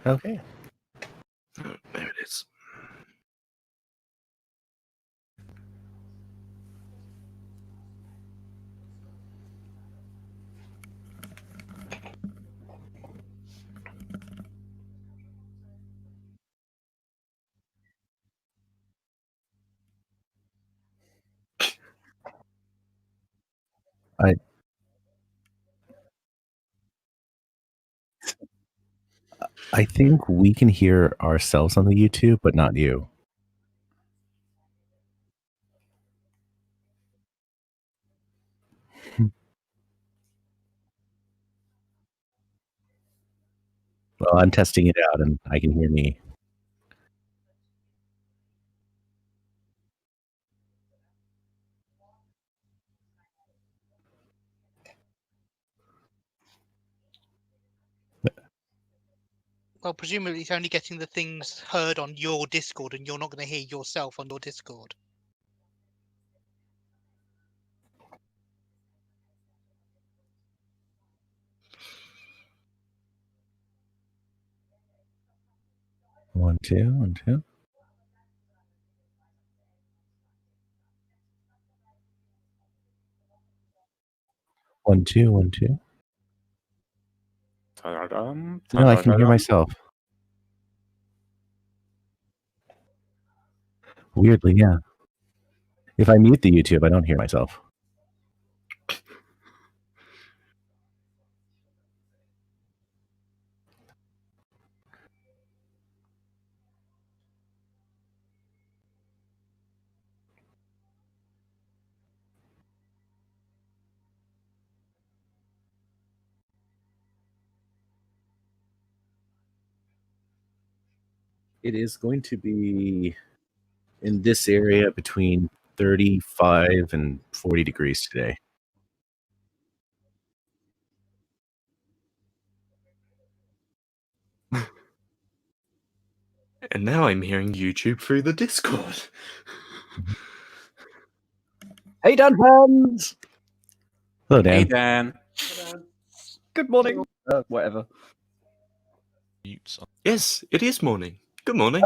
Okay. Oh, there it is. I think we can hear ourselves on the YouTube, but not you. Well, I'm testing it out, and I can hear me. Well, presumably it's only getting the things heard on your Discord, and you're not going to hear yourself on your Discord. One, two, 1, 2. One, two, 1, 2. No, I can hear myself. Weirdly, yeah. If I mute the YouTube, I don't hear myself. It is going to be in this area between 35 and 40 degrees today. And now I'm hearing YouTube through the Discord. Hey, Dan fans! Hello, Dan. Hey, Dan. Good morning. Whatever. Yes, it is morning. Good morning.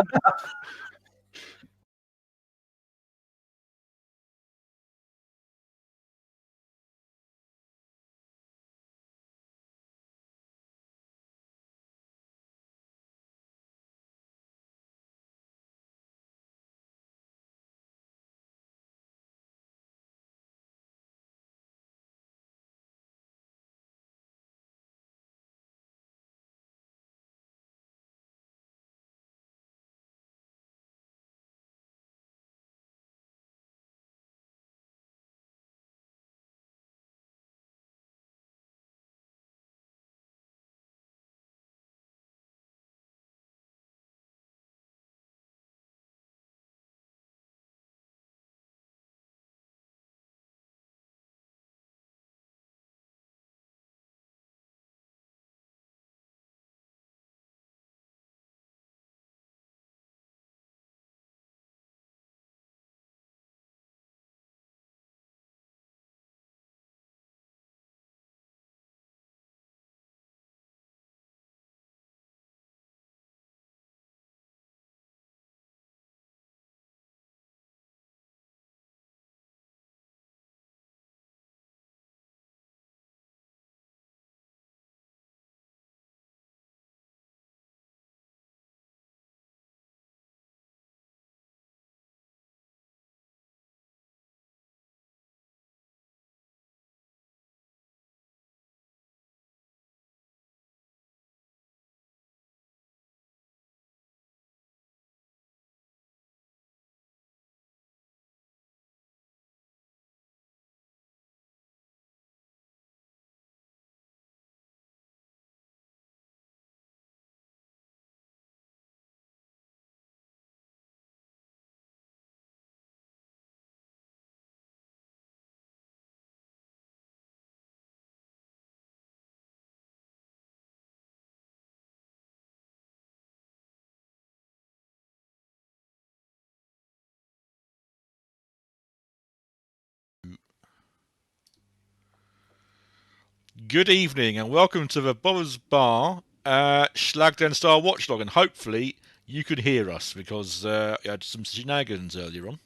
Good evening and welcome to the Bobber's Bar Schlag then star Watchalong, and hopefully you could hear us because you had some shenanigans earlier on.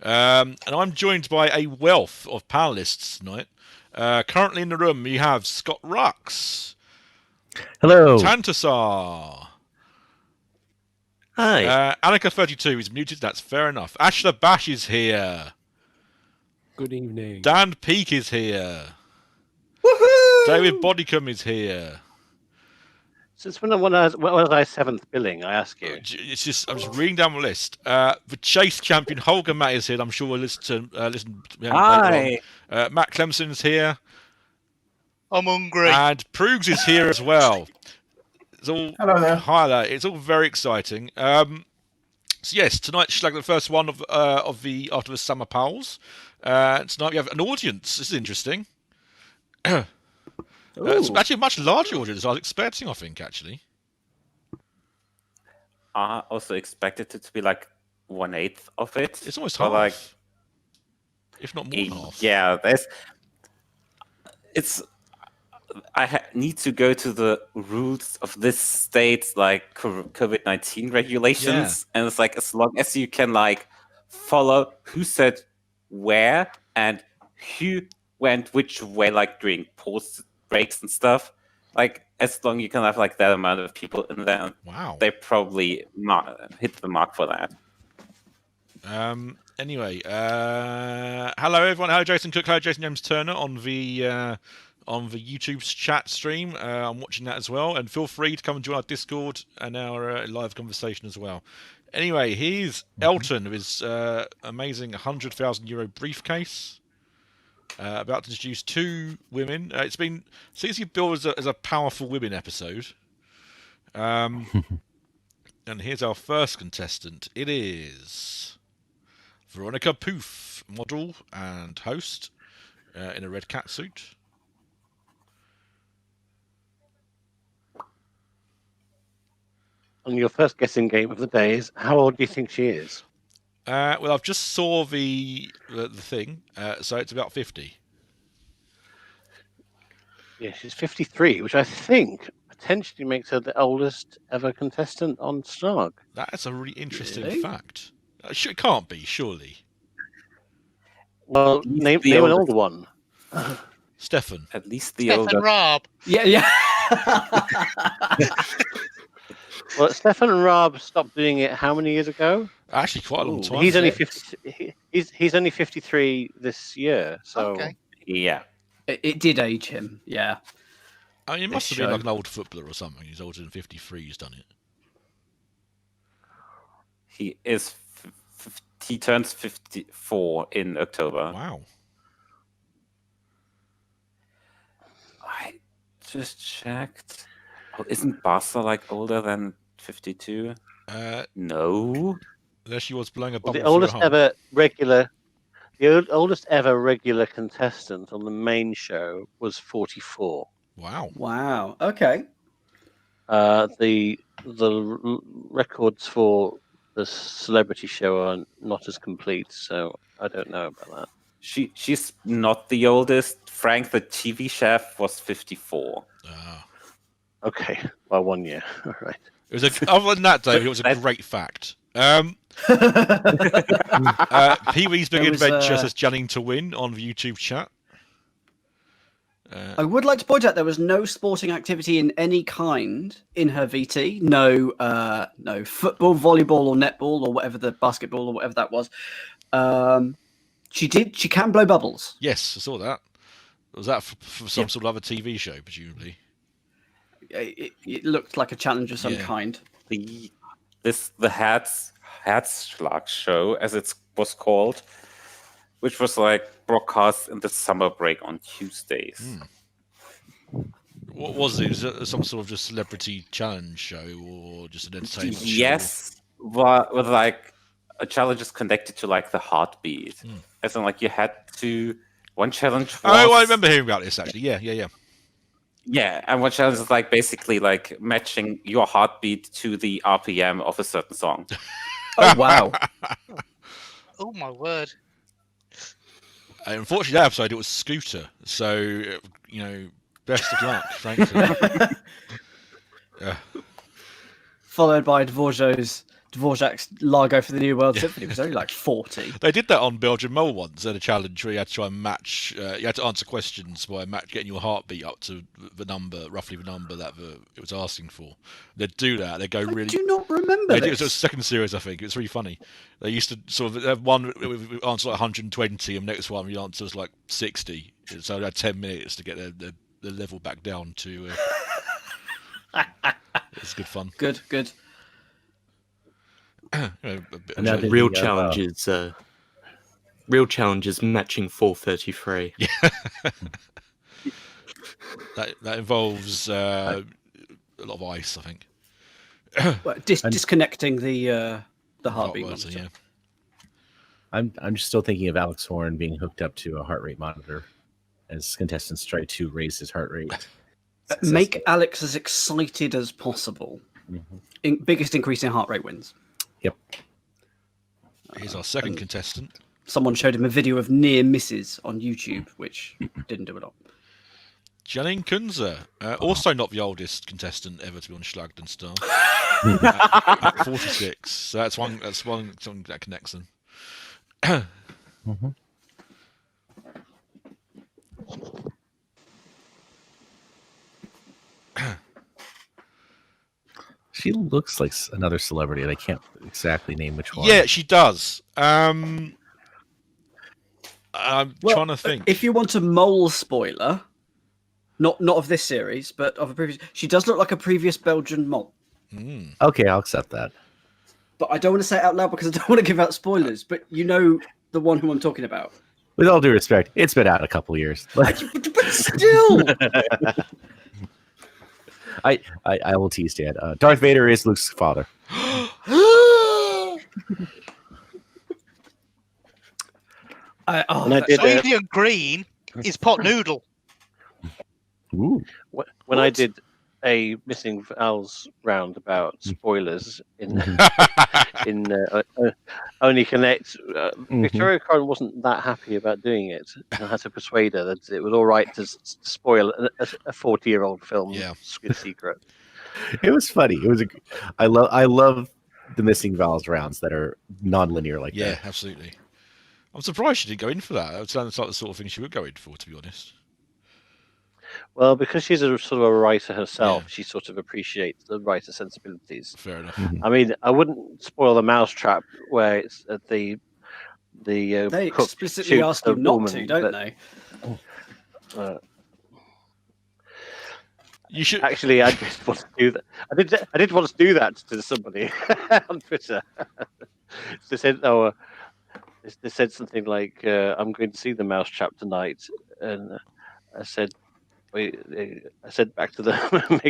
And I'm joined by a wealth of panelists tonight. Currently in the room, you have Scott Rux, Hello. Tantasar, Hi. Annika32 is muted. That's fair enough. Ashla Bash is here. Good evening. Dan Peak is here. Woohoo! David Bodicum is here. Since when was I seventh billing? I ask you. It's just I'm just reading down the list. The Chase champion Holger Matt is here. I'm sure we'll listen to later Hi. on. Matt Clemson's here, I'm hungry. and Proogs is here as well. It's all Hello there. hi there. It's all very exciting. So yes, tonight's Schlag, the first one of the after the summer pals. Tonight we have an audience. This is interesting. It's actually a much larger audience than I was expecting, I think, actually. I also expected it to be like 1/8 of it. It's almost but half. like, If not more than half. yeah, need to go to the rules of this state's like COVID-19 regulations, and it's like as long as you can like follow who said where and who went which way, like during pause breaks and stuff. Like as long as you can have like that amount of people in there, Wow. they probably hit the mark for that. Anyway, hello everyone. Hello Jason Cook. Hello Jason James Turner on the YouTube chat stream. I'm watching that as well, and feel free to come and join our Discord and our live conversation as well. Anyway, here's Elton with his amazing €100,000 briefcase. About to introduce two women. It's been seriously billed as a powerful women episode. And here's our first contestant. It is Veronica Poof, model and host, in a red catsuit. On your first guessing game of the day is how old do you think she is? Well, I've just saw the thing, so it's about 50. Yeah, she's 53, which I think potentially makes her the oldest ever contestant on Schlag. That's a really interesting Really? fact. It can't be, surely. Well, least name the an oldest. older one. Stefan. At least the Stefan older. Raab. Yeah. Well, Stefan Raab stopped doing it how many years ago? Actually, quite a long Ooh, time. He's only ago. 50. He's only 53 this year. So Okay. Yeah. It did age him. Yeah. I mean, it must This have been show. like an old footballer or something. He's older than 53. He's done it. He is. He turns 54 in October. Wow. I just checked. Oh, isn't Barca like older than 52? No. There she was blowing a well, bubble. the oldest through her ever regular, oldest ever regular contestant on the main show was 44. Wow. Wow. Okay. The records for the celebrity show are not as complete, so I don't know about that. She's not the oldest. Frank, the TV chef, was 54. Okay, by 1 year. All right. It was other than that, David, it was a That's- great fact. Pee-wee's Big There was, Adventure says Janine to win on the YouTube chat. I would like to point out there was no sporting activity in any kind in her VT. No, no football, volleyball, or netball, or whatever the basketball or whatever that was. She can blow bubbles. Yes, I saw that. Was that for some sort of other TV show, presumably? It looked like a challenge of some Yeah. kind. The Herzschlag show, as it was called, which was like broadcast in the summer break on Tuesdays. What was it? Was it some sort of just celebrity challenge show or just an entertainment show? Yes, with like a challenge is connected to like the heartbeat. As in, like you had to. One challenge was. Oh, I remember hearing about this actually. Yeah. Yeah, and one challenge is like basically like matching your heartbeat to the RPM of a certain song. Oh wow! Oh my word. Unfortunately, that episode it was Scooter. So best of luck, frankly. Followed by Dvorak's Largo for the New World Symphony. It was only like 40. They did that on Belgian Mole once. They had a challenge where you had to try and match. You had to answer questions by getting your heartbeat up to roughly the number that it was asking for. They'd do that. They'd go really. I do not remember It this. was a second series, I think. It was really funny. They used to sort of have one answer like 120, and the next one the answer was like 60. So they had 10 minutes to get the level back down to. It's good fun. Good. Another Real the, challenge is matching 433. That involves a lot of ice, I think. Well, disconnecting the heartbeat Monitor, monitor. yeah. I'm just still thinking of Alex Horn being hooked up to a heart rate monitor as contestants try to raise his heart rate. Make Alex as excited as possible. Biggest increase in heart rate wins. Yep. Here's our second contestant. Someone showed him a video of near misses on YouTube, which didn't do a lot. Janine Kunze, also not the oldest contestant ever to be on Schlag and Star. At 46. So that's one something that connects them. She looks like another celebrity, and I can't exactly name which one. Yeah, she does. I'm trying to think. If you want a mole spoiler, not of this series, but of a previous, she does look like a previous Belgian mole. Okay, I'll accept that. But I don't want to say it out loud because I don't want to give out spoilers. But you know the one who I'm talking about. With all due respect, it's been out a couple of years. But still, I will tease Dan. Darth Vader is Luke's father. Radiant green is pot noodle. Ooh. When I did a Missing Val's round about spoilers in Only Connect, Victoria Coren wasn't that happy about doing it. I had to persuade her that it was all right to spoil a 40-year-old film. Yeah. Good secret. It was funny. It was I love the Missing Val's rounds that are non-linear like that. Yeah, absolutely. I'm surprised she didn't go in for that. It sounds like the sort of thing she would go in for, to be honest. Well, because she's a sort of a writer herself, Yeah. she sort of appreciates the writer sensibilities. Fair enough. I mean, I wouldn't spoil the mousetrap where it's at the they cook explicitly shoots ask the you not woman, to, don't but, they? You should Actually, I did want to do that. I did want to do that to somebody on Twitter. They said, they said something like, "I'm going to see the mousetrap tonight," and I said, "Wait," I said back to them,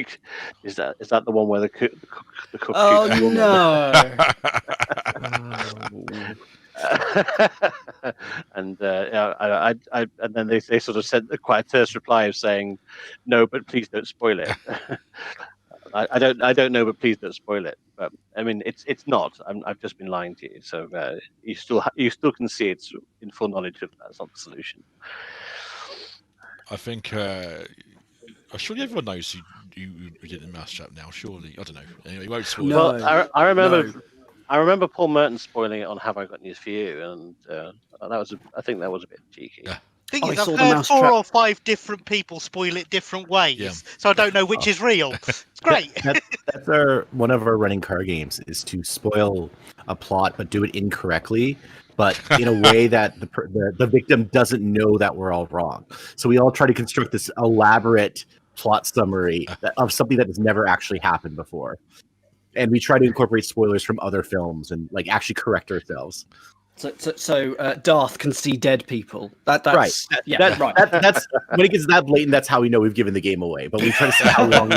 "Is that the one where the cook Oh shoots the woman?" no! And I and then they sort of sent quite a terse reply of saying, "No, but please don't spoil it." I don't know, but please don't spoil it. But I mean, it's not. I've just been lying to you. So you still can see it's in full knowledge of that's not the solution. I think surely everyone knows who did the mousetrap now. Surely, I don't know. Anyway, you won't spoil it. No. Well, I remember Paul Merton spoiling it on Have I Got News for You, and I think that was a bit cheeky. Yeah. Thing I is, saw I've the heard mousetrap. 4 or 5 different people spoil it different ways, Yeah. so I don't know which is real. It's great. That's one of our running card games is to spoil a plot but do it incorrectly, but in a way that the victim doesn't know that we're all wrong. So we all try to construct this elaborate plot summary of something that has never actually happened before, and we try to incorporate spoilers from other films and like actually correct ourselves. So Darth can see dead people. That's Right. right. That's when it gets that blatant. That's how we know we've given the game away. But we try to see how long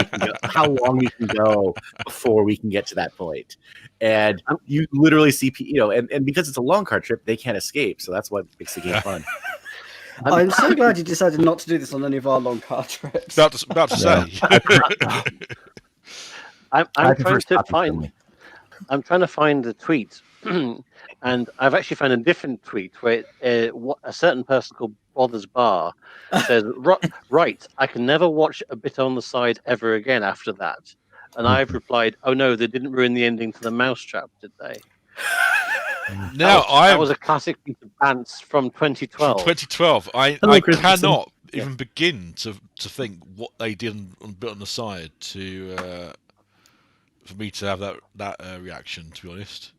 we can go before we can get to that point. And you literally see, and because it's a long card trip, they can't escape. So that's what makes the game fun. I'm so glad you decided not to do this on any of our long car trips. About to say. I'm I trying prefer to stopping find. filming. I'm trying to find the tweet, and I've actually found a different tweet where a certain person called Brothers Bar says, "Right, I can never watch A Bit on the Side ever again after that. And I've replied, "Oh no, they didn't ruin the ending to the Mousetrap, did they?" Now That was a classic piece of bants from 2012. From 2012, I Chris Dixon. cannot even begin to think what they did on bit on the side to for me to have that reaction. To be honest,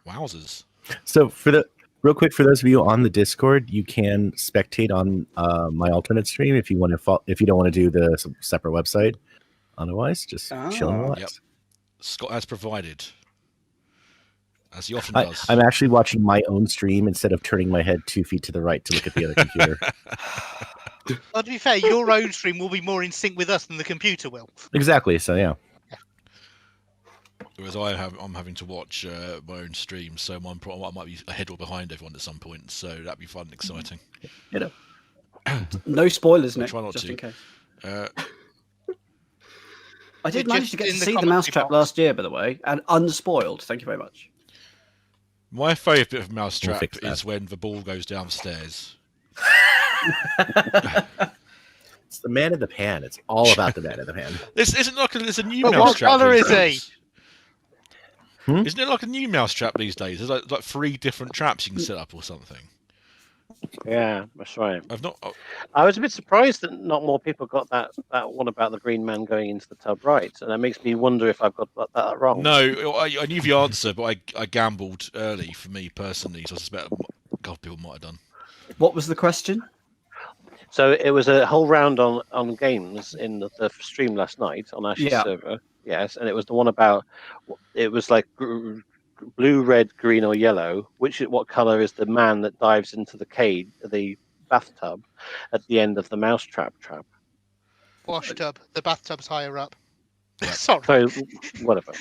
wowzers! So real quick for those of you on the Discord, you can spectate on my alternate stream if you want to. If you don't want to do the separate website, otherwise just chill and watch. Yep. Scott has provided, as he often I, does. I'm actually watching my own stream instead of turning my head 2 feet to the right to look at the other computer. Well, to be fair, your own stream will be more in sync with us than the computer will. Exactly. So yeah. Whereas I'm having to watch my own stream, so I might be ahead or behind everyone at some point. So that'd be fun and exciting. You know. No spoilers, Nick. Try not Just to. in case. You're I did manage just to get in to the see the commentary Mousetrap box. last year, by the way, and unspoiled. Thank you very much. My favourite bit of We'll Mousetrap fix that. is when the ball goes downstairs. It's the man in the pan. It's all about the man in the pan. This isn't like there's a new But what Mousetrap. colour these is he? days. Hmm? Isn't it like a new Mousetrap these days? There's like 3 different traps you can set up or something. Yeah, that's right. I've not. I was a bit surprised that not more people got that one about the green man going into the tub right, and that makes me wonder if I've got that wrong. No, I knew the answer, but I gambled early for me personally, so I suspect a couple of people might have done. What was the question? So it was a whole round on games in the stream last night on Ash's Yeah. server. Yes, and it was the one about it was like blue, red, green, or yellow. What color is the man that dives into the bathtub at the end of the Mousetrap trap? Wash tub. The bathtub's higher up. Yeah. Sorry. So whatever.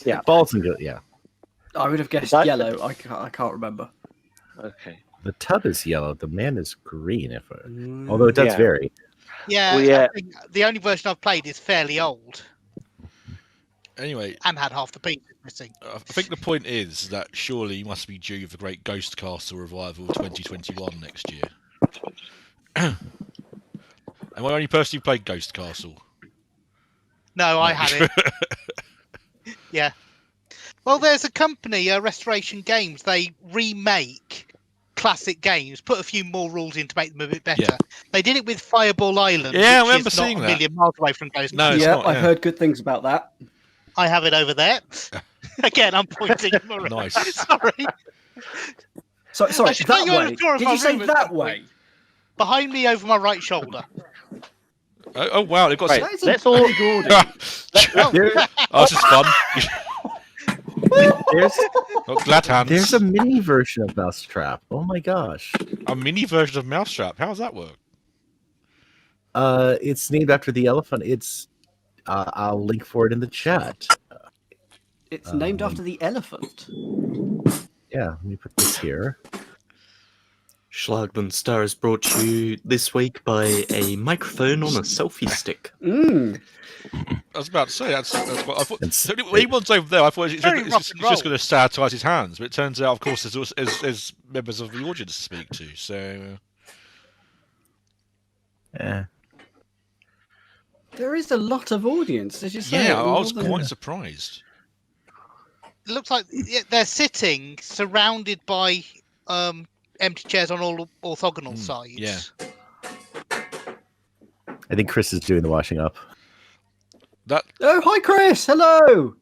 Yeah. Balls and good. Yeah. I would have guessed That- yellow. I can't remember. Okay. The tub is yellow. The man is green. Although it does Yeah. vary. Yeah, Well, yeah. I think the only version I've played is fairly old Anyway, and had half the pieces missing. I think the point is that surely you must be due for the great Ghost Castle revival 2021 next year. Am I the only person who played Ghost Castle? No, I had it. Yeah. Well, there's a company, Restoration Games. They remake classic games, put a few more rules in to make them a bit better. Yeah. They did it with Fireball Island. Yeah, I which remember is not seeing a that. million miles away from Ghost. No, it's yeah, not, I've yeah. heard good things about that. I have it over there. Again, I'm pointing. Nice. Sorry. Sorry, I should tell that you on way. the floor of Did my you say room at that some way? point. Behind me, over my right shoulder. Oh wow, they've got Right. some... That is a Let's all- big order. There- Oh, this is fun. there's Got glad hands. there's a mini version of Mousetrap. Oh my gosh. A mini version of Mousetrap. How does that work? It's named after the elephant. It's I'll link for it in the chat. It's named after the elephant. Yeah, let me put this here. Schlag Star is brought to you this week by a microphone on a selfie stick. Mm. I was about to say that's what I thought. It's- So when he was over there, I thought it's Very just, rock it's and just roll. going to sanitize his hands, but it turns out, of course, there's members of the audience to speak to. So Yeah. There is a lot of audience, as you say. yeah, I more was than- quite surprised. It looks like they're sitting surrounded by empty chairs on all orthogonal sides. yeah. I think Chris is doing the washing up. That Oh, hi, Chris. Hello.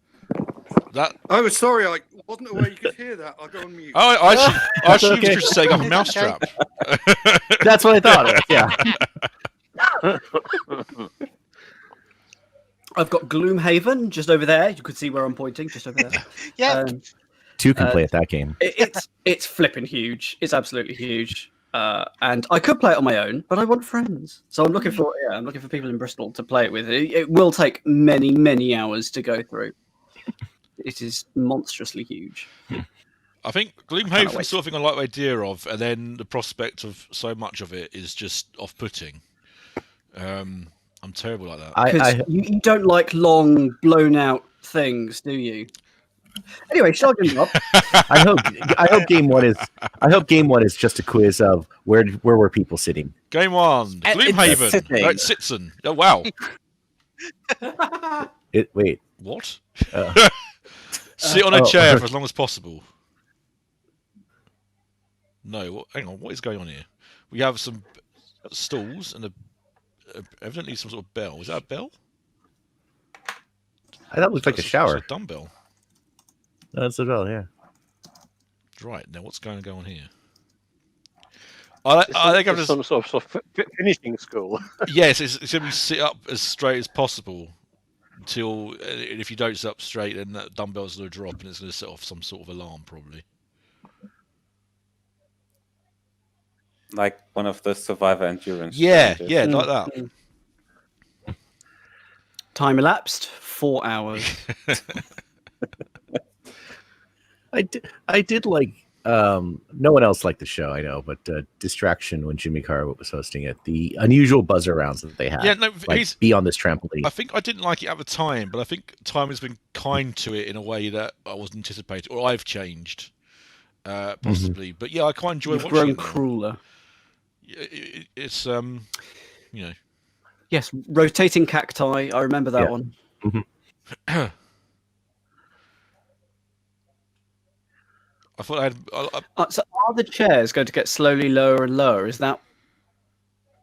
Oh, sorry, I wasn't aware you could hear that. I'll go on mute. Oh, I assumed okay. you were setting up a It's mousetrap. That's what I thought. It was, yeah. I've got Gloomhaven just over there. You could see where I'm pointing, just over there. Yeah. Two can play at that game. It's flipping huge. It's absolutely huge. And I could play it on my own, but I want friends. So I'm looking for people in Bristol to play it with. It will take many, many hours to go through. It is monstrously huge. I think Cannot Gloomhaven wait. is sort of thing I like the idea of, and then the prospect of so much of it is just off-putting. I'm terrible like that. Because you don't like long, blown out things, do you? Anyway, Shogun Rob. I hope game one is just a quiz of where were people sitting. Game one, It's Gloomhaven. sitting. Right, Sitson. Oh wow. Wait. What? Uh, Sit on a chair for as long as possible. No, hang on. What is going on here? We have some stools and evidently some sort of bell. Is that a bell? That looked like a shower. It's a dumbbell. That's a bell, yeah. Right, now what's going to go on here? I think I'm just... some sort of finishing school. Yes, it's going to be sit up as straight as possible until... if you don't sit up straight, then that dumbbell's going to drop and it's going to set off some sort of alarm, probably. Like one of the Survivor endurance. Yeah, challenges. yeah, like that. Time elapsed 4 hours. I did like no one else liked the show, I know, but Distraction when Jimmy Carr was hosting it, the unusual buzzer rounds that they had. Yeah, no, like be on this trampoline. I think I didn't like it at the time, but I think time has been kind to it in a way that I wasn't anticipating, or I've changed, possibly. But yeah, I quite enjoy You've watching grown it now. crueler. It's you know. Yes, rotating cacti. I remember that Yeah. one. I thought I had. So are the chairs going to get slowly lower and lower? Is that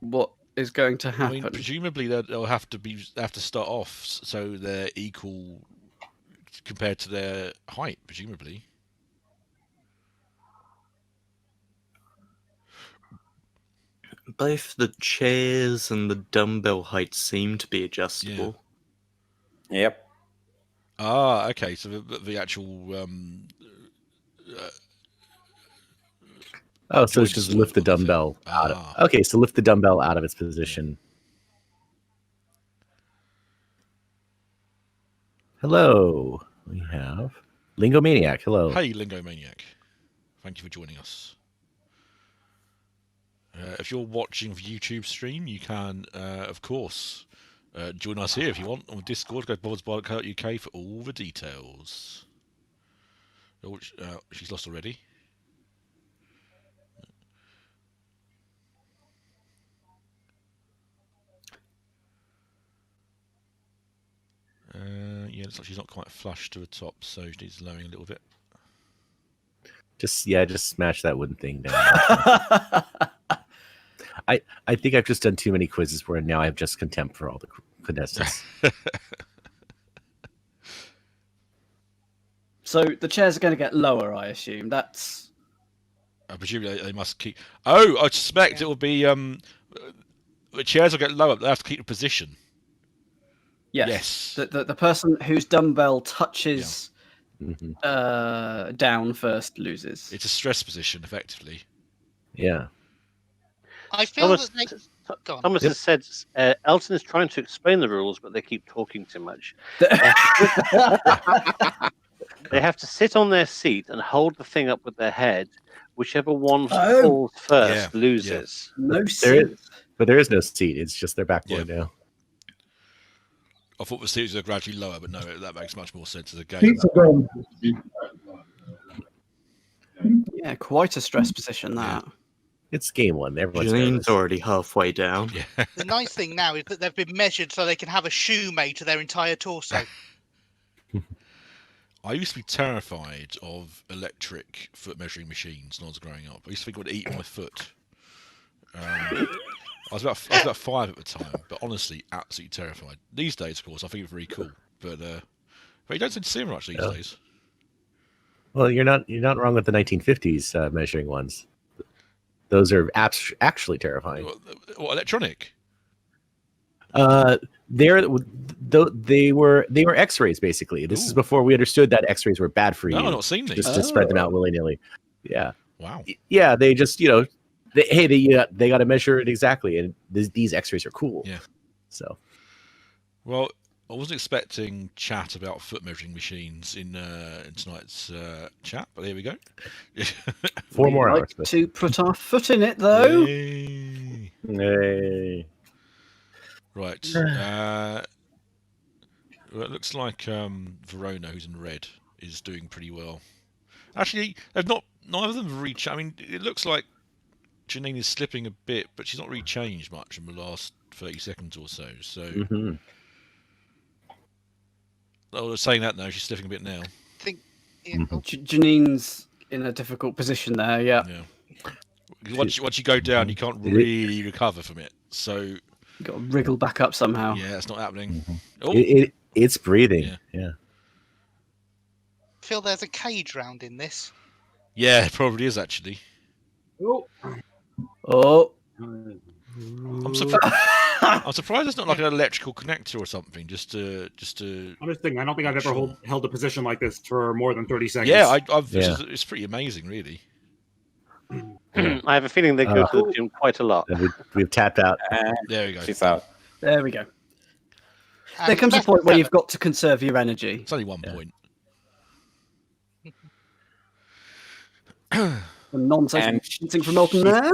what is going to I happen? mean, presumably they'll have to start off so they're equal compared to their height. Presumably. Both the chairs and the dumbbell height seem to be adjustable. Yep. Ah, okay. So the actual so it's joints just are lift the on the thing. dumbbell out Ah. of. Okay, so lift the dumbbell out of its position. Hello, we have Lingo Maniac. Hello. Hey, Lingo Maniac. Thank you for joining us. If you're watching the YouTube stream, you can, of course, join us here if you want on Discord. Go to bobbsbar.co.uk for all the details. Oh, she's lost already. Yeah, looks like she's not quite flush to the top, so she needs lowering a little bit. Just smash that wooden thing down. I think I've just done too many quizzes where now I have just contempt for all the contestants. So the chairs are going to get lower, I assume. That's... I presume they must keep... Oh, I suspect it will be... the chairs will get lower, but they have to keep the position. Yes. Yes. The person whose dumbbell touches down first loses. It's a stress position, effectively. Yeah. I feel Thomas, that they... Go on. Thomas has said Elton is trying to explain the rules, but they keep talking too much. They have to sit on their seat and hold the thing up with their head. Whichever one falls first loses. No seat. But there is no seat. It's just their backboard now. I thought the seats are gradually lower, but no, that makes much more sense as a game. Seats are going to be Yeah, quite a stress position, that. It's game one. Everyone's Janine's nervous. already halfway down. Yeah. The nice thing now is that they've been measured so they can have a shoe made to their entire torso. I used to be terrified of electric foot measuring machines when I was growing up. I used to think it would eat my foot. I was about 5 at the time, but honestly, absolutely terrified. These days, of course, I think it's very cool, but you don't seem to see them much these days. Well, you're not wrong with the 1950s measuring ones. Those are actually terrifying. What, electronic? They were X-rays basically. This is before we understood that X-rays were bad for you. No, I've not seen these. Just to spread them out willy nilly. Yeah. Wow. Yeah, they just they got to measure it exactly, and these X-rays are cool. Yeah. So. Well, I wasn't expecting chat about foot measuring machines in tonight's chat, but here we go. 4 more hours. Like to put our foot in it, though. Yay. Hey. Right. Well, it looks like Verona, who's in red, is doing pretty well. Actually, neither of them have reached. I mean, it looks like Janine is slipping a bit, but she's not really changed much in the last 30 seconds or so. So, Oh, saying that now, she's sniffing a bit now. think. Yeah, Mhm. Janine's in a difficult position there. Yeah, Yeah. Once you go down, you can't really recover from it. So you got to wriggle back up somehow. yeah, it's not happening. Mhm. Oh, It's breathing. Yeah. Yeah. feel there's a cage round in this. yeah, it probably is actually. Oh, I'm surprised. I'm surprised it's not like an electrical connector or something. Just to. I'm just thinking, I don't think I've ever held a position like this for more than 30 seconds. Yeah, Yeah. It's pretty amazing, really. I have a feeling they go to the gym quite a lot. And we've tapped out. There we go. She's out. there we go. And There comes a best point where seven. you've got to conserve your energy. It's only 1 point. Some nonsense And dancing from Elton there.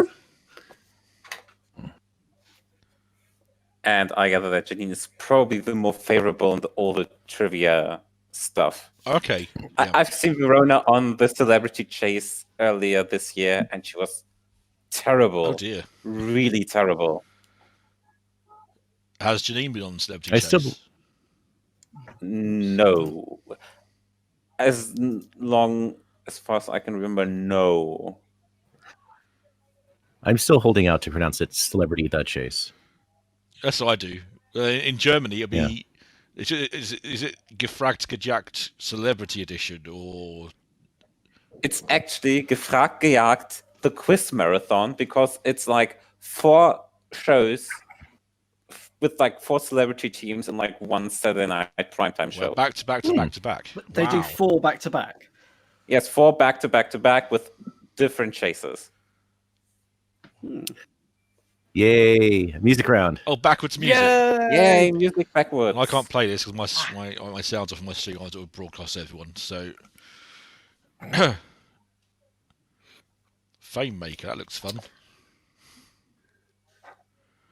And I gather that Janine is probably the more favorable in all the trivia stuff. Okay. Yeah. I've seen Verona on the Celebrity Chase earlier this year, and she was terrible. Oh dear. Really terrible. Has Janine been on Celebrity I Chase? still- No. As long as far as I can remember, no. I'm still holding out to pronounce it Celebrity the Chase. That's what I do. In Germany, it'll be. Is it Gefragt Gejagt Celebrity Edition or? It's actually Gefragt Gejagt, the quiz marathon, because it's like 4 shows with like 4 celebrity teams and like 1 Saturday night primetime show. Well, back to back to back to back. They do Wow. 4 back to back. Yes, 4 back to back to back with different chases. Yay! Music round. Oh, backwards music. Yay, music backwards. I can't play this because my sounds off my stream. I do a broadcast to everyone. So, Fame Maker. That looks fun.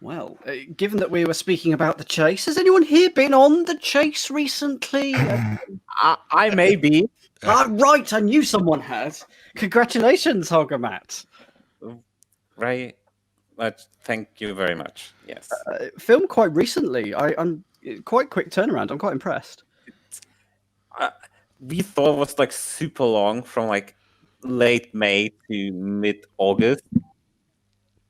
Well, given that we were speaking about the chase, has anyone here been on the chase recently? I may be. Right, I knew someone had. Congratulations, Hogamat. Right. But thank you very much. Yes. Filmed quite recently. I'm quite quick turnaround. I'm quite impressed. We thought it was like super long from like late May to mid August.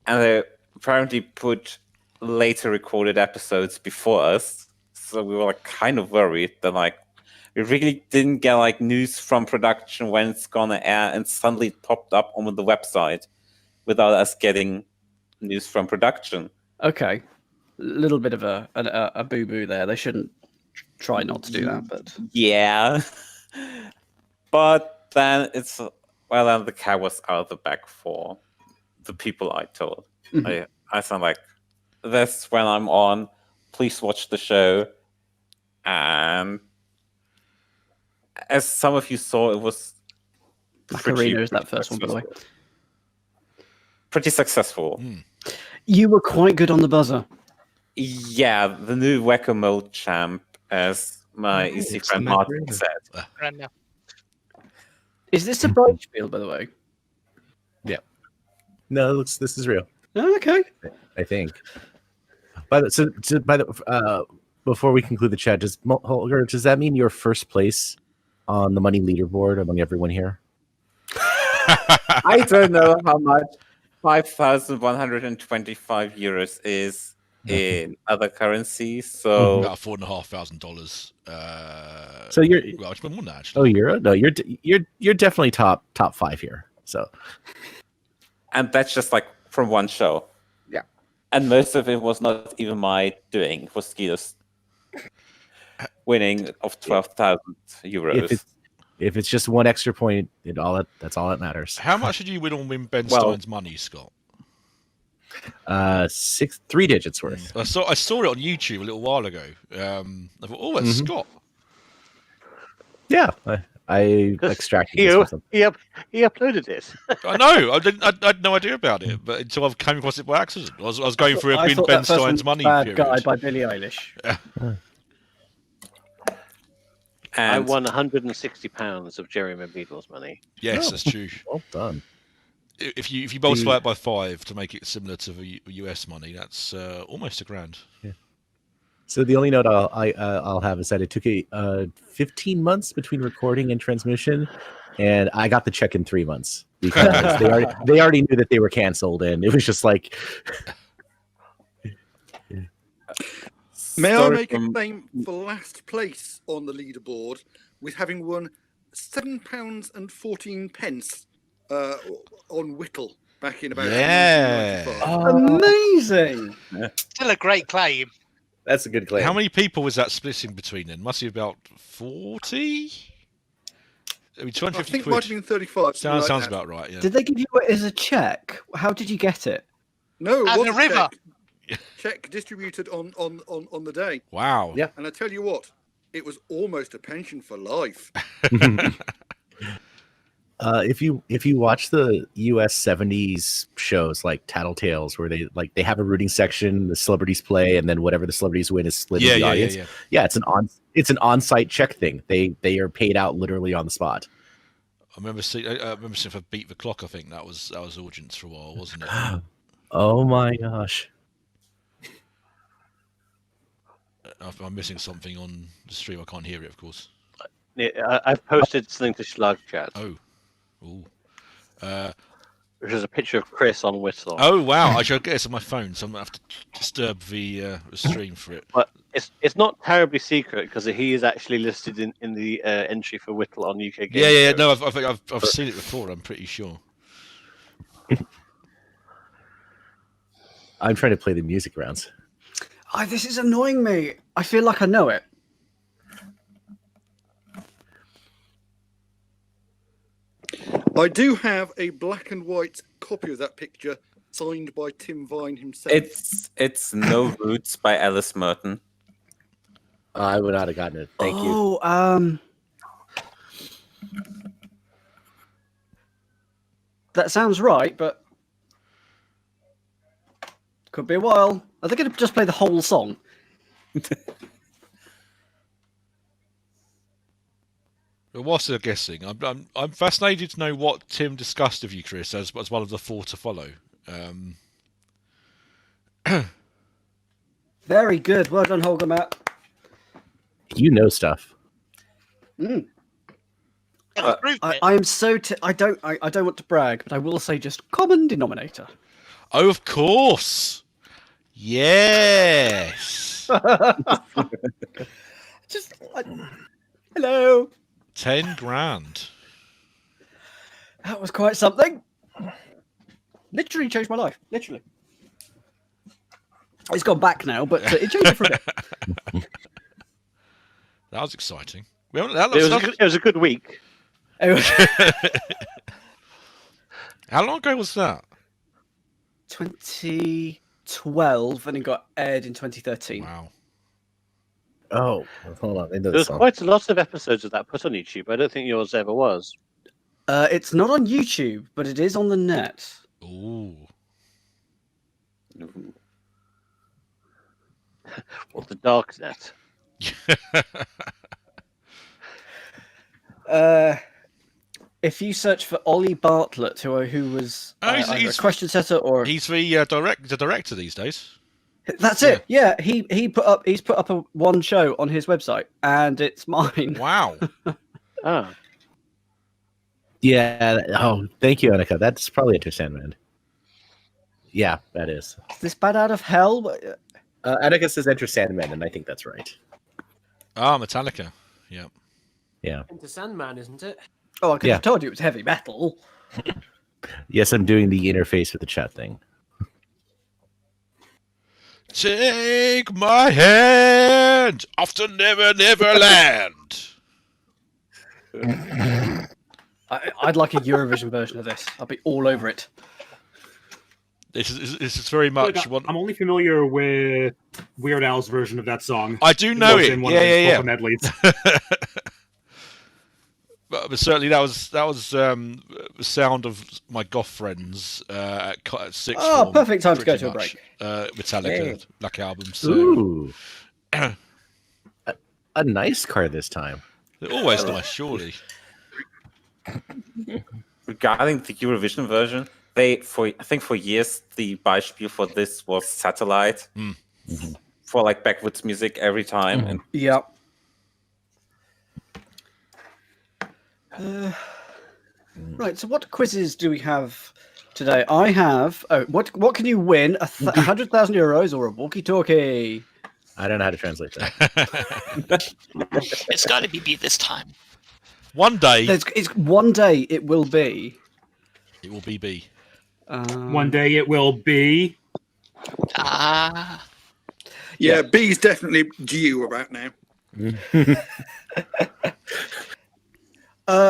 And they apparently put later recorded episodes before us. So we were like kind of worried that like we really didn't get like news from production when it's gonna air, and suddenly it popped up on the website without us getting news from production. Okay. A little bit of a boo-boo there. They shouldn't try not to do that, but... Yeah. But then then the cat was out of the bag for the people I told. Mhm. I sound like, that's when I'm on. Please watch the show. And as some of you saw, it was Macarena is that first one, by the way. Pretty successful. You were quite good on the buzzer. Yeah, the new Whack-A-Mole champ, as my easy it's friend the Martin Macarena. said. And, Is this a bright spiel, by the way? No, this is real. Oh, okay. I think. Before we conclude the chat, Holger, does that mean you're first place on the money leaderboard among everyone here? I don't know how much 5,125 euros is in other currencies. So About $4,500. So you're Well, it's more than that, actually. euro? No, you're definitely top 5 here. So and that's just like from one show. Yeah. And most of it was not even my doing. It was Guido's winning of 12,000 euros. if it's just one extra point, that's all that matters. How much did you win on Ben Well- Stein's money, Scott? 3 digits worth. I saw it on YouTube a little while ago. I thought, oh, that's Scott. Yeah, I extracted this He, from something. he uploaded it. I know. I had no idea about it, but until I came across it by accident. I was going through I a thought Ben that first one Stein's was money Bad period. Guy by Billie Eilish. I And won £160 of Jeremy Beadle's money. Yes, Oh. that's true. Well done. If you multiply it by 5 to make it similar to the US money, that's almost £1,000. So the only note I'll have is that it took 15 months between recording and transmission, and I got the check in 3 months because they already knew that they were canceled, and it was just like. May I make a claim for last place on the leaderboard with having won £7.14 on Whittle back in about 1995. Amazing! Still a great claim. That's a good claim. How many people was that splitting between then? Must be about 40? I mean, 250 I think it quid. might have been 35. Sounds like that. about right, yeah. Did they give you it as a check? How did you get it? No, it As was a river. check distributed on the day. Wow. Yeah. And I tell you what, it was almost a pension for life. If you watch the US 70s shows like Tattletales, where they have a rooting section, the celebrities play, and then whatever the celebrities win is split in the audience. Yeah, it's an on-site check thing. They are paid out literally on the spot. I remember seeing for Beat the Clock. I think that was audience for a while, wasn't it? Oh my gosh. I'm missing something on the stream. I can't hear it, of course. Yeah, I've posted something to Schlag chat. Oh. Ooh. Which is a picture of Chris on Whittle. Oh wow! I should get this on my phone, so I'm gonna have to disturb the stream for it. But it's not terribly secret because he is actually listed in the entry for Whittle on UK Games. Yeah. No, I've seen it before. I'm pretty sure. I'm trying to play the music rounds. Oh, this is annoying me. I feel like I know it. I do have a black and white copy of that picture signed by Tim Vine himself. It's No Roots by Alice Merton. I would not have gotten it. Thank you. That sounds right, but could be a while. Are they going to just play the whole song? But whilst they're guessing, I'm fascinated to know what Tim discussed with you, Chris, as one of the 4 to follow. Very good. Well done, Holger Matt. You know stuff. I am so. I don't want to brag, but I will say just common denominator. Oh, of course. Yes. Just hello. 10 grand. That was quite something. Literally changed my life. Literally. It's gone back now, but it changed it for a bit. That was exciting. It was a good week. How long ago was that? 2012, and it got aired in 2013. Wow. Oh, hold on. There's quite a lot of episodes of that put on YouTube. I don't think yours ever was. It's not on YouTube, but it is on the net. Ooh. Well, the dark net. If you search for Ollie Bartlett, who was either a question setter or he's the director these days. That's it. Yeah, he's put up one show on his website, and it's mine. Wow. Oh. Yeah. Oh, thank you, Annika. That's probably Enter Sandman. Yeah, that is. Is this bad out of hell? Annika says Enter Sandman, and I think that's right. Ah, Metallica. Yeah. Yeah. Into Sandman, isn't it? Oh, I could have told you it was heavy metal. Yes, I'm doing the interface with the chat thing. Take my hand off to Never Never Land. I'd like a Eurovision version of this. I'll be all over it. This is very much one. I'm only familiar with Weird Al's version of that song. I do know it. Yeah. Medleys. But certainly that was the sound of my goth friends at sixth form. Oh, perfect time to go to a break. Metallica, Black Album. So. Ooh. A nice car this time. They're always nice, surely. Regarding the Eurovision version, I think for years the Beispiel for this was Satellite. for like backwards music every time. And Yep. Right. So, what quizzes do we have today? I have. Oh, what can you win? 100,000 euros or a walkie-talkie? I don't know how to translate that. It's got to be B this time. One day It's one day. It will be. it will be B. One day it will be. Ah. Yeah, B's definitely due about now.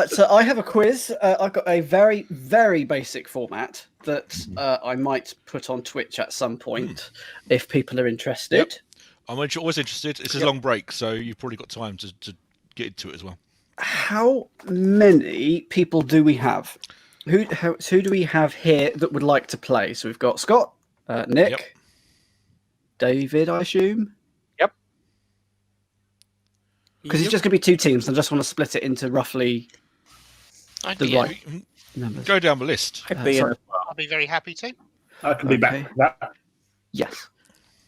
So I have a quiz. I've got a very, very basic format that I might put on Twitch at some point if people are interested. Yep. I'm always interested. It's a long break, so you've probably got time to get into it as well. How many people do we have? Who do we have here that would like to play? So we've got Scott, Nick, Yep. David, I assume. Yep. Because it's just going to be 2 teams. I just want to split it into roughly the right numbers. Go down the list. Sorry. I'll be very happy to. I can be back for that. Yes.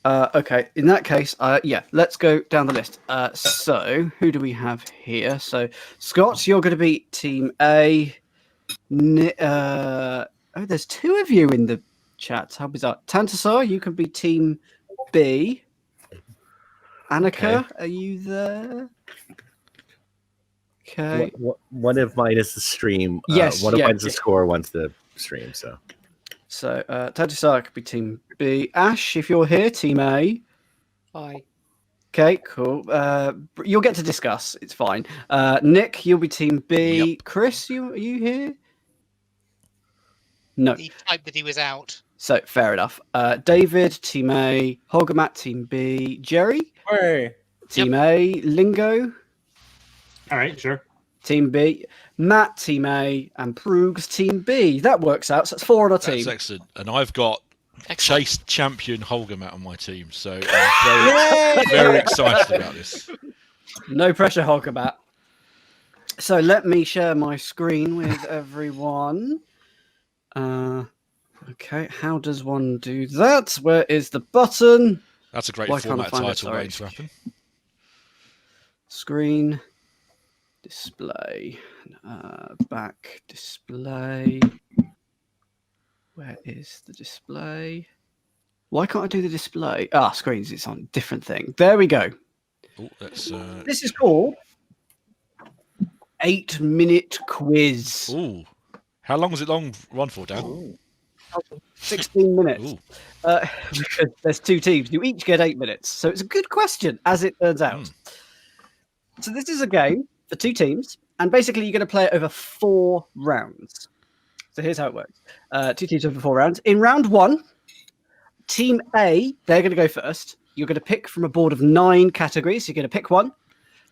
Okay. In that case, yeah, let's go down the list. So who do we have here? So Scott, you're going to be Team A. Oh, there's 2 of you in the chat. How bizarre. Tantasar, you can be Team B. Annika, are you there? Okay. One of mine is the stream. Yes, One of yeah, mine is the score. One's the stream. So Tantasar could be Team B. Ash, if you're here, Team A. Bye. Okay, cool. You'll get to discuss. It's fine. Nick, you'll be Team B. Yep. Chris, are you here? No. He typed that he was out. So fair enough. David, Team A. Holgamat, Team B. Jerry, Team A. Lingo, All right, sure. Team B. Matt, Team A. And Proogs, Team B. That works out. So that's 4 on our That's team. excellent. And I've got Excellent. Chase Champion Holgamat on my team, so I'm very excited about this. No pressure, Holgamat. So let me share my screen with everyone. Okay, how does one do that? Where is the button? That's a great Why can't I format find it? title Sorry. waiting to happen. Screen, display, back display. Where is the display? Why can't I do the display? Screens, it's on a different thing. There we go. Oh, that's This is called 8-minute quiz. ooh. How long was it run for, Dan? 16 minutes. Ooh. Because there's 2 teams. You each get 8 minutes. So it's a good question, as it turns out. So this is a game for 2 teams. And basically, you're going to play it over 4 rounds. So here's how it works. 2 teams over 4 rounds. In round 1, Team A, they're going to go first. You're going to pick from a board of 9 categories. You're going to pick one.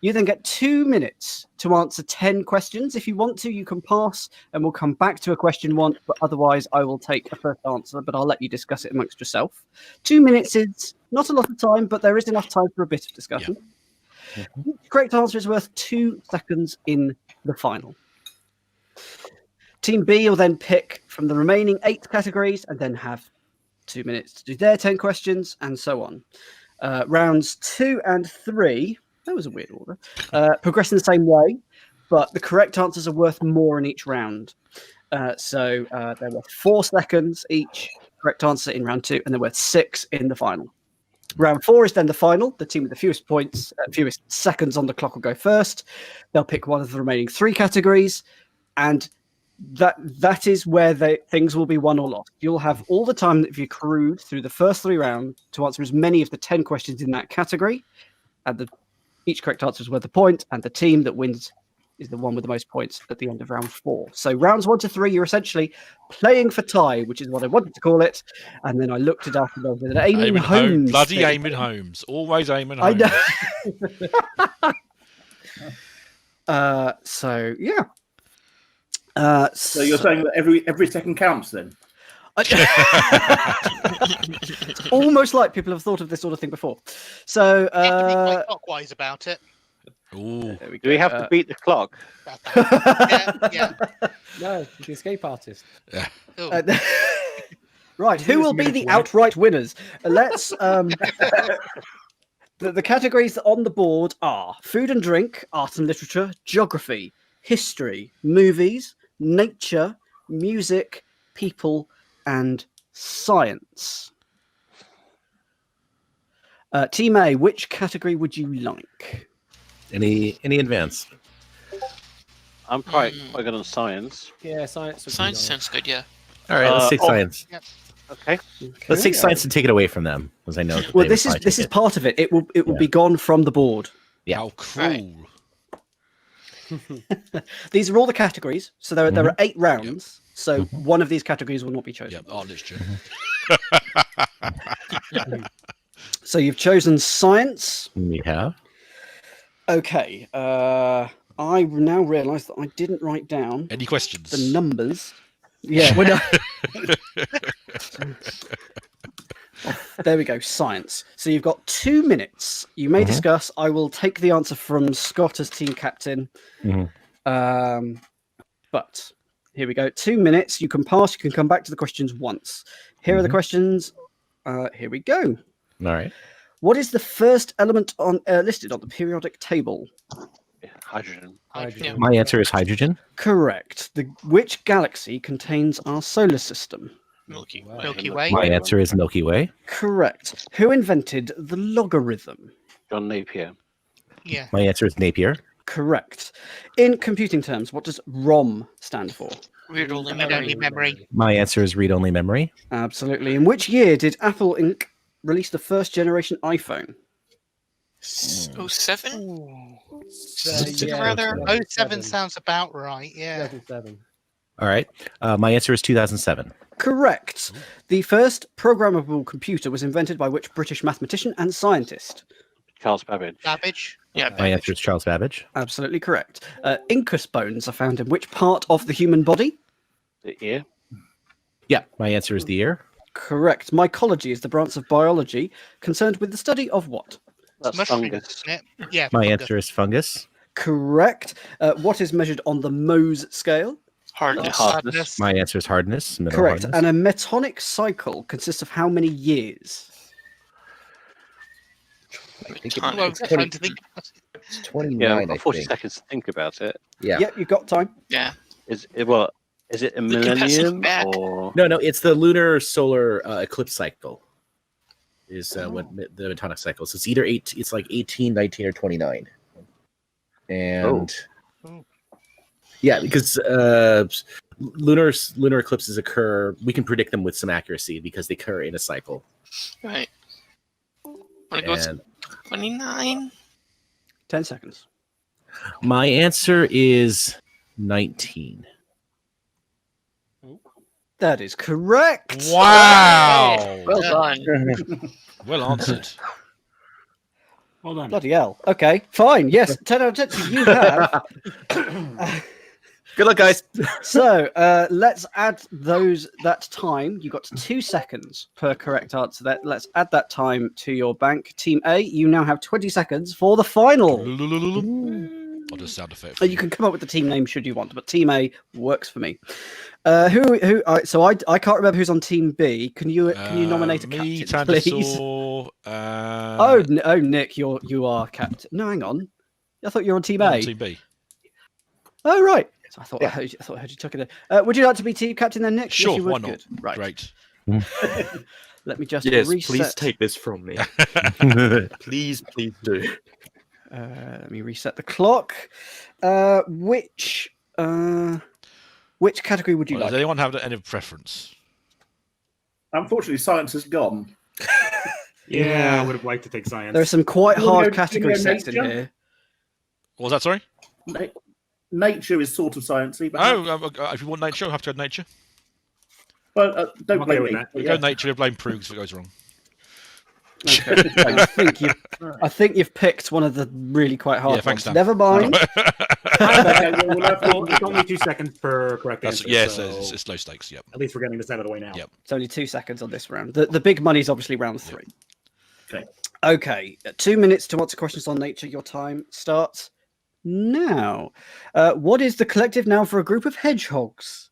You then get 2 minutes to answer 10 questions. If you want to, you can pass and we'll come back to a question once, but otherwise I will take a first answer, but I'll let you discuss it amongst yourself. 2 minutes is not a lot of time, but there is enough time for a bit of discussion. Yeah. Correct answer is worth 2 seconds in the final. Team B will then pick from the remaining 8 categories and then have 2 minutes to do their 10 questions and so on. Rounds 2 and 3... That was a weird order. Progress in the same way, but the correct answers are worth more in each round. So there were 4 seconds each correct answer in round 2, and there were 6 in the final. Round 4 is then the final. The team with the fewest points, fewest seconds on the clock will go first. They'll pick one of the remaining 3 categories, and that is where things will be won or lost. You'll have all the time that you've accrued through the first 3 rounds to answer as many of the 10 questions in that category, and each correct answer is worth a point, and the team that wins is the one with the most points at the end of round 4. So rounds 1 to 3, you're essentially playing for tie, which is what I wanted to call it. And then I looked it up and with an Eamon Holmes. Bloody Eamon Holmes. Always Eamon I Holmes. know. So yeah. So you're saying that every second counts then? Almost like people have thought of this sort of thing before. So You have to be quite clockwise about it. Ooh. Do we have to beat the clock? Yeah. No, the escape artist. Yeah. Right, who will be the outright winners? Let's The categories on the board are food and drink, art and literature, geography, history, movies, nature, music, people, and science. Team A, which category would you like? Any advance? I'm quite good on science. Yeah, science. Science sounds good, yeah. All right, let's take science. Yep. Okay. Let's take science and take it away from them, because I know. that Well, they this would is probably this take is it. part of it. It will be gone from the board. Yeah. How cruel. These are all the categories. So there are 8 rounds. So one of these categories will not be chosen. Yep, art literature. So you've chosen science. We have. Okay. I now realise that I didn't write down Any questions? the numbers. Yeah. Well, there we go. Science. So you've got 2 minutes. You may discuss. I will take the answer from Scott as team captain. But here we go. 2 minutes. You can pass. You can come back to the questions once. Here are the questions. Here we go. All right. What is the first element on listed on the periodic table? Hydrogen. Yeah. My answer is hydrogen. Correct. Which galaxy contains our solar system? Milky Way. Milky Way. My answer is Milky Way. Correct. Who invented the logarithm? John Napier. Yeah. My answer is Napier. Correct. In computing terms, what does ROM stand for? Read-only Read-only memory. memory. My answer is read-only memory. Absolutely. In which year did Apple Inc. release the first generation iPhone? 07? Yeah, rather. 07 sounds about right. Yeah. 2007. All right. My answer is 2007. Correct. The first programmable computer was invented by which British mathematician and scientist? Charles Babbage. Babbage. Yeah, My answer is Charles Babbage. Absolutely correct. Incus bones are found in which part of the human body? The ear. Yeah. My answer is the ear. Correct. Mycology is the branch of biology concerned with the study of what? That's Mushrooms, fungus. isn't it? Yeah. My fungus. answer is fungus. Correct. What is measured on the Mohs scale? Hardness. Hardness. My answer is hardness. Mineral Correct. hardness. And a metonic cycle consists of how many years? I think Well, it's time 20, to think. it's 29, Yeah, I I've got 40 think. seconds to think about it. Yeah. Yep, you've got time. Yeah. Is it a We can pass it millennium back. or No, it's the lunar solar eclipse cycle. Is what the metonic cycle. So it's either it's like 18, 19, or 29. And yeah, because lunar eclipses occur, we can predict them with some accuracy because they occur in a cycle. Right. Want to go with And 29? 10 seconds. my answer is 19. That is correct. Wow. Well done. Well answered. Well done. Bloody hell. Okay, fine. Yes, 10 out of 10. So you have. Good luck, guys. So let's add that time. You got 2 seconds per correct answer. Let's add that time to your bank. Team A, you now have 20 seconds for the final. I'll just sound effect. You can come up with the team name should you want, but Team A works for me. Who? So I can't remember who's on Team B. Can you nominate a me, captain, please? Tandasaur, Oh, Nick, you are captain. No, hang on. I thought you were on Team A. Team B. Oh, right. So I thought I heard you chuck it in. Would you like to be team captain then, Nick? Yes, Sure, you would. why not? Good. Right. Great. Let me just Yes, reset. please take this from me. Please do. Let me reset the clock. Which category would you Does like? anyone have any preference? Unfortunately, science has gone. Yeah, I would have liked to take science. There are some quite You wanna hard go category nature? sets in here. What was that, sorry? Nature is sort of sciencey, but If you want nature, you'll have to go nature. well, don't I'm blame okay with me. that. but You yeah. go nature, you blame Proogs if it goes wrong. Okay. I think you've picked one of the really quite hard Yeah, thanks, ones. Dan. Never mind. Okay, we'll have to- Well, it's only 2 seconds per correct answer. Yes, so it's low stakes. Yep. at least we're getting this out of the way now. Yep. It's only 2 seconds on this round. The big money's obviously round 3. Okay. Okay. 2 minutes to answer questions on nature. Your time starts now. What is the collective noun for a group of hedgehogs?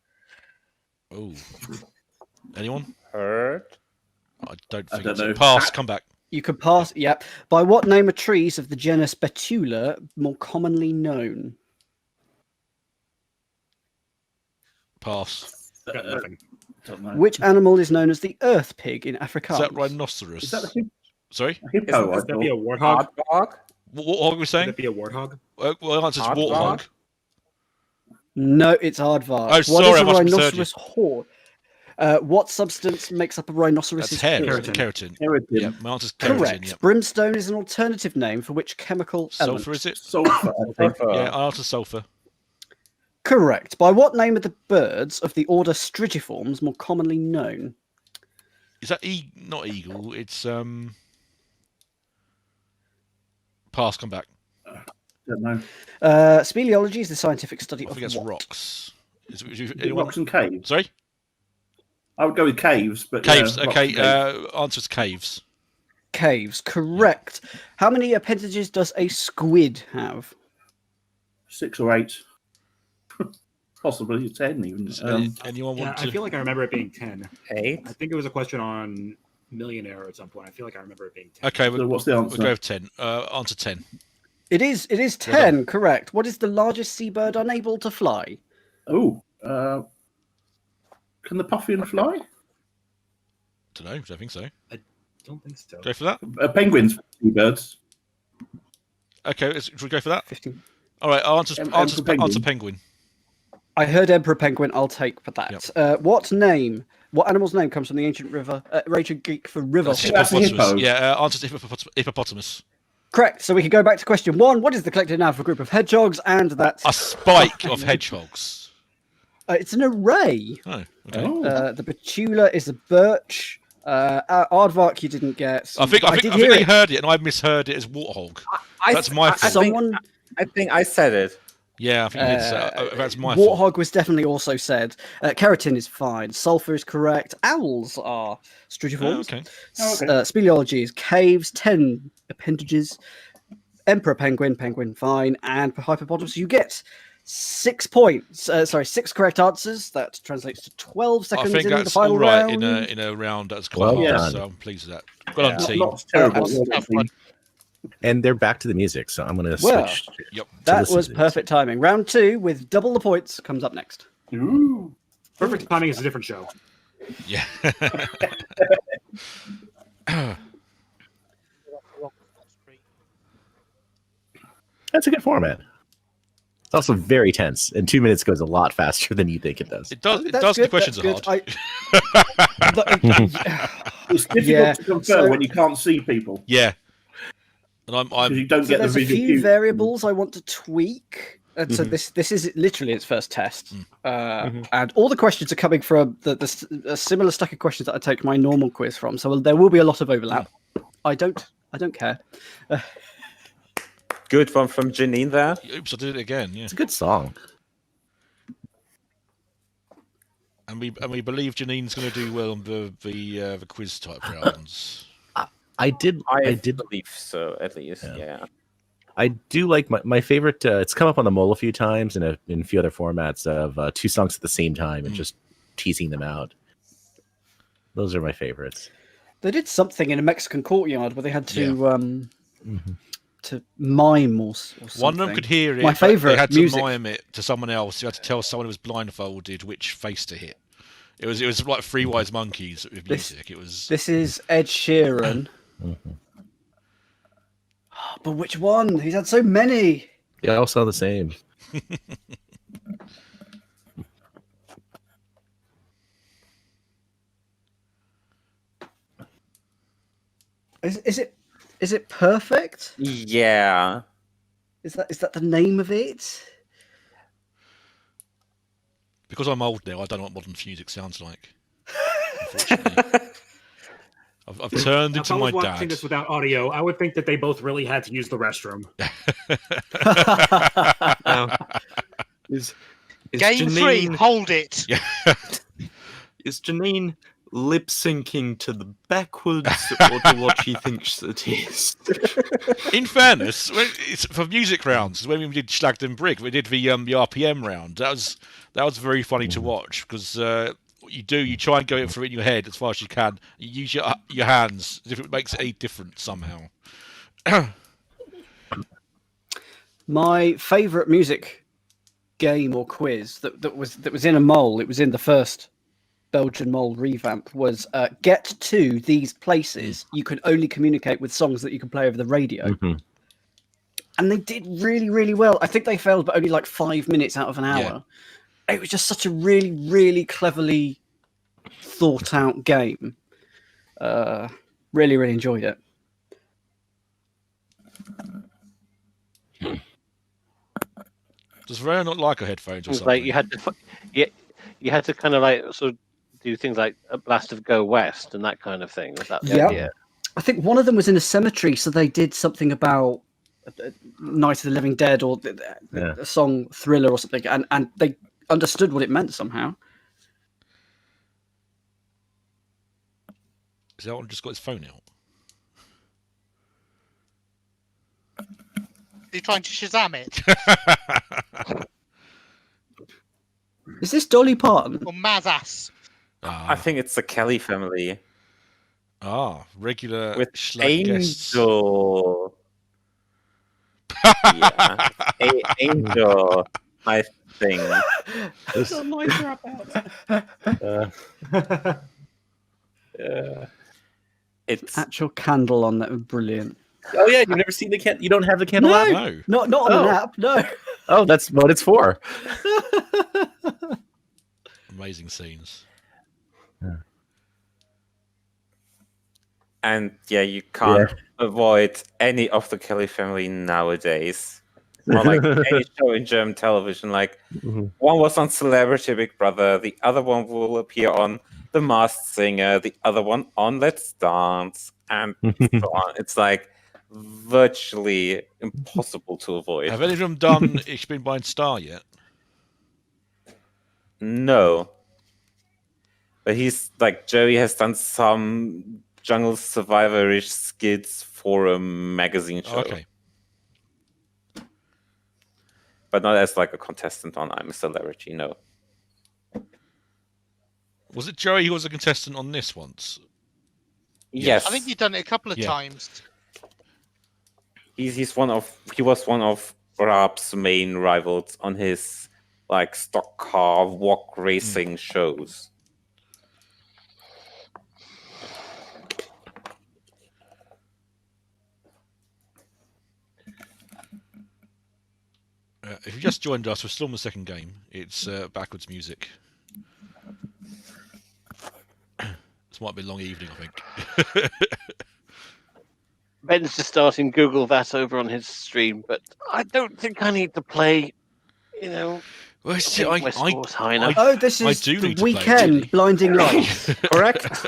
Oh. Anyone? herd? I don't I think don't so. know. Pass. Come back. You could pass. Yep. By what name are trees of the genus Betula more commonly known? Pass. Got nothing. Don't know. Which animal is known as the earth pig in Is Afrikaans? that rhinoceros? Is that a Sorry? hippo? I Would that be a thought. warthog? Aardvark? What hog are we saying? Would that be a warthog? Well, the answer's Aardvark? warthog. No, it's aardvark. Oh, What sorry, is I a must have misheard rhinoceros horn? What substance makes up a rhinoceros' That's hair. horn? Keratin. Keratin. Yeah, my answer's keratin. Correct. Yep. Brimstone is an alternative name for which chemical element? Sulfur, is it? Sulfur, I think. Yeah, I answer sulfur. Correct. By what name are the birds of the order Strigiforms more commonly known? Is that not eagle? It's pass. Come back. Don't know. Speleology is the scientific study I of think that's what? rocks. Is it rocks and caves? Sorry? I would go with caves, but Caves. yeah, rocks Okay. and caves. Answer's caves. Caves. Correct. How many appendages does a squid have? 6 or 8. Possibly 10 even. Anyone Yeah, want I to? feel like I remember it being 10. 8? I think it was a question on Millionaire at some point. I feel like I remember it being 10. Okay. So what's the We'll answer? go with 10. Answer 10. It is 10. Correct. What is the largest seabird unable to fly? Oh, can the puffin fly? Don't know. Don't think so. I don't think so. Go for that. Penguins, seabirds. Okay. Should we go for that? 15. All right. Answer penguin. penguin. I heard Emperor Penguin. I'll take for that. What animal's name comes from the ancient Greek for river? That's That's a hippopotamus. hippo. Yeah. Answer's hippopotamus. Correct. So we can go back to question 1. What is the collective noun for a group of hedgehogs? And that's A spike of hedgehogs. it's an array. Oh. Okay. Oh. The betula is a birch. Aardvark you didn't get. I think they heard it, and I misheard it as warthog. That's my fault. Someone. I think I said it. Yeah, I think that's my fault. Warthog was definitely also said. Keratin is fine. Sulfur is correct. Owls are Strigiforms. Okay. Speleology is caves. 10 appendages. Emperor penguin fine. And for hippopotamus, you get 6 points. 6 correct answers. That translates to 12 I seconds think in the that's final all right round. in a round that's quite Well hard, done. so I'm pleased with that. Well done, team. Not terrible. And they're back to the music, so I'm going to Well, switch. Yep. That listen was to this. perfect timing. Round 2 with double the points comes up next. Ooh. Perfect timing is a different show. Yeah. That's a good format. It's also very tense, and 2 minutes goes a lot faster than you think it does. It does. It That's does. The good, questions are that's hard. It's difficult Yeah, to confer so- when you can't see people Yeah. And because I'm you don't So get the there's a visual few cues. variables I want to tweak. And so this is literally its first test. And all the questions are coming from a similar stack of questions that I take my normal quiz from. So there will be a lot of overlap. I don't care. Good one from Janine there. Oops, I did it again. Yeah. It's a good song. And we believe Janine's going to do well on the quiz type rounds. I did believe so, at least. Yeah. I do like my favorite. It's come up on the mole a few times and in a few other formats of 2 songs at the same time and just teasing them out. Those are my favorites. They did something in a Mexican courtyard where they had to to mime or something. One of them could hear it. My but favourite They had music. to mime it to someone else. You had to tell someone who was blindfolded which face to hit. It was like Three Wise Monkeys with music. It was. This is Ed Sheeran. But which one? He's had so many. They all sound the same. Is it perfect? Yeah. Is that the name of it? Because I'm old now, I don't know what modern music sounds like. Unfortunately. I've turned If into I my was watching dad. this without audio, I would think that they both really had to use the restroom. Is Game Janine, 3, hold it. Is Janine lip syncing to the backwards or to what she thinks it is? In fairness, it's for music rounds, when we did Schlag and Brig, we did the RPM round. That was very funny to watch because what you do, you try and go for it in your head as far as you can. You use your hands as if it makes any difference somehow. My favourite music game or quiz that was in a mole. It was in the first Belgian mole revamp. Was get to these places. You can only communicate with songs that you can play over the radio. Mm-hmm. And they did really, really well. I think they failed, but only like 5 minutes out of an hour. Yeah. It was just such a really, really cleverly thought out game. Really, really enjoyed it. Does Rare not like her headphones or something? Like you had to kind of like sort of do things like a blast of Go West and that kind of thing. Was that the idea? I think one of them was in a cemetery, so they did something about Night of the Living Dead or the song Thriller or something, and they understood what it meant somehow. Is that one just got his phone out? Are you trying to Shazam it? Is this Dolly Parton? Or Mazas? I think it's the Kelly family. Regular with Schlag guests. Angel. Yeah, Angel, I think. It's actual candle on that. Brilliant. Oh yeah, you've never seen the You don't have the candle No, app? not on an app. No. Oh, that's what it's for. Amazing scenes. And yeah, you can't avoid any of the Kelly family nowadays. Or like any show in German television. Like one was on Celebrity Big Brother, the other one will appear on The Masked Singer, the other one on Let's Dance, and so on. It's like virtually impossible to avoid. Have any of them done Ich Bin Bein Star yet? No. But he's like Joey has done some Jungle Survivor-ish skits for a magazine show. Okay. But not as like a contestant on I'm a Celebrity, no. Was it Joey who was a contestant on this once? Yes. I think you've done it a couple of times. He was one of Raab's main rivals on his like stock car walk racing shows. If you just joined us, we're still in the second game. It's backwards music. This might be a long evening, I think. Ben's just starting Google that over on his stream, but I don't think I need to play. Well, this is the Weekend Blinding Lights. Correct.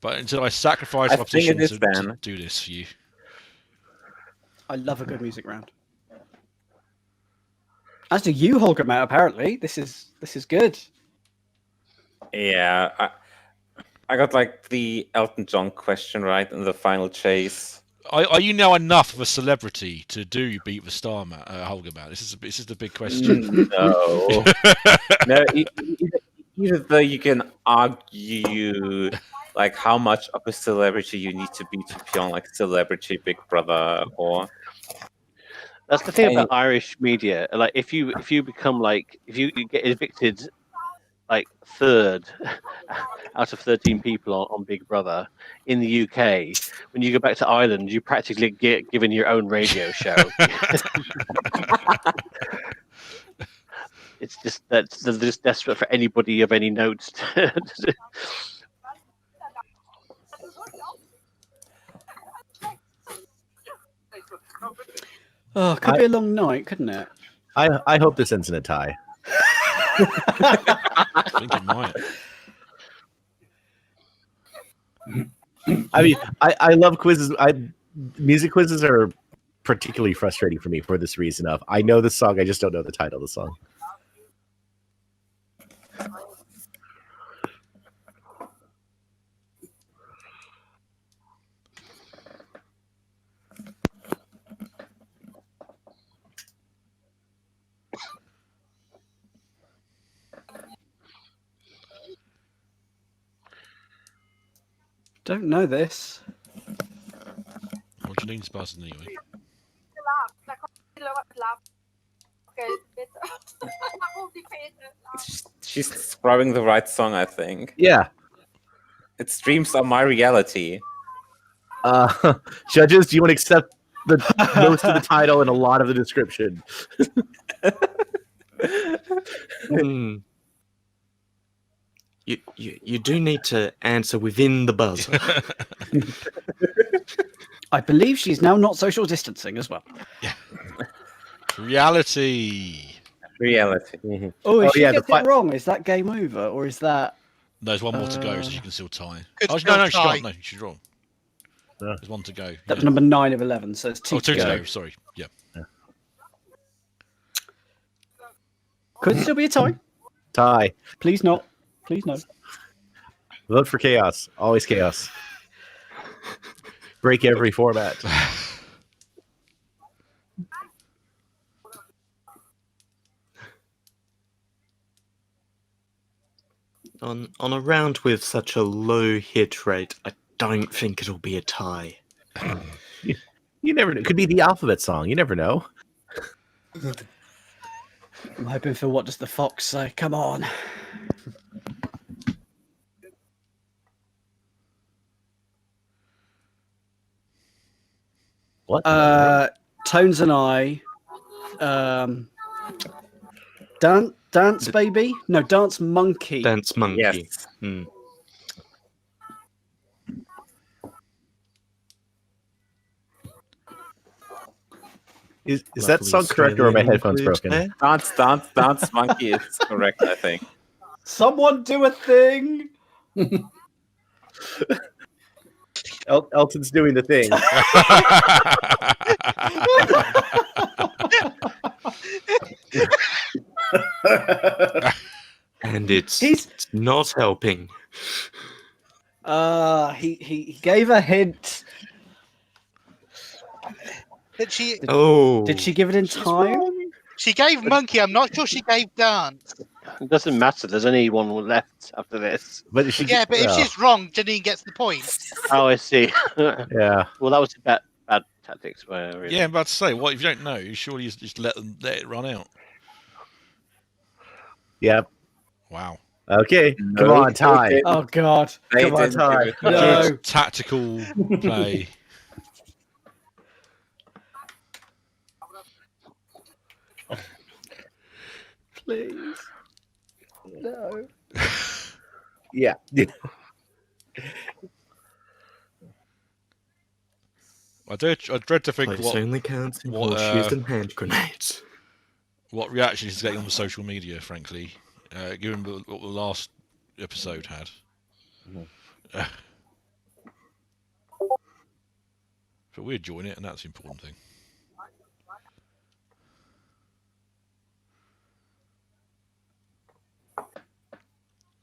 But until I sacrifice my position to do this for you. I love a good music round. As do you, Holger, Matt, apparently. This is good. Yeah, I got like the Elton John question right in the final chase. Are you now enough of a celebrity to do Beat the Star, Holger, Matt? This is the big question. No. No, either though you can argue like how much of a celebrity you need to be on like Celebrity Big Brother or... That's the thing about Irish media. Like, if you become like, if you get evicted, like third out of 13 people on Big Brother in the UK, when you go back to Ireland, you practically get given your own radio show. It's just that they're just desperate for anybody of any note. Oh, could be a long night, couldn't it? I hope this ends in a tie. I think it might. I mean, I love quizzes. Music quizzes are particularly frustrating for me for this reason of I know the song, I just don't know the title of the song. Don't know this. Well, Janine's buzzing anyway. She's describing the right song, I think. Yeah. Its dreams are my reality. Judges, do you want to accept the most of the title and a lot of the description? You do need to answer within the buzzer. I believe she's now not social distancing as well. Yeah. Reality. Reality. Oh, if she yeah, gets it wrong, is that game over, or is that? No, there's one more to go, so you can still tie. Could Oh, still no, she's tie. wrong. No, she's wrong. Yeah. There's one to go. That was number 9 of 11, so it's 2 Oh, two to to go. go. Sorry. Yeah. Could still be a tie. Tie. Please not. Please no. Vote for chaos. Always chaos. Break every format. On a round with such a low hit rate, I don't think it'll be a tie. You never know. It could be the alphabet song. You never know. I'm hoping for what does the fox say? Come on. What? Tones and I. Dance baby? No, dance monkey. Dance monkey. Yes. Hmm. Is that song correct, or are my headphones broken? Dance monkey is correct, I think. Someone do a thing. Elton's doing the thing. And it's not helping. He gave a hint. Did she? Oh. Did she give it in time? She gave monkey. I'm not sure she gave dance. It doesn't matter. There's only one left after this. But if she, Yeah, but if she's wrong, Janine gets the point. Oh, I see. yeah. Well, that was bad tactics. Really. Yeah, I'm about to say, what if you don't know? You surely just let it run out. Yep. Wow. Okay. Come on, tie. Oh God. Come on, tie. No. Tactical play. Please. No. Yeah. I dread to think Place only counts in horseshoes and hand grenades. What reaction he's getting on the social media, frankly, given what the last episode had. But we're enjoying it, and that's the important thing.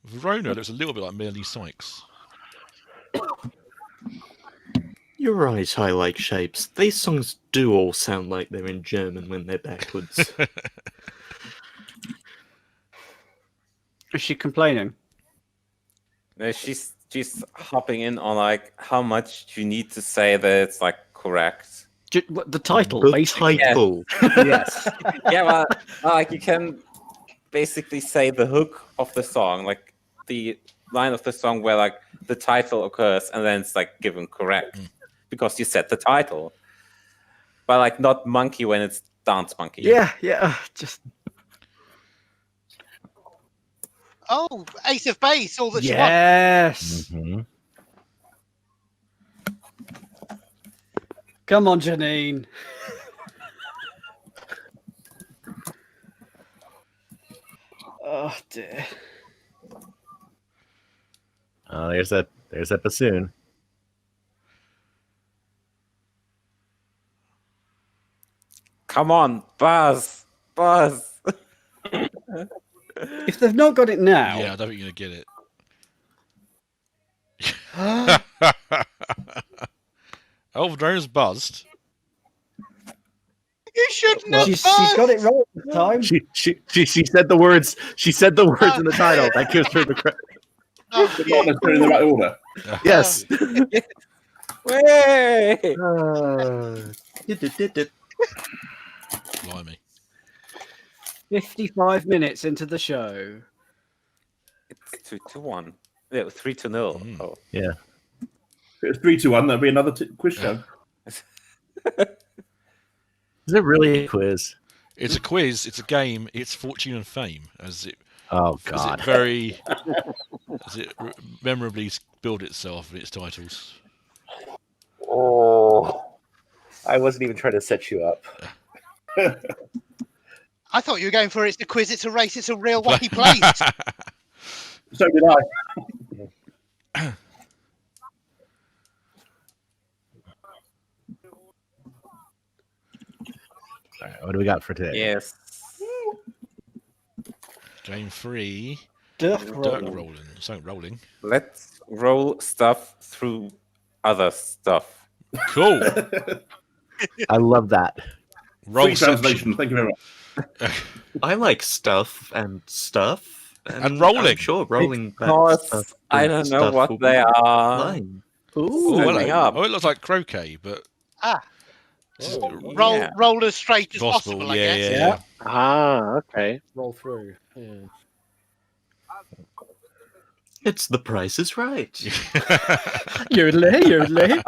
Verona looks a little bit like Melanie Sykes. You're right, I like shapes. These songs do all sound like they're in German when they're backwards. Is she complaining? No, she's hopping in on like how much you need to say that it's like correct. The title, The basically. title. Yes. Yeah, well, like you can basically say the hook of the song, like the line of the song where like the title occurs, and then it's like given correct because you said the title, but like not monkey when it's dance monkey. Yeah. Just. Oh, ace of base, all that she wants. Yes. Mm-hmm. Come on, Janine. Oh dear. Oh, there's that bassoon. Come on, Buzz. If they've not got it now, Yeah, I don't think you're gonna get it. Oh, Verona's buzzed. You shouldn't have she's got it right this time. She said the words. She said the words in the title. That gives her the credit. Oh, But not necessarily in the right order. Yes. Way! Blimey. 55 minutes into the show. It's 2-1. Yeah, 3-0. Mm. Oh. Yeah. If it was 3-1, that'd be another quiz show. Is it really a quiz? It's a quiz. It's a game. It's fortune and fame, as it. Oh As God. it very. As it memorably billed itself in its titles. Oh, I wasn't even trying to set you up. I thought you were going for it's a quiz, it's a race, it's a real wacky place. So did I. All right, what do we got for today? Yes. Game 3. Dirt rolling. So rolling. Let's roll stuff through other stuff. Cool. I love that. Roll Free translation. Thank you very much. I like stuff and stuff. And rolling. I'm sure rolling back Because stuff. I don't know stuff will what be they are. fine. Oh, Setting hello. up. Oh, it looks like croquet, but Roll as straight as possible, I yeah, guess. yeah. Ah, okay. Roll through. Yeah. It's The Price is Right. Yodelay, yodelay.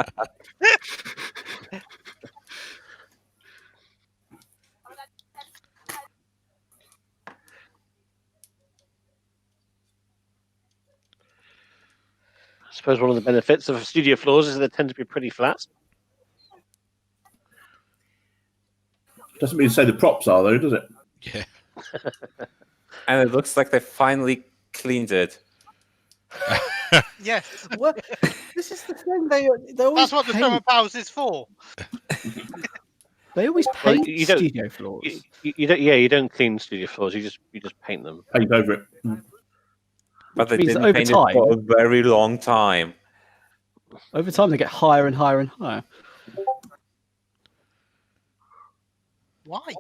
I suppose one of the benefits of studio floors is that they tend to be pretty flat. Doesn't mean to say the props are, though, does it? Yeah. And it looks like they finally cleaned it. Yes. What? This is the thing. They always That's what the paint. Summer Palace is for. They always Well, paint you don't- studio floors. You don't. Yeah, you don't clean studio floors. You just paint them. Paint over it. But they means that didn't over paint time- it for a very long time. Over time, they get higher and higher and higher. Why?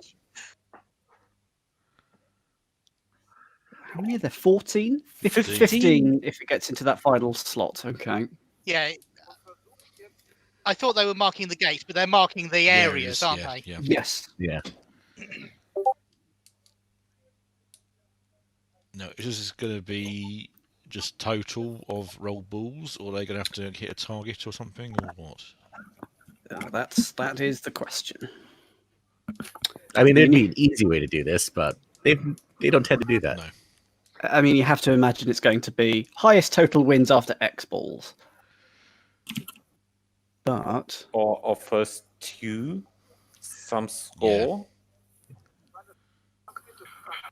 How many are there? 14? 15. 15 if it gets into that final slot. Okay. Yeah. I thought they were marking the gates, but they're marking the areas, aren't yeah, they? Yeah. Yes. Yeah. No, is this going to be just total of roll balls, or are they going to have to hit a target or something, or what? That is the question. I mean, there'd be an easy way to do this, but they don't tend to do that. No. I mean, you have to imagine it's going to be highest total wins after X balls. But Or first two, some score.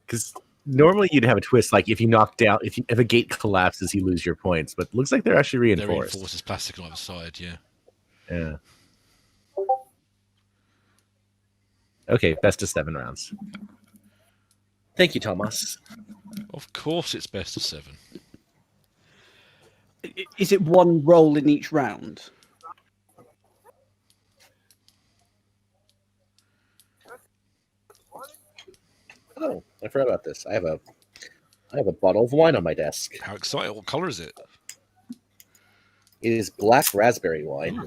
Because normally you'd have a twist, like if you knock down, if a gate collapses, you lose your points. But it looks like they're actually They're reinforced. reinforced as plastic on either side, yeah. Yeah. Okay, best of 7 rounds. Thank you, Thomas. Of course it's best of 7. is it one roll in each round? Oh, I forgot about this. I have a bottle of wine on my desk. How exciting. What colour is it? It is black raspberry wine.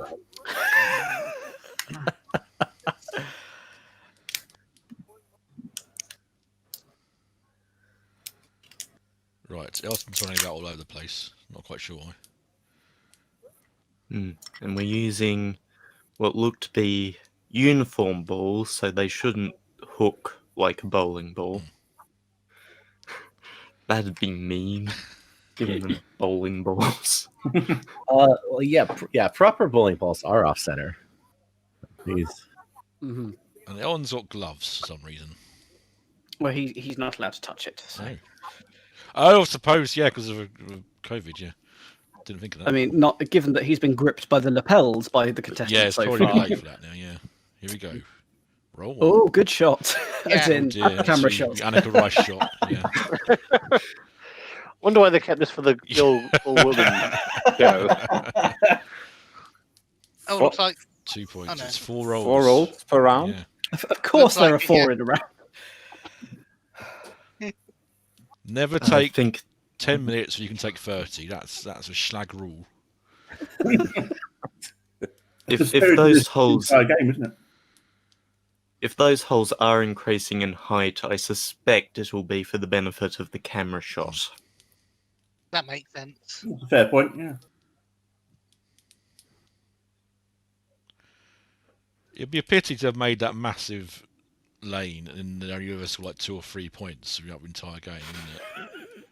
Right, Elston's running about all over the place. Not quite sure why. And we're using what look to be uniform balls, so they shouldn't hook like a bowling ball. That'd be mean, giving them bowling balls. Well, yeah, proper bowling balls are off center. These. Mm-hmm. And Ellen's got gloves for some reason. Well, he's not allowed to touch it. So. Oh, I suppose, yeah, because of COVID, yeah. Didn't think of that. I mean, not given that he's been gripped by the lapels by the contestants Yeah, it's so probably far. late for that now, yeah. Here we go. Roll one. Oh, good shot. As Yeah. in, Dear, camera see, shot. Annika Rice shot, yeah. Wonder why they kept this for the all woman show. Oh, looks like 2 points. Oh, no. It's 4 rolls. 4 rolls per round. Yeah. Of course, Looks there like are 4 it, in a round. Never I take think 10 minutes, you can take 30. That's a Schlag rule. If those holes, game, isn't it? if those holes are increasing in height, I suspect it will be for the benefit of the camera shot. That makes sense. That's a fair point. Yeah. It'd be a pity to have made that massive lane and then only give us like 2 or 3 points throughout the entire game, isn't it?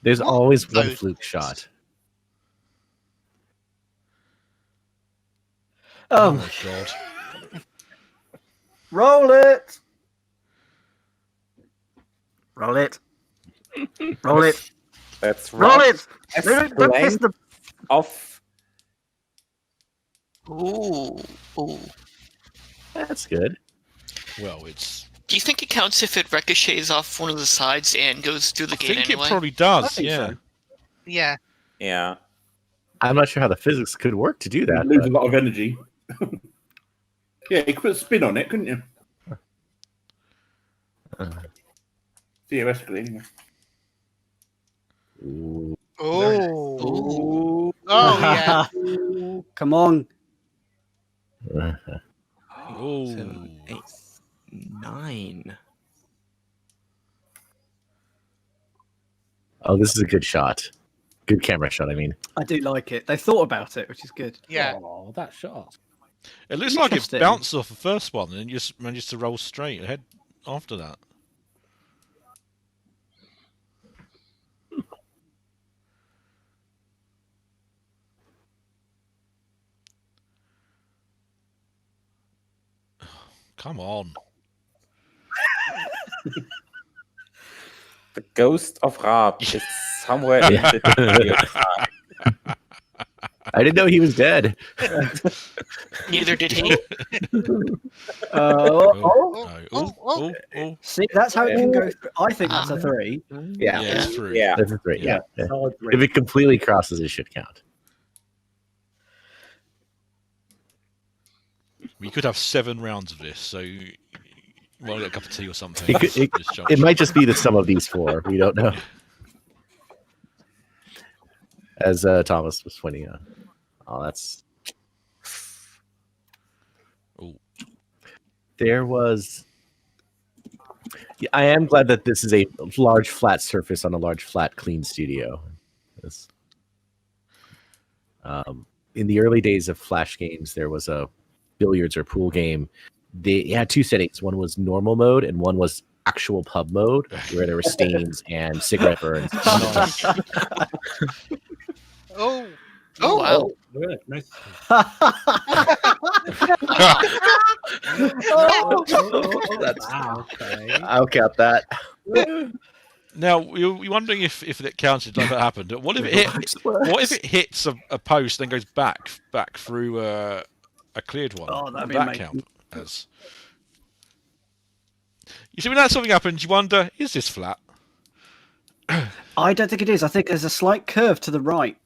There's What? always one Those- fluke shot. Oh Oh, my god. roll it. Roll it. Roll it. That's Roll right. it. Don't piss the. Off. Ooh. Ooh. That's good. Well, it's. Do you think it counts if it ricochets off one of the sides and goes through the I gate think anyway? it probably does. I think Yeah. so. Yeah. Yeah. I'm not sure how the physics could work to do that. You'd lose but- a lot of energy. Yeah, you could put a spin on it, couldn't you? Theoretically, anyway. Ooh. Oh. Oh yeah. Come on. Oh. 7, 8, 9. Oh, this is a good shot. Good camera shot, I mean. I do like it. They thought about it, which is good. Yeah. Oh, that shot. It looks like it Interesting. bounced off the first one and then just managed to roll straight ahead after that. Come on. The ghost of Raab is somewhere in the I didn't know he was dead. Neither did he. Oh. See, that's how it can go. I think that's a 3. Yeah. Yeah, it's through. Yeah. That's a 3. Yeah. Yeah. Solid 3. If it completely crosses, it should count. We could have 7 rounds of this, so you might get a cup of tea or something. It, could, it, This it might just be the sum of these 4. We don't know. As Thomas was pointing out. Oh, that's. Ooh. There was. Yeah, I am glad that this is a large flat surface on a large flat clean studio. This, in the early days of Flash games, there was a billiards or pool game. They had 2 settings. One was normal mode, and one was actual pub mode, where there were stains and cigarette burns. Oh. Oh, wow. Good. Nice. That's, Wow, okay. I'll count that. Now you're wondering if it counted like that happened. What if it hit? What if it hits a post then goes back through a cleared one? Oh, that'd Would be that amazing. count as? You see, when that something happens, you wonder: is this flat? I don't think it is. I think there's a slight curve to the right.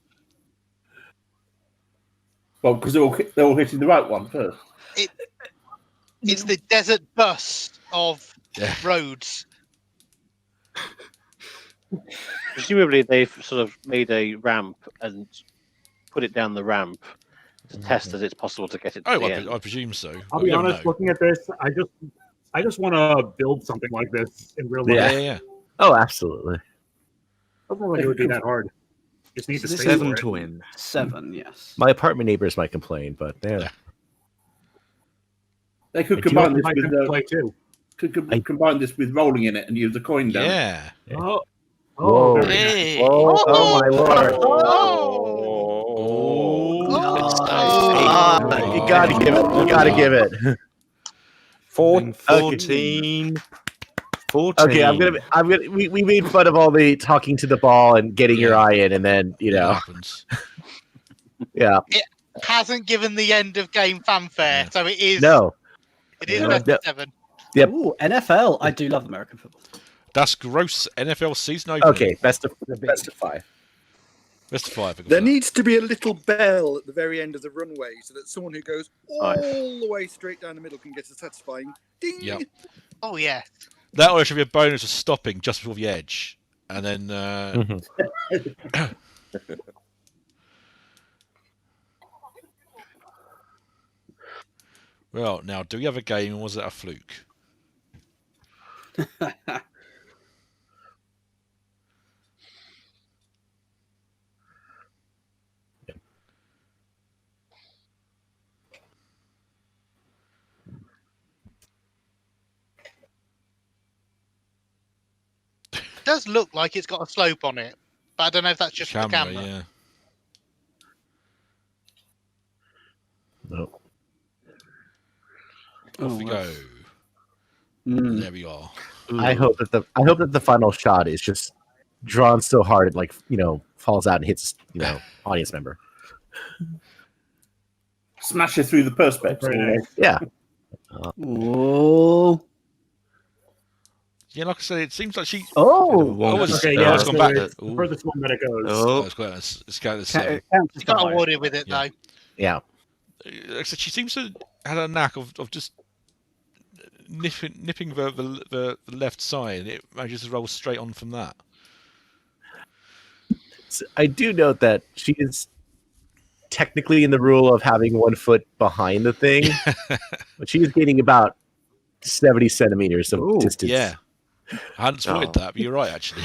Well, because they're all hitting the right one first. It's the desert bus of roads. Presumably, they've sort of made a ramp and put it down the ramp to test that it's possible to get it to Oh, the end. I presume so. I'll But be we don't honest, know. looking at this, I just want to build something like this in real life. Yeah. Oh, absolutely. Doesn't look like it would be that hard. Just need the space 7 for it. to win. 7, yes. My apartment neighbors might complain, but they're They could I do combine this I with can play too. I- this with rolling in it and use a coin down. Yeah. Oh, Whoa. very nice. Hey. Whoa, oh my lord. Oh. You gotta give it. You gotta give it. 14. 14. Okay, I'm gonna. We made fun of all the talking to the ball and getting your Yeah. eye in, and then It know, happens. yeah, Hasn't given the end of game fanfare, Yeah. so it is. no, It is No. best of 7. Yep. Ooh, NFL. I do love American football. That's gross. NFL season opener. okay, best of 5. Best of 5. I got There that. needs to be a little bell at the very end of the runway so that someone who goes all the way straight down the middle can get a satisfying ding. Yep. Oh yeah. That or there should be a bonus for stopping just before the edge. And then well, now do we have a game, or was that a fluke? It does look like it's got a slope on it, but I don't know if that's just the camera. Yeah. Nope. Off we go. There we are. I hope that the final shot is just drawn so hard it, like, falls out and hits, audience member. Smash it through the perspex. Yeah. Oh. Yeah, like I said, it seems like she. Okay, yeah, it's gone back. it's the furthest one that it goes. Oh, it's going to 7. She got awarded with it though. Yeah. Like I said, she seems to have a knack of just nipping the left side. It manages to roll straight on from that. So I do note that she is technically in the rule of having 1 foot behind the thing, but she is gaining about 70 centimeters of distance. Yeah. I hadn't spotted that, but you're right, actually.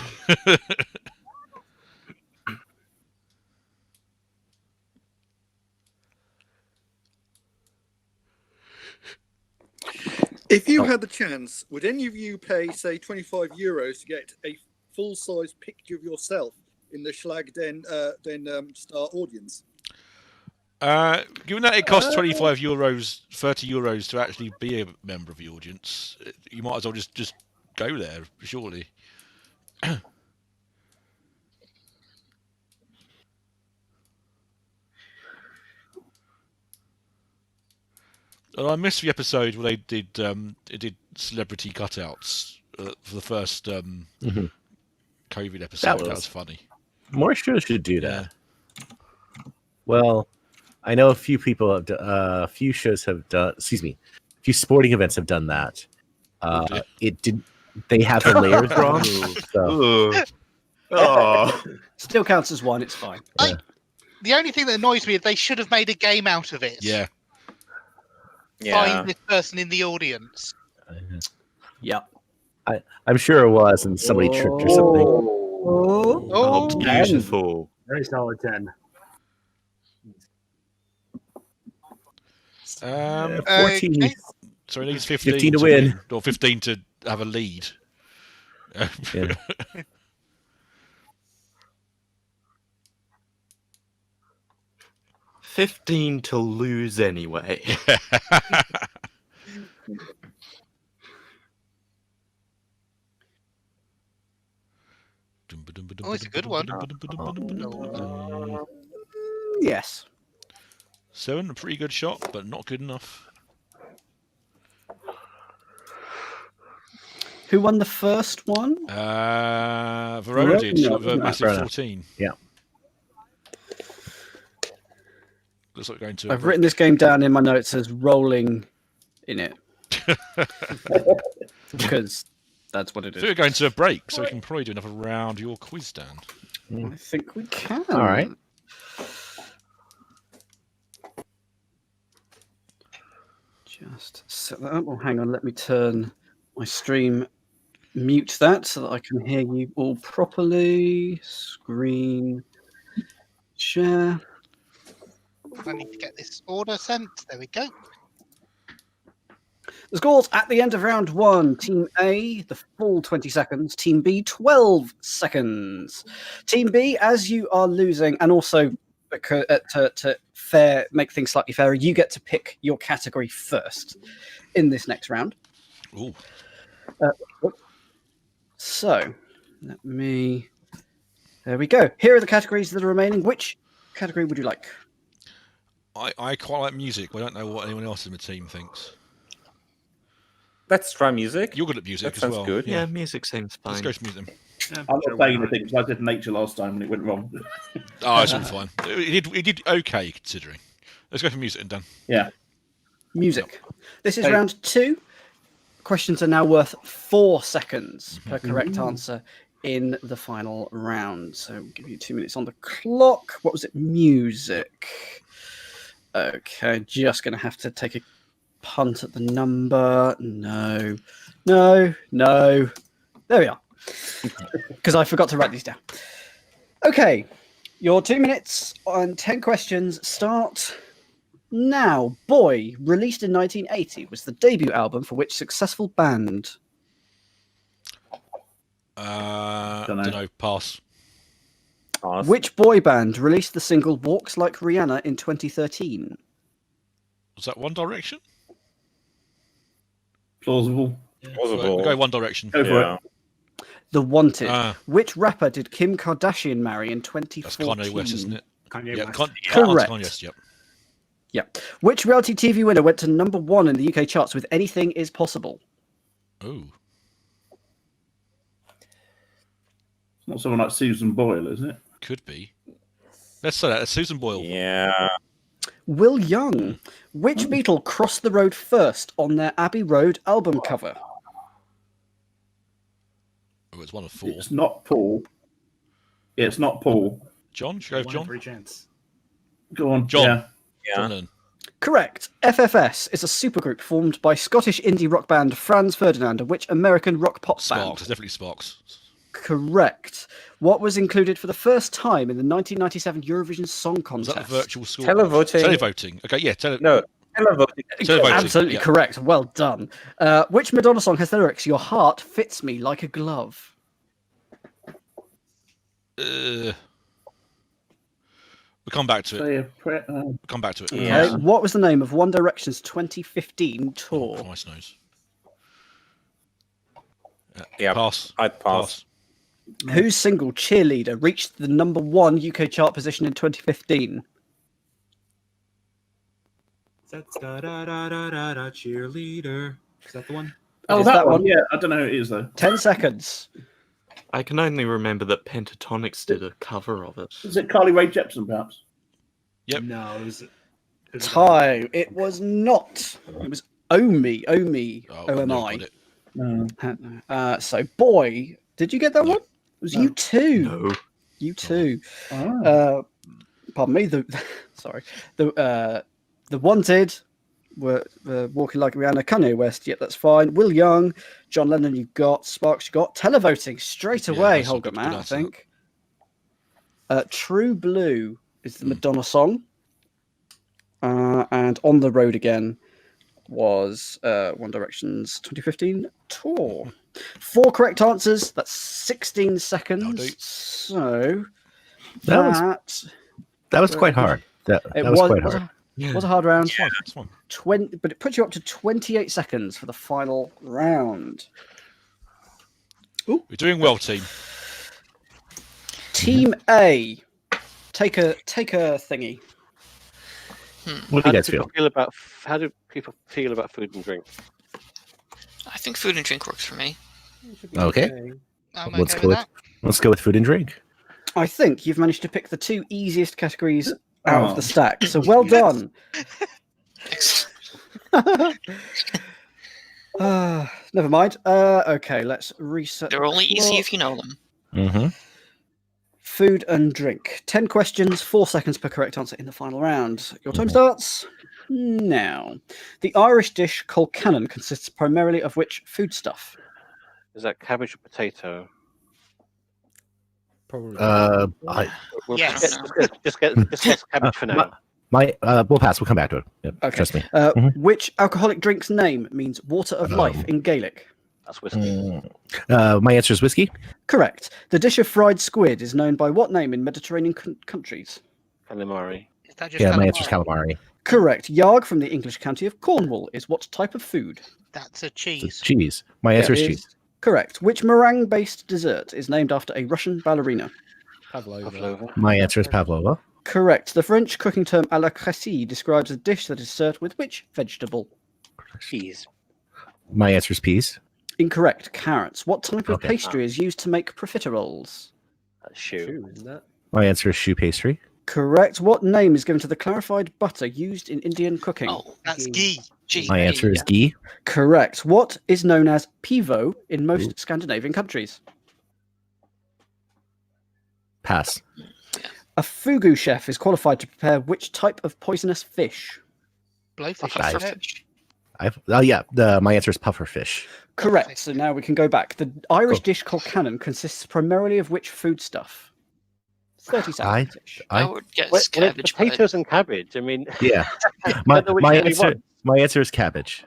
If you had the chance, would any of you pay, say, €25 to get a full-size picture of yourself in the Schlag Den Star audience? Given that it costs €25, €30 to actually be a member of the audience, you might as well just go there, surely. And I missed the episode where they did celebrity cutouts for the first COVID episode. That was funny. More shows should do that. Well, I know a few people have a few shows have done. Excuse me, a few sporting events have done that. It did. They have the layers wrong. Still counts as one. It's fine. The only thing that annoys me is they should have made a game out of it. Yeah. Find this person in the audience. Yeah. I'm sure it was, and somebody tripped or something. Oh, beautiful. Very solid 10. 14. Okay. So it needs 15, 15 to win. or 15 to have a lead. Yeah. 15 to lose anyway. Oh, it's a good one. Yes. 7, a pretty good shot, but not good enough. Who won the first one? Verona did, with a massive Verona. 14. Yeah. Looks like going to. I've written this game down in my notes as rolling in it. Because that's what it I is. think we're going to a break, so we can probably do another round of your quiz, Dan. I think we can. All right. Just set that up. Oh, hang on. Let me turn my stream, mute that so that I can hear you all properly. Screen share. I need to get this order sent. There we go. The scores at the end of round 1. Team A, the full 20 seconds. Team B, 12 seconds. Team B, as you are losing, and also because, to make things slightly fairer, you get to pick your category first in this next round. Ooh. So, let me... There we go. Here are the categories that are remaining. Which category would you like? I quite like music. I don't know what anyone else in the team thinks. Let's try music. You're good at music That as sounds well. good. Yeah, music seems fine. Let's go to music. I'm not saying anything because I did nature last time when it went wrong. Oh, it's all fine. It did okay considering. Let's go for music and done. Yeah. Music. This is round 2. Questions are now worth 4 seconds per correct answer in the final round. So we'll give you 2 minutes on the clock. What was it? Music. Okay, just going to have to take a punt at the number. No. There we are. Because I forgot to write these down. Okay, your 2 minutes on 10 questions start now. Boy, released in 1980, was the debut album for which successful band? Don't know. Pass. Which boy band released the single Walks Like Rihanna in 2013? Was that One Direction? Plausible. We'll go One Direction. Go for it. The Wanted. Which rapper did Kim Kardashian marry in 2014? That's Kanye West, isn't it? Kanye Yeah, West. Correct. Kanye West, yep. Yeah. Which reality TV winner went to #1 in the UK charts with Anything Is Possible? Ooh. It's not someone like Susan Boyle, is it? Could be. Let's say that. Susan Boyle. Yeah. Will Young. Which Beatle crossed the road first on their Abbey Road album cover? Oh, it's one of 4. It's not Paul. Yeah, it's not Paul. John? Should I go with John? Free chance. Go on. John. Yeah. John Lennon. Correct. FFS is a supergroup formed by Scottish indie rock band Franz Ferdinand and which American rock pop Sparks. band? It's definitely Sparks. Correct. What was included for the first time in the 1997 Eurovision Song Was Contest? that the virtual score? Televoting. Televoting. Okay, yeah. No. Televoting. Televoting. Absolutely Yeah. correct. Well done. Which Madonna song has the lyrics, "Your heart fits me like a glove"? We'll come back to it. Say a prayer. We'll come back to it. Yeah. Okay. What was the name of One Direction's 2015 tour? Christ knows. Yeah. Pass. I'd pass. Whose single "Cheerleader" reached the #1 UK chart position in 2015? That's da-da-da-da-da, cheerleader. Is that the one? Oh, Is that one. Yeah, I don't know who it is though. 10 seconds. I can only remember that Pentatonics did a cover of it. Is it Carly Rae Jepsen, perhaps? Yep. No, it was Time. It was not. It was Omi. O-M-I. got it. So, Boy, did you get that one? It was you too. No. You too. Oh. Pardon me. Sorry. The Wanted were Walking Like Rihanna, Kanye West. Yep, that's fine. Will Young, John Lennon. You got Sparks. You got Televoting straight away. that's a Holger good Matt, I answer. think. True Blue is the Madonna song. And On the Road Again was One Direction's 2015 tour. 4 correct answers. That's 16 seconds. So that was quite hard. That was quite hard. Was a hard round. It's fine. 20, but it puts you up to 28 seconds for the final round. You're doing well, team. Team A, take a thingy. What do you guys feel? How do people feel about food and drink? I think food and drink works for me. Okay. I'm Let's okay go with with that. let's go with food and drink. I think you've managed to pick the 2 easiest categories out of the stack. So well done. Never mind. Okay, let's reset. They're only easy if you know them. Mm-hmm. Food and drink. 10 questions, 4 seconds per correct answer in the final round. Your time starts now. The Irish dish colcannon consists primarily of which foodstuff? Is that cabbage or potato? Probably. Yes. Just get cabbage for now. We'll pass. We'll come back to it. Yep, Okay. trust me. Which alcoholic drink's name means water of life in Gaelic? That's whiskey. My answer is whiskey. Correct. The dish of fried squid is known by what name in Mediterranean countries? Calamari. Is that just Yeah, my calamari? answer is calamari. Correct. Yarg from the English county of Cornwall is what type of food? That's a It's cheese. cheese. My answer is It cheese. Correct. Which meringue-based dessert is named after a Russian ballerina? Pavlova. My answer is pavlova. Correct. The French cooking term à la cressy describes a dish that is served with which vegetable? Cheese. My answer is peas. Incorrect. Carrots. What type of Okay. pastry is used to make profiteroles? Shoe. Isn't that? My answer is choux pastry. Correct. What name is given to the clarified butter used in Indian cooking? Oh, That's ghee. gee. My answer is ghee. Correct. What is known as pivo in most Scandinavian countries? Pass. A fugu chef is qualified to prepare which type of poisonous fish? Blowfish. Nice. isn't it? My answer is pufferfish. Correct. So now we can go back. The Irish dish colcannon consists primarily of which foodstuff? 30 seconds. I would guess Well, it's cabbage. but- potatoes and cabbage. I mean, Yeah. I don't know which one you want. My answer is cabbage.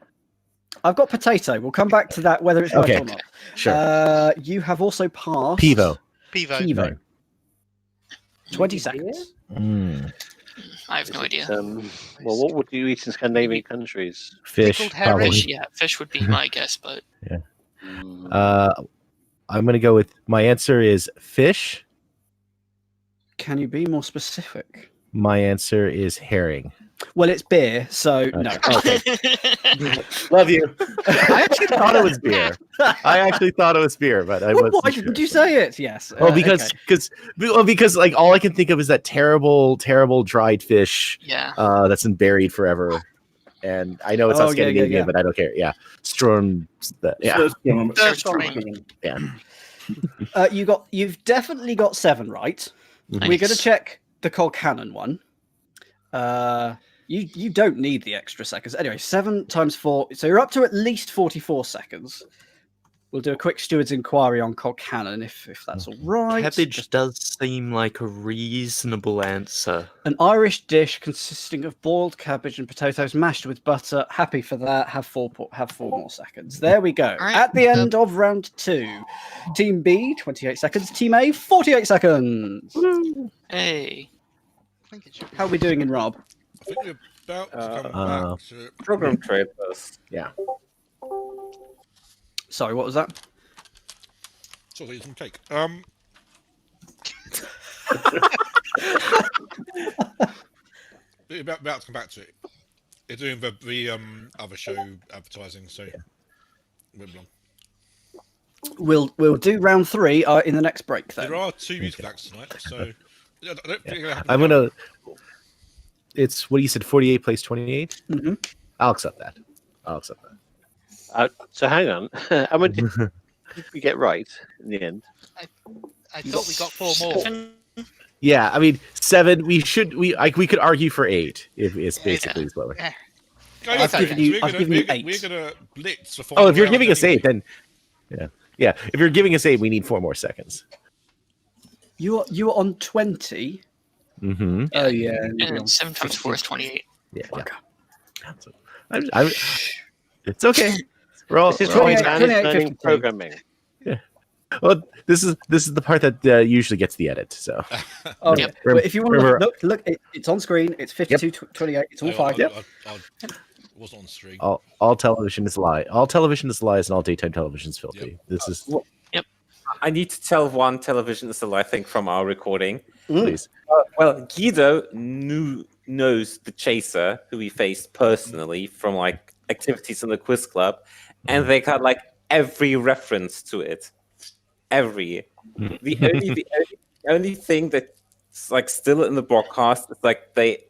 I've got potato. We'll come back to that, whether it's right Okay. or not. Sure. You have also passed. Pivo. Pivo. 20 seconds. I have no idea. Well, what would you eat in Scandinavian countries? Fish. Pickled herring. Probably. Fish, yeah, fish would be my guess, but Yeah. I'm going to go with my answer is fish. Can you be more specific? My answer is herring. Well, it's beer, so no. Okay. Love you. I actually thought it was beer. But I Well, wasn't why sure. didn't you say it? Yes. Well, okay. because like all I can think of is that terrible dried fish. yeah. That's been buried forever. And I know it's not Scandinavian, but I don't care. Yeah, Storm. Yeah, yeah. You've definitely got 7 right. Nice. We're going to check the colcannon one. You don't need the extra seconds. Anyway, 7 times 4. So you're up to at least 44 seconds. We'll do a quick steward's inquiry on colcannon if that's all right. Cabbage does seem like a reasonable answer. An Irish dish consisting of boiled cabbage and potatoes mashed with butter. Happy for that. Have 4 more seconds. There we go. right. At the end of round 2, Team B 28 seconds. Team A 48 seconds. Hey. How are we doing in Rob? I think we're about to come back to it. Program trade first. Yeah. Sorry, what was that? So I'll eat some cake. We're about to come back to it. You're doing the other show advertising, so we're long. We'll do round 3 in the next break then. There are 2 music acts tonight, so I don't think it's gonna happen. I'm gonna. It's what you said. 48 plays 28. Mm-hmm. I'll accept that. So hang on. How many did we get right in the end? I thought we got 4 more. Yeah, I mean 7. We could argue for 8 if it's basically is what we're. I've given you 8. We're gonna blitz for Oh, if you're giving us anyway. 8, then yeah. If you're giving us 8, we need 4 more seconds. You are on 20. Mm-hmm. Oh yeah. And 7 times 4 is 28. Yeah. Okay. I'm it's okay. We're all, This is we're all- why 28, man is 28, learning 52. programming. well, this is the part that usually gets the edit. So Oh, Yep. but if you want Remember- to look, it's on screen. It's 52, 28. It's all 5. I wasn't on stream. all television is a lie. All television is lies, and all daytime television is filthy. Yep. This is I need to tell one television is a lie thing from our recording. please. Well, Guido knows the chaser who he faced personally from like activities in the quiz club, and they got like every reference to it. The only thing that's like still in the broadcast is like they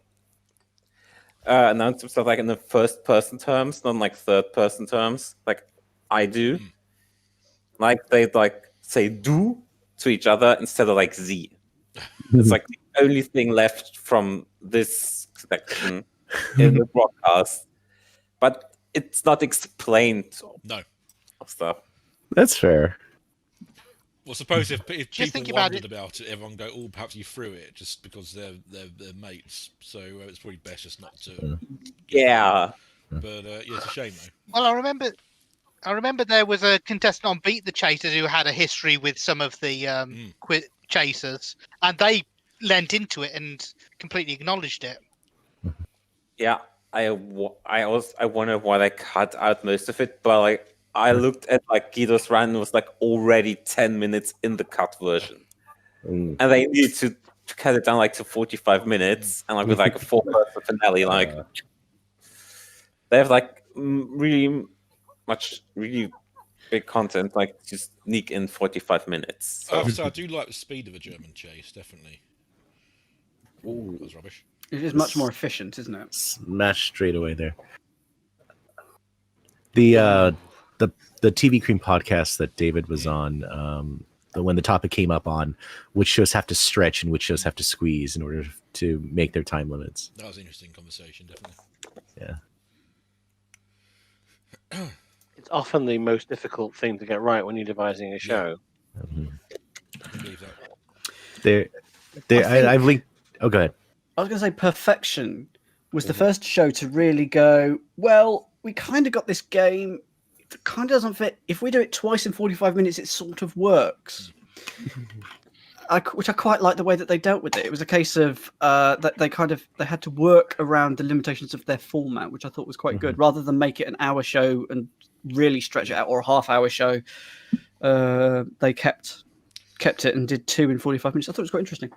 announce themselves like in the first person terms, not in, like third person terms, like I do. Like they like say "du" to each other instead of like "sie." It's like the only thing left from this section in the broadcast, but it's not explained. No. Of stuff. That's fair. Well, suppose if Just people think about wondered about it, everyone go, "Oh, perhaps you threw it," just because they're mates. So it's probably best just not to. Yeah. But yeah, it's a shame though. Well, I remember there was a contestant on Beat the Chasers who had a history with some of the chasers, and they lent into it and completely acknowledged it. Yeah, I wonder why they cut out most of it, but like I looked at like Guido's run and it was like already 10 minutes in the cut version, and they needed to cut it down like to 45 minutes, and like with like a 4-person finale, like they have like really big content, like to sneak in 45 minutes. So. So I do like the speed of a German chase, definitely. That was rubbish. It is much more efficient, isn't it? Smash straight away there. The TV Cream podcast that David was on, when the topic came up on which shows have to stretch and which shows have to squeeze in order to make their time limits. That was an interesting conversation, definitely. Yeah. It's often the most difficult thing to get right when you're devising a show. Mm-hmm. I believe that. I've linked. Oh, go ahead. I was going to say Perfection was the first show to really go, well, we kind of got this game. It kind of doesn't fit. If we do it twice in 45 minutes, it sort of works. Which I quite like the way that they dealt with it. It was a case of that they had to work around the limitations of their format, which I thought was quite good, rather than make it an hour show and really stretch it out, or a half-hour show. They kept it and did 2 in 45 minutes. I thought it was quite interesting.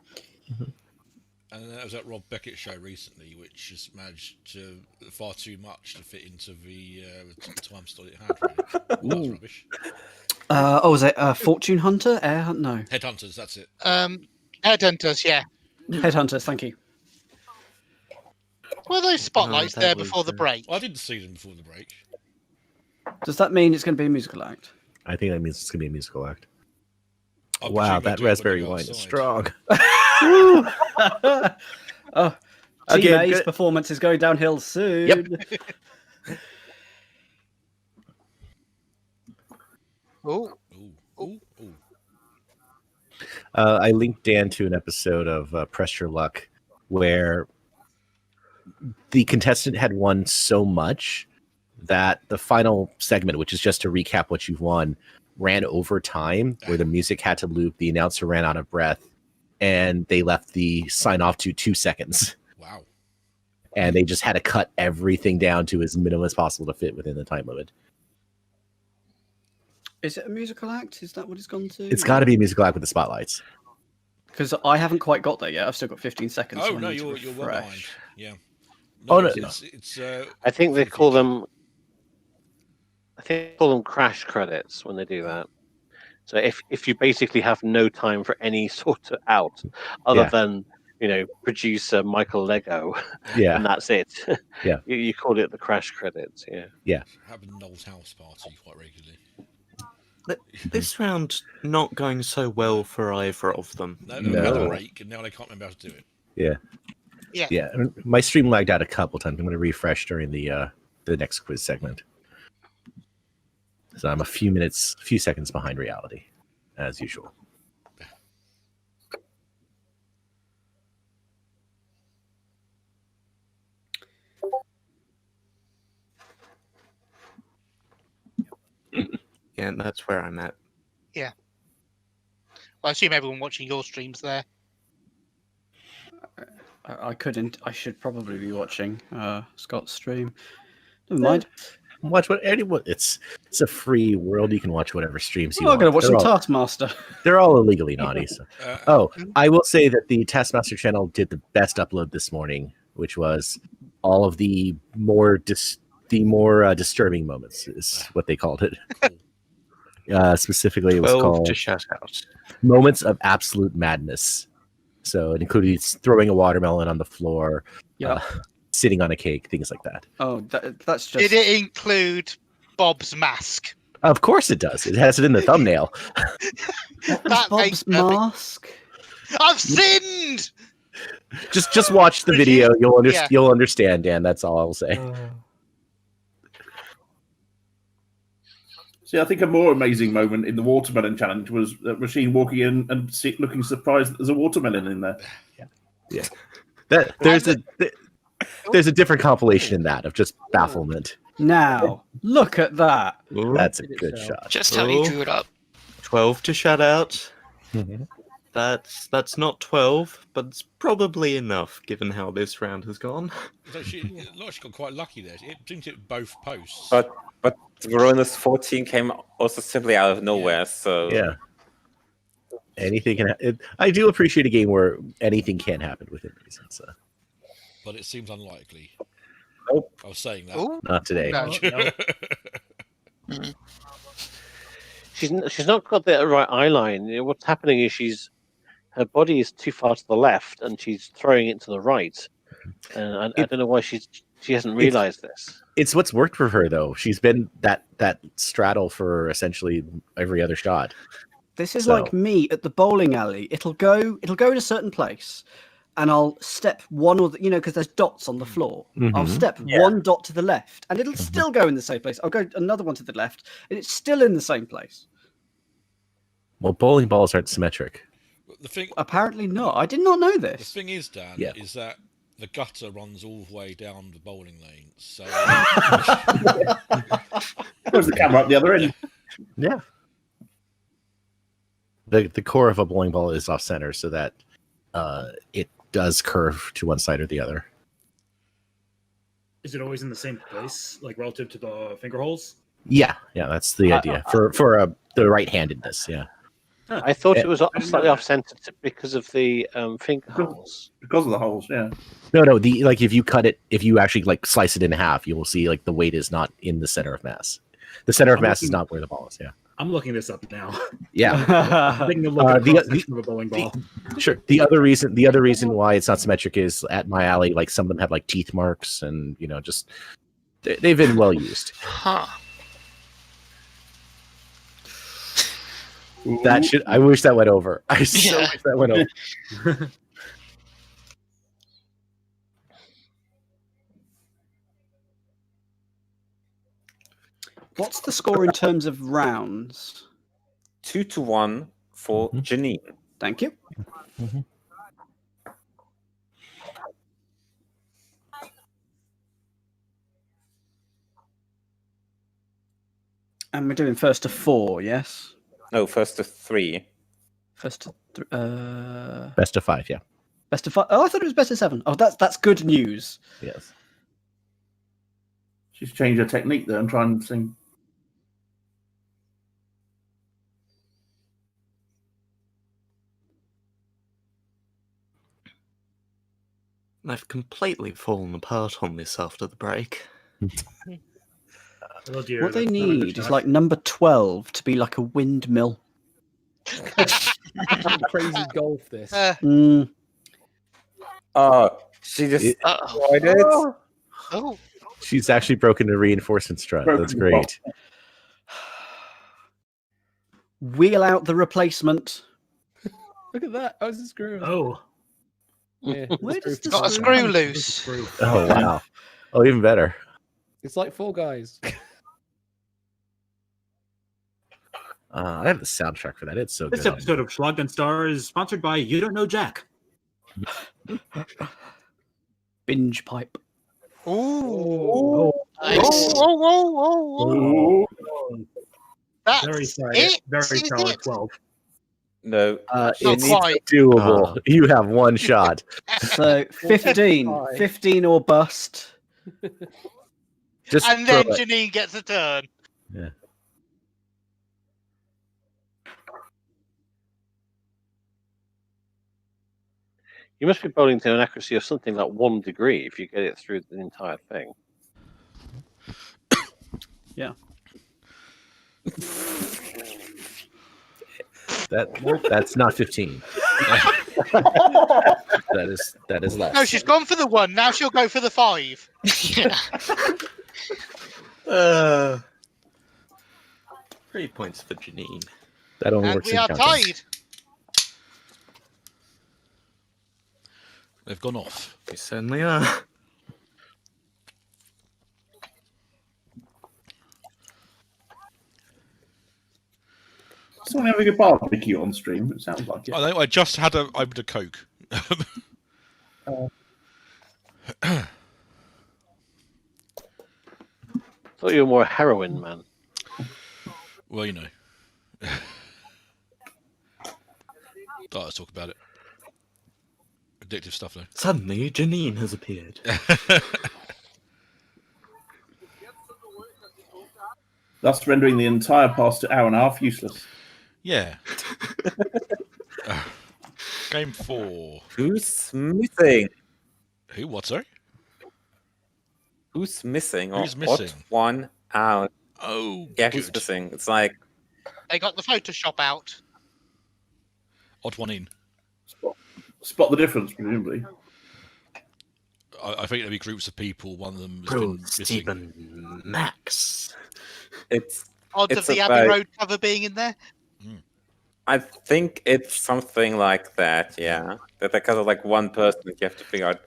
And that was that Rob Beckett show recently, which just managed to far too much to fit into the time slot it had. Really. That was rubbish. Was it Fortune Hunter? Air Hunt? No. Headhunters, that's it. Headhunters, yeah. Headhunters, thank you. Were those spotlights there before the break? I didn't see them before the break. Does that mean it's going to be a musical act? I think that means it's going to be a musical act. I'll Wow, presume that they do it when raspberry they go wine is outside. strong. Oh, Okay, Team A's good. performance is going downhill soon. Yep. Oh, Ooh. I linked Dan to an episode of Press Your Luck where the contestant had won so much that the final segment, which is just to recap what you've won, ran over time where the music had to loop. The announcer ran out of breath and they left the sign off to 2 seconds. Wow. And they just had to cut everything down to as minimum as possible to fit within the time limit. Is it a musical act? Is that what it's gone to? It's got to be a musical act with the spotlights. Because I haven't quite got there yet. I've still got 15 seconds. Oh, so I no, need to you're well behind. refresh. Yeah. Oh, no. It's I think they call them. I think they call them crash credits when they do that. So if you basically have no time for any sort of out other than producer Michael Lego, and that's it. Yeah. you called it the crash credits. Yeah. Yeah. Having Noel's house party quite regularly. This round not going so well for either of them. No, they had a break, and now they can't remember how to do it. Yeah. My stream lagged out a couple times. I'm going to refresh during the next quiz segment. So I'm a few seconds behind reality, as usual. Yeah, and that's where I'm at. yeah. Well, I assume everyone watching your streams there. I couldn't. I should probably be watching Scott's stream. Never mind. Watch anyone. It's a free world. You can watch whatever streams you I'm want. going to watch They're some all- Taskmaster. They're all illegally naughty. So. I will say that the Taskmaster channel did the best upload this morning, which was all of the more disturbing moments is what they called it. Specifically, it was 12 called to shout out. Moments of Absolute Madness. So it included throwing a watermelon on the floor, sitting on a cake, things like that. Oh, that's just. Did it include Bob's mask? Of course it does. It has it in the thumbnail. That makes Bob's mask? I've sinned. Just watch the video. You'll understand, Dan. That's all I'll say. See, I think a more amazing moment in the watermelon challenge was Machine walking in and looking surprised that there's a watermelon in there. Yeah. There's a different compilation in that of just bafflement. Now, look at that. That's a good shot. Just how he drew it up. 12 to shout out. Mm-hmm. That's not 12, but it's probably enough given how this round has gone. So she got quite lucky there. It seems to hit both posts. But Verona's 14 came also simply out of nowhere. So Yeah. Anything can. I do appreciate a game where anything can happen within reason. So. But it seems unlikely. Nope. I was saying that. Ooh. Not today. No. She's not got the right eye line. What's happening is her body is too far to the left and she's throwing it to the right. And I don't know why she hasn't realized this. It's what's worked for her though. She's been that straddle for essentially every other shot. This is So- like me at the bowling alley. It'll go in a certain place, and I'll step one or because there's dots on the floor. I'll Mhm. step one dot to the left, and it'll still go in the same place. I'll go another one to the left, and it's still in the same place. Well, bowling balls aren't symmetric. The thing, Apparently not. I did not know the this. thing is, Dan, Yeah. is that the gutter runs all the way down the bowling lane. So Where's the camera at the other end? Yeah. The core of a bowling ball is off center, so that it does curve to one side or the other. Is it always in the same place, like relative to the finger holes? Yeah, that's the idea for the right-handedness. Yeah. I thought it was slightly off center because of the finger holes. Because of the holes, yeah. No. If you cut it, if you actually slice it in half, you will see the weight is not in the center of mass. The center of mass is not where the ball is. Yeah. I'm looking this up now. Yeah. Taking a look at the cross-section of a bowling ball. Sure. The other reason why it's not symmetric is at my alley, some of them have teeth marks, and just they've been well used. Huh. I wish that went over. I so wish that went over. What's the score in terms of rounds? 2-1 for Janine. Thank you. And we're doing first to 4, yes? No, first to 3. First to Best of 5, yeah. best of 5. Oh, I thought it was best of 7. Oh, that's good news. Yes. She's changed her technique there and trying to sing. I've completely fallen apart on this after the break. Oh dear, What they that's not a good need is shot. number 12 to be like a windmill. Crazy golf, this. Mm. Oh, she just destroyed it. Oh, She's actually broken a reinforcement strut. That's Broken great. Wheel out the replacement. Look at that. Oh, it's a screw. Oh, Yeah, Where does the got a screw- screw loose. screw. Oh wow. Oh, even better. It's like Fall Guys. I have the soundtrack for that. It's so This good. episode of Schlag and Star is sponsored by You Don't Know Jack. Binge pipe. Ooh. Nice. Oh. That's Very sorry, it. very Is solid it? 12. No, Not It's quite. doable. You have one shot. So 15. 15 or bust. Just And then throw it. Janine gets a turn. Yeah. You must be bowling to an accuracy of something like 1 degree if you get it through the entire thing. Yeah. That's not 15. that is less. No, she's gone for the 1. Now she'll go for the 5. Yeah. 3 points for Janine. That only And works we in are counting. tied. they've gone off. We certainly are. Someone having a barbecue on stream, it sounds like it. I just had opened a Coke. Thought you were more a heroin man. Well, let's talk about it. Addictive stuff, though. Suddenly, Janine has appeared. Thus rendering the entire past hour and a half useless. Yeah. Game 4. who's missing? Who? What? Sorry. Who's missing? Who's Or missing? odd one out. Oh, Yeah, good. who's missing? It's like They got the Photoshop out. Odd one in. Spot the difference, presumably. I think there'll be groups of people. One of them has Bro, been missing. Stephen Max. it's. Odds It's of the about- Abbey Road cover being in there. I think it's something like that. Yeah, that because of like one person, you have to figure out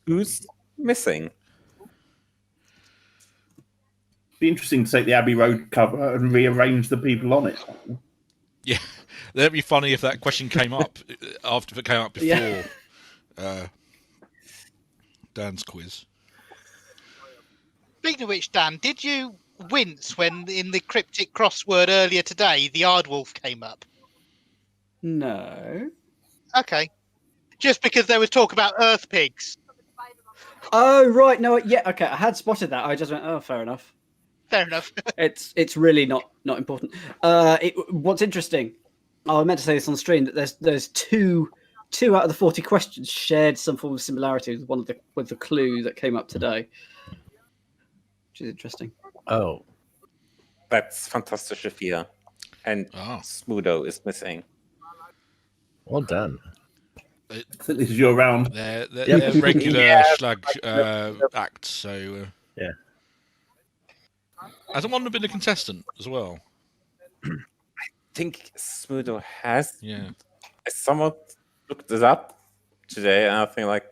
who's missing. Be interesting to take the Abbey Road cover and rearrange the people on it. Yeah, that'd be funny if that question came up after it came up before Dan's quiz. Speaking of which, Dan, did you wince when in the cryptic crossword earlier today the Aardwolf came up? No. Okay. Just because there was talk about Earth pigs. Oh right, no, yeah, okay. I had spotted that. I just went, oh, fair enough. Fair enough. It's really not important. What's interesting, I meant to say this on stream, that there's two out of the 40 questions shared some form of similarity with one of the clue that came up today, which is interesting. Oh, That's fantastic to hear. And Smudo is missing. Well done. I think this is your round. They're Yep. regular Schlag acts, so yeah. Hasn't one been a contestant as well? I think Smudo has. Yeah. I somewhat looked it up today, and I think like,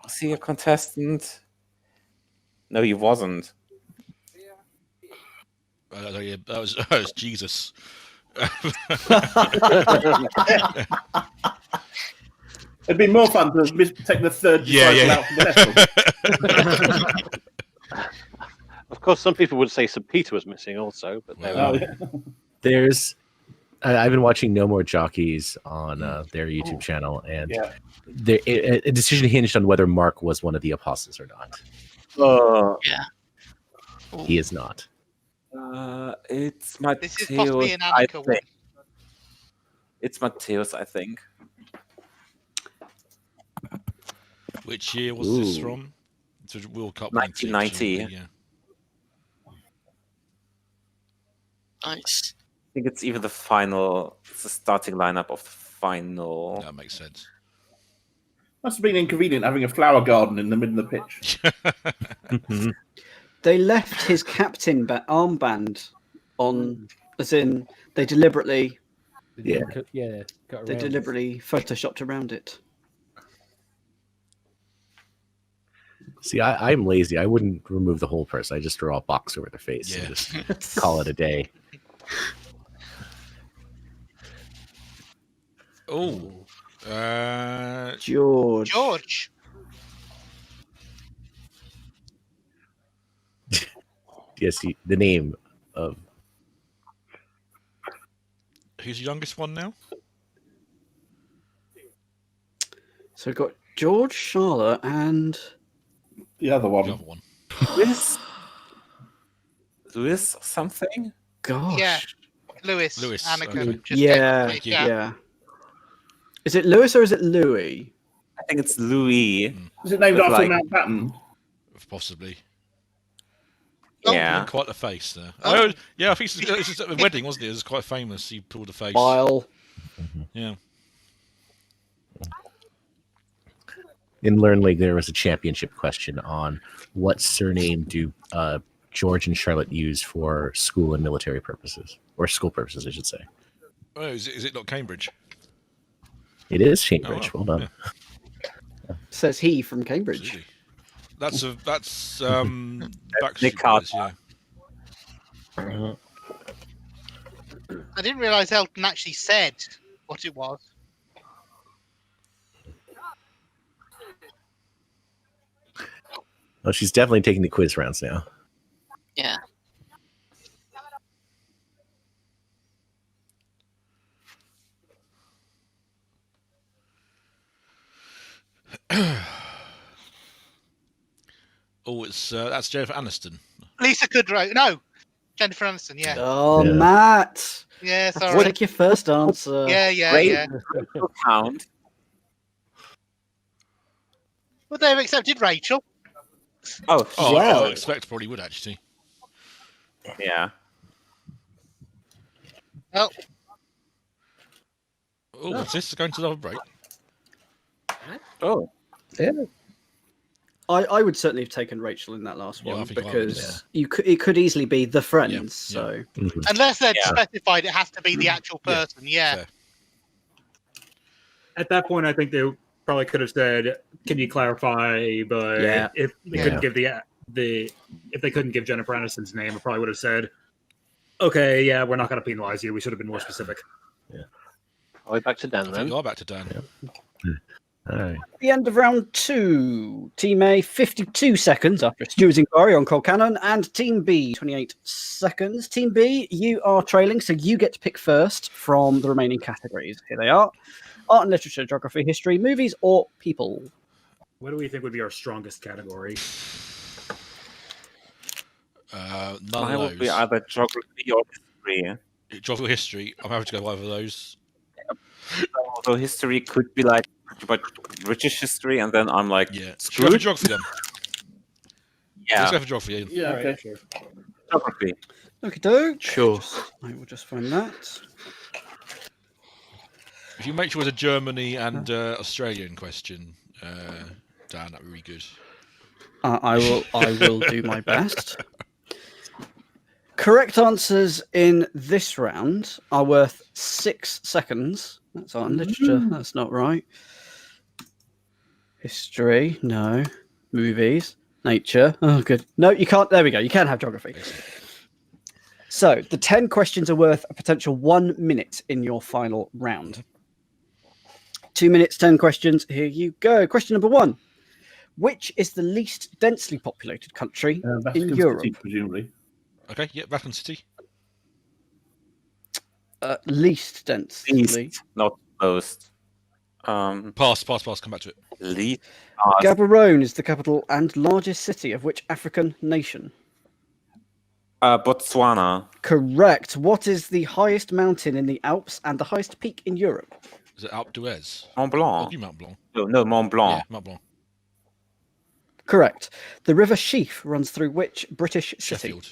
was he a contestant? No, he wasn't. Yeah, that was Jesus. It'd be more fun to take the third disciple out from the left. Of course, some people would say St. Peter was missing also, but There's. I've been watching No More Jockeys on their YouTube channel, and a decision hinged on whether Mark was one of the apostles or not. Yeah. He is not. It's Matteos. This is possibly an Annika one. It's Matteos, I think. Which year was this from? It's a World Cup 1990. Yeah. Nice. I think it's even the starting lineup of the final. That makes sense. Must have been inconvenient having a flower garden in the middle of the pitch. They left his captain armband on, as in they deliberately, got they around. deliberately photoshopped around it. See, I'm lazy. I wouldn't remove the whole person. I just draw a box over their face and just call it a day. Oh, George. Yes, the name of. Who's the youngest one now? So we've got George, Charlotte, and the other one. The other one. Lewis something? Gosh. Yeah. Lewis. Annika. Okay. Just Yeah, technically, yeah. Is it Lewis or is it Louis? I think it's Louis. Is it named With, after like- Mountbatten? Possibly. Yeah. Quite a face there. Oh. Oh, yeah, I think it's just at a wedding, wasn't it? It was quite famous. He pulled a face. While Yeah. In Learn League, there was a championship question on what surname do George and Charlotte use for school and military purposes, or school purposes, I should say. Oh, is it not Cambridge? It is Cambridge. Oh, Well done. says he from Cambridge. Absolutely. That's Nick Backstreet Carter. Boys, yeah. I didn't realise Elton actually said what it was. Well, she's definitely taking the quiz rounds now. Yeah. Oh, it's that's Jennifer Aniston. Lisa Kudrow. No. Jennifer Aniston, yeah. Oh, Yeah. Matt. Yeah, I'll sorry. take your first answer. Yeah. Count. Would they have accepted Rachel? Oh, Oh, Wow. I expect probably would actually. yeah. Oh, Oh, what's this? Going to another break. Oh, Yeah. I would certainly have taken Rachel in that last Yeah, I one think I would, because it could easily be the friends. So Unless they're Yeah. specified, it has to be the actual Yeah. person. Yeah. Fair. At that point, I think they probably could have said, "Can you clarify?" But Yeah. if they couldn't give if they couldn't give Jennifer Aniston's name, I probably would have said, "Okay, yeah, we're not going to penalize you. We should have been more specific." Are we back to Dan I think then? you are back to Dan. All right. At the end of round 2, Team A 52 seconds after Stuart's inquiry on Cole Cannon, and Team B 28 seconds. Team B, you are trailing, so you get to pick first from the remaining categories. Here they are: art and literature, geography, history, movies, or people. What do we think would be our strongest category? None Mine of would those. be either geography or history. Geography or history. I'm happy to go with either of those. So history could be like British history, and then I'm like, Yeah. Should we go for screwed. geography then? Yeah, Let's go for geography. Yeah, okay. Sure. geography. Okay, doke. Sure. I will just find that. If you make sure it's a Germany and Australian question, Dan, that'd be really good. I will do my best. Correct answers in this round are worth 6 seconds. That's art and literature. That's not right. History, no. Movies, nature. Oh, good. No, you can't. There we go. You can have geography. So the 10 questions are worth a potential 1 minute in your final round. 2 minutes, 10 questions. Here you go. Question number 1. Which is the least densely populated country Vatican in Europe? City, presumably. Okay, yeah, Vatican City. Least densely. Least, not most. Pass, come back to it. Least. Gaborone is the capital and largest city of which African nation? Botswana. Correct. What is the highest mountain in the Alps and the highest peak in Europe? Is it Alpe d'Huez? Mont Or Blanc. do Mont Blanc? No, Mont Blanc. Yeah, Mont Blanc. Correct. The River Sheaf runs through which British city? Sheffield.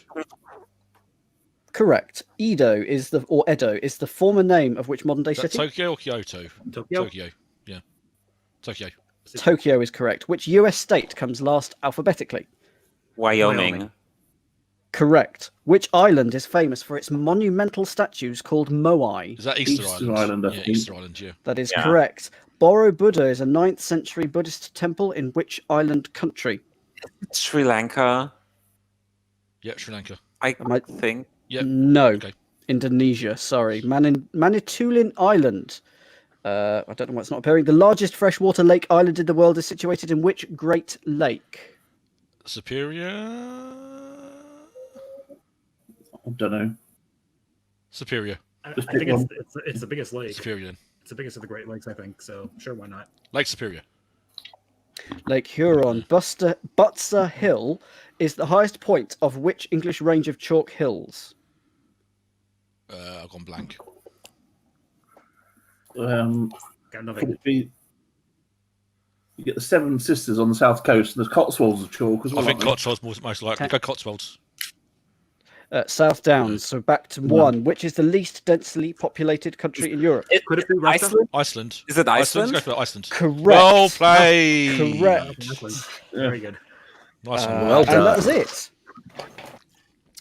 Correct. Edo is the former name of which modern day Is that city? Tokyo or Kyoto? Tokyo. Yeah. Tokyo. Tokyo is correct. Which US state comes last alphabetically? Wyoming. Correct. Which island is famous for its monumental statues called moai? Is that Easter, Easter Island? Island, I Yeah, think. Easter Island, yeah. That is Yeah. correct. Borobudur is a 9th century Buddhist temple in which island country? Sri Lanka. Yeah, Sri Lanka. I I- think. Yep. No. Okay. Indonesia, sorry. Manitulin Island. I don't know why it's not appearing. The largest freshwater lake island in the world is situated in which Great Lake? Superior? I don't know. Superior. I Just think pick one. it's the biggest lake. Superior then. It's the biggest of the Great Lakes, I think. So sure, why not? Lake Superior. Lake Huron. Butser Hill is the highest point of which English range of chalk hills? I've gone blank. Got Could nothing. it be? You get the Seven Sisters on the south coast, and the Cotswolds are chalk as I well. think aren't they? Cotswolds most likely. Go Cotswolds. South Downs. So back to 1. Which is the least densely populated country in Europe? Could it be Russia? Iceland? Iceland. Is it Iceland? Let's go for Iceland. Correct. Well played. Correct. Iceland. Very good. Nice one. Well done. And that was it.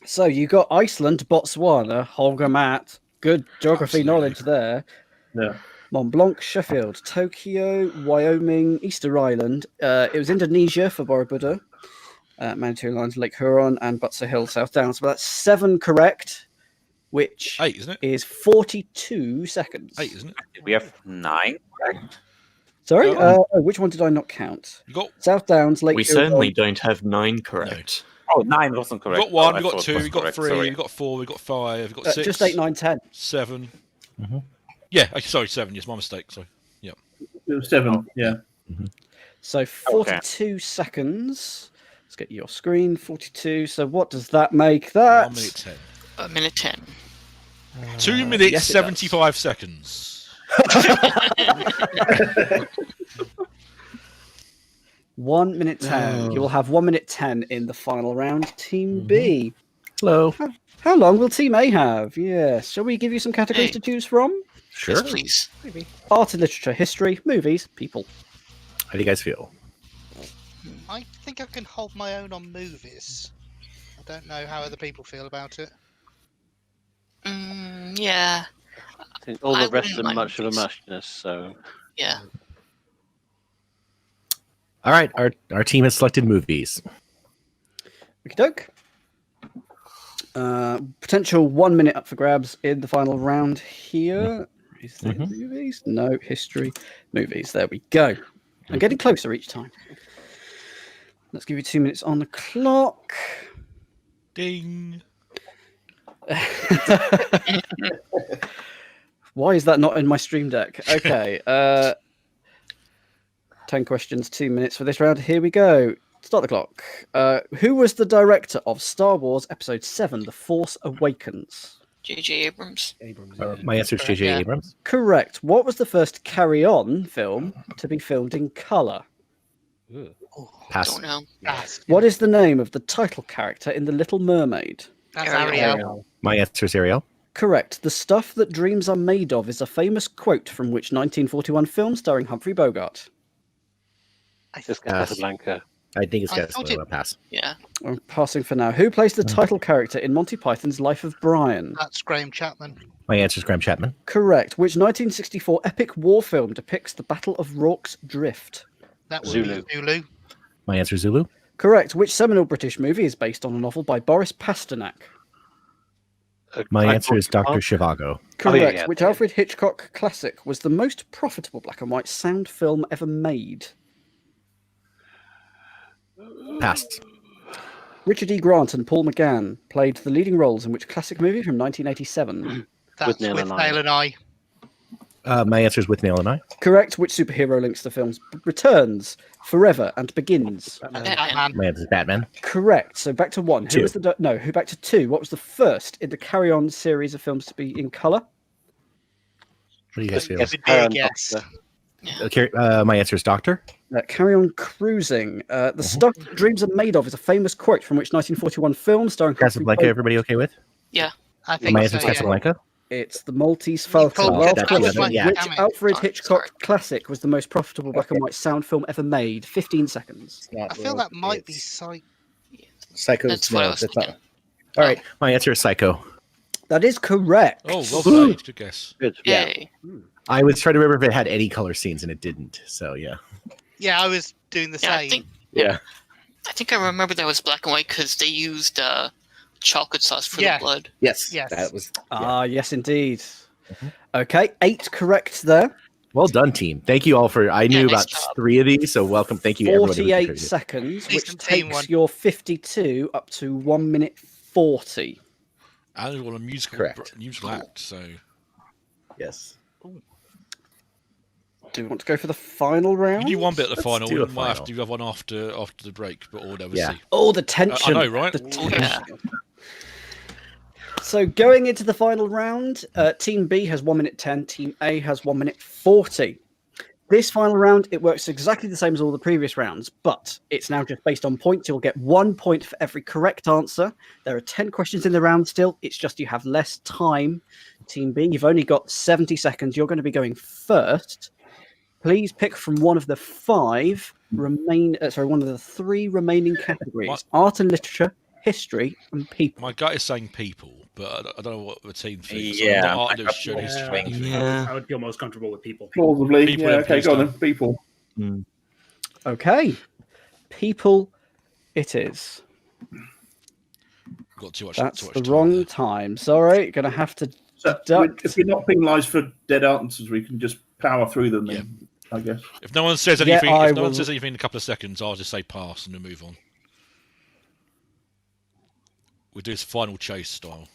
So you got Iceland, Botswana, Holger Matt. Good geography Absolutely. knowledge there. Yeah. Mont Blanc, Sheffield, Tokyo, Wyoming, Easter Island. It was Indonesia for Borobudur, Manitou Lines, Lake Huron, and Butser Hill, South Downs. So that's 7 correct, which 8, isn't it? is 42 seconds. 8, isn't it? We have 9. Sorry, Oh. which one did I not count? You got South Downs, Lake We Huron. certainly don't have 9 correct. Oh, 9 wasn't we correct. got 1, Oh, I we got thought it 2, was we got correct, 3, sorry. we got 4, we got 5, we got 6. Just 8, 9, 10. 7. Mhm. Yeah, sorry, 7. Yes, my mistake. Sorry. Yeah. It was 7. Yeah. So 42 seconds. Let's get your screen. 42. So what does that make? 1 minute That 10. A minute 10. 2 minutes, yes, it 75 seconds. 1 minute 10. You will have 1 minute 10 in the final round. Team B. Hello. How long will Team A have? Yes. Shall we give you some categories Hey. to choose from? Sure. Yes, please. Art and literature, history, movies, people. How do you guys feel? I think I can hold my own on movies. I don't know how other people feel about it. Yeah. I think all the I rest wouldn't are mind much of a movies. muchness. So Yeah. All right, our team has selected movies. Okie doke. Potential 1 minute up for grabs in the final round here. Is there movies? No, history, movies. There we go. I'm getting closer each time. Let's give you 2 minutes on the clock. Ding. Why is that not in my stream deck? Okay. 10 questions, 2 minutes for this round. Here we go. Start the clock. Who was the director of Star Wars Episode 7, The Force Awakens? J.J. Abrams. My answer is J.J. Yeah. Abrams. Correct. What was the first Carry On film to be filmed in colour? Pass. Don't know. What is the name of the title character in The Little Mermaid? That's Ariel. Ariel. My answer is Ariel. Correct. The stuff that dreams are made of is a famous quote from which 1941 film starring Humphrey Bogart? just Casablanca. I think it's I thought Casablanca. Pass. Yeah. I'm passing for now. Who plays the title character in Monty Python's Life of Brian? That's Graham Chapman. My answer is Graham Chapman. Correct. Which 1964 epic war film depicts the Battle of Rorke's Drift? That would Zulu. be Zulu. My answer is Zulu. Correct. Which seminal British movie is based on a novel by Boris Pasternak? My I answer is thought- Dr. Zhivago. Correct. yeah. Which Alfred Hitchcock classic was the most profitable black and white sound film ever made? Pass. Richard E. Grant and Paul McGann played the leading roles in which classic movie from 1987? That's Nail with and I. Nail and I. My answer is With Nail and I. Correct. Which superhero links the films Returns, Forever, and Begins? Batman. My answer is Batman. Correct. So back to one. Who Two. was the who back to two? What was the first in the Carry On series of films to be in colour? What do you guys feel? It would be a guess. Okay, my answer is Doctor. Carry On Cruising. The stuff dreams are made of is a famous quote from which 1941 film starring Humphrey Casablanca. Bogart. Everybody okay with? Yeah. I think My so, answer is yeah. Casablanca. It's the Maltese Falcon. called Well it that's done. the other, yeah. Which Damn it. Alfred Sorry, Hitchcock sorry. classic was the most profitable black and white sound film ever made? 15 seconds. I feel that might be Psycho. Psycho. That's what I was thinking. All right, my answer is Psycho. That is correct. Oh, well played. Good guess. Good. Yay. I was trying to remember if it had any color scenes, and it didn't. So yeah. Yeah, I was doing the Yeah, same. Yeah. I think I remember that was black and white because they used chocolate sauce for Yeah. the blood. Yes. Yes. That was. Ah, yes, indeed. Okay, 8 correct there. Well done, team. Thank you all for. I knew nice about job. 3 of these, so welcome. Thank you, everyone. who 48 contributed. seconds, which Decent team takes one. your 52 up to 1 minute 40. And on a musical Correct. musical act, so Yes. Do we want to go for the final round? you do one bit at the Let's final. do a We might have final. to do one after the break, but we'll never Yeah. see. Oh, the tension. I know, right? The Oh, yeah. tension. So going into the final round, Team B has 1 minute 10, Team A has 1 minute 40. This final round, it works exactly the same as all the previous rounds, but it's now just based on points. You'll get 1 point for every correct answer. There are 10 questions in the round still. It's just you have less time. Team B, you've only got 70 seconds. You're going to be going first. Please pick from one of the one of the 3 remaining categories: What? art and literature, history, and people. My gut is saying people, but I don't know what the team thinks. Yeah, So not art, I got literature, more history, swing. anything. Yeah. I would feel most comfortable with people. Plausibly. People, Yeah, yeah, okay, please go on don't. then. People. Okay, people, it is. Got too much. That's too much the time wrong there. time. Sorry, gonna have to. So Duck. if we're not penalised for dead answers, we can just power through them then, I guess. If no one says Yeah, anything, I if no one will- says anything in a couple of seconds, I'll just say pass and then move on. We'll do this final chase style.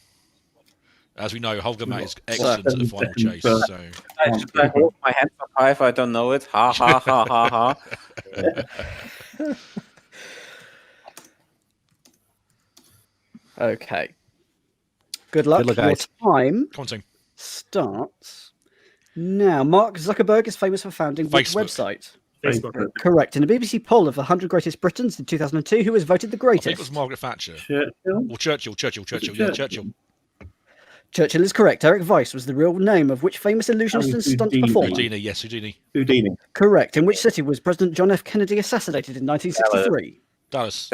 As we know, Holger Matt is excellent at the final chase. So I hold my hands up high if I don't know it. Ha ha ha ha ha. Okay. Good luck. Good luck, Your guys. time come on, team. starts now. Mark Zuckerberg is famous for founding which Facebook. website? Facebook. Correct. In a BBC poll of the 100 greatest Britons in 2002, who was voted the I think it was greatest? Margaret Thatcher Churchill? or Churchill. Was it Yeah, Churchill. Churchill is correct. Eric Weiss was the real name of which famous illusionist and stunt Houdini. performer? Houdini, yes, Houdini. Houdini. Correct. In which city was President John F. Kennedy assassinated in 1963? Dallas.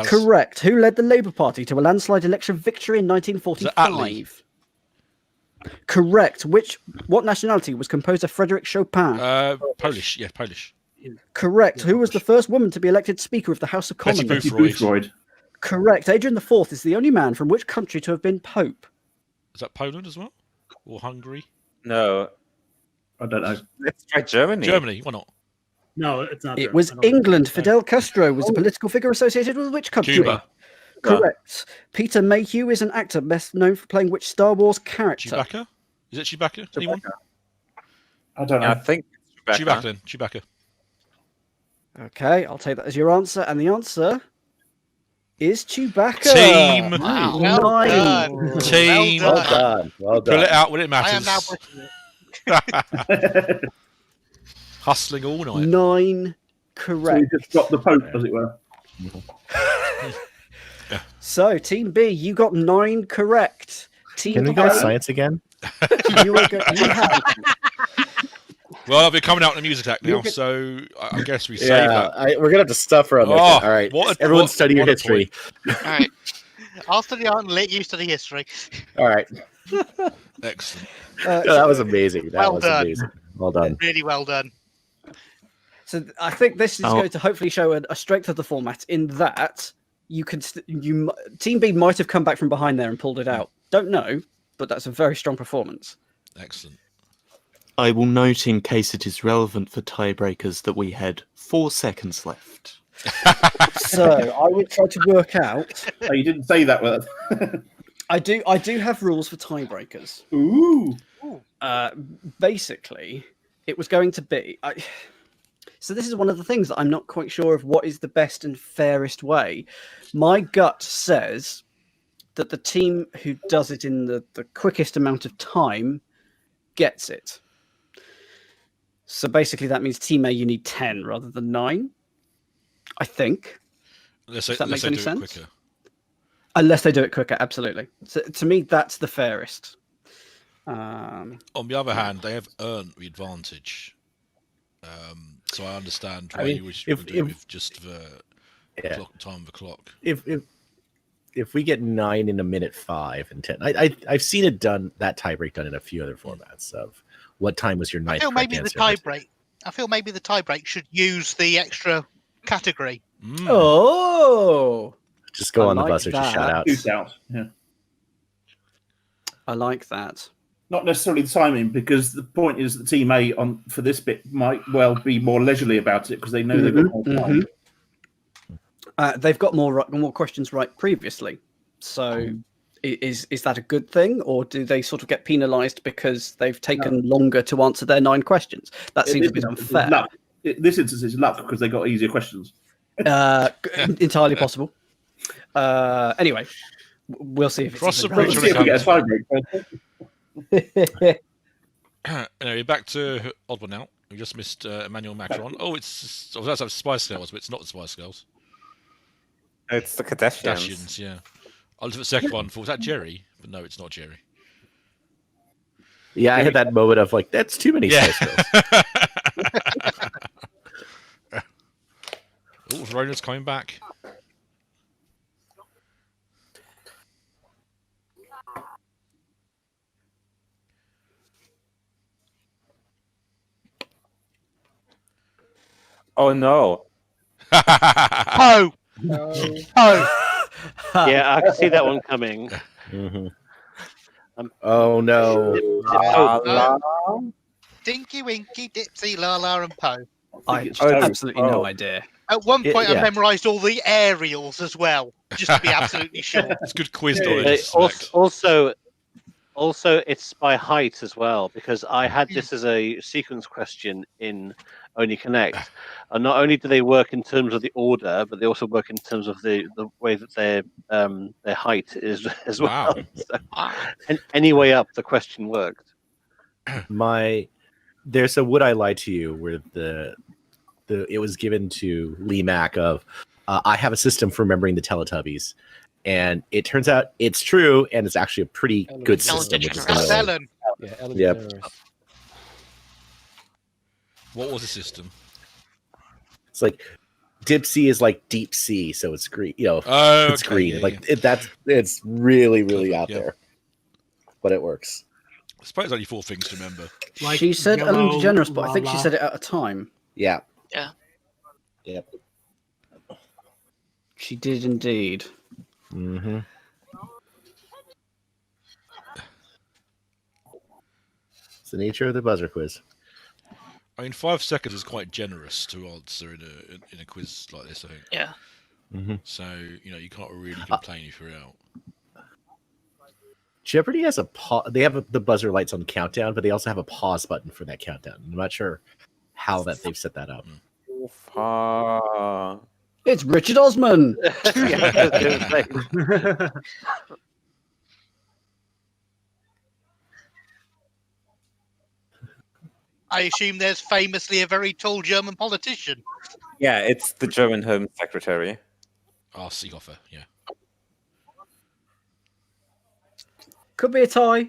Correct. Who led the Labour Party to a landslide election victory in 1945? Correct. What nationality was composer Frédéric Chopin? Polish. Yeah, Polish. Correct. Who was the first woman to be elected Speaker of the House of Betty Commons? Boothroyd. Correct. Adrian IV is the only man from which country to have been Pope? Is that Poland as well? Or Hungary? No. I don't know. Let's try Germany. Germany, why not? No, it's not. It was England. Fidel Castro was a political figure associated with which country? Cuba. Correct. Peter Mayhew is an actor best known for playing which Star Wars character? Chewbacca? Is it Chewbacca? Anyone? I don't know. I think Chewbacca then. Chewbacca. Okay, I'll take that as your answer. And the answer is Chewbacca. Team. Wow. Nine. Well done. Team. Well Well done. Well done. Pull it out when it I am now matters. British. Hustling all night. 9 So correct. we just got the Pope, as it were. So, Team B, you got 9 correct. Team Can we A, go science again? you have Well, we're coming out in the music act now, You're so I guess we save that. We're gonna have to stuffer on this. Oh, All right, everyone study your What a history. All right. I'll study art and let you study history. All right, Excellent. that was amazing. That Well was done. amazing. Well done. Really well done. So I think this is Oh. going to hopefully show a strength of the format in that you can Team B might have come back from behind there and pulled it out. Don't know, but that's a very strong performance. Excellent. I will note, in case it is relevant for tiebreakers, that we had 4 seconds left. So I would try to work out. Oh, you didn't say that word. I do have rules for tiebreakers. Ooh. Basically, it was going to be. So this is one of the things that I'm not quite sure of what is the best and fairest way. My gut says that the team who does it in the quickest amount of time gets it. So basically that means Team A, you need 10 rather than 9, I think. Let's If that makes any do it sense? quicker. Unless they do it quicker, absolutely. So to me, that's the fairest. On the other hand, they have earned the advantage. So I understand why you wish you would do it with just the time of the clock. If we get 9 in a minute 5 and 10, I've seen it done, that tiebreak done in a few other formats of what time was your I ninth feel correct maybe the answer. tiebreak. I feel maybe the tiebreak should use the extra category. Oh, Just go I on the like buzzer to shout that. out. Shoot out. Yeah. I like that. Not necessarily the timing, because the point is that Team A for this bit might well be more leisurely about it because they know they've got more time. They've got more questions right previously. So is that a good thing, or do they sort of get penalised because they've taken longer to answer their 9 questions? That seems a bit unfair. Luck. This instance is luck because they got easier questions. Entirely possible. Anyway, we'll see if Cross the it's bridge Let's see if we get a tiebreak. Anyway, back to Odd One Out. We just missed Emmanuel Macron. Oh, that's Spice Girls, but it's not the Spice Girls. It's the Kardashians. Kardashians, yeah. I looked at the second one. Thought, was that Jerry? But no, it's not Jerry. Yeah, I had that moment of like, that's too many Spice Girls. Oh, Verona's coming back. Oh no. Oh, oh, Yeah, I can see that one coming. Mhm. Oh no! Dinky Winky, Dipsy, Lala, and Poe. I it's have Toad. absolutely no idea. At one point, Yeah. I memorised all the aerials as well, just to be absolutely sure. It's good quiz Yeah, knowledge. Also, it's by height as well, because I had this as a sequence question in Only Connect. And not only do they work in terms of the order, but they also work in terms of the way that their height is as well. Wow. So, and any way up, the question worked. There's a "Would I Lie to You" where it was given to Lee Mack of I have a system for remembering the Teletubbies, And it turns out it's true, and it's actually a pretty Ellen good DeGeneres. system. Which is That's annoying. Ellen. Yeah, Ellen Yep. DeGeneres. What was the system? It's like Dipsy is like deep sea, so it's green. You know, Oh, it's okay, green. yeah, Like it's really Clever, out yeah. there, but it works. I suppose only 4 things to remember. Like She said Ellen yellow, DeGeneres, but I think she lava. said it at a time. Yeah. Yeah. Yep. She did indeed. Mm-hmm. It's the nature of the buzzer quiz. I mean, 5 seconds is quite generous to answer in a quiz like this, I think. Yeah. Mm-hmm. So, you can't really complain if you're out. Jeopardy has a they have the buzzer lights on countdown, but they also have a pause button for that countdown. I'm not sure how they've set that up. It's Richard Osman. Yeah, I was gonna say. I assume there's famously a very tall German politician. Yeah, it's the German Home Secretary. Ah, Seehofer, yeah. Could be a tie.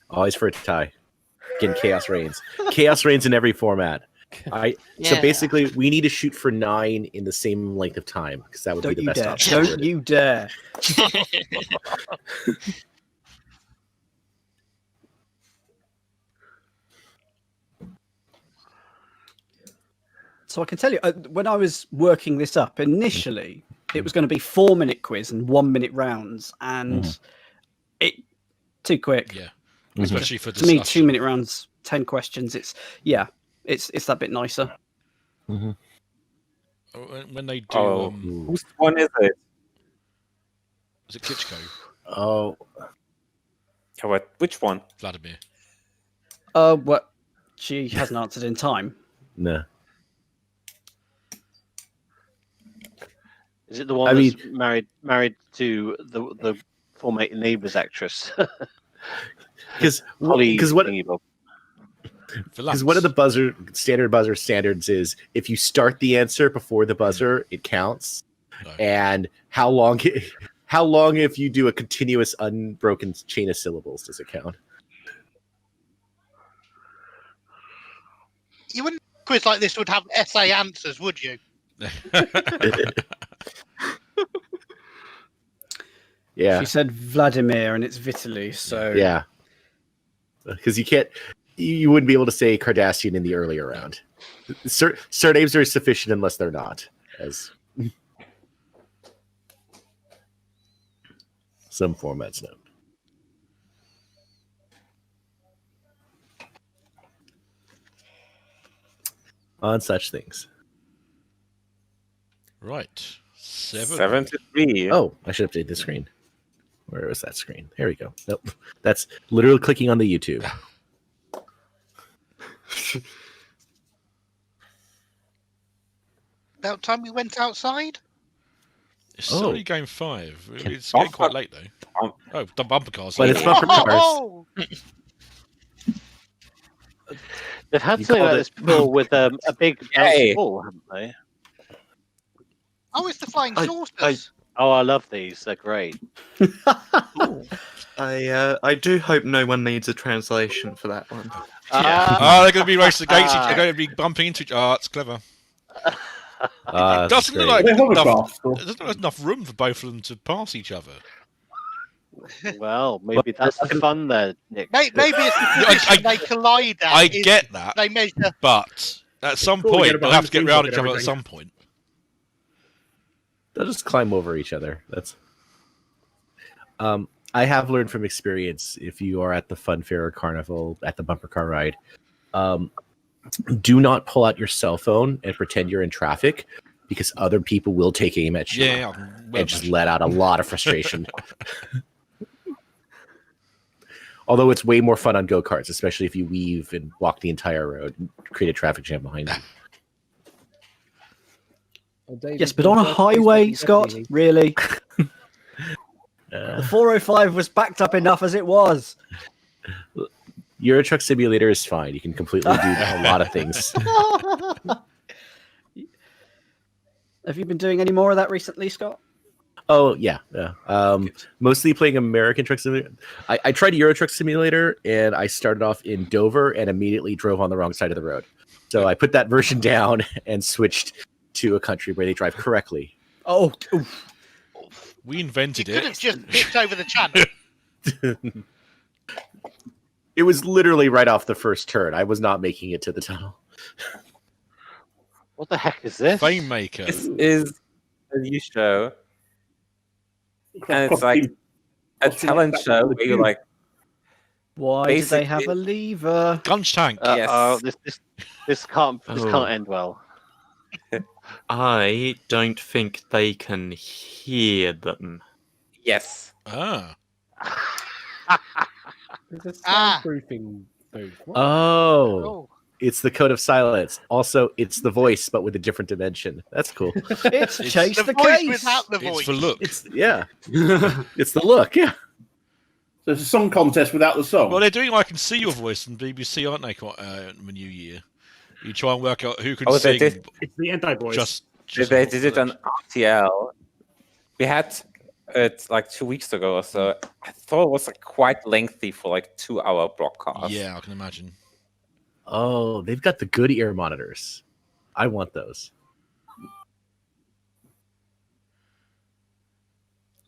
Always for a tie. Again, chaos reigns. Chaos reigns in every format. So Yeah. basically, we need to shoot for 9 in the same length of time because that would Don't be the you best dare. option. Don't you dare. So I can tell you, when I was working this up, initially it was going to be 4-minute quiz and 1-minute rounds, and it too quick. Yeah. Mhm. Especially for To me, discussion. 2-minute rounds, 10 questions. It's that bit nicer. Mm-hmm. When they do, Oh, whose one is it? is it Klitschko? Oh, Oh, what? Which one? Vladimir. What? She hasn't answered in time. no. Is it the one I that's married to the former Neighbours actress? Because Holly what thingy bob. because one of the buzzer standards is if you start the answer before the buzzer, it counts. No. And how long if you do a continuous unbroken chain of syllables does it count? You wouldn't quiz like this would have essay answers, would you? Yeah. She said Vladimir, and it's Vitaly. So Yeah. Because you wouldn't be able to say Cardassian in the earlier round. Surnames are sufficient unless they're not, as some formats note. On such things. Right. 7 to 3. Oh, I should update the screen. Where was that screen? There we go. Nope. That's literally clicking on the YouTube. About time we went outside. It's Oh. only game 5. It's getting quite late, though. Oh, the bumper cars. But it's bumper cars. Oh! They've had You something called like it- this before with a big Hey. bouncy ball, haven't they? Oh, it's the flying I- saucers. Oh, I love these. They're great. I do hope no one needs a translation for that one. Oh, they're going to be racing against each other. They're going to be bumping into each other. Oh, it's clever. That's Doesn't great. look like They're enough, hovercraft, or- there's not enough room for both of them to pass each other. Well, maybe that's the fun there, Nick. Maybe it's the position they collide at. I is get that, They measure. but at some Before we point get they'll have to get behind the round scenes each other look at at some point. They'll just climb over each other. That's. I have learned from experience. If you are at the fun fair or carnival at the bumper car ride, do not pull out your cell phone and pretend you're in traffic, because other people will take aim at you Yeah, and just let out a lot of frustration. Although it's way more fun on go-karts, especially if you weave and walk the entire road and create a traffic jam behind you. Oh, David, yes, but on a don't highway, please Scott, don't really, the 405 was backed up enough as it was. Euro Truck Simulator is fine. You can completely do a lot of things. Have you been doing any more of that recently, Scott? Oh yeah. Mostly playing American Truck Simulator. I tried Euro Truck Simulator, and I started off in Dover and immediately drove on the wrong side of the road. So I put that version down and switched to a country where they drive correctly. Oh, oof. We invented You it. could have just picked over the channel. It was literally right off the first turn. I was not making it to the tunnel. What the heck is this? Fame Maker. This is a new show, and it's like a talent show where you like. Why do they have a lever? Gunge tank. Yes. Oh, this can't end well. I don't think they can hear them. Yes. Ah. There's a soundproofing booth. What? Oh, it's the Code of Silence. Also, it's the voice, but with a different dimension. That's cool. It's Chase the voice Case. without the It's voice. for look. It's the look. Yeah. So it's a song contest without the song. Well, they're doing I Can See Your Voice on BBC, aren't they? The New Year. You try and work out who can Oh, they sing. did. It's the anti-voice. Just They did it on RTL. We had it like 2 weeks ago or so. I thought it was like quite lengthy for like 2-hour broadcast. Yeah, I can imagine. Oh, they've got the good ear monitors. I want those.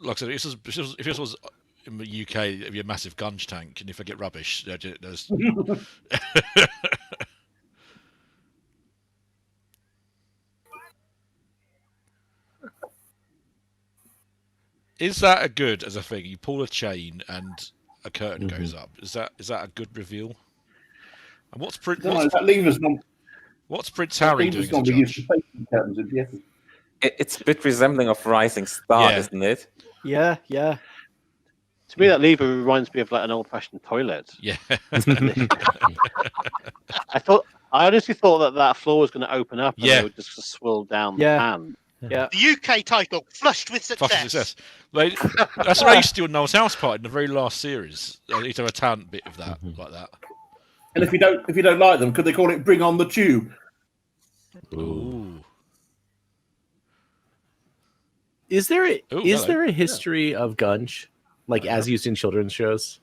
Like I said, if this was in the UK, it'd be a massive gunge tank, and if I get rubbish, there's. Is that a good as a thing? You pull a chain and a curtain goes up. Is that a good reveal? And what's Prince Harry doing as a judge? It's a bit resembling of Rising Star, Yeah. isn't it? Yeah. To me, that lever reminds me of like an old-fashioned toilet. Yeah. I honestly thought that floor was going to open up and Yeah. it would just swirl down Yeah. the pan. Yeah. The UK title, Flushed with Success. Fucking success. That's what I used to do in Noel's House Party in the very last series. I used to have a talent bit of that, like that. And if you don't like them, could they call it "Bring on the Tube"? Ooh. Is there hello. there a history of gunge, like as used in children's shows?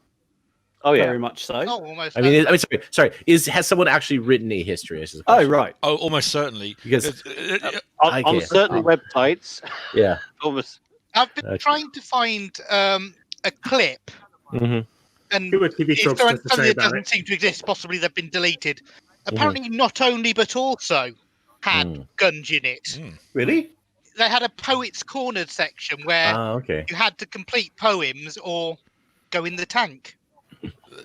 Oh yeah, Very much so. Oh, almost. I mean, sorry. Has someone actually written a history? Is the Oh, question. right. Oh, almost certainly. Because on can't. certain websites. Yeah. Almost. I've been trying to find a clip, Mm-hmm. and Do a TV if tropes there just to something say that about doesn't it. seem to exist, possibly they've been deleted. Apparently, not only but also had gunge in it. Really? They had a Poets Cornered section where Okay. you had to complete poems or go in the tank.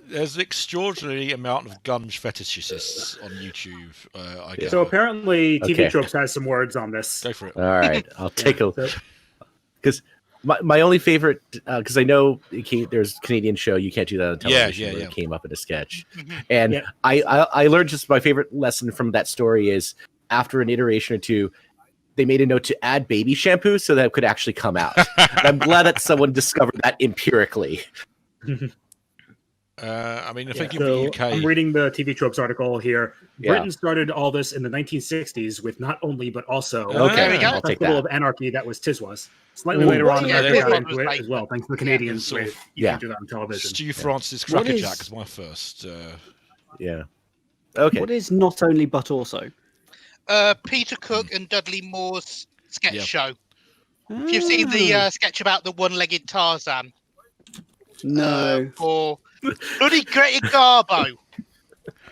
There's an extraordinary amount of gunge fetishists on YouTube. I guess. So apparently, TV Okay. Tropes has some words on this. Go for it. All right, I'll take a So- because my only favorite because I know there's a Canadian show you can't do that on television. Where yeah. It came up in a sketch, and Yeah. I learned just my favorite lesson from that story is after an iteration or two, they made a note to add baby shampoo so that it could actually come out. And I'm glad that someone discovered that empirically. I mean, I think in So the UK, I'm reading the TV Tropes article here. Yeah. Britain started all this in the 1960s with not only but also Okay, There we go. I'll take Festival that. of Anarchy that was Tiswas. Slightly Ooh, later on, yeah, America yeah, got into yeah. it as well, thanks to the Canadians. sort of- with you yeah. can't do that on television. Stu Francis What Crackerjack is- is my first. Yeah. Okay. What is not only but also? Peter Cook and Dudley Moore's sketch Yeah. show. If you've seen the sketch about the one-legged Tarzan, No. or bloody Greta Garbo.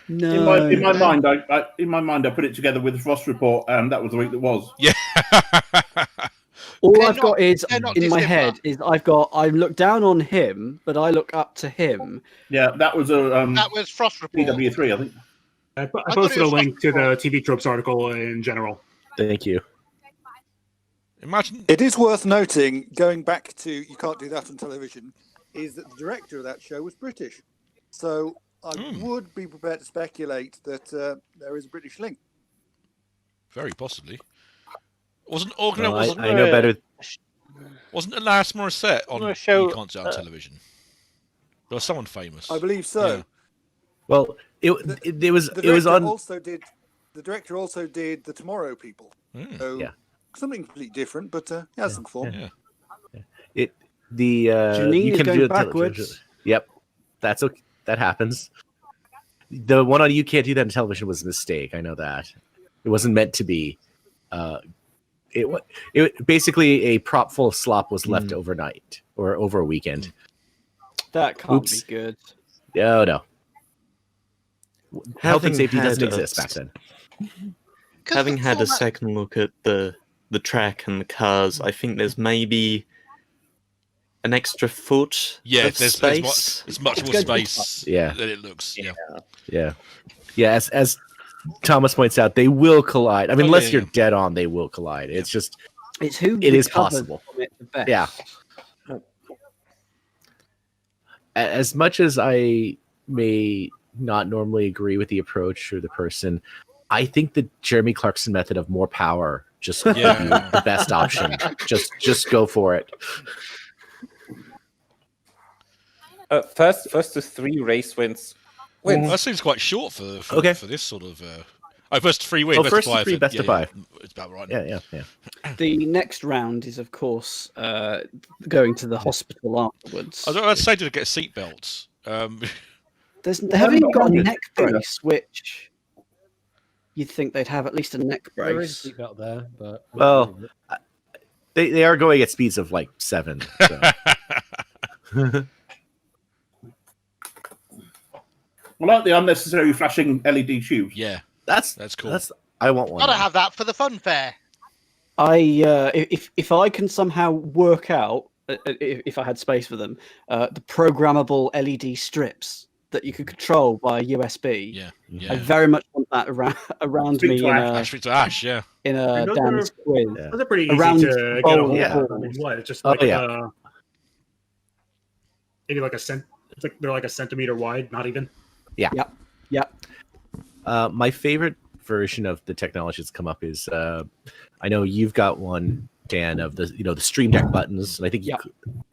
No. In my mind, I put it together with the Frost Report, and that was the week that was. Yeah. All They're I've not- got is they're not in my dissimilar. head is I look down on him, but I look up to him. Yeah, that was a That was Frost Report. PW3, I think. I I thought posted it a was link to the Frost TV Tropes article in general. Thank you. Imagine. It is worth noting, going back to You Can't Do That on Television, is that the director of that show was British. So I would be prepared to speculate that there is a British link. Very possibly. Wasn't Well, wasn't I know better. wasn't Alanis Morissette on a show, You Can't Do It on Television? There was someone famous. I believe so. Yeah. Well, it was The it was director on. also did. The director also did The Tomorrow People. Mm. So Yeah. something completely different, but it has some form. Yeah. Janine you is can going do it backwards. Yep, that's okay. That happens. The one on you can't do that in television was a mistake. I know that. It wasn't meant to be. It basically a prop full of slop was left overnight or over a weekend. That can't be good. No. Health and Having safety doesn't had exist back then. Having had a second look at the track and the cars, I think there's maybe an extra foot of space. There's much more space than it looks. Yeah. As Thomas points out, they will collide. I mean, unless you're dead on, they will collide. It's just it is possible. Yeah. As much as I may not normally agree with the approach or the person, I think the Jeremy Clarkson method of more power just would be the best option. Just go for it. First to 3 race wins. That seems quite short for this sort of. First 3 wins. First to 3, best of 5. It's about right. Yeah. The next round is, of course, going to the hospital afterwards. I'd say to get seatbelts. They haven't even got a neck brace, which you'd think they'd have at least a neck brace. There is a seatbelt there, but they are going at speeds of like 7. So. I like the unnecessary flashing LED tubes. Yeah, that's cool. I want one. Gotta have that for the fun fair. If I can somehow work out, if I had space for them, the programmable LED strips that you could control by USB. Yeah. I very much want that around me in a Dan's quiz. Those are pretty easy Around to get a hold yeah. of. I mean, what? It's just like maybe like they're like a centimeter wide, not even. Yeah. Yep. My favorite version of the technology that's come up is I know you've got one, Dan, of the the Stream Deck buttons, and I think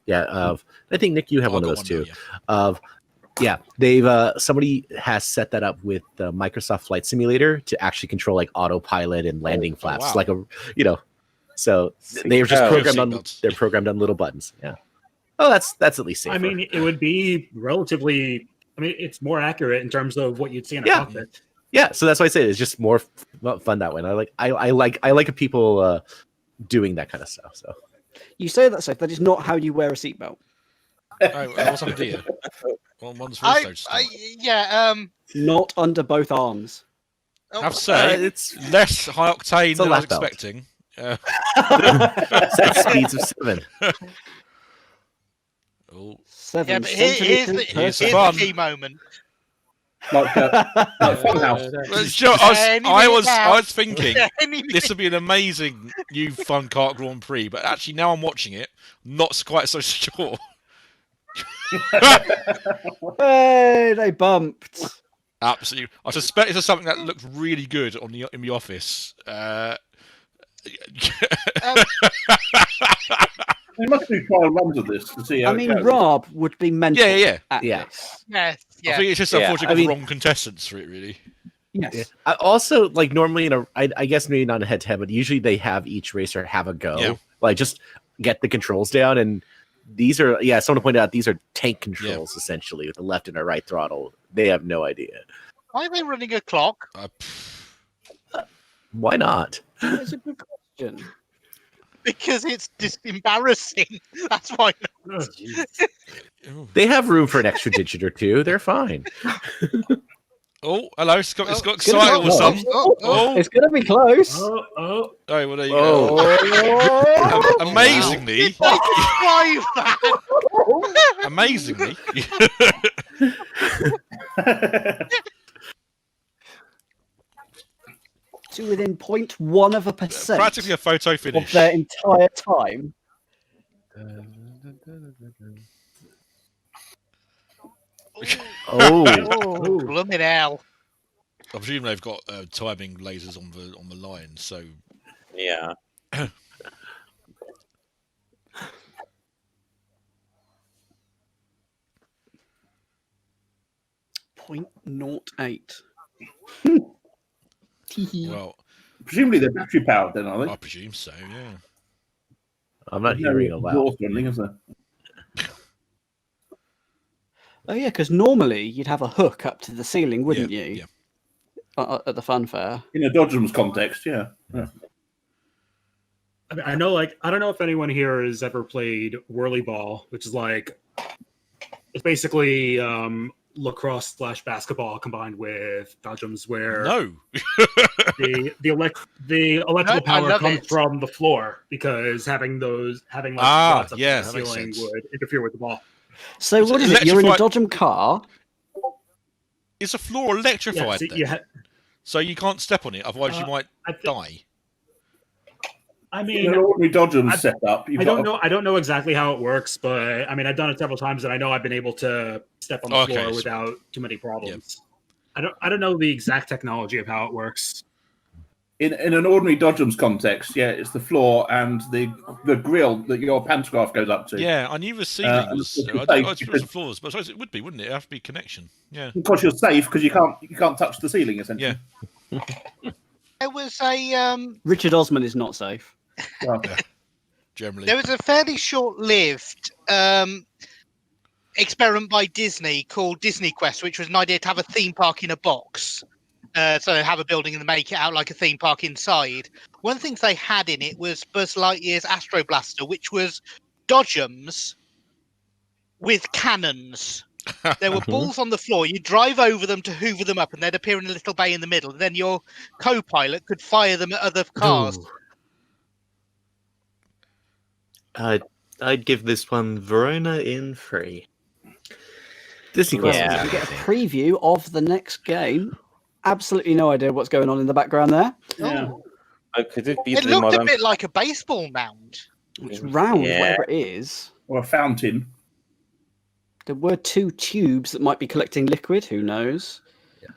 I think Nick, you have one of those too. They've somebody has set that up with the Microsoft Flight Simulator to actually control like autopilot and landing flaps, like so they're just programmed on programmed on little buttons. Yeah. Oh, that's at least safer. I mean, it would be relatively. I mean, it's more accurate in terms of what you'd see in a cockpit. Yeah, so that's why I say it's just more fun that way. And I like people doing that kind of stuff. So you say that, Seth. That is not how you wear a seatbelt. What's an idea? One's not under both arms. I have to say, it's less high octane than I was expecting. Set speeds of 7. 7 yeah, but here's the key moment. I was thinking this would be an amazing new fun kart Grand Prix, but actually now I'm watching it, not quite so sure. Hey, they bumped. Absolutely, I suspect this is something that looked really good in the office. They must do trial runs of this to see how I mean, Rob would be mental. Yeah. Yes. I think it's just unfortunately wrong contestants for it, really. Yes. Yeah. I also, like, normally I guess maybe not a head-to-head, but usually they have each racer have a go. Yeah. Like, just get the controls down, and these are someone pointed out these are tank controls essentially with the left and a right throttle. They have no idea. Why are they running a clock? Why not? That's a good question. Because it's just embarrassing. That's why. They have room for an extra digit or two. They're fine. Oh, hello! It's got excited with some. It's gonna be close. Oh, well, there you go. Amazingly. Amazingly. To within 0.1%. Practically a photo finish of their entire time. Blooming hell! I presume they've got timing lasers on the line, so yeah. 0.08. Well, presumably they're battery powered, then, are they? I presume so. Yeah. I'm not hearing a loud. Oh yeah, because normally you'd have a hook up to the ceiling, wouldn't you? Yeah. At the funfair. In a Dodgems context, yeah. I mean, I know, like, I don't know if anyone here has ever played Whirly Ball, which is like, it's basically lacrosse / basketball combined with Dodgems, where the electrical power comes from the floor, because having like rods up to the ceiling would interfere with the ball. So what is it? You're in a Dodgem car. Is the floor electrified? Yeah, so you can't step on it, otherwise you might die. I mean, in an ordinary Dodgem setup. I don't know exactly how it works, but I mean, I've done it several times, and I know I've been able to step on the floor without too many problems. Yeah. I don't know the exact technology of how it works. In an ordinary Dodgems context, yeah, it's the floor and the grill that your pantograph goes up to. Yeah, I knew the ceiling was. I suppose the floors, but I suppose it would be, wouldn't it? It would have to be connection. Yeah. Of course, you're safe because you can't touch the ceiling essentially. Yeah. There was a Richard Osman is not safe. Well, generally, there was a fairly short-lived experiment by Disney called Disney Quest, which was an idea to have a theme park in a box. So have a building and make it out like a theme park inside. One of the things they had in it was Buzz Lightyear's Astro Blaster, which was Dodgems with cannons. There were balls on the floor. You drive over them to hoover them up, and they'd appear in a little bay in the middle. Then your co-pilot could fire them at other cars. I'd give this one Verona in 3. Disney Quest. We get a preview of the next game. Absolutely no idea what's going on in the background there. Yeah. Could it be It looked a bit like a baseball mound. It's round, whatever it is. Or a fountain. There were 2 tubes that might be collecting liquid. Who knows? Yeah.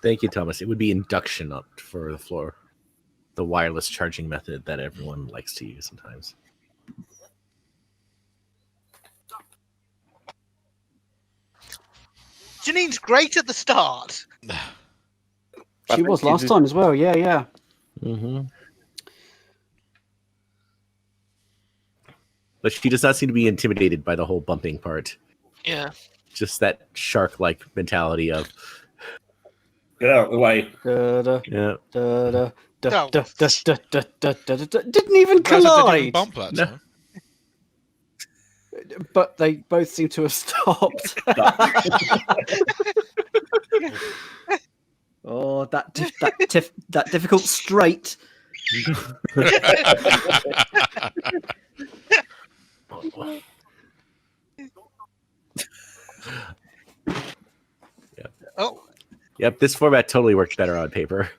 Thank you, Thomas. It would be induction up for the floor. The wireless charging method that everyone likes to use sometimes. Janine's great at the start. She was last time as well. Yeah. Mm-hmm. But she does not seem to be intimidated by the whole bumping part. Yeah. Just that shark-like mentality of get out of the way. Didn't even collide. Bump that time. But they both seem to have stopped. Oh, that difficult straight. Yep, this format totally works better on paper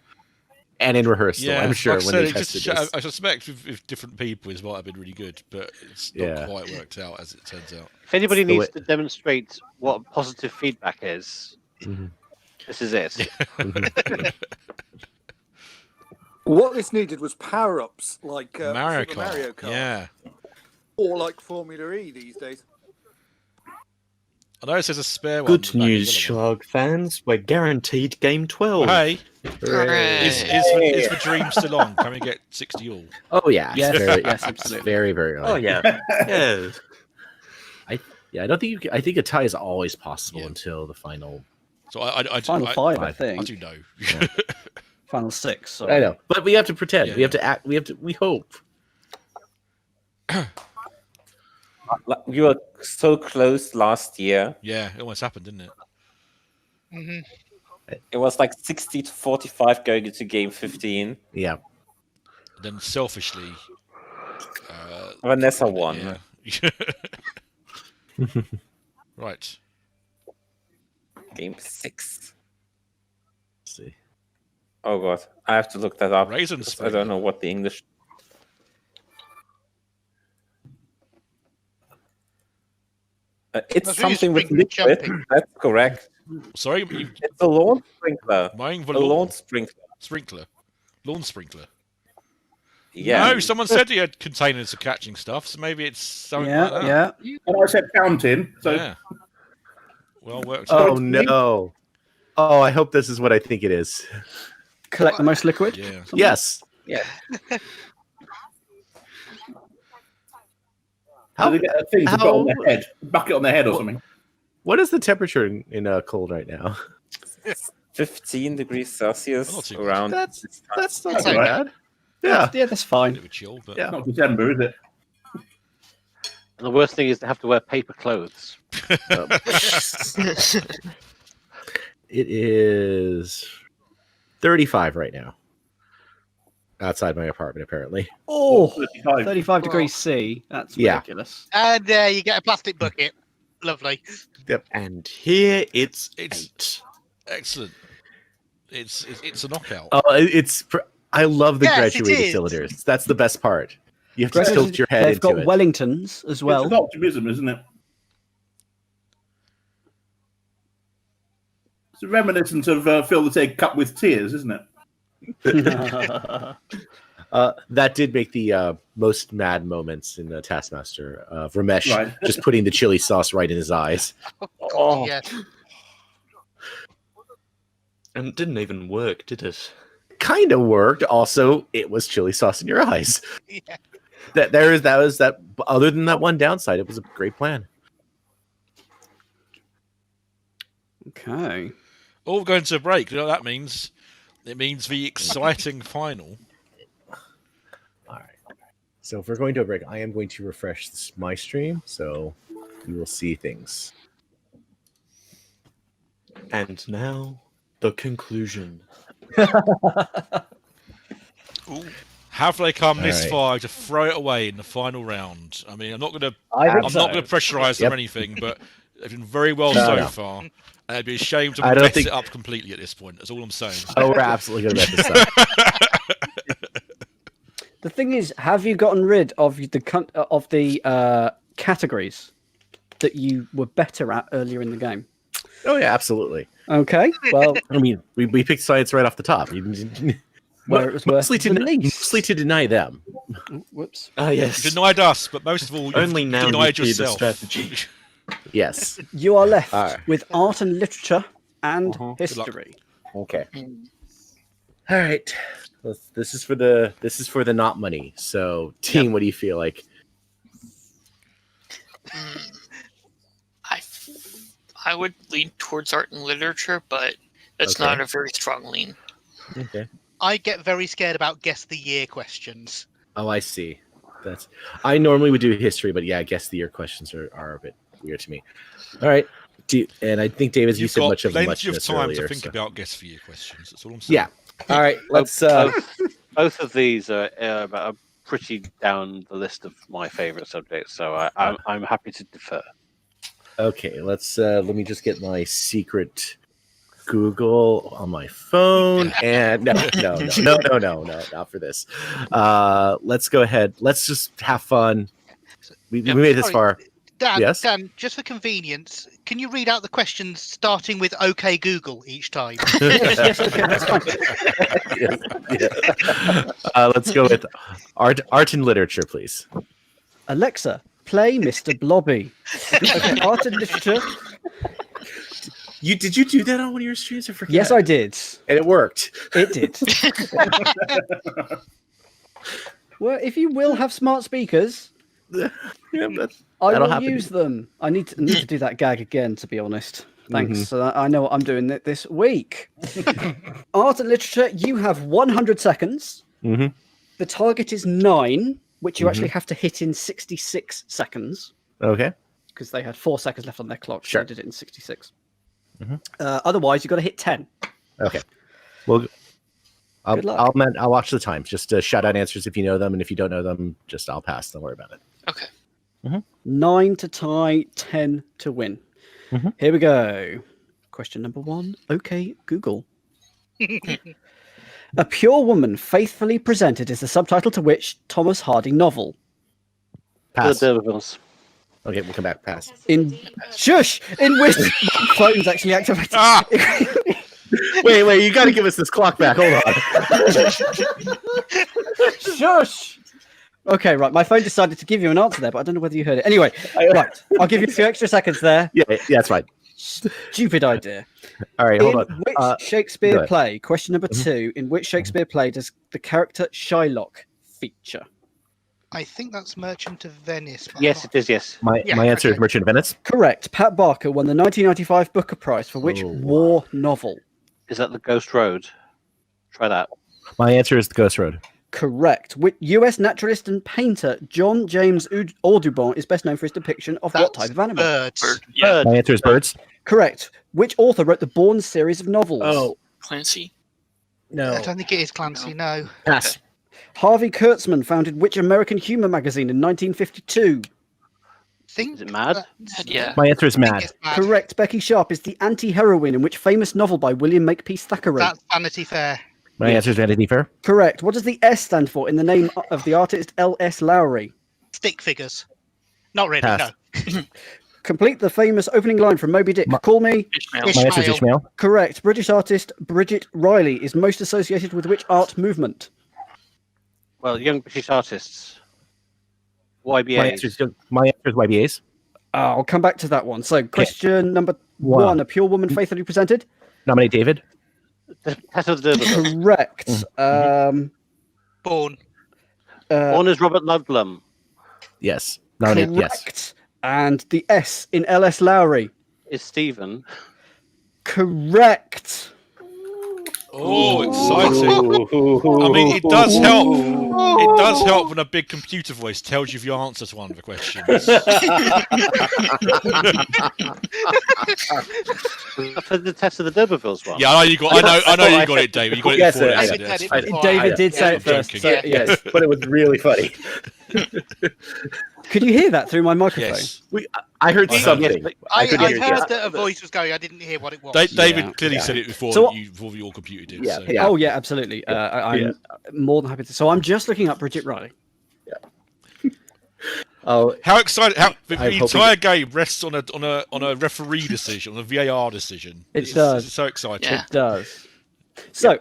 and in rehearsal. Yeah, I'm sure like when they tested this. I suspect with different people, it might have been really good, but it's not quite worked out as it turns out. If anybody needs to demonstrate what positive feedback is, this is it. What this needed was power-ups like Mario Super Mario Kart. Yeah. Or like Formula E these days. I know it says a spare one. Good news, Schlag fans. We're guaranteed game 12. Hey. Hooray. Is the dream still on? Can we get 60 all? Oh, yeah. Yes, yes, absolutely. Very, very early. Oh, yeah. Yeah. I don't think I think a tie is always possible until the final. So I final 5, I think. I do know. Yeah. Final 6. So. I know, but we have to pretend. Yeah, we have to act. We hope. We were so close last year. Yeah, it almost happened, didn't it? Mm-hmm. It was like 60-45 going into game 15. Yeah. Then selfishly, Vanessa won. Yeah. Right. Game 6. Let's see. Oh god, I have to look that up. Raisins. I don't know what the English. It's something with liquid. That's correct. Sorry, it's a lawn sprinkler. Mowing the a lawn sprinkler. Lawn sprinkler. Yeah. No, someone said he had containers for catching stuff, so maybe it's something like that. Yeah. And I said fountain. So. Yeah. Well worked. Oh no! Oh, I hope this is what I think it is. Collect the most liquid. Yeah. Yes. Yeah. So they get a thing to put on their head, bucket on their head or something. What is the temperature in cold right now? 15 degrees Celsius around. That's not That's too all right. bad. Yeah, that's fine. Bit of a chill, but Yeah. Not December, is it? And the worst thing is they have to wear paper clothes. It is 35 right now. Outside my apartment, apparently. Oh, 35. 35 degrees C. That's Yeah. ridiculous. And there you get a plastic bucket. Lovely. And here it's It's- 8. excellent. It's a knockout. I love the Yes, it graduated is. cylinders. That's the best part. You have to Graduated- tilt your head They've into got it. Wellingtons as well. It's an optimism, isn't it? It's a reminiscence of Phil the Egg Cup with tears, isn't it? That did make the most mad moments in the Taskmaster of Ramesh Right. just putting the chili sauce right in his eyes. Oh, Yeah. And it didn't even work, did it? Kind of worked. Also, it was chili sauce in your eyes. Yeah. That was that. Other than that one downside, it was a great plan. Okay. All going to a break. You know what that means? It means the exciting final. All right. So if we're going to a break, I am going to refresh my stream, so you will see things. And now, the conclusion. Have they come this All right. far to throw it away in the final round? I mean, I'm not going to I think I'm not going to pressurize them Yep. or anything, but they've done very well No, so no. far. And it'd be a shame to I don't mess think- it up completely at this point. That's all I'm saying. Oh, we're absolutely going to mess this up. The thing is, have you gotten rid of the categories that you were better at earlier in the game? Oh yeah, absolutely. Okay. Well, I mean, we picked science right off the top. where it was worth Mostly the least. mostly to deny them. Whoops. Ah, yes. You denied us, but most of all, you Only now denied you see the yourself. strategy. Yes. You are left All right. with art and literature and Uh-huh. Good luck. history. Okay. All right. This is for the not money. So, team, what do you feel like? I would lean towards art and literature, but that's Okay. not a very strong lean. Okay. I get very scared about guess the year questions. Oh, I see. I normally would do history, but yeah, I guess the year questions are a bit weird to me. All right. And I think, David, you You've said got much of plenty of this time earlier. to think so- about guess for your questions. That's all I'm saying. Yeah. All right. Let's. both of these are pretty down the list of my favourite subjects, so I'm happy to defer. Okay. Let me just get my secret Google on my phone. And no, not for this. Let's go ahead. Let's just have fun. We made it this Sorry, far. Dan, Yes? Dan, just for convenience, can you read out the questions starting with OK Google each time? Yes, okay, that's fine. Yeah. Let's go with art and literature, please. Alexa, play Mr. Blobby. Okay, art and literature. Did you do that on one of your streams? I forget. Yes, I did. And it worked. It did. Well, if you will have smart speakers, Yeah, but I that'll will happen. use them. I need to do that gag again, to be honest. Thanks. Mhm. So that I know what I'm doing this week. Art and literature, you have 100 seconds. Mm-hmm. The target is 9, which you Mhm. actually have to hit in 66 seconds Okay. because they had 4 seconds left on their clock. Sure. So they did it in 66. Mhm. Otherwise, you've got to hit 10. Okay. Well, Good luck. I'll watch the times. Just shout out answers if you know them, and if you don't know them, just I'll pass. Don't worry about it. Okay. 9 to tie, 10 to win. Mhm. Here we go. Question number 1. Okay, Google. A Pure Woman Faithfully Presented is the subtitle to which Thomas Hardy novel? Pass. The D'Urbervilles. Okay, we'll come back. Pass. In Shush! In which my phone's actually activated. Ah! Wait, you got to give us this clock back. Hold on. Shush! Okay, right. My phone decided to give you an answer there, but I don't know whether you heard it. Anyway, right. I'll give you a few extra seconds there. Yeah, that's fine. Stupid idea. All right, hold In on. which Go Shakespeare ahead. play, question number 2, in which Shakespeare play does the character Shylock feature? I think that's Merchant of Venice. but I'm Yes, not- it is. Yes. My answer is Merchant of Venice. Correct. Pat Barker won the 1995 Booker Prize for which war novel? Is that The Ghost Road? Try that. My answer is The Ghost Road. Correct. U.S. naturalist and painter John James Audubon is best known for his depiction of what type of animal? Birds. Yeah. My answer is Birds. Correct. Which author wrote the Bourne series of novels? Oh, Clancy. no. I don't think it is Clancy. No. Pass. Harvey Kurtzman founded which American humor magazine in 1952? Think Is it Mad? Yeah. My answer is I think Mad. it's Mad. Correct. Becky Sharp is the anti-heroine in which famous novel by William Makepeace Thackeray? That's Vanity Fair. My answer is Vanity Fair. Correct. What does the S stand for in the name of the artist L.S. Lowry? Stick figures. Not really. Pass. No. Complete the famous opening line from Moby Dick. Call me. Ishmael. My answer is Ishmael. Correct. British artist Bridget Riley is most associated with which art movement? Well, Young British Artists. YBA. My answer is YBAs. I'll come back to that one. So, question number one: a pure woman faithfully presented. Nominate David. Tess of the D'Urbervilles. Correct. Born. Born as Robert Ludlum. Yes. Nominate. Correct. Yes. And the S in L.S. Lowry. Is Stephen. Correct. Oh, exciting! I mean, it does help. It does help when a big computer voice tells you the answer to one of the questions. For the Tess of the D'Urbervilles one. Yeah, I know you got. I know you got it, David. You got it Yes, before. I David, did that's it fine. before. David did say I'm it first. joking. So, yes. But it was really funny. Could you hear that through my microphone? Yes. I heard I heard something. it. I couldn't hear heard it. that a voice was going. I didn't hear what it was. David clearly said it before. So- Before your computer did. Yeah, So. yeah. Oh, yeah, absolutely. I'm more than happy to. So I'm just looking up Bridget Riley. Oh, How excited! The I'm entire game rests on a referee decision, on a VAR decision. It does. It's so exciting. Yeah. It does. So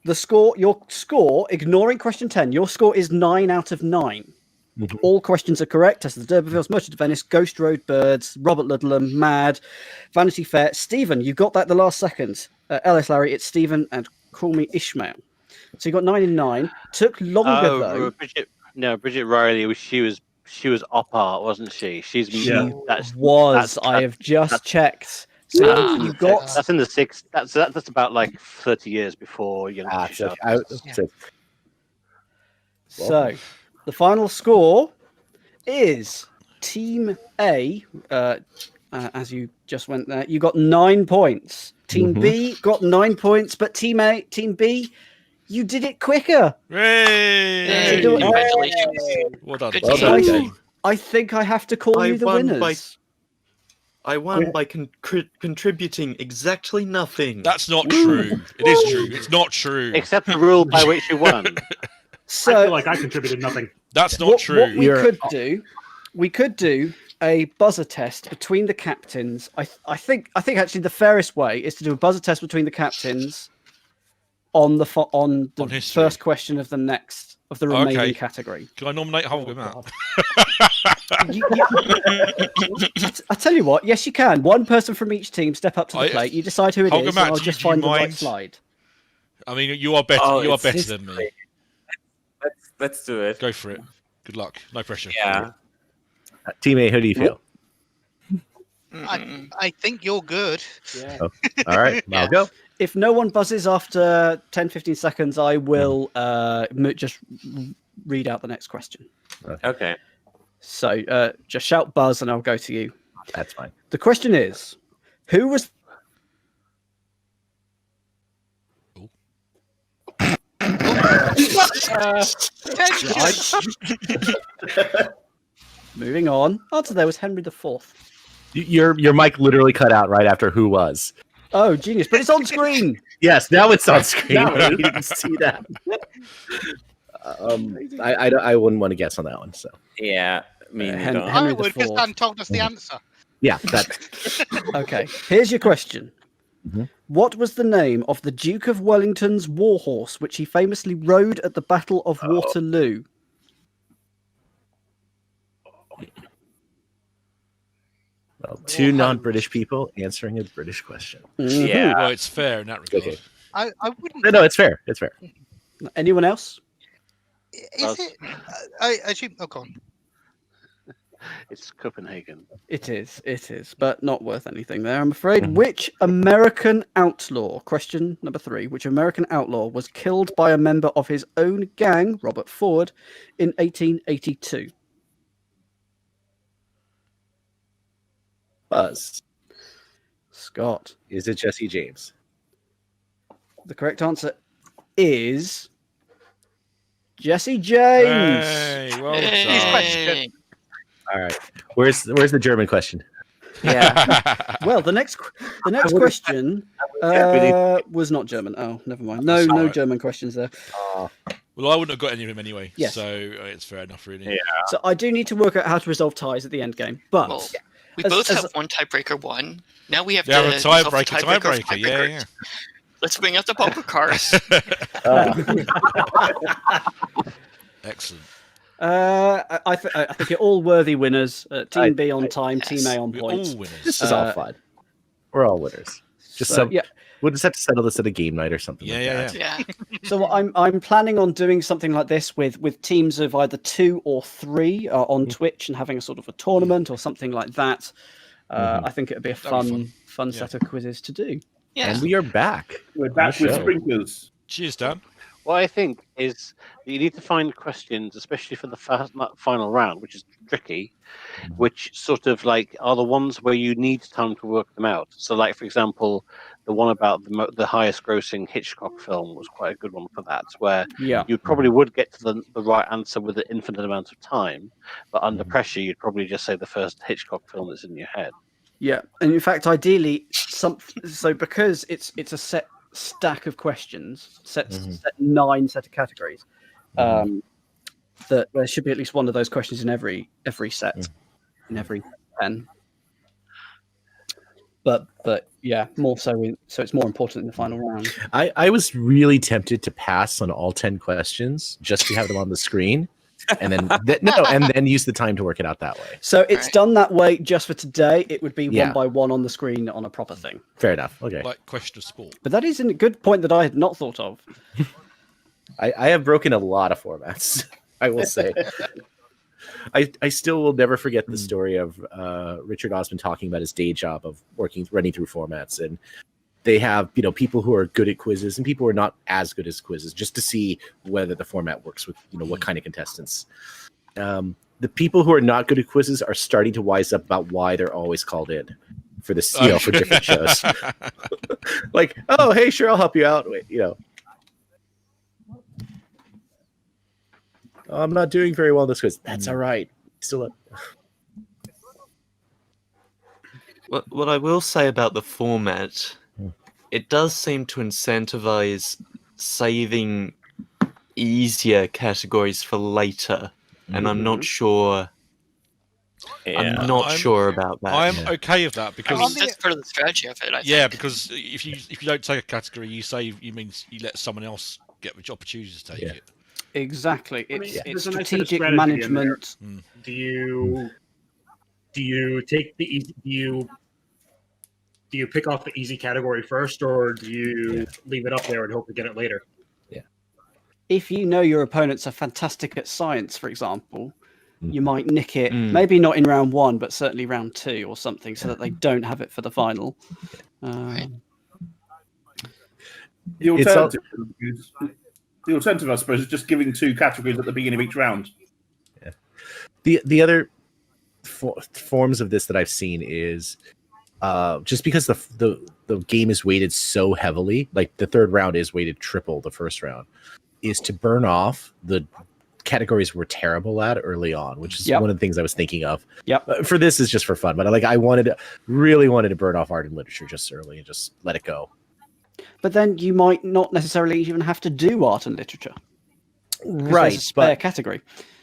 the score, your score, ignoring question 10, your score is 9 out of 9. Mhm. All questions are correct. Tess of the D'Urbervilles, Merchant of Venice, Ghost Road, Birds, Robert Ludlum, Mad, Vanity Fair. Stephen, you got that the last second. L.S. Larry, it's Stephen, and Call Me Ishmael. So you got 9 and 9. Took longer though. Bridget Riley. She was op art, wasn't she? I have just checked. So you got. That's in the six. That's about like 30 years before Young British Artists. So the final score is Team A. As you just went there, you got 9 points. Team B got 9 points, but Team B, you did it quicker. Yay! Congratulations. Well done. Good Well team. done. I think I have to call you the winners. I won by contributing exactly nothing. That's not true. It is true. It's not true. Except the rule by which you won. So I feel like I contributed nothing. That's not true. What we could do a buzzer test between the captains. I think actually the fairest way is to do a buzzer test between the captains on the first question of the remaining category. Can I nominate Holger Matt? I tell you what, yes, you can. One person from each team step up to the plate. You decide who it Holger is, Matt, and I'll do just you find the right mind? slide. I mean, you are better. Oh, you are it's better than me. Let's do it. Go for it. Good luck. No pressure. Yeah. Team A, how do you feel? I think you're good. Yeah. Oh, all right, I'll go. If no one buzzes after 10-15 seconds, I will just read out the next question. Okay. So just shout buzz and I'll go to you. That's fine. The question is, who was... Moving on. Answer there was Henry IV. Your mic literally cut out right after who was. Oh, genius. But it's on screen. Yes, now it's on screen. Now You didn't see that. I wouldn't want to guess on that one. So Yeah. Me neither. I would, because Dan told us the answer. yeah, that. Okay. Here's your question. What was the name of the Duke of Wellington's warhorse which he famously rode at the Battle of Waterloo? Well, two non-British people answering a British question. Yeah. Well, it's fair in that regard. I wouldn't. No, it's fair. It's fair. Anyone else? Is it? I assume. Oh, go on. It's Copenhagen. It is, but not worth anything there, I'm afraid. Which American outlaw, question number 3, which American outlaw was killed by a member of his own gang, Robert Ford, in 1882? Buzz. Scott. Is it Jesse James? The correct answer is Jesse James. Hey, well done. His question. All right. Where's the German question? Yeah. Well, the next question was not German. Oh, never mind. No, That's all no right. German questions there. Well, I wouldn't have got any of them anyway, Yes. so it's fair enough, really. Yeah. So I do need to work out how to resolve ties at the end game, but Well, we as- both as- have one tiebreaker one. Now we have Yeah, to a resolve the tiebreaker. Yeah, tiebreakers. yeah. Let's bring up the bumper cars. Excellent. I think you're all worthy winners. Team B on time, yes. Team A on We're points. all winners. This is all fun. We're all winners. Just So, yeah. We'll just have to settle this at a game night or something. Yeah, like yeah, that. Yeah. So I'm planning on doing something like this with teams of either 2 or 3 on Twitch and having a sort of a tournament or something like that. I think it'd be a That'd be fun set of quizzes to do. Yeah. And we are back. We're back On the with show. sprinklers. Cheers, Dan. What I think is that you need to find questions, especially for the final round, which is tricky, which sort of like are the ones where you need time to work them out. So, like for example, the one about the highest grossing Hitchcock film was quite a good one for that, where Yeah. you probably would get to the right answer with an infinite amount of time, but under pressure, you'd probably just say the first Hitchcock film that's in your head. Yeah, and in fact, ideally, so because it's a set stack of questions, set 9 set of categories, that there should be at least one of those questions in every set, in every 10. But yeah, more so so it's more important in the final round. I was really tempted to pass on all 10 questions just to have them on the screen, and then and then use the time to work it out that way. So it's Right. done that way just for today. It would be Yeah. one by one on the screen on a proper thing. Fair enough. Okay. Like question of sport. But that is a good point that I had not thought of. I have broken a lot of formats, I will say. I still will never forget the story of Richard Osman talking about his day job of running through formats, and they have people who are good at quizzes and people who are not as good as quizzes, just to see whether the format works with what kind of contestants. The people who are not good at quizzes are starting to wise up about why they're always called in for this, for different shows. Like, oh, hey, sure, I'll help you out. Wait, I'm not doing very well in this quiz. That's all right. Still up. What I will say about the format, it does seem to incentivize saving easier categories for later, and I'm not sure. I'm not sure about that. I'm okay with that because that's part of the strategy of it. I think. because if you don't take a category, you let someone else get the opportunity to take it. Exactly. There's It's a nice bit of strategic strategy in management. Do you take the easy? Do you pick off the easy category first, or do you leave it up there and hope to get it later? If you know your opponents are fantastic at science, for example, you might nick it, maybe not in round 1, but certainly round 2 or something, so that they don't have it for the final. The alternative, I suppose, is just giving 2 categories at the beginning of each round. Yeah. The other forms of this that I've seen is just because the game is weighted so heavily, like the third round is weighted triple the first round, is to burn off the categories we're terrible at early on, which is one of the things I was thinking of. For this is just for fun, but I really wanted to burn off art and literature just early and just let it go. But then you might not necessarily even have to do art and literature. Right. There's a spare category.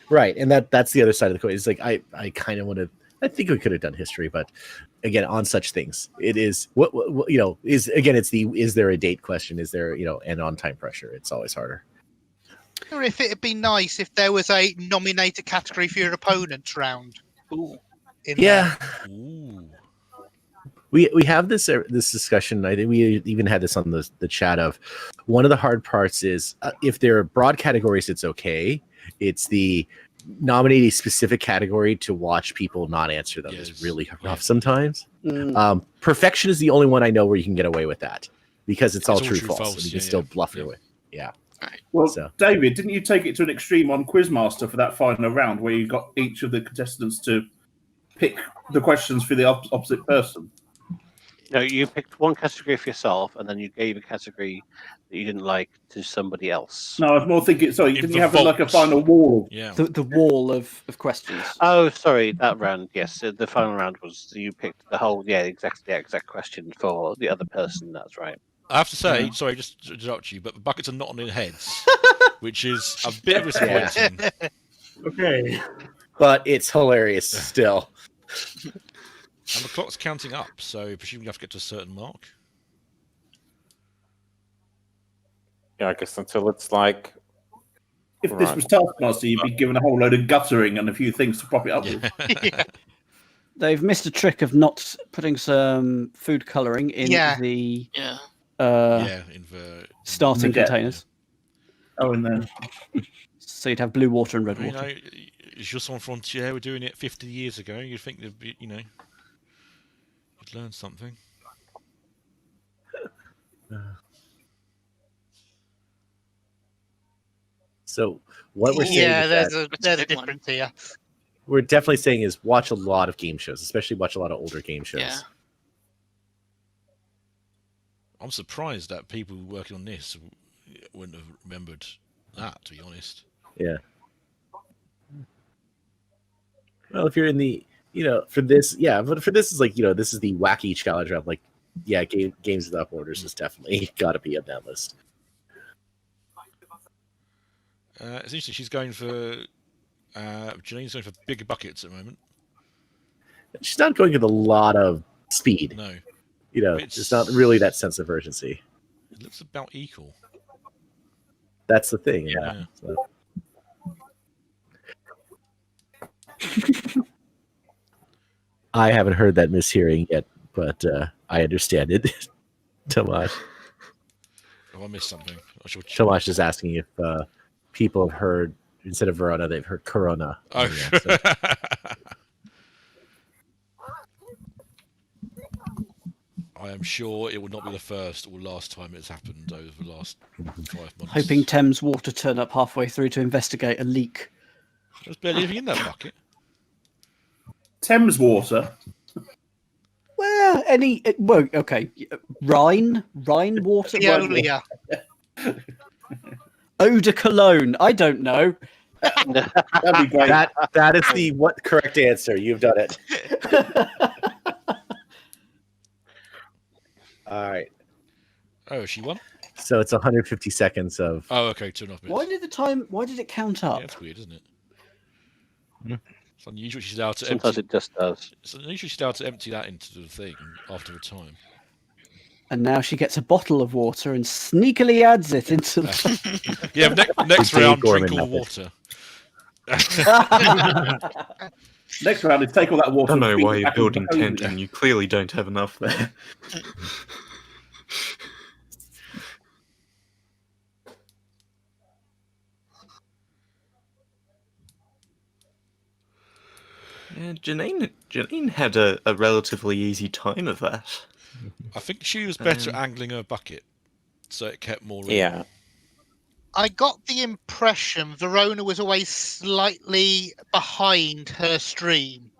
Right. And that's the other side of the coin. It's like I kind of want to. I think we could have done history, but again, on such things, it is is there a date question? Is there and on time pressure? It's always harder. Or if it'd be nice if there was a nominated category for your opponent's round. We have this discussion. I think we even had this on the chat of one of the hard parts is if there are broad categories, it's okay. It's the nominate a specific category to watch people not answer them is really rough sometimes. Perfection is the only one I know where you can get away with that because it's all true false, and you can still bluff your way. Yeah. Well, David, didn't you take it to an extreme on Quizmaster for that final round where you got each of the contestants to pick the questions for the opposite person? No, you picked one category for yourself, and then you gave a category that you didn't like to somebody else. No, I was more thinking. Sorry, didn't you have like a final wall? Yeah. The wall of questions. Oh, sorry, that round. Yes, the final round was you picked the whole. Yeah, exactly. The exact question for the other person. That's right. I have to say, sorry, just to interrupt you, but the buckets are not on their heads, which is a bit disappointing. Okay. But it's hilarious still. And the clock's counting up, so presumably you have to get to a certain mark. Yeah, I guess until it's like. If this was Taskmaster, you'd be given a whole load of guttering and a few things to prop it up with. They've missed a trick of not putting some food colouring in the in the starting containers. Oh, and then so you'd have blue water and red water. You know, it's just on Frontier. We're doing it 50 years ago. You'd think there'd be, you'd learn something. So what we're saying, there's a difference here. We're definitely saying is watch a lot of game shows, especially watch a lot of older game shows. Yeah. I'm surprised that people working on this wouldn't have remembered that, to be honest. Yeah. Well, if you're in the, for this, but for this is like, this is the wacky challenge round. Like, games without borders is definitely got to be on that list. It's interesting. She's going for Janine's going for bigger buckets at the moment. She's not going with a lot of speed. No. It's not really that sense of urgency. It looks about equal. That's the thing, yeah. So. I haven't heard that mishearing yet, but I understand it. Tomasz. Oh, I missed something. Tomasz is asking if people have heard, instead of Verona, they've heard Corona. Oh, yeah, so. I am sure it will not be the first or last time it's happened over the last 5 months. Hoping Thames Water turn up halfway through to investigate a leak. There's barely anything in that bucket. Thames Water? Well, okay. Rhine water? Veolia. Eau de Cologne. I don't know. That'd be great. That is the correct answer. You've done it. All right. Oh, she won? So it's 150 seconds of. Oh, okay, 2.5 minutes. Why did it count up? Yeah, it's weird, isn't it? It's unusual she's allowed to Sometimes it just does. It's unusual she's allowed to empty that into the thing after a time. And now she gets a bottle of water and sneakily adds it into the. Yeah, next round, drink all the water. Next round is take all that water. I don't know why you're building tent and you clearly don't have enough there. Yeah, Janine had a relatively easy time of that. I think she was better at angling her bucket, so it kept more. Yeah. I got the impression Verona was always slightly behind her stream,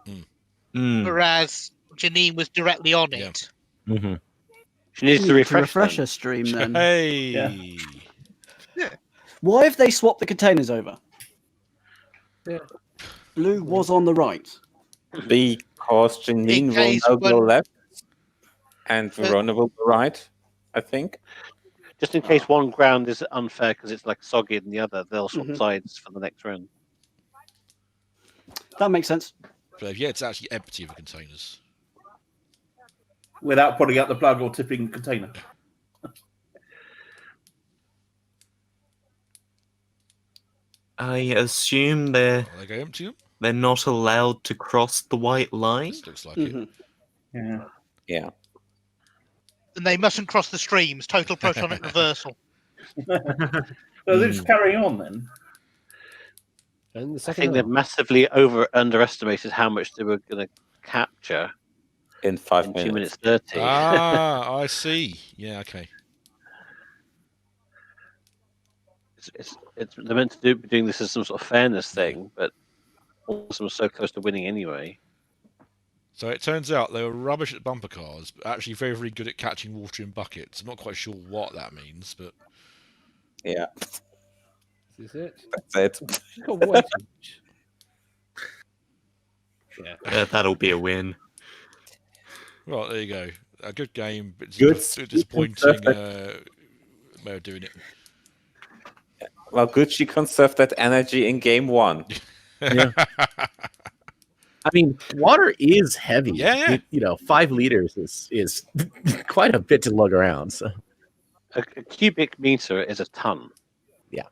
whereas Janine was directly on it. Mm-hmm. She needs to refresh her stream then. Hey. Yeah. Why have they swapped the containers over? Yeah. Blue was on the right. Because Janine will now go left and Verona will go right, I think. Just in case one ground is unfair because it's like soggy than the other, they'll swap sides for the next round. That makes sense. But yeah, it's actually empty of the containers. Without putting out the plug or tipping the container. I assume they're not allowed to cross the white line. Looks like it. Yeah. Yeah. And they mustn't cross the streams. Total protonic reversal. So they're just carrying on then. And the I second think they've half. massively underestimated how much they were going to capture in 5 in minutes. 2 minutes 30. I see. Yeah, okay. They're meant to be doing this as some sort of fairness thing, but all of them were so close to winning anyway. So it turns out they were rubbish at bumper cars, but actually very, very good at catching water in buckets. I'm not quite sure what that means, but Yeah, Is this it? that's it. She's got way too much. Yeah. That'll be a win. well, there you go. A good game, but Good disappointing conserve way of doing it. Well, good she conserved that energy in game 1. Yeah. I mean, water is heavy. Yeah. It, 5 liters is quite a bit to lug around. So. A cubic meter is a ton. Yeah.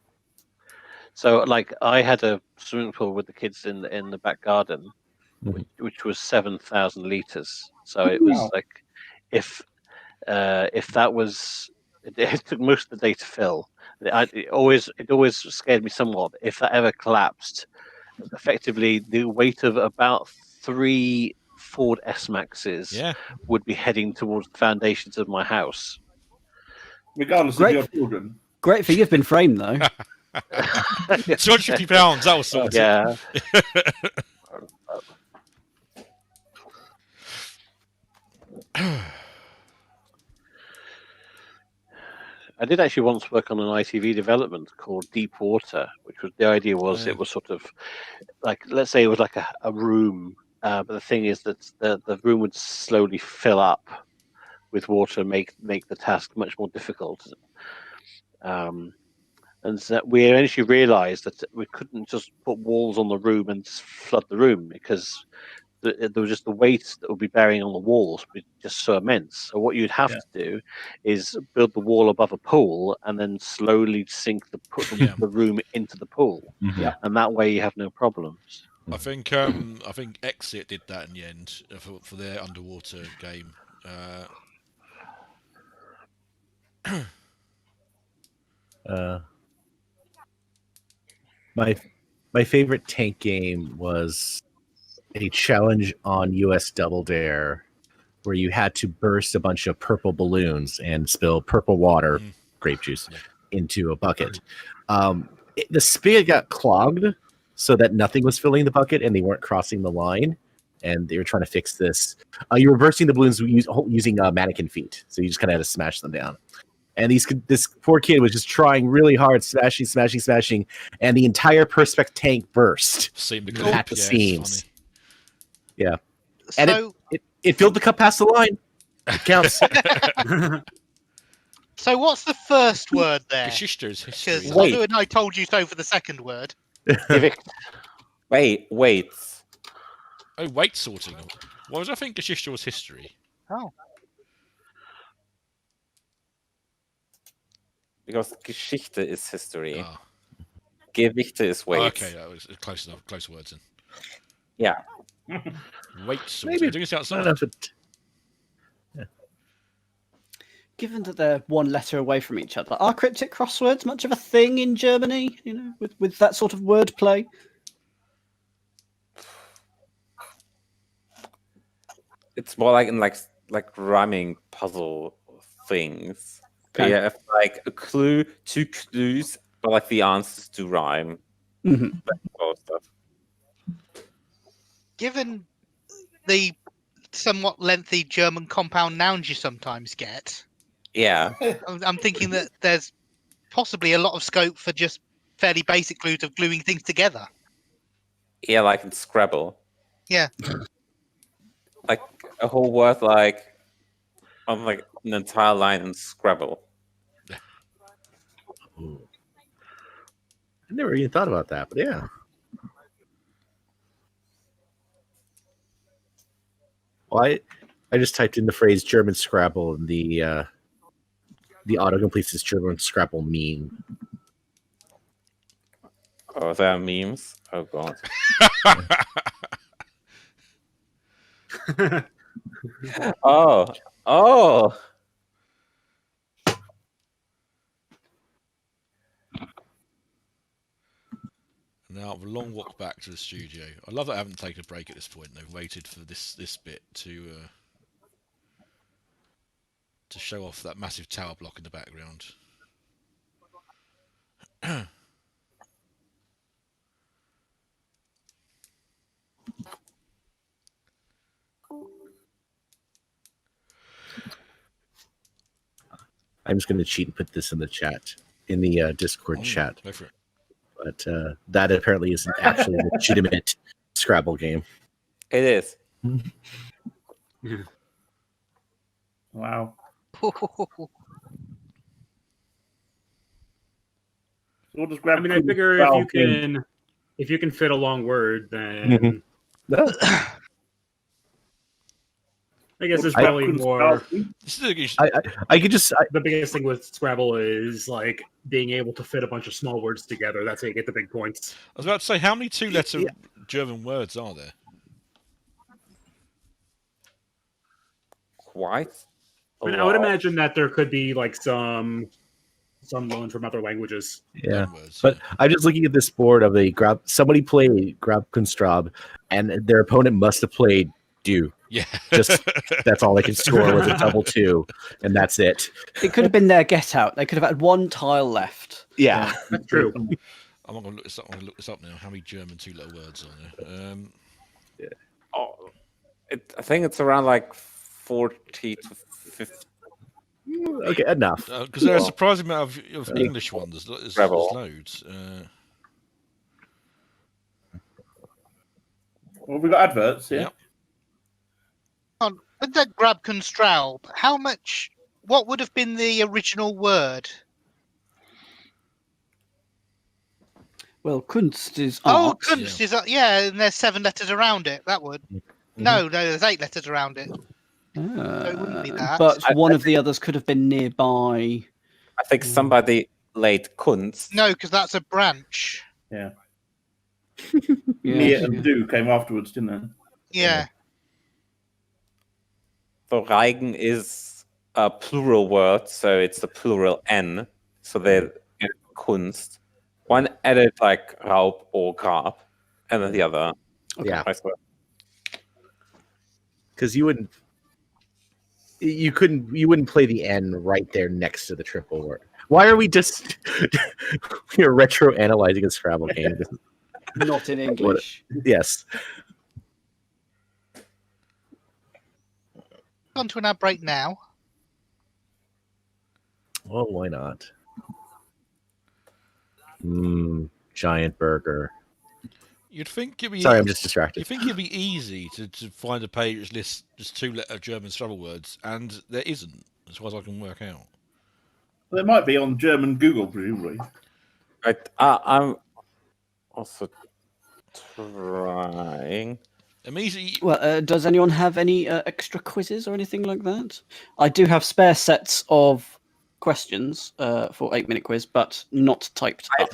So, like, I had a swimming pool with the kids in the back garden, Mhm. which was 7,000 liters. So it was like, if that was, it took most of the day to fill. It always scared me somewhat. If that ever collapsed, effectively the weight of about 3 Ford S-Maxes would be heading towards the foundations of my house. Regardless of your children. Great thing you've been framed, though. 250 pounds, that was sorted. Yeah. I did actually once work on an ITV development called Deep Water, which was the idea was it was sort of like, let's say it was like a room, but the thing is that the room would slowly fill up with water, make the task much more difficult. And so we eventually realised that we couldn't just put walls on the room and flood the room, because there was just the weight that would be bearing on the walls would be just so immense. So what you'd have to do is build the wall above a pool and then slowly sink the room into the pool, and that way you have no problems. I think Exit did that in the end for their underwater game. My favorite tank game was a challenge on US Double Dare where you had to burst a bunch of purple balloons and spill purple water, grape juice, into a bucket. The spigot got clogged so that nothing was filling the bucket and they weren't crossing the line. And they were trying to fix this. You were bursting the balloons using mannequin feet. So you just kind of had to smash them down. And this poor kid was just trying really hard, smashing, and the entire Perspex tank burst at the seams. Yeah. And it filled the cup past the line. It counts. So what's the first word there? Geschichte is history. Because I'll do it and I told you so for the second word. Wait. Oh, weight sorting. Why was I think Geschichte was history? Oh. Because Geschichte is history. Gewichte is weight. Okay, that was close enough. Close words then. Yeah. Weight sorting. Maybe outside. Given that they're one letter away from each other, are cryptic crosswords much of a thing in Germany? With that sort of wordplay. It's more like in like rhyming puzzle things. Okay. Yeah, if like a clue, 2 clues, but like the answers do rhyme. Mm-hmm. That sort of stuff. Given the somewhat lengthy German compound nouns you sometimes get, I'm thinking that there's possibly a lot of scope for just fairly basic clues of gluing things together. Yeah, like in Scrabble. Yeah. Like a whole word on like an entire line in Scrabble. I never even thought about that, but yeah. Well, I just typed in the phrase German Scrabble, and the autocomplete says German Scrabble meme. Oh, there are memes? Oh, God. Oh. Now a long walk back to the studio. I love that I haven't taken a break at this point. They've waited for this bit to show off that massive tower block in the background. I'm just going to cheat and put this in the chat, in the Discord chat. Go for it. But that apparently isn't actually a legitimate Scrabble game. It is. Wow. We'll just grab. I mean, I figure if you can fit a long word, then I guess it's probably more. I could just. The biggest thing with Scrabble is like being able to fit a bunch of small words together. That's how you get the big points. I was about to say, how many two-letter German words are there? Quite. I mean, I would imagine that there could be like some loan from other languages. Yeah, but I'm just looking at this board of a grab. Somebody played Grabkunstraub, and their opponent must have played Do. Yeah, just that's all they could score was a double 2, and that's it. It could have been their get out. They could have had one tile left. Yeah, that's true. I'm not going to look this up. I'm going to look this up now. How many German two-letter words are there? I think it's around like 40 to 50. Okay, enough. Because there are a surprising amount of English ones. There's loads. Well, we got adverts, yeah. With that Grabkunstraub, how much? What would have been the original word? Well, Kunst is Oh, art. Kunst is and there's 7 letters around it. That would. No, there's 8 letters around it. So it wouldn't be that. But one of the others could have been nearby. I think somebody laid Kunst. No, because that's a branch. Yeah. Yeah, Mir and Do came afterwards, didn't they? Yeah. So Reigen is a plural word, so it's a plural N. So they're Kunst. One added like Raub or Grab, and then the other. Yeah. Because you wouldn't play the N right there next to the triple word. Why are we just retro analyzing a Scrabble game? Not in English. Yes. On to an ad break now. Well, why not? Giant burger. You'd think it'd be. Sorry, I'm just distracted. You'd think it'd be easy to find a page which lists just 2-letter German Scrabble words, and there isn't, as far as I can work out. Well, there might be on German Google, presumably. I'm also trying. Well, does anyone have any extra quizzes or anything like that? I do have spare sets of questions for 8-minute quiz, but not typed up.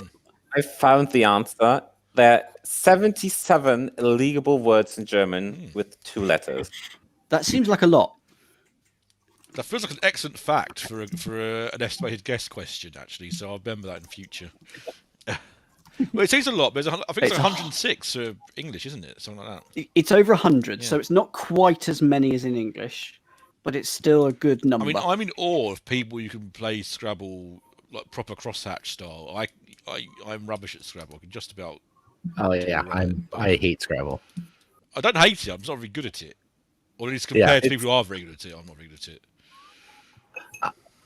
I found the answer. There are 77 illegible words in German with 2 letters. That seems like a lot. That feels like an excellent fact for an estimated guess question, actually. So I'll remember that in future. Well, it seems a lot, but I think it's like 106 for English, isn't it? Something like that. It's over 100, so it's not quite as many as in English, but it's still a good number. I mean, I'm in awe of people who can play Scrabble like proper crosshatch style. I'm rubbish at Scrabble. I can just about. Oh yeah, I hate Scrabble. I don't hate it. I'm just not very good at it. Or at least compared to people who are very good at it, I'm not very good at it.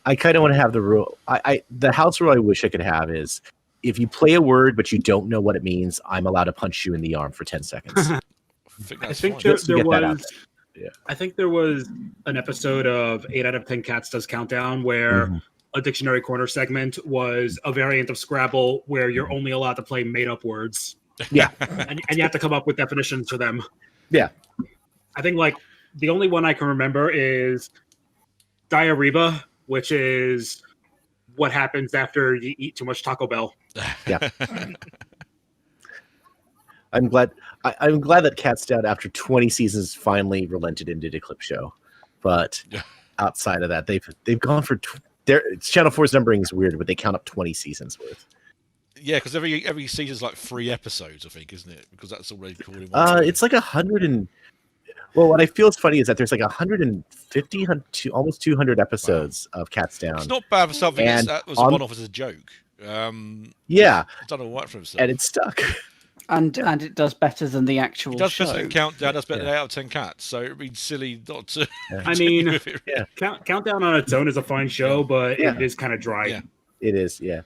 I kind of want to have the rule. The house rule I wish I could have is if you play a word but you don't know what it means, I'm allowed to punch you in the arm for 10 seconds. I think there was an episode of 8 out of 10 Cats Does Countdown where a dictionary corner segment was a variant of Scrabble where you're only allowed to play made-up words. Yeah. and you have to come up with definitions for them. Yeah. I think like the only one I can remember is diarrhea, which is what happens after you eat too much Taco Bell. Yeah. I'm glad that Cat's Down after 20 seasons finally relented and did a clip show. But outside of that, they've gone for Channel 4's numbering is weird, but they count up 20 seasons worth. Yeah, because every season's like 3 episodes, I think, isn't it? Because that's already called in one. It's like 100 and. Well, what I feel is funny is that there's like 150, almost 200 episodes of Cats Down. It's not bad for something that was one-off as a joke. Yeah, it's done all right for himself, and it's stuck. And it does better than the actual It does show. better than Countdown. Does better than 8 out of 10 Cats. So it'd be silly not to. I mean, Countdown on its own is a fine show, but it is kind of dry. Yeah. It is, yeah.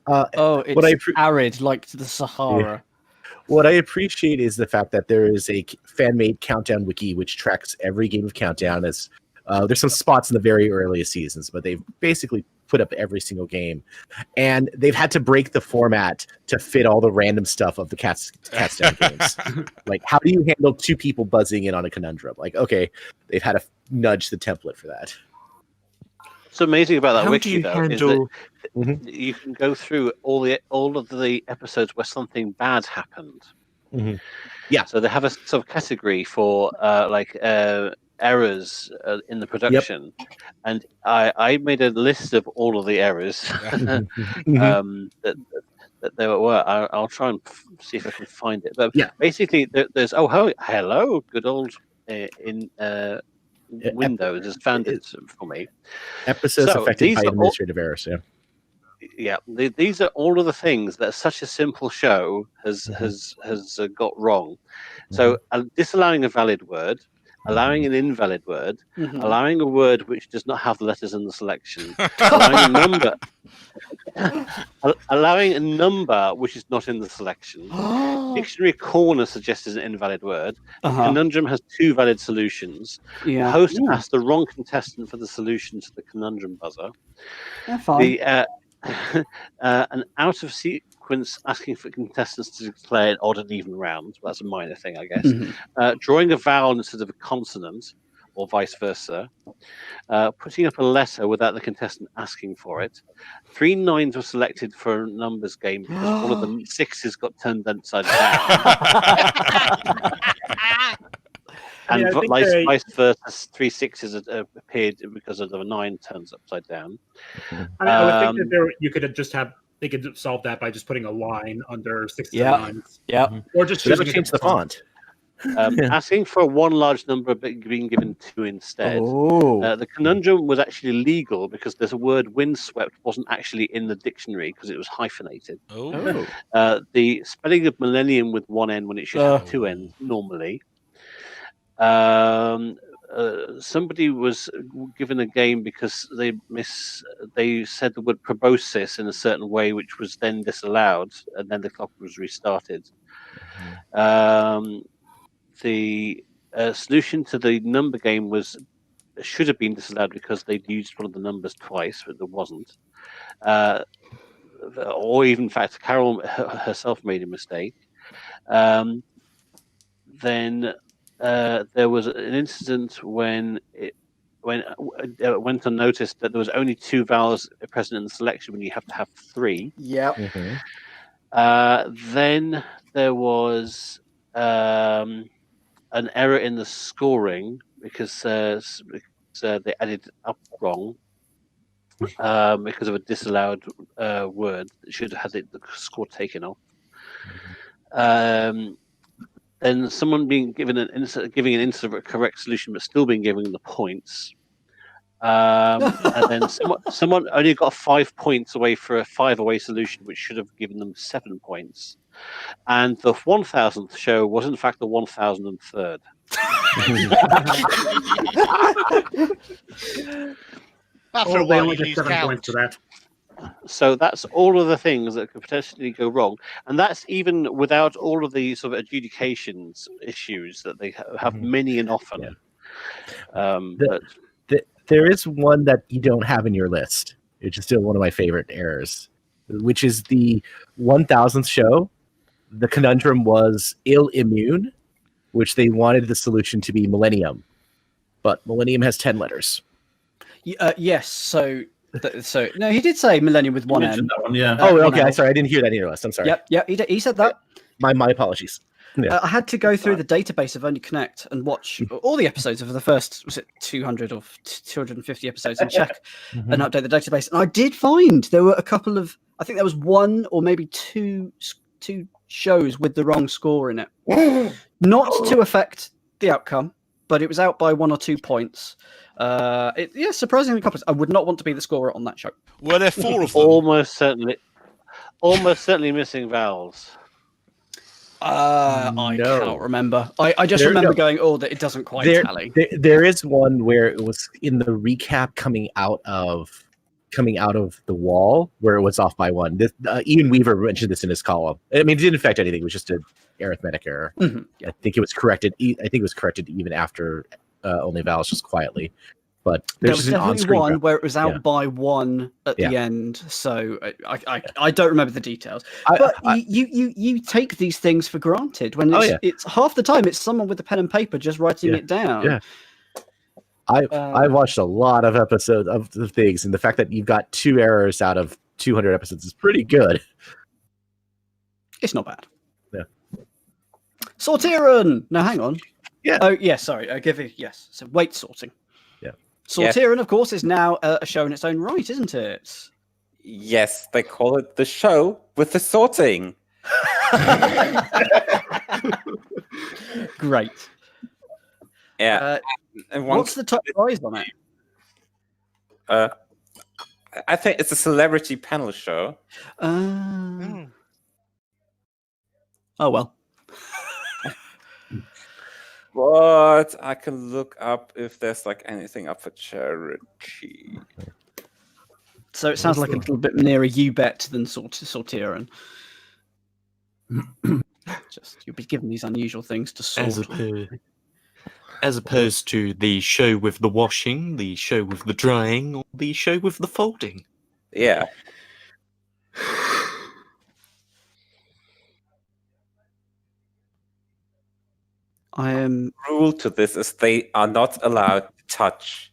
It's arid like the Sahara. Yeah. What I appreciate is the fact that there is a fan-made Countdown wiki which tracks every game of Countdown. As there's some spots in the very earliest seasons, but they've basically put up every single game, and they've had to break the format to fit all the random stuff of the Cats Down games. Like, how do you handle 2 people buzzing in on a conundrum? Like, okay, they've had to nudge the template for that. What's amazing about that How wiki do you though handle? is that you can go through all of the episodes where something bad happened. Mm-hmm. Yeah. So they have a sort of category for errors in the production, and I made a list of all of the errors that there were. I'll try and see if I can find it. But basically, there's hello, good old in Windows has found it for me. Episodes affected by administrative errors. Yeah. These are all of the things that such a simple show has got wrong. So disallowing a valid word, allowing an invalid word, allowing a word which does not have the letters in the selection, allowing a number which is not in the selection. Dictionary corner suggests an invalid word. The conundrum has 2 valid solutions. The host asked the wrong contestant for the solution to the conundrum buzzer. An out of sequence asking for contestants to declare an odd and even round. Well, that's a minor thing, I guess. Drawing a vowel instead of a consonant, or vice versa. Putting up a letter without the contestant asking for it. 3 9s were selected for a numbers game because one of the 6s got turned upside down. And vice versa, 3 6s appeared because of the 9 turns upside down. I would think that you could just they could solve that by just putting a line under 6 and 9s. Yeah. Or just change the font. Asking for 1 large number but being given 2 instead. The conundrum was actually legal because there's a word windswept wasn't actually in the dictionary because it was hyphenated. The spelling of millennium with 1 N when it should have 2 N's normally. Somebody was given a game because they said the word proboscis in a certain way, which was then disallowed, and then the clock was restarted. The solution to the number game should have been disallowed because they'd used one of the numbers twice, but there wasn't. Or even, in fact, Carol herself made a mistake. Then there was an incident when it went unnoticed that there was only 2 vowels present in the selection when you have to have 3. Yeah. Then there was an error in the scoring because they added up wrong because of a disallowed word that should have had the score taken off. Then someone being given giving an incorrect correct solution, but still being given the points. And then someone only got 5 points away for a 5-away solution, which should have given them 7 points. And the 1000th show was in fact the 1003rd. After a while, you lose count. For that. So that's all of the things that could potentially go wrong, and that's even without all of the sort of adjudications issues that they have many and often. There is one that you don't have in your list, which is still one of my favorite errors, which is the 1000th show. The conundrum was ill immune, which they wanted the solution to be millennium, but millennium has 10 letters. Yes, so no, he did say millennium with 1 N. That one, yeah. Okay. Sorry, I didn't hear that in your list. I'm sorry. Yep. He said that. My apologies. Yeah. I had to go through the database of Only Connect and watch all the episodes of the first, was it 200 or 250 episodes, and check and update the database. And I did find there were a couple of, I think there was one or maybe two shows with the wrong score in it. Not to affect the outcome, but it was out by 1 or 2 points. Surprisingly couple. I would not want to be the scorer on that show. Were there 4 of them? Almost certainly missing vowels. I No. cannot remember. I just There- remember no. going, that it doesn't quite There, tally. there is one where it was in the recap coming out of the wall where it was off by 1. This, Ian Weaver mentioned this in his column. I mean, it didn't affect anything. It was just an arithmetic error. Yeah. I think it was corrected. I think it was corrected even after only vowels, just quietly. But There there's was just an definitely on-screen one graph. where it was out Yeah. by 1 at the Yeah. end. So I don't remember the details. I- But I- you take these things for granted when it's, Oh, yeah. it's half the time it's someone with a pen and paper just writing Yeah. it down. Yeah. I watched a lot of episodes of the things, and the fact that you've got 2 errors out of 200 episodes is pretty good. It's not bad. Yeah. Sortieren! No, hang on. Yeah. Oh, yeah, sorry. I give it, yes. So weight sorting. Yeah. Sortieren, of course, is now a show in its own right, isn't it? Yes, they call it the show with the sorting. Great. Yeah. And What's the top prize on it? I think it's a celebrity panel show. Oh, well. But I can look up if there's like anything up for charity. So it sounds like a little bit nearer you bet than Sortieren. Just you'll be given these unusual things to sort. As opposed to the show with the washing, the show with the drying, or the show with the folding. Yeah. I am. Rule to this is they are not allowed to touch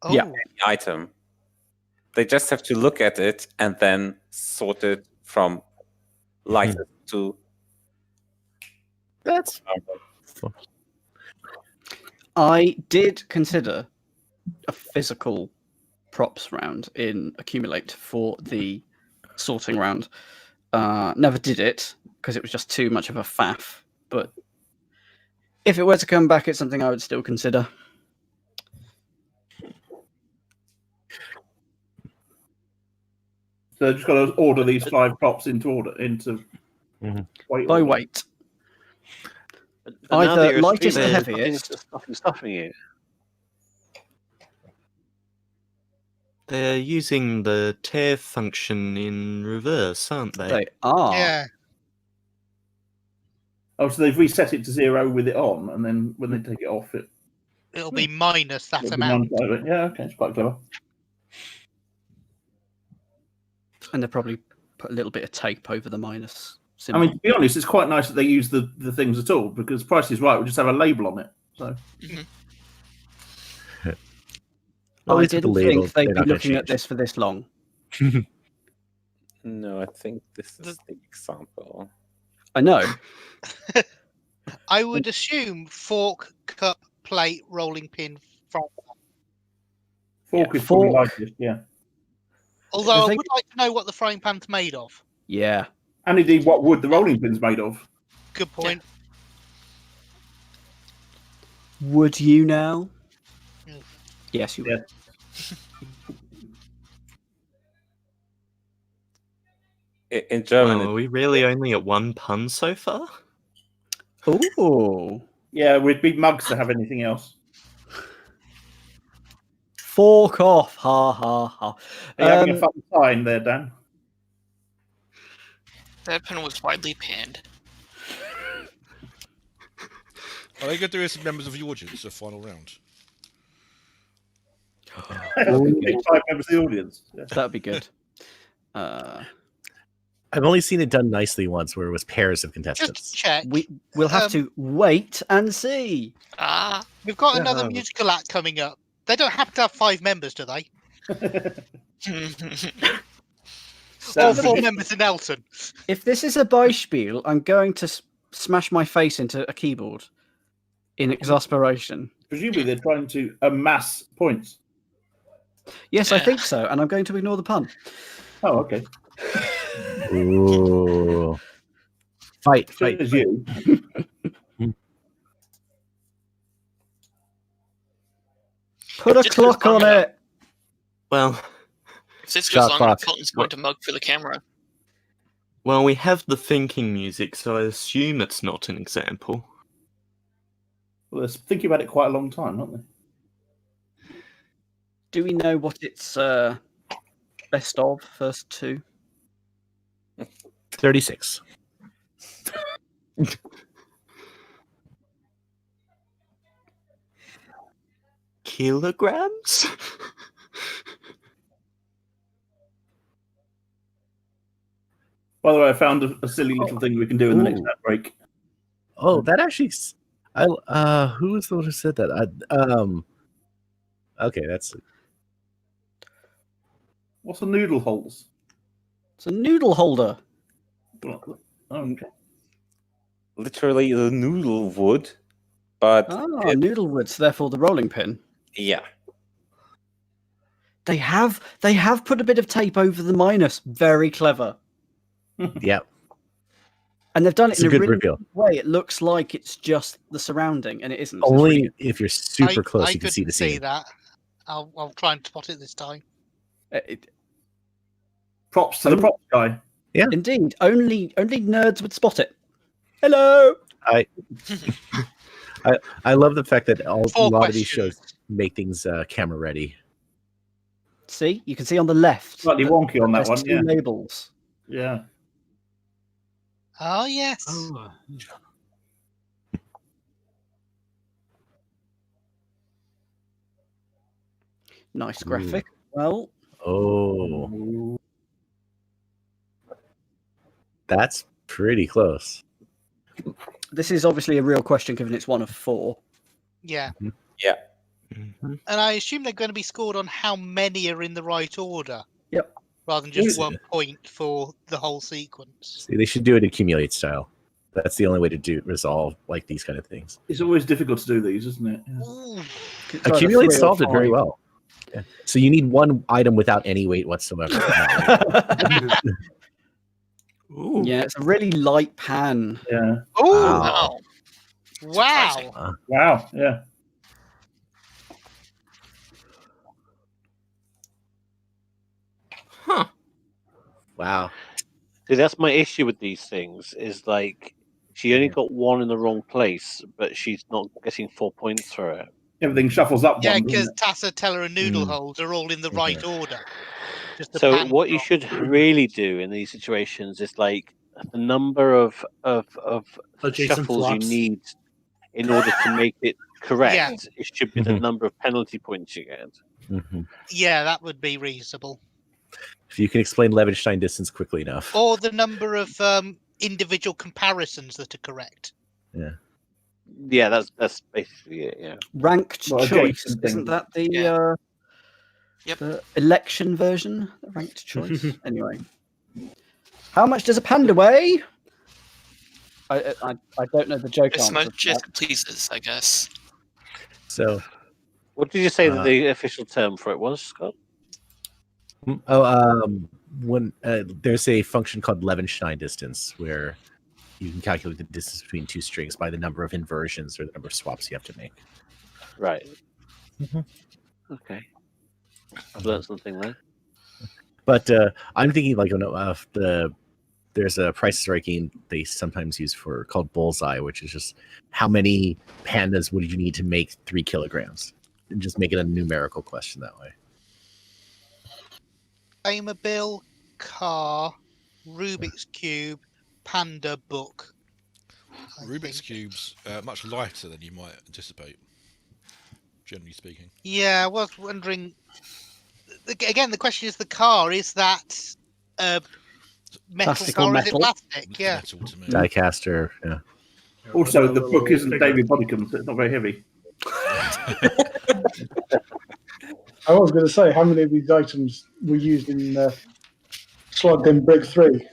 any item. They just have to look at it and then sort it from lightest to. That's. I did consider a physical props round in Accumulate for the sorting round. Never did it because it was just too much of a faff. But if it were to come back, it's something I would still consider. So just got to order these 5 props into weight. By order. weight. But now that Either you're lightest to streaming, heaviest. stuffing it. They're using the tear function in reverse, aren't they? They are. Yeah. Oh, so they've reset it to 0 with it on, and then when they take it off, It'll be minus that it'll be amount. non-direct. Yeah, okay, it's quite clever. And they probably put a little bit of tape over the minus I symbol. mean, to be honest, it's quite nice that they use the things at all, because Price is Right will just have a label on it. So At I least with the didn't label, think they'd they're be not gonna looking at change. this for this long. No, I think this is the example. I know. I would assume fork, cup, plate, rolling pin, frying pan. fork is fork. probably lightest, yeah. Although The I thing- would like to know what the frying pan's made of. Yeah. And indeed, what wood the rolling pin's made of. Good point. Would you now? Mm. Yes, you Yeah. would. In German, Well, are we really only at 1 pun so far? Ooh. Yeah, we'd be mugs to have anything else. Fork off. Ha ha ha. Are you having a fun time there, Dan? That pin was widely panned. Are they going to do as members of the audience, the final round? Big 5 members of the audience. Yeah. That'd be good. I've only seen it done nicely once, where it was pairs of contestants. Just check. We'll have to wait and see. Ah. We've got Yeah. another musical act coming up. They don't happen to have 5 members, do they? All 4 members in Elton. If this is a Beispiel, I'm going to smash my face into a keyboard in exasperation. Presumably, they're trying to amass points. Yes, I think so, and I'm going to ignore the pun. Oh, okay. Ooh. Fight. As you. Put a Just clock on it. Well, If this Shot goes long enough, clock. Colton's going to mug for the camera. well, we have the thinking music, so I assume it's not an example. Well, they're thinking about it quite a long time, aren't they? Do we know what it's best of, first two? 36. Kilograms? By the way, I found a silly little thing we can do in the next break. Oh, that actually. Who was the one who said that? Okay, that's. What's a noodle holes? It's a noodle holder. Oh, okay. Literally the noodle wood, but noodle wood, so therefore the rolling pin. yeah. They have put a bit of tape over the minus. Very clever. Yeah. And they've done it It's in a a good really reveal. good way. It looks like it's just the surrounding, and it isn't. It's Only really if you're super close, you can see the see scene. that. I'll try and spot it this time. Props to the props guy. Yeah. Indeed. Only nerds would spot it. Hello. I love the fact that a lot of these questions. shows make things camera ready. See, you can see on the left. Slightly wonky on that there's one, two yeah. labels. Yeah. Oh yes. Oh. Nice graphic. Well, Oh, that's pretty close. this is obviously a real question, given it's one of four. Yeah. Yeah. And I assume they're going to be scored on how many are in the right order. Yep. Rather than just Easy. 1 point for the whole sequence. See, they should do it accumulate style. That's the only way to resolve like these kind of things. It's always difficult to do these, isn't it? Yeah. Ooh. Accumulate solved it very well. Yeah. So you need one item without any weight whatsoever. Ooh. Yeah, it's a really light pan. Yeah. Ooh. Wow. Wow. Wow. Yeah. Huh. Wow. See, that's my issue with these things. Is like she only got one in the wrong place, but she's not getting 4 points for it. Everything shuffles up Yeah, one. because doesn't Tassa, Teller, and Noodle Holes are all in the right order. Just the So pan what you drop. should really do in these situations is like the number of Adjacent shuffles flops. you need in order to make it correct. Yeah. It should be the number of penalty points you get. Mhm. Yeah, that would be reasonable. If you can explain Levenstein distance quickly enough. Or the number of individual comparisons that are correct. Yeah. Yeah, that's basically it. Yeah. Ranked Well, choice. adjacent Isn't things. that the Yep. the election version? The ranked choice. Anyway, how much does a panda weigh? I don't know the joke As answer. much to as that. it pleases, I guess. So, What did you say that the official term for it was, Scott? when there's a function called Levenstein distance where you can calculate the distance between two strings by the number of inversions or the number of swaps you have to make. Right. Okay. I've learned something there. But I'm thinking like there's a Price is Right game they sometimes use for called Bullseye, which is just how many pandas would you need to make 3 kilograms, and just make it a numerical question that way. Playmobil, car, Rubik's Cube, Panda book. I Rubik's think. Cube's much lighter than you might anticipate, generally speaking. Yeah, I was wondering. Again, the question is the car. Is that metal Plastic car or or is it metal? plastic? Yeah. Metal to me. Diecaster, yeah. Also, the book isn't David Boddicum, so it's not very heavy. I was going to say, how many of these items were used in Schlag and Break 3?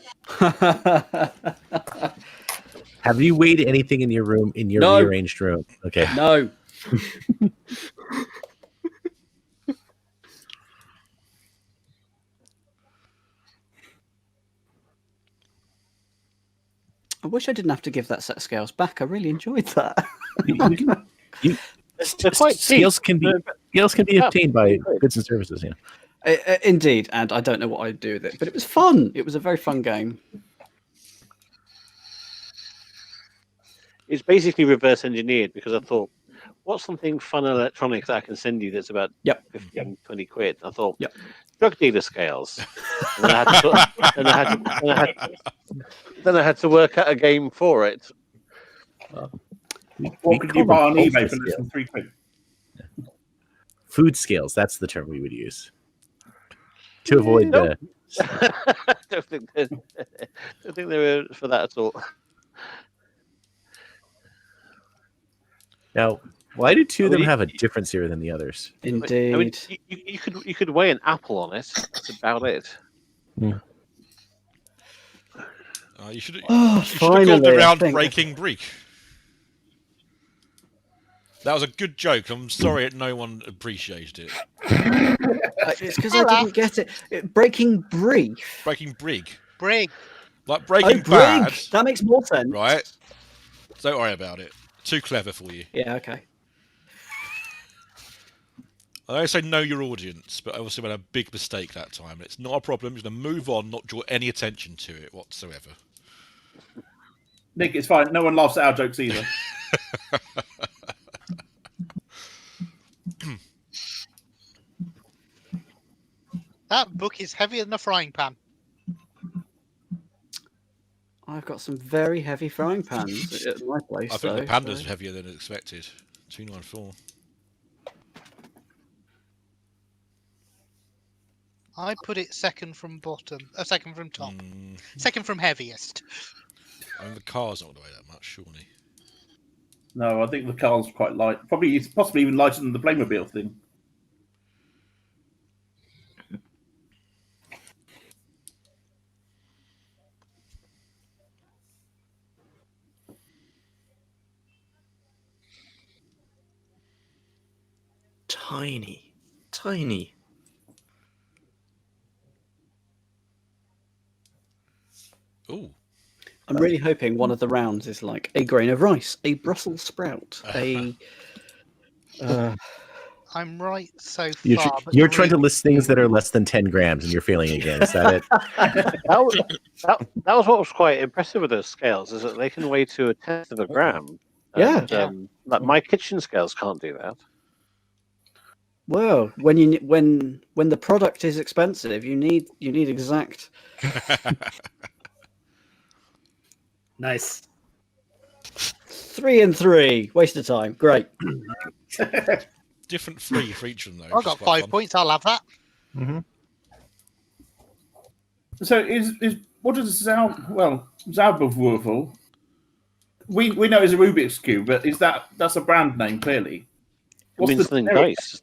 Have you weighed anything in your room, in your No. rearranged room? Okay. No. I wish I didn't have to give that set of scales back. I really enjoyed that. They're quite cheap. Scales can be obtained by goods and services. Yeah. Indeed, and I don't know what I'd do with it, but it was fun. It was a very fun game. It's basically reverse engineered because I thought, what's something fun electronic that I can send you that's about 15, 20 quid? I thought, drug dealer scales. And then I had to work out a game for it. What could you buy on eBay for less than £3? Food scales, that's the term we would use. To avoid the... I don't think they were for that at all. Now, why do two of them have a different zero than the others? Indeed. I mean, you could weigh an apple on it. That's about it. Yeah. You should have finally, called the round I think. Breaking Brick. That was a good joke. I'm sorry that no one appreciated it. It's because I didn't get it. Breaking Brief. Breaking Brig. Brig. Like Breaking Brig. Bad. That makes more sense. Right? Don't worry about it. Too clever for you. Yeah, okay. I always say know your audience, but I also made a big mistake that time. It's not a problem. You're going to move on, not draw any attention to it whatsoever. Nick, it's fine. No one laughs at our jokes either. That book is heavier than a frying pan. I've got some very heavy frying pans at my place. I think the panda's heavier than expected. 294. I put it second from bottom, second from top, second from heaviest. I mean, the car's not going to weigh that much, surely. No, I think the car's quite light. Probably, it's possibly even lighter than the Playmobil thing. Tiny, tiny. Ooh. I'm really hoping one of the rounds is like a grain of rice, a Brussels sprout, a. I'm right so far. You're trying to list things that are less than 10 grams, and you're failing again. Is that it? that was what was quite impressive with those scales, is that they can weigh to a tenth of a gram. Yeah. Like my kitchen scales can't do that. Well, when the product is expensive, you need exact. Nice. 3 and 3. Waste of time. Great. Different 3 for each of them, though. I've got 5 points. I'll have that. Mm-hmm. So is what does Zauberwürfel? We know it's a Rubik's cube, but that's a brand name clearly. It means something nice.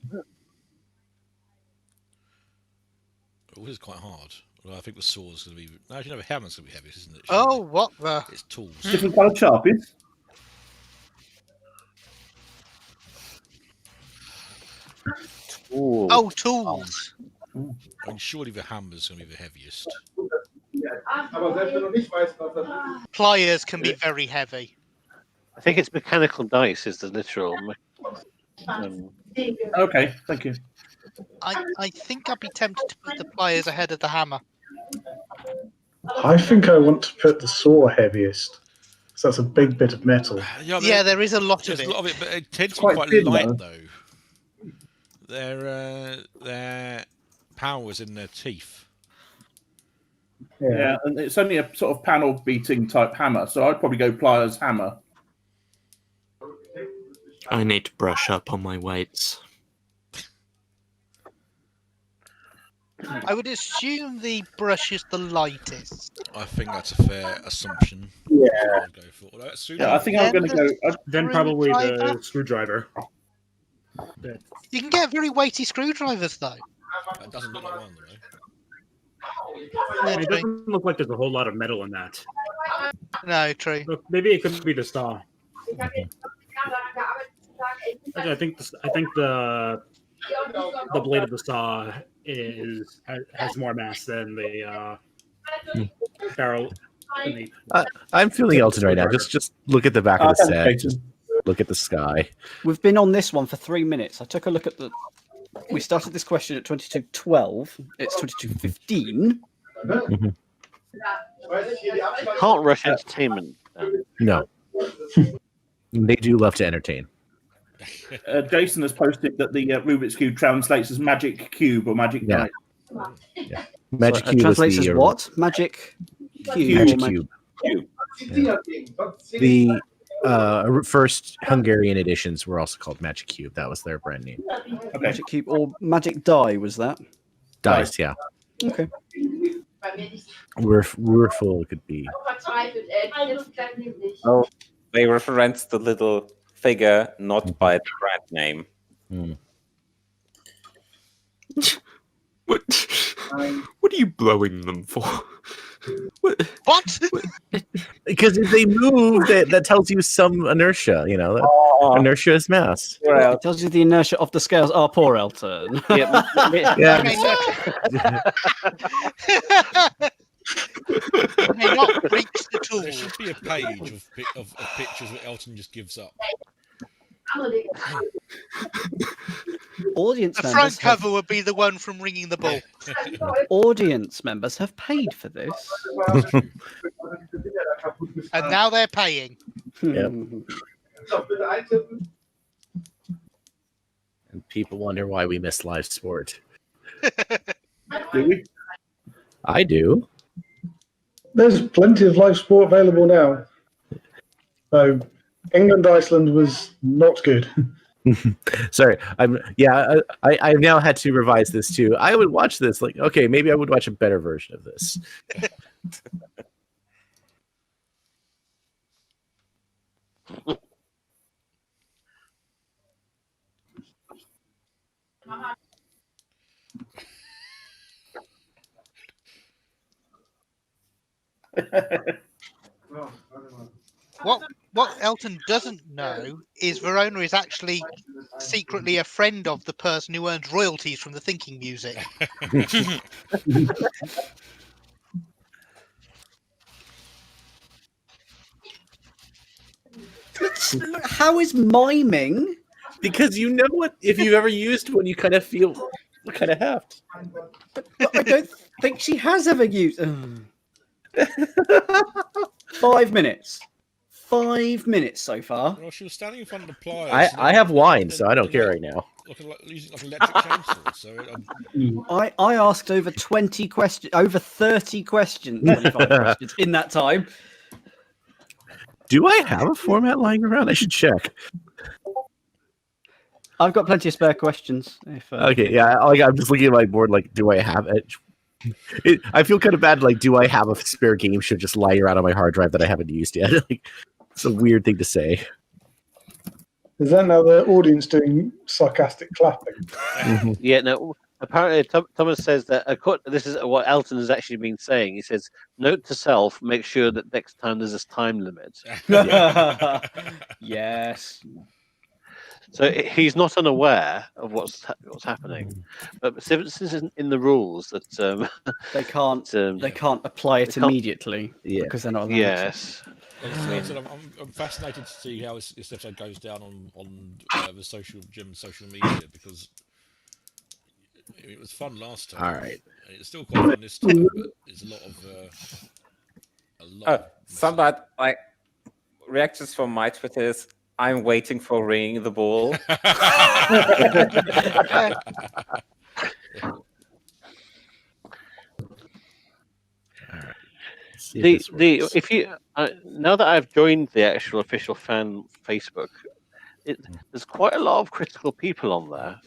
Oh, this is quite hard. Well, I think the sword's going to be. No, you know, the hammer's going to be heavy, isn't it? Oh, what the? It's tools. Different coloured sharpies. Ooh. Oh, tools. I mean, surely the hammer's going to be the heaviest. Pliers can be very heavy. I think it's mechanical dice is the literal. Okay, thank you. I think I'd be tempted to put the pliers ahead of the hammer. I think I want to put the saw heaviest. So that's a big bit of metal. Yeah, there is a lot of it. There's a lot of it, but it tends to be quite quite thin, light, though. Their power is in their teeth. Yeah, and it's only a sort of panel beating type hammer, so I'd probably go pliers hammer. I need to brush up on my weights. I would assume the brush is the lightest. I think that's a fair assumption. Yeah. Go for. Although it's Yeah, I think I'm going to go. Then probably the screwdriver. You can get very weighty screwdrivers, though. That doesn't look like one, though. It doesn't look like there's a whole lot of metal in that. No, true. Look, maybe it could be the star. Actually, I think the blade of the star has more mass than the barrel. I'm feeling Elton right now. Just look at the back of the set. Thanks, Just look at the sky. We've been on this one for 3 minutes. I took a look at the. We started this question at 22:12. It's 22:15. Can't rush entertainment. No. They do love to entertain. Jason has posted that the Rubik's Cube translates as magic cube or magic Yeah. knight. Yeah. Magic Cube was translates the as what? Magic cube. Magic or Cube. Yeah. The first Hungarian editions were also called Magic Cube. That was their brand name. Magic cube or magic die was that? Dice, yeah. Okay. We're full it could be. Oh, they reference the little figure, not by the brand name. What are you blowing them for? What? Because if they move, that tells you some inertia. You know, inertia is mass. It tells you the inertia of the scales. Oh, poor Elton. Yeah. May not reach the tool. There should be a page of pictures that Elton just gives up. Audience The members front have- cover would be the one from Ringing the Bell. Audience members have paid for this. And now they're paying. Yep. And people wonder why we miss live sport. Do we? I do. There's plenty of live sport available now. So England Iceland was not good. Sorry, I've now had to revise this too. I would watch this like, okay, maybe I would watch a better version of this. What Elton doesn't know is Verona is actually secretly a friend of the person who earns royalties from the thinking music. How is miming? Because you know what, if you've ever used one, you kind of feel kind of heft. But I don't think she has ever used. 5 minutes. 5 minutes so far. Well, she was standing in front of the pliers. I have wine, so I don't care right now. Using like an electric chainsaw. So I asked over 20 questions, over 30 questions, 25 questions in that time. Do I have a format lying around? I should check. I've got plenty of spare questions. Okay, yeah, I'm just looking at my board. Like, do I have it? I feel kind of bad. Like, do I have a spare game show just lying around on my hard drive that I haven't used yet? Like, it's a weird thing to say. Is that now the audience doing sarcastic clapping? Yeah, no. Apparently, Thomas says that this is what Elton has actually been saying. He says, "Note to self: make sure that next time there's a time limit." Yes. So he's not unaware of what's happening, but since this isn't in the rules that they can't apply it immediately because they're not allowed. Yes. I'm fascinated to see how this episode goes down on the social media, because it was fun last time. All right, and it's still quite fun this time, but there's a lot of somebody like reactions from my Twitter is, I'm waiting for ringing the ball. If you now that I've joined the actual official fan Facebook, there's quite a lot of critical people on there.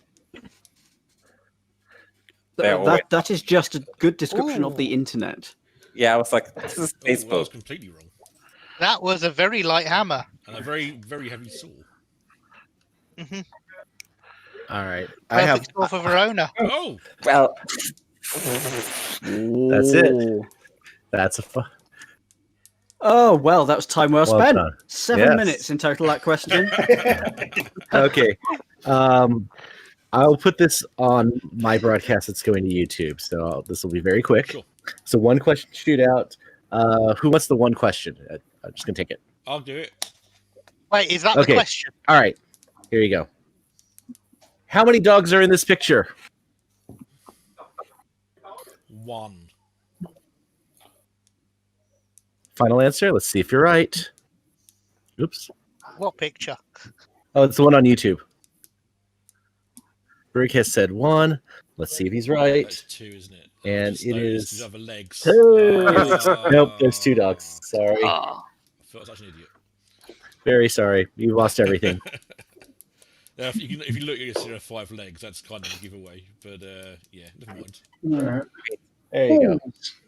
That is just a good description of the internet. Yeah, I was like, this is Facebook. I was completely wrong. That was a very light hammer. And a very, very heavy saw. Mm-hmm. All right. Perfect score for Verona. Oh! Well. That's it. That's a fun. Oh, well, that was time well Well spent. done. 7 Yes. minutes in total, that question. Okay. I'll put this on my broadcast that's going to YouTube, so this will be very quick. Sure. So one question shootout. Who wants the one question? I'm just going to take it. I'll do it. Wait, is that Okay. the question? All right. Here you go. How many dogs are in this picture? 1. Final answer. Let's see if you're right. Oops. What picture? Oh, it's the one on YouTube. Brig has said 1. Let's see if he's right. That's 2, isn't it? And Just it noticed is his other legs. 2. Nope, there's 2 dogs. Sorry. Ah. I felt such an idiot. Very sorry. You lost everything. Now, if you look, you see there are 5 legs. That's kind of a giveaway. But yeah, never mind. There you go.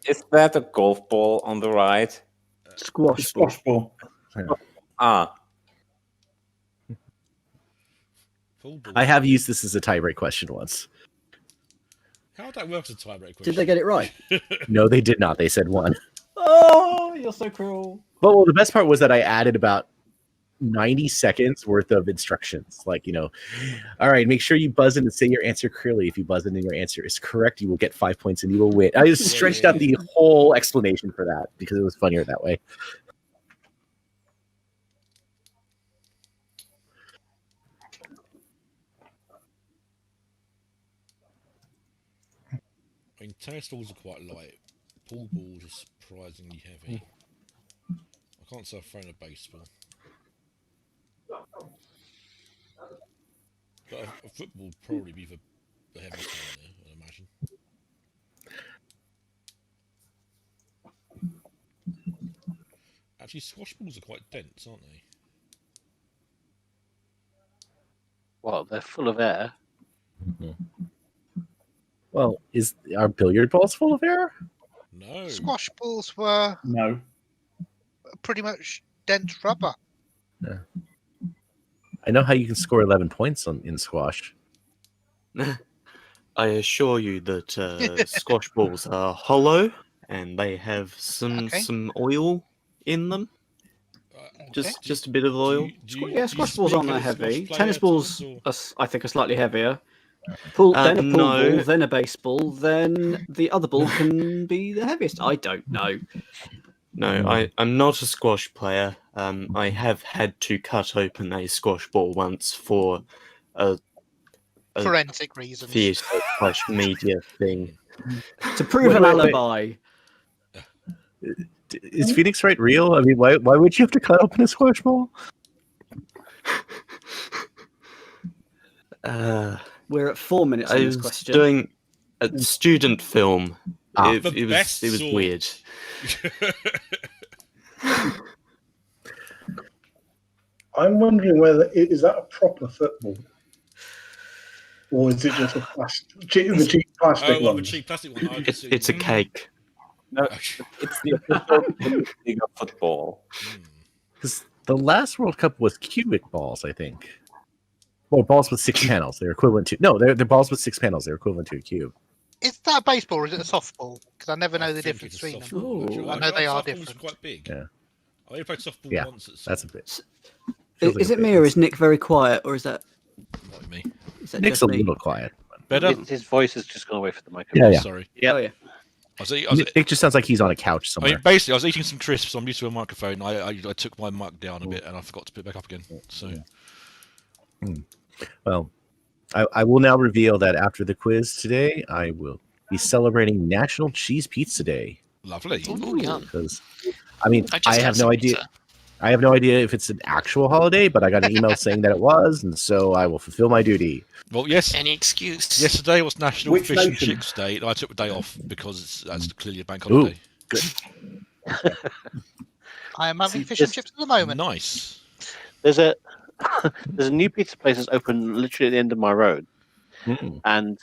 Is that a golf ball on the right? Squash ball. Squash ball. Ah, Full ball. I have used this as a tiebreak question once. How would that work as a tiebreak question? Did they get it right? No, they did not. They said 1. Oh, you're so cruel. But well, the best part was that I added about 90 seconds worth of instructions. Like, all right, make sure you buzz in and say your answer clearly. If you buzz in and your answer is correct, you will get 5 points and you will win. I just stretched out the whole explanation for that because it was funnier that way. I mean, tennis balls are quite light. Pool balls are surprisingly heavy. I can't say I've thrown a baseball. But a football would probably be the heaviest one there, I imagine. Actually, squash balls are quite dense, aren't they? Well, they're full of air. Well, are billiard balls full of air? No. Squash balls were No. pretty much dense rubber. Yeah. I know how you can score 11 points in squash. I assure you that squash balls are hollow and they have some oil in them. Just a bit of oil. Yeah, squash balls aren't that heavy. player, Tennis balls, Thomas, I think, are slightly heavier. Then a pool no. ball, then a baseball, then the other ball can be the heaviest. I don't know. No, I'm not a squash player. I have had to cut open a squash ball once for a Forensic reasons. theatre/media thing. To prove an alibi. Is Phoenix Wright real? I mean, why would you have to cut open a squash ball? We're at 4 minutes I on this was question. doing a student film. It The was best sword. weird. I'm wondering whether is that a proper football, or is it just a the cheap plastic Oh, well, the one? cheap plastic one. I see. It's a cake. no, it's the official league of football. Because the last World Cup was cubic balls, I think. Well, balls with 6 panels. They're equivalent to they're balls with 6 panels. They're equivalent to a cube. Is that a baseball or is it a softball? Because I never know the think difference it's a between them. softball, actually. I know they are Softball's different. quite big. Yeah. I only played softball Yeah, once at school. that's a bit. Is Feels like a it me bit. or is Nick very quiet, or is that Not me. Nick's just a me? little quiet. Better? His voice has just gone away from the microphone. Yeah. Sorry. Yeah. Oh yeah. Nick just sounds like he's on a couch I somewhere. mean, basically, I was eating some crisps. I'm used to a microphone. I took my mic down a bit, and I forgot to put it back up again. So, Well, I will now reveal that after the quiz today, I will be celebrating National Cheese Pizza Day. lovely. Ooh, yum. Because, I mean, I just I had have some no idea. pizza. I have no idea if it's an actual holiday, but I got an email saying that it was, and so I will fulfill my duty. Well, yes. Any excuse. Yesterday was National Which Fish and nation? Chips Day. And I took the day off because that's clearly a bank Ooh, holiday. good. I am having See, fish and this- chips at the moment. Nice. There's a new pizza place that's open literally at the end of my road, and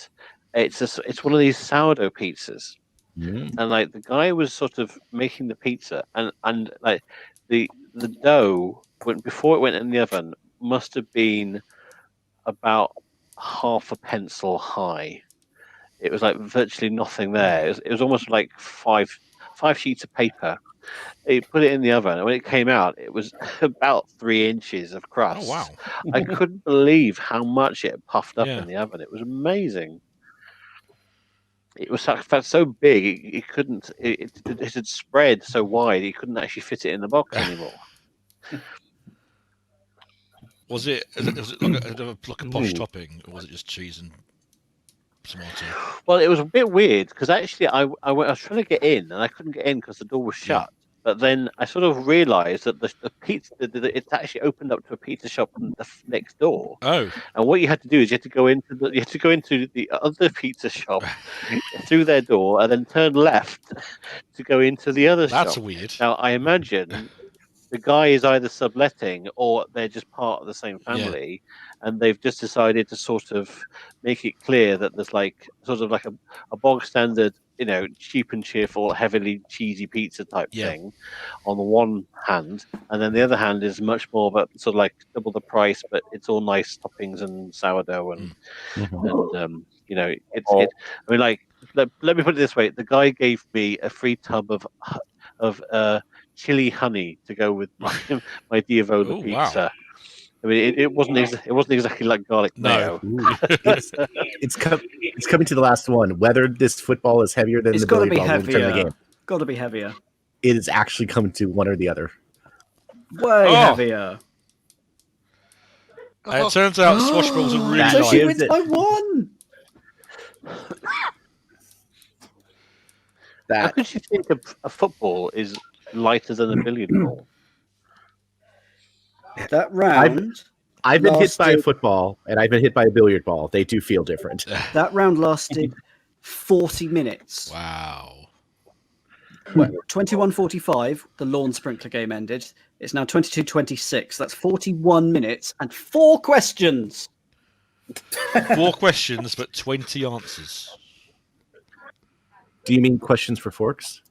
it's one of these sourdough pizzas. And like the guy was sort of making the pizza, and like the dough before it went in the oven must have been about half a pencil high. It was like virtually nothing there. It was almost like five sheets of paper, He put it in the oven, and when it came out, it was about 3 inches of crust. Oh wow! I couldn't believe how much it puffed up Yeah. in the oven. It was amazing. It was so big, it couldn't. It had spread so wide, he couldn't actually fit it in the box anymore. Was it like a posh topping, or was it just cheese and tomato? Well, it was a bit weird because actually I was trying to get in and I couldn't get in because the door was shut. But then I sort of realised that the pizza, it's actually opened up to a pizza shop next door. Oh. And what you had to do is you had to go into the other pizza shop through their door and then turn left to go into the other shop. That's weird. Now I imagine the guy is either subletting or they're just part of the same family, and they've just decided to sort of make it clear that there's like sort of like a bog standard, cheap and cheerful, heavily cheesy pizza type thing on the one hand, and then the other hand is much more of a sort of like double the price, but it's all nice toppings and sourdough and it's it. I mean, like let me put it this way: the guy gave me a free tub of chili honey to go with my Diavola pizza. Wow. I mean, it wasn't exactly like garlic mayo. It's coming to the last one. Whether this football is heavier than It's the got to billiard be ball will determine the heavier. game. Got to be heavier. It is actually coming to one or the other. Way heavier. It turns out swashballs are really So she light. wins by 1. How could you think a football is lighter than a billiard ball? That round. I've been hit by a football and I've been hit by a billiard ball. They do feel different. That round lasted 40 minutes. Wow. 21:45, the lawn sprinkler game ended. It's now 22:26. That's 41 minutes and 4 questions. 4 questions, but 20 answers. Do you mean questions for forks?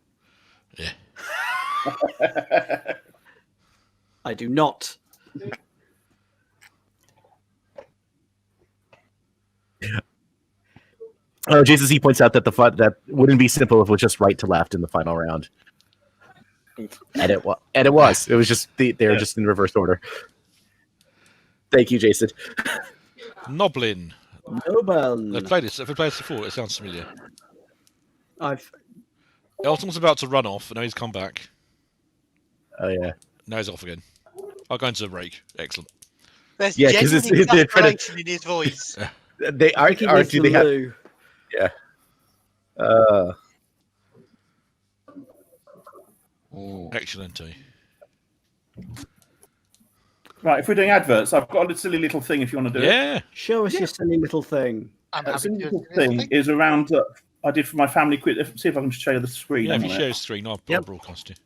Yeah. I do not. Oh, Jason C points out that that wouldn't be simple if it was just right to left in the final round. And it was. It was just they were just in reverse order. Thank you, Jason. Noblin. Noble. I've played this before. It sounds familiar. I've. Elton's about to run off, and now he's come back. Oh yeah. Now he's off again. I'll go into a break. Excellent. There's because genuine they're trying exasperation in his voice. They are. Do they have? Yeah. Excellent. Right, if we're doing adverts, I've got a silly little thing if you want to do it. Yeah. Show us your silly little thing. That silly little thing is around I did for my family quiz. See if I can show you the screen. Yeah, if Hang you on share a the screen, I'll broadcast it.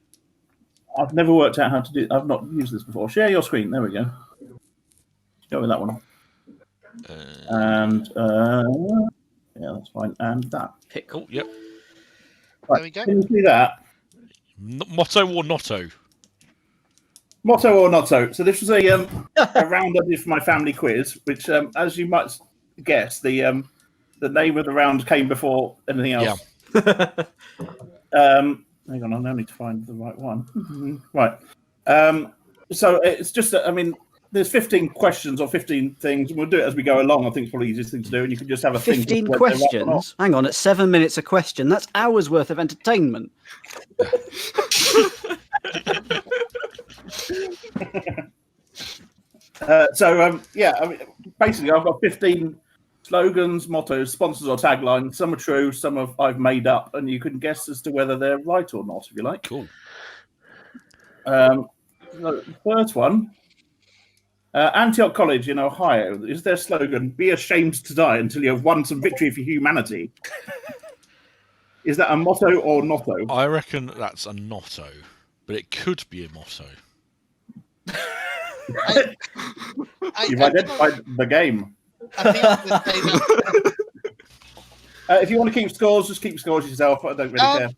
I've never worked out how to do. I've not used this before. Share your screen. There we go. Go with that one. And yeah, that's fine. And that. Cool. Yep. Right, there we go. Can you see that? Motto or notto? Motto or notto. So this was a round I did for my family quiz, which, as you might guess, the name of the round came before anything else. Yeah. Hang on, I now need to find the right one. Right. So it's just, there's 15 questions or 15 things, and we'll do it as we go along. I think it's probably the easiest thing to do, and you can just have a 15 questions? Hang on, it's 7 minutes a question. That's hours worth of entertainment. Basically, I've got 15 slogans, mottos, sponsors, or taglines. Some are true, some I've made up, and you can guess as to whether they're right or not, if you like. Cool. The first one, Antioch College in Ohio, is their slogan, "Be ashamed to die until you have won some victory for humanity." Is that a motto or notto? I reckon that's a notto, but it could be a motto. You've identified the game. If you want to keep scores, just keep scores yourself. I don't really care.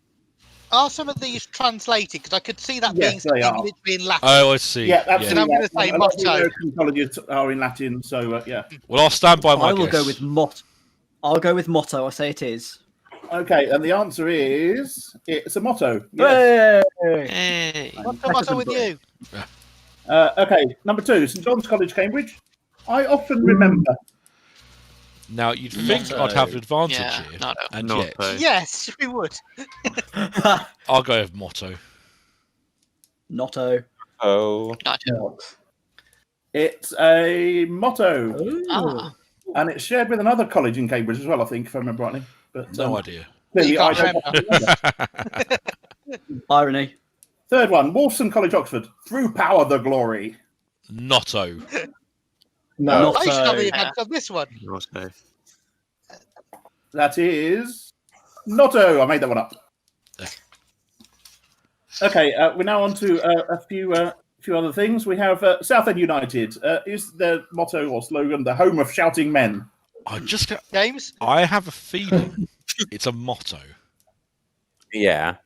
Are some of these translated? Because I could see that Yes, being they are. in Latin. Oh, I see. Yeah, absolutely. And I'm going to say A lot of the motto. American colleges are in Latin, so yeah. Well, I'll stand by my I will guess. go with motto. I'll go with motto. I say it is. Okay, and the answer is it's a motto. Yes. Hey. What's the matter with you? Okay, number 2, St John's College, Cambridge. I often remember. Now, you'd think Motto. I'd have an advantage Yeah, here, not and Not yet though. Yes, we would. I'll go with motto. Notto. Oh. Not It's a motto, Ah. and it's shared with another college in Cambridge as well, I think, if I remember rightly. But No idea. clearly, You I can't don't remember. Irony. Third one, Wolfson College, Oxford. Through power, the glory. Notto. No. I should have the Yeah. advantage on this one. Not though. That is Notto. I made that one up. Okay, we're now on to a few other things. We have Southend United. Is their motto or slogan the home of shouting men? James? I have a feeling it's a motto. Yeah.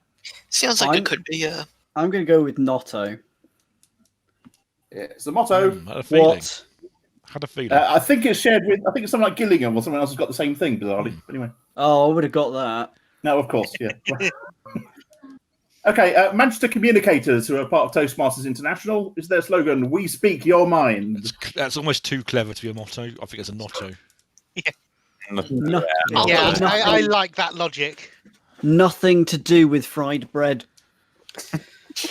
Sounds like it could be. I'm going to go with Notto. It's the motto. Had a feeling. What? Had a feeling. I think it's shared with. I think it's something like Gillingham or someone else has got the same thing, bizarrely. Anyway. Oh, I would have got that. No, of course, yeah. Okay, Manchester Communicators, who are part of Toastmasters International, is their slogan, "We speak your mind." That's almost too clever to be a motto. I think it's a notto. No, Yeah, nothing, I like that logic. nothing to do with fried bread.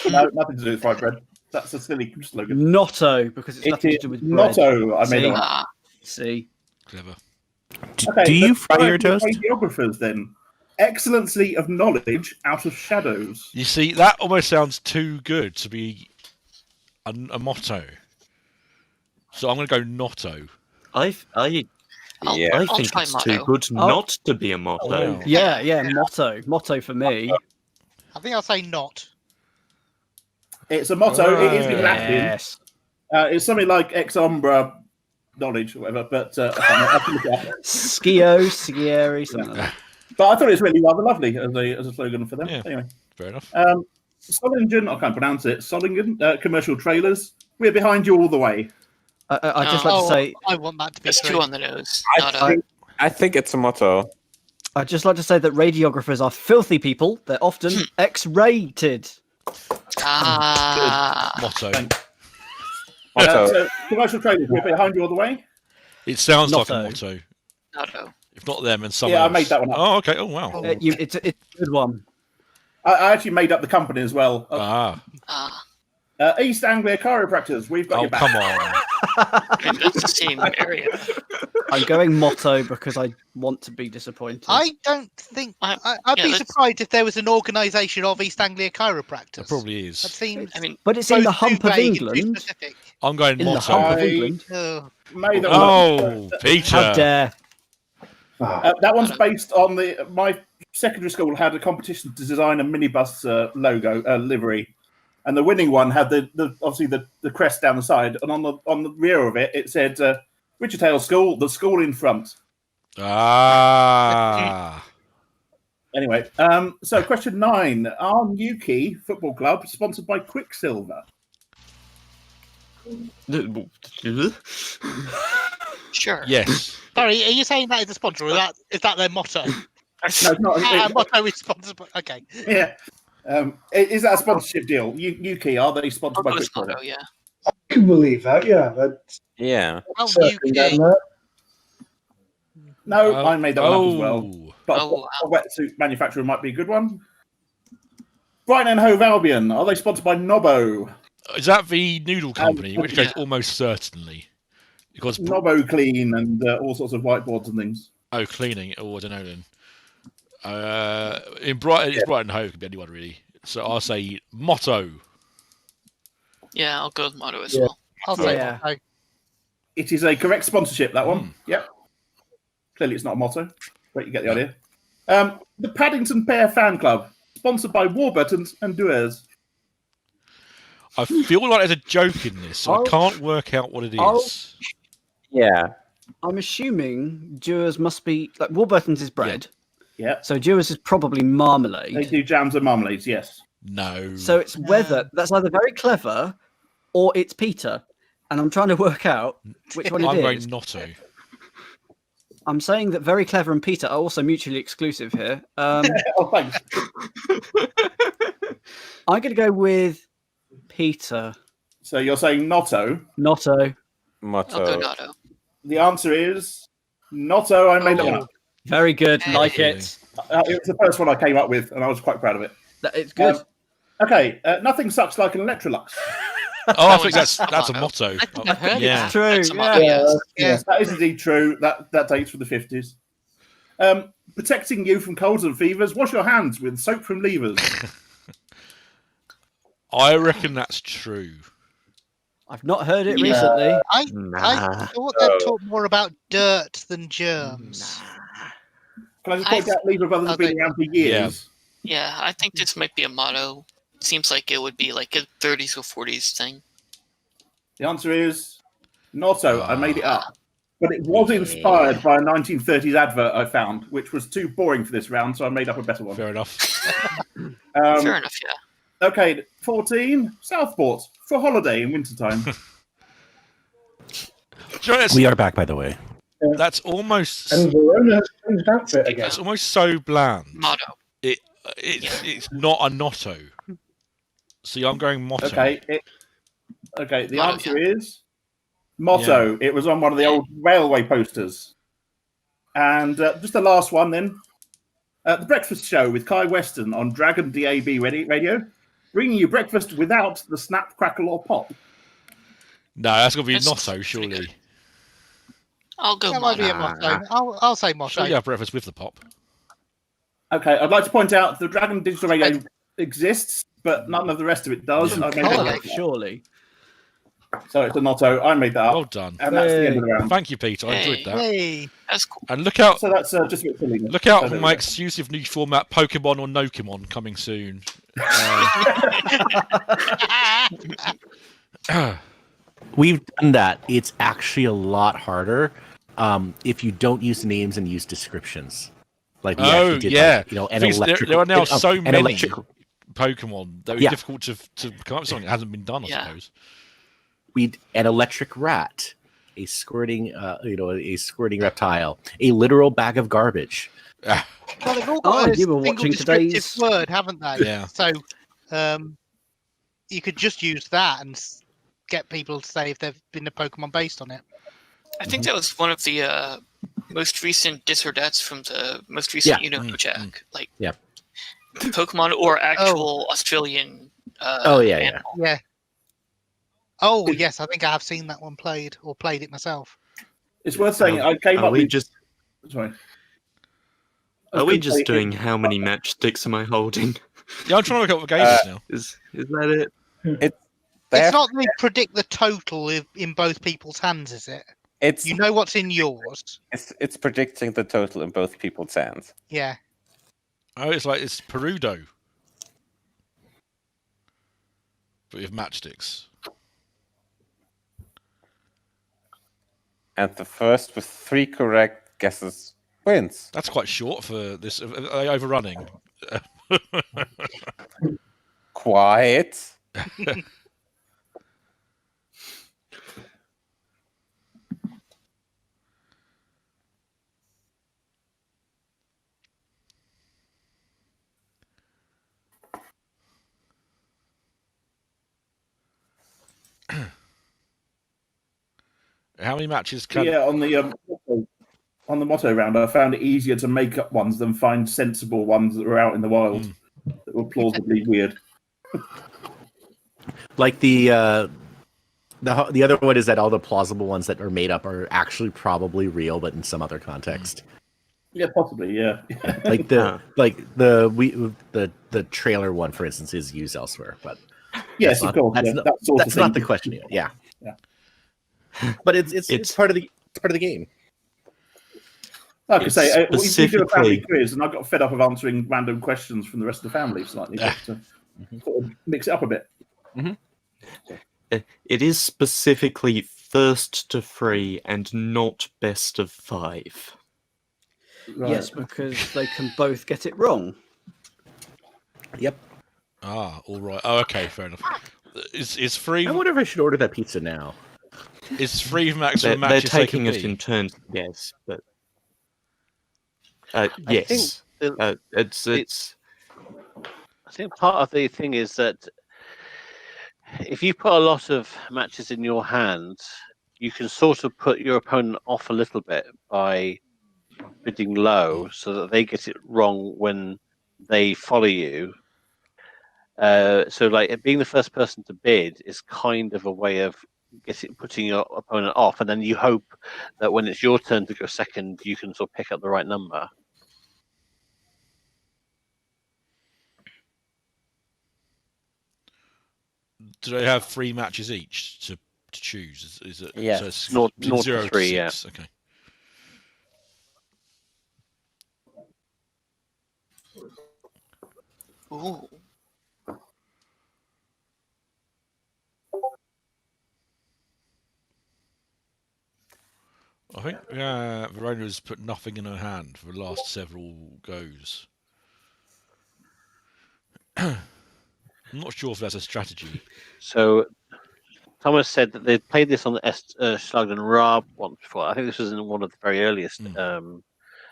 No, nothing to do with fried bread. That's a silly slogan. Notto, because it's It nothing is to do with bread. Notto. I made See? that one. See? Clever. Okay, Do you let's fry go your to toast? Radiographers, then. Excellency of knowledge out of shadows. You see, that almost sounds too good to be a motto. So I'm going to go notto. I Yeah. think try it's motto. too good Oh. not to be a motto. Wow. Yeah, motto. Motto for me. I think I'll say not. It's a motto. It is in Latin. Yes. It's something like ex umbra knowledge or whatever, but I can look it up. Skio, Scieri, something like that. But I thought it was really rather lovely as a slogan for them. Yeah. Anyway, Fair enough. Solingen, I can't pronounce it. Solingen commercial trailers. We're behind you all the way. I'd just like to say, I want that to be It's true. too on the nose. I think it's a motto. I'd just like to say that radiographers are filthy people. They're often X-rated. Motto. So, commercial trailers. We're behind you all the way. It sounds like a Notto. motto. Notto. If not them, and someone Yeah, I else. made that one up. Oh, okay. Oh, wow. It's a good one. I actually made up the company as well. East Anglia Chiropractors. We've got Oh, your back. come on. That's the same area. I'm going motto because I want to be disappointed. I don't think I'd be surprised if there was an organisation of East Anglia Chiropractors. There probably is. That seems. I mean, But it's in the both too hump of vague and too England. specific. I'm going In the motto. hump of England. Oh. Made that one Oh, up. Peter. How dare. That one's based on my secondary school had a competition to design a minibus logo livery, and the winning one had obviously the crest down the side, and on the rear of it said Richard Hale School, the school in front. Ah. Anyway, so question 9: Are Newquay Football Club sponsored by Quicksilver? Sure. Yes. Sorry, are you saying that is a sponsor, or is that their motto? No, it's not. Motto is sponsored by. Okay. Yeah. Is that a sponsorship deal? Newquay, are they sponsored by Quicksilver? Motto, yeah. I can believe that. Yeah, that's Yeah. Oh, certainly Newquay. done that. No, I made that one up as well. Oh. But a wetsuit manufacturer might be a good one. Brighton and Hove Albion, are they sponsored by Nobbo? Is that the noodle company? In which case, almost certainly. Because Nobbo Clean and all sorts of whiteboards and things. Oh, cleaning. Oh, I don't know then. In Brighton, it's Brighton Hove. Could be anyone really. So I'll say motto. Yeah, I'll go with motto as well. I'll say Yeah. motto. It is a correct sponsorship, that one. Yep. Clearly it's not a motto, but you get the idea. The Paddington Pear Fan Club, sponsored by Warburtons and Duers. I feel like there's a joke in this, so I can't work out what it is. Yeah. I'm assuming Dewars must be like Warburton's is bread. Yeah. So Dewars is probably marmalade. They do jams and marmalades, yes. No. So it's whether that's either very clever or it's Peter. And I'm trying to work out which one I'm it going is. Notto. I'm saying that Very Clever and Peter are also mutually exclusive here. Oh, thanks. I'm going to go with Peter. So you're saying Notto? Notto. Motto. I'll go Notto. The answer is Notto. I made it up. Very good. Like it. It was the first one I came up with, and I was quite proud of it. It's good. Okay, nothing sucks like an Electrolux. Oh, I think that's a motto. I've heard Yeah. It's true. That's a motto, Yes, that is indeed true. That dates from the 50s. Protecting you from colds and fevers. Wash your hands with soap from levers. I reckon that's true. I've not heard it recently. I Nah. thought they'd talk more about dirt than germs. Can I just point out Lever Brothers have been around for years? Yeah, I think this might be a motto. Seems like it would be like a 30s or 40s thing. The answer is Notto. I made it up. But it was inspired by a 1930s advert I found, which was too boring for this round, so I made up a better one. Fair enough. Fair enough, yeah. Okay, 14. Southport for holiday in wintertime. We are back, by the way. That's almost. And Verona has changed outfit again. That's almost so bland. Motto. It's not a Notto. See, I'm going motto. Okay, the answer is Motto. Yeah. It was on one of the old railway posters. And just the last one then. The Breakfast Show with Kai Weston on Dragon DAB radio, bringing you breakfast without the snap, crackle, or pop. No, that's going to be Notto, surely. I'll go That might be a motto. motto. I'll say motto. Surely you have breakfast with the pop. Okay, I'd like to point out the Dragon Digital Radio exists, but none of the rest of it does. I made it up. Surely. So it's a Notto. I made that up. Well done. And that's the end of the round. Thank you, Peter. I enjoyed that. Hey. That's cool. And look out! So that's just a bit silly. Look out So for there my we go. exclusive new format, Pokemon or Nokemon, coming soon. We've done that. It's actually a lot harder if you don't use names and use descriptions. Like we actually did, yeah. like, you know, an Things- electric. there are now so an many electric. Pokemon that would be difficult to come up with something that hasn't been done, I suppose. An electric rat, a squirting, a squirting reptile, a literal bag of garbage. Well, they've all got a you were single watching descriptive today's- word, haven't they? Yeah. So you could just use that and get people to say if they've been a Pokemon based on it. I think that was one of the most recent dis or dats from the most recent Jack. Like, Pokemon or actual Australian. Yeah. Oh yes, I think I have seen that one played or played it myself. It's worth saying I came Are up we with. just Sorry. are we just doing how many matchsticks am I holding? Yeah, I'm trying to look up what game it is now. Is that it? It's not they predict the total in both people's hands, is it? It's You know what's in yours. it's predicting the total in both people's hands. Yeah. Oh, it's Perudo. But with matchsticks. And the first with 3 correct guesses wins. That's quite short for this. Are they overrunning? Quiet. How many matches can? Yeah, on the motto round, I found it easier to make up ones than find sensible ones that were out in the wild that were plausibly weird. Like the other one is that all the plausible ones that are made up are actually probably real, but in some other context. Yeah, possibly. Yeah. Like the trailer one, for instance, is used elsewhere, but Yes, that's of course. That's yeah, not, that sort of that's not thing. the question. Yeah. Yeah. But it's part of the game. Like I say, we do a family specifically- quiz, and I got fed up of answering random questions from the rest of the family slightly, but sort of mix it up a bit. It is specifically first to 3 and not best of 5. Right. Yes, because they can both get it wrong. Yep. Ah, all right. Oh, okay, fair enough. Is 3? I wonder if I should order that pizza now. Is 3 maximum They're matches taking they it can in be? turns, yes, but Yes. I It's. think part of the thing is that if you put a lot of matches in your hand, you can sort of put your opponent off a little bit by bidding low, so that they get it wrong when they follow you. So, like being the first person to bid is kind of a way of putting your opponent off, and then you hope that when it's your turn to go second, you can sort of pick up the right number. Do they have 3 matches each to choose? Is it? Yeah. So it's 0 0 to 3, to yeah. 6. Okay. Ooh. I think Verona's put nothing in her hand for the last several goes. I'm not sure if that's a strategy. So Thomas said that they'd played this on the Schlag and Ra once before. I think this was in one of the very earliest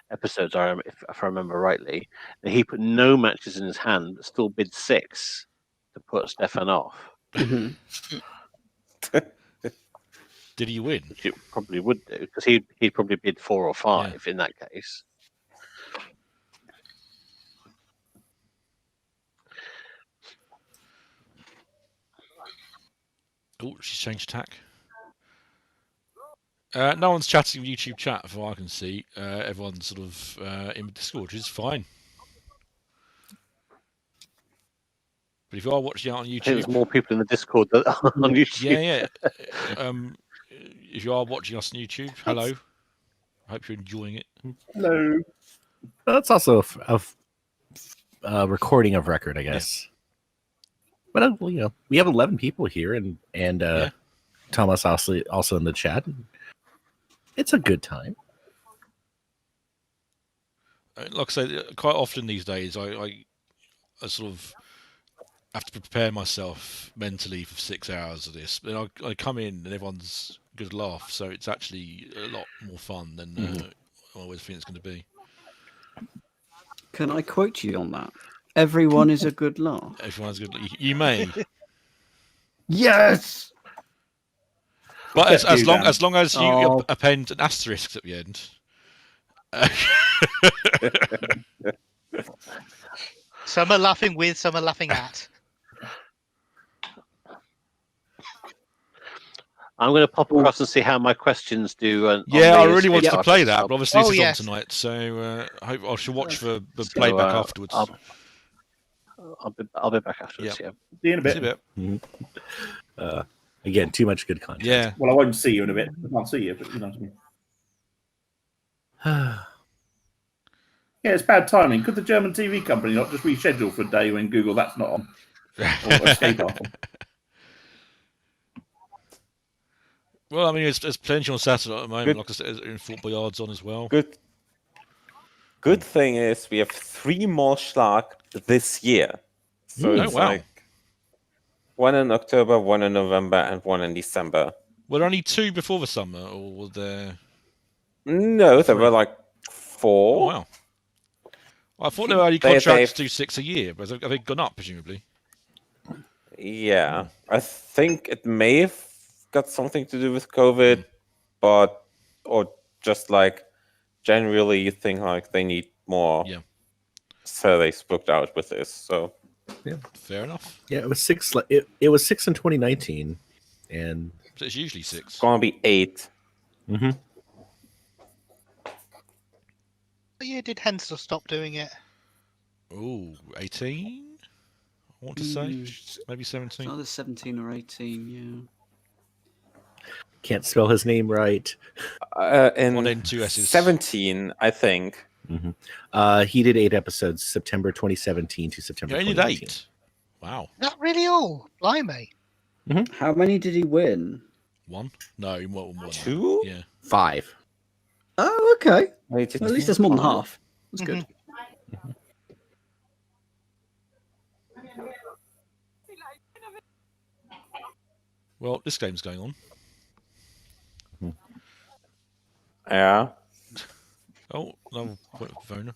episodes, if I remember rightly. And he put no matches in his hand, but still bid 6 to put Stefan off. Did he win? Which it probably would do, because he'd probably bid 4 or 5 in that case. Oh, she's changed tack. No one's chatting in YouTube chat, from what I can see. Everyone's sort of in Discord, which is fine. But if you are watching out on YouTube, I think there's more people in the Discord than on YouTube. Yeah. If you are watching us on YouTube, hello. I hope you're enjoying it. Hello. That's also a recording of record, I guess. But we have 11 people here, and Thomas also in the chat. It's a good time. Like I say, quite often these days, I sort of have to prepare myself mentally for 6 hours of this. Then I come in and everyone's good laugh, so it's actually a lot more fun than I always think it's going to be. Can I quote you on that? Everyone is a good laugh. Everyone's good. You may. Yes. But as long as you append an asterisk at the end. Some are laughing with, some are laughing at. I'm going to pop across and see how my questions do. I really wanted to play that, but obviously this is yes. on tonight, so I hope I should watch the playback afterwards. I'll be back afterwards. Yeah. See you in a bit. See you a bit. Again, too much good content. Yeah. Well, I won't see you in a bit. I can't see you, but you know what I mean. Yeah, it's bad timing. Could the German TV company not just reschedule for a day when Google that's not on? Or Escape on? Well, I mean, there's plenty on Saturday at the moment. Like I said, in Fort Boyard's on as well. Good thing is we have 3 more Schlag this year. So it's like 1 in October, 1 in November, and 1 in December. Were there only 2 before the summer, or were there? No, there were like 4. Oh, wow. I thought they were only contracted to do 6 a year, but have they gone up, presumably? Yeah. I think it may have got something to do with COVID, or just like generally you think like they need more. Yeah. So they spooked out with this. So yeah, fair enough. Yeah, it was 6. It was 6 in 2019, and so it's usually 6. It's gonna be 8. Mm-hmm. What year did Hensel stop doing it? Oh, 18? I want to say. Maybe 17. Either 17 or 18, yeah. Can't spell his name right. In 1 N 2 S's. 17, I think. Mm-hmm. He did 8 episodes, September 2017 to September 2018. Did 8? Wow. Not really all. Blimey. Mm-hmm. How many did he win? 1? No, more than 1. 2? Yeah. 5. Oh, okay. Wait, at least that's more than half. That's good. Mm-hmm. Well, this game's going on. Yeah. Oh, no point of phone.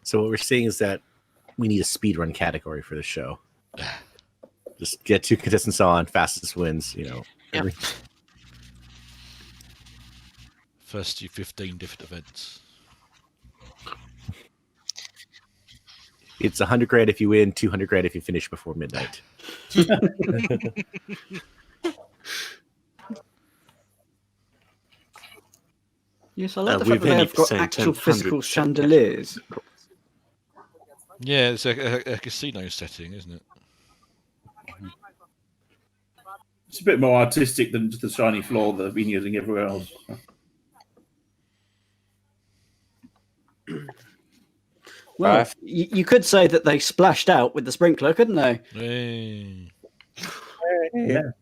So what we're seeing is that we need a speedrun category for the show. Just get 2 contestants on, fastest wins, Yep. First 15 different events. It's 100 grand if you win, 200 grand if you finish before midnight. Yes, I like the with fact that any they've got percent, actual 100%. physical chandeliers. Yeah, it's a casino setting, isn't it? It's a bit more artistic than just the shiny floor that they've been using everywhere else. Well, you could say that they splashed out with the sprinkler, couldn't they? Hey. Yeah.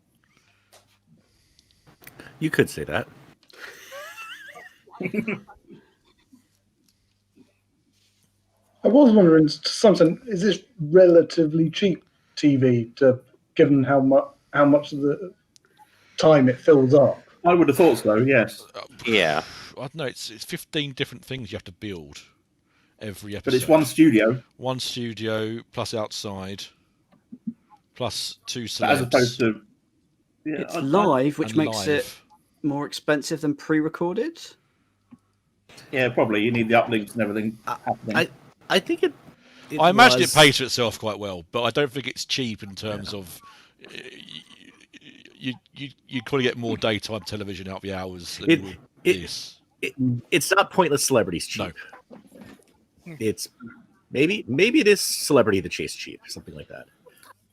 You could say that. I was wondering, something, is this relatively cheap TV, given how much of the time it fills up? I would have thought so, yes. Yeah. I don't know, it's 15 different things you have to build every episode. But it's one studio. One studio, plus outside, plus 2 celebs. As opposed to... Yeah, it's live, which makes it more expensive than pre-recorded. Yeah, probably. You need the uplinks and everything happening. I think it I imagine it pays for itself quite well, but I don't think it's cheap in terms of you probably get more daytime television out of the hours than you would this. It's not pointless celebrities cheap. No. It's maybe it is Celebrity the Chase cheap, something like that.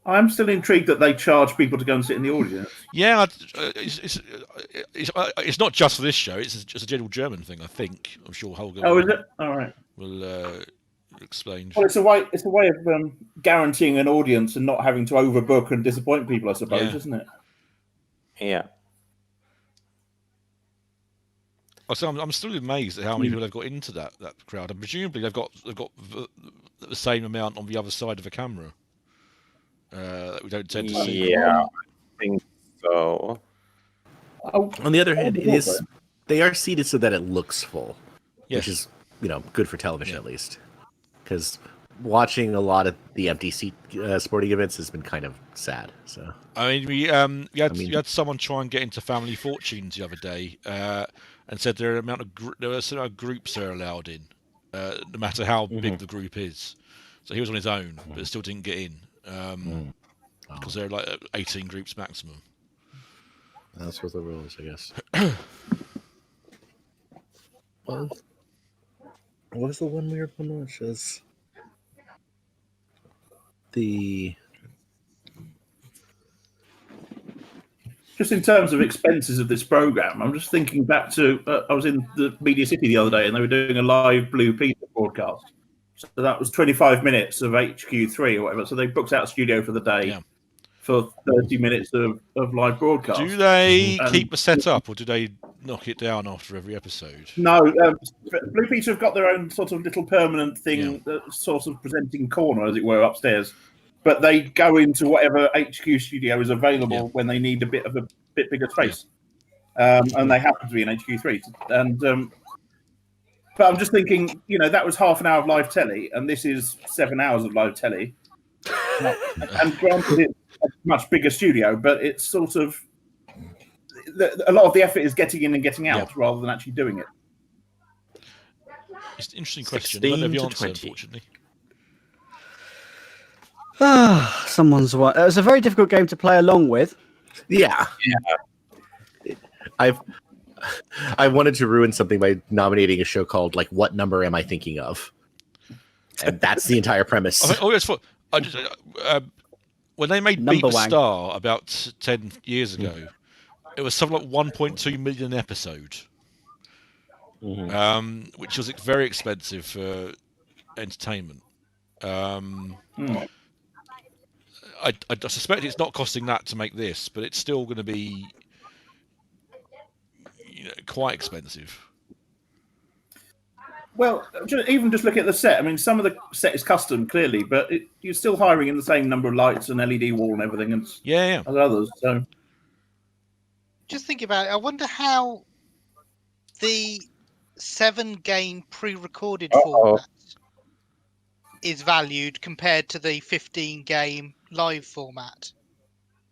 I'm still intrigued that they charge people to go and sit in the audience. Yeah, it's not just for this show. It's just a general German thing, I think. I'm sure Holger. Oh, is it? All right. Will explain. Well, it's a way of guaranteeing an audience and not having to overbook and disappoint people, I suppose, isn't it? Yeah. So I'm still amazed at how many people they've got into that crowd, and presumably they've got the same amount on the other side of a camera that we don't tend to see. Yeah, I think so. On the other hand, they are seated so that it looks full, which is good for television at least. Because watching a lot of the empty seat sporting events has been kind of sad. So I mean, you had someone try and get into Family Fortunes the other day, and said there were certain groups they're allowed in, no matter how big the group is. So he was on his own, but still didn't get in because there are like 18 groups maximum. That's what the rule is, I guess. What was the one weird one which is the... Just in terms of expenses of this program, I'm just thinking back to I was in the Media City the other day, and they were doing a live Blue Peter broadcast. So that was 25 minutes of HQ3 or whatever. So they booked out a studio for the day for 30 minutes of live broadcast. Do they keep the set up, or do they knock it down after every episode? No, Blue Peter have got their own sort of little permanent thing, sort of presenting corner, as it were, upstairs. But they go into whatever HQ studio is available when they need a bit bigger space, and they happen to be in HQ3. And but I'm just thinking, that was half an hour of live telly, and this is 7 hours of live telly. And granted, it's a much bigger studio, but it's sort of a lot of the effort is getting in and getting out rather than actually doing it. It's an interesting question. I don't know the answer, unfortunately. Someone's right. It was a very difficult game to play along with. Yeah. I wanted to ruin something by nominating a show called What Number Am I Thinking Of? And that's the entire premise. When they made Beat the Star about 10 years ago, it was something like 1.2 million an episode, which was very expensive for entertainment. I suspect it's not costing that to make this, but it's still going to be quite expensive. Well, even just look at the set. I mean, some of the set is custom, clearly, but you're still hiring in the same number of lights and LED wall and everything as others. So, just think about it. I wonder how the 7-game pre-recorded format is valued compared to the 15-game live format.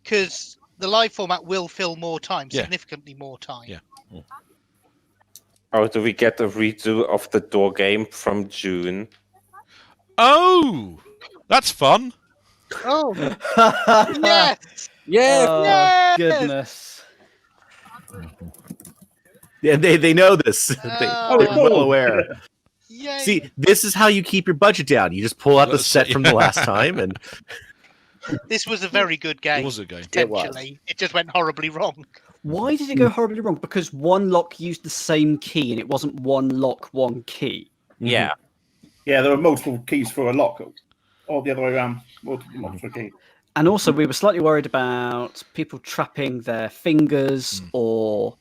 Because the live format will fill more time, significantly more time. Yeah. Or do we get a redo of the door game from June? Oh, that's fun. Oh, yes! Yes! Oh, Yes! goodness. Yeah, they know this. They're well aware. Yay. See, this is how you keep your budget down. You just pull out the set from the last time, and This was a very good game. It was a game. Potentially. It just went horribly wrong. Why did it go horribly wrong? Because one lock used the same key and it wasn't one lock, one key. Yeah. yeah, there were multiple keys for a lock, or the other way around, multiple locks for a key. And also, we were slightly worried about people trapping their fingers or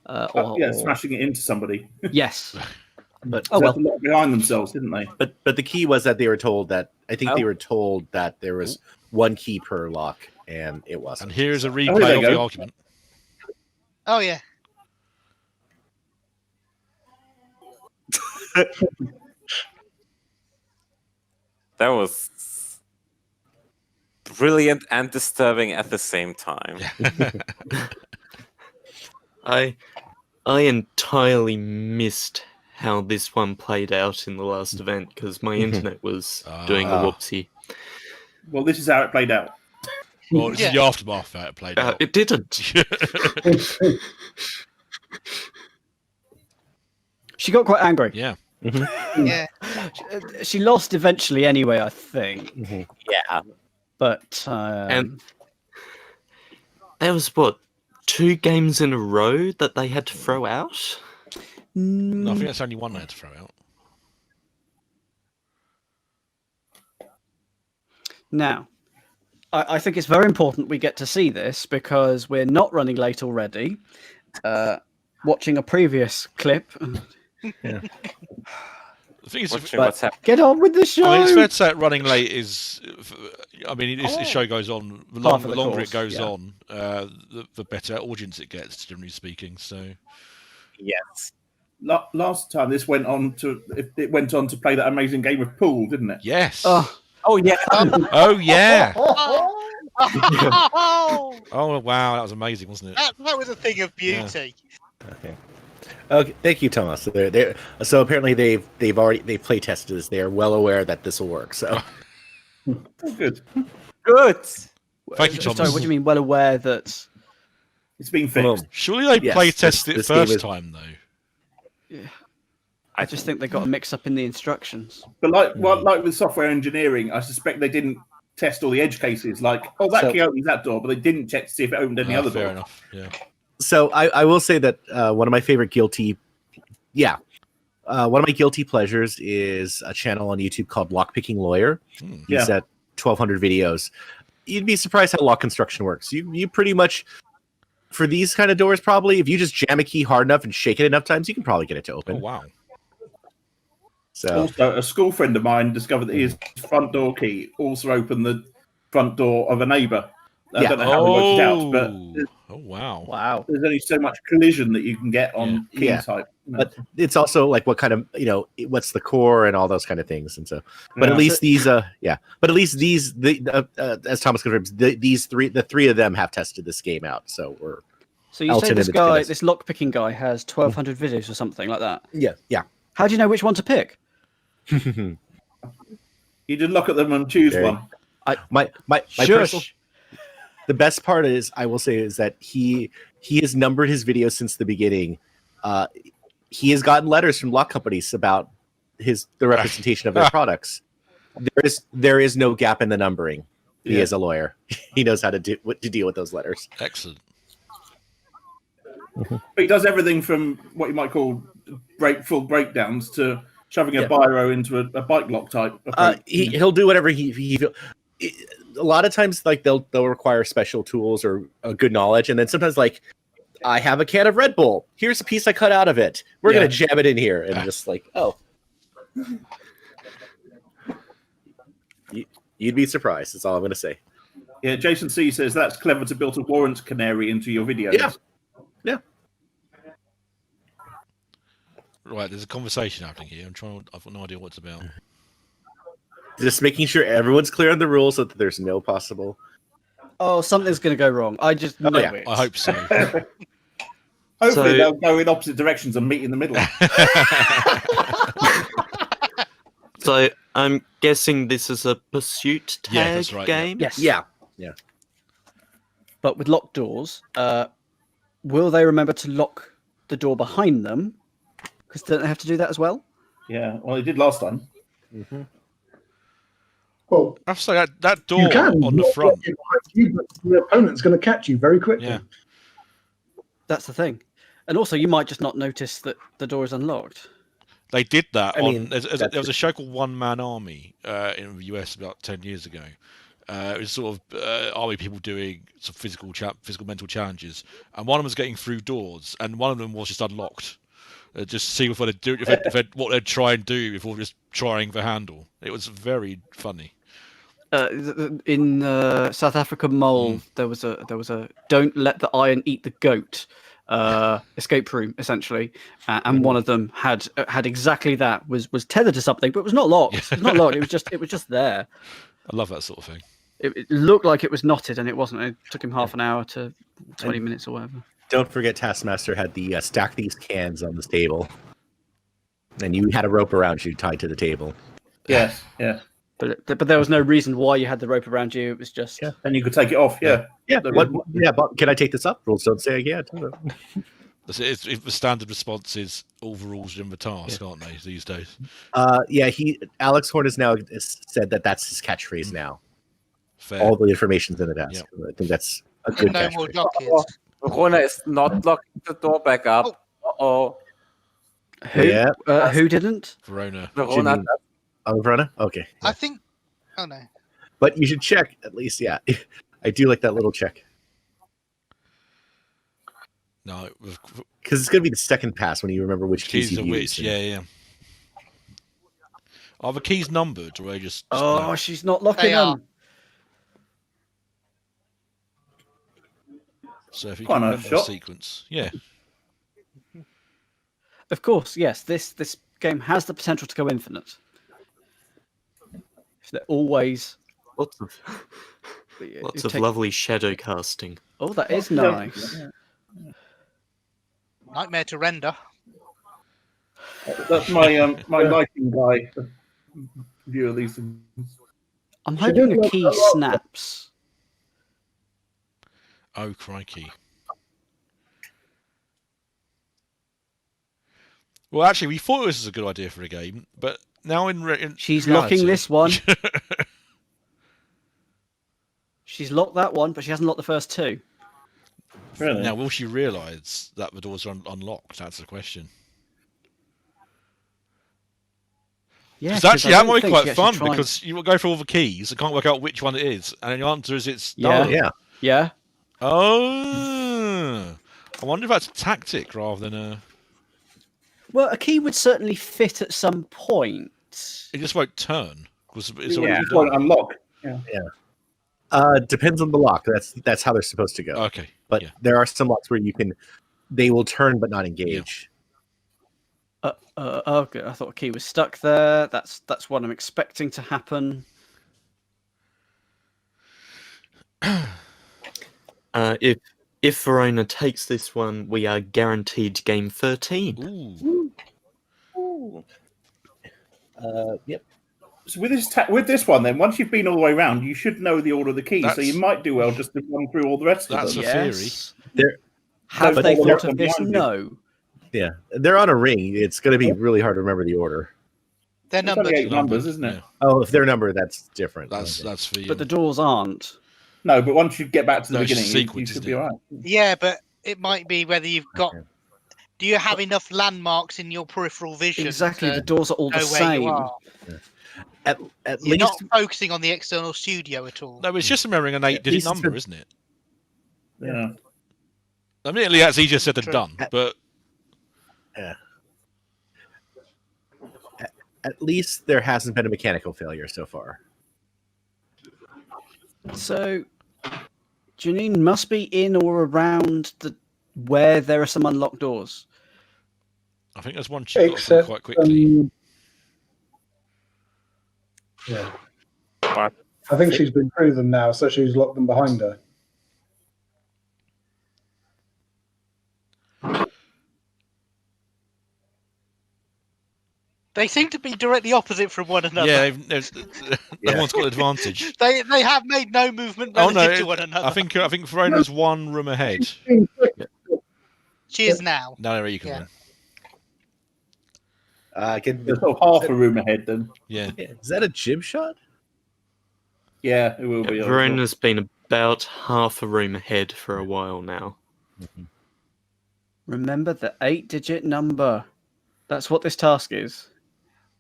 smashing it into somebody. Yes. but They had to lock behind themselves, didn't they? but the key was that they were told that they were told that there was one key per lock, and it wasn't. And here's a there replay you of go. the argument. Oh, yeah. That was brilliant and disturbing at the same time. I entirely missed how this one played out in the last event because my internet was doing a whoopsie. Well, this is how it played out. Well, it's the aftermath of how it played out. It didn't. She got quite angry. Yeah. Yeah. She lost eventually anyway, I think. Yeah. But And there was, what, 2 games in a row that they had to throw out? No, I think that's only one they had to throw out. Now, I think it's very important we get to see this because we're not running late already. Watching a previous clip. The thing is, What's happening? Get on with the show. I mean, it's fair to say that running late is. I mean, this show goes on. The Half of the longer course, it goes yeah. on, the better audience it gets, generally speaking. So, Yes. Last time this went on to play that amazing game of pool, didn't it? yes. Oh, yeah. Oh, yeah. Oh, Oh, wow. That was amazing, wasn't it? that was a thing of beauty. Okay, thank you, Thomas. So apparently they've play tested this. They are well aware that this will work. So Oh, good. Good. Thank you, Thomas. Sorry, what do you mean? Well aware that It's been fixed. Surely they Yes, play tested it this first game is- time, though. I just think they got a mix up in the instructions. But like with software engineering, I suspect they didn't test all the edge cases. Like, that So- key opens that door, but they didn't check to see if it opened any other Fair door. enough. Yeah. So I will say that one of my favorite guilty pleasures is a channel on YouTube called Lockpicking Lawyer. He's at 1,200 videos. You'd be surprised how lock construction works. You pretty much, for these kind of doors, probably if you just jam a key hard enough and shake it enough times, you can probably get it to open. Oh, wow. So Also, a school friend of mine discovered that his front door key also opened the front door of a neighbour. I don't know how he worked it out, but Oh, wow. Wow. there's only so much collision that you can get on key type. But it's also like what kind of what's the core and all those kind of things, and so. But at least these, But at least these, as Thomas confirms, the three of them have tested this game out. So we're. So you say this lockpicking guy, has 1,200 videos or something like that? Yeah. How do you know which one to pick? You did look at them and choose one. My personal. The best part is, I will say, is that he has numbered his videos since the beginning. He has gotten letters from lock companies about the representation of their products. There is no gap in the numbering. He is a lawyer. He knows how to deal with those letters. Excellent. But he does everything from what you might call full breakdowns to shoving a biro into a bike lock type. He'll do whatever he a lot of times, like they'll require special tools or good knowledge, and then sometimes like, I have a can of Red Bull. Here's a piece I cut out of it. We're gonna jam it in here, and just like, You'd be surprised. That's all I'm going to say. Yeah, Jason C says that's clever to build a warrant canary into your videos. Yeah. Yeah. Right, there's a conversation happening here. I've got no idea what it's about. Just making sure everyone's clear on the rules so that there's no possible. Oh, something's going to go wrong. I just know yeah. it. I hope so. Hopefully they'll go in opposite directions and meet in the middle. So I'm guessing this is a pursuit tag Yeah, that's right, game? Yes. Yeah. But with locked doors, will they remember to lock the door behind them? Because don't they have to do that as well? Yeah, well, they did last time. Mm-hmm. Well, I have to say that door you can on the not front. lock it behind you, but the opponent's going to catch you very quickly. Yeah. That's the thing. And also, you might just not notice that the door is unlocked. They did that I mean, there was a show called One Man Army in the US about 10 years ago. It was sort of army people doing some physical mental challenges, and one of them was getting through doors, and one of them was just unlocked. Just see what they'd do, what they'd try and do before just trying the handle. It was very funny. In South Africa Mole, there was a don't let the iron eat the goat escape room essentially, and one of them had exactly that, was tethered to something, but it was not locked. It was not locked. It was just there. I love that sort of thing. It looked like it was knotted, and it wasn't. It took him half an hour to 20 minutes or whatever. Don't forget, Taskmaster had the stack these cans on this table, and you had a rope around you tied to the table. Yes, yeah. But there was no reason why you had the rope around you. It was just. Yeah. And you could take it off. Yeah. Yeah. But can I take this up? Rules don't say I can't. It's the standard response is all the rules are in the task, aren't they, these days? Yeah. Alex Horn has now said that that's his catchphrase now. Fair. All the information's in the desk. Yep. I think that's a good No more catchphrase. jockeys. Verona is not locking the door back up. Who? Yeah. Who didn't? Verona. Verona. Oh, Verona? Okay. I think. Oh no. But you should check at least. Yeah. I do like that little check. No, because it's going to be the second pass when you remember which keys you've used. Yeah. Are the keys numbered, or are they just Oh, blank? she's not locking them. So if you Quite can a remember the shot. sequence, yeah. Of course, yes. This game has the potential to go infinite. If they're always lots of lovely shadow casting. Oh, that is nice. Nightmare to render. That's my my lighting guy view of these things. I'm hoping a key snaps. Oh, crikey. Well, actually, we thought this was a good idea for a game, but now in She's reality... locking this one. She's locked that one, but she hasn't locked the first two. Really? Now, will she realise that the doors are unlocked? That's the question. Yeah, It's actually, that might be quite fun tried. because you will go through all the keys and can't work out which one it is, and the answer is it's Yeah. Oh, I wonder if that's a tactic rather than a. Well, a key would certainly fit at some point. It just won't turn because it's It already won't done. unlock. Yeah. Depends on the lock. That's how they're supposed to go. Okay, but there are some locks where they will turn but not engage. Okay. I thought a key was stuck there. That's what I'm expecting to happen. If Verona takes this one, we are guaranteed game 13. Ooh. Yep. So with this one, then once you've been all the way around, you should know the order of the keys. So you might do well just to run through all the rest of them. That's a theory. Have But they they're thought of this? behind you. No. Yeah, they're on a ring. It's going to be really hard to remember the order. They're It's only numbered. 8 numbers, isn't it? Yeah. Oh, if they're numbered, that's different. That's Okay. for you. But the doors aren't. No, but once you get back to the No, it's beginning, sequence, you should isn't be it? all right. Yeah, but it might be whether you've got. Do you have enough landmarks in your peripheral vision? Exactly. to The doors are all the know where you same. are? At You're least not focusing on the external studio at all. No, it's just remembering an 8-digit least number, for- isn't it? Yeah. Admittedly, that's easier said than True. done, but at least there hasn't been a mechanical failure so far. So, Janine must be in or around where there are some unlocked doors. I think there's one she got through quite quickly. Yeah. I think she's been through them now, so she's locked them behind her. They seem to be directly opposite from one another. Yeah, no one's got an advantage. They have made no movement relative to one another. I think Verona's one room ahead. She is now. No, there you come in. There's sort of half a room ahead then. Yeah. Is that a jib shot? Yeah, it will be. Verona's been about half a room ahead for a while now. Remember the 8-digit number. That's what this task is.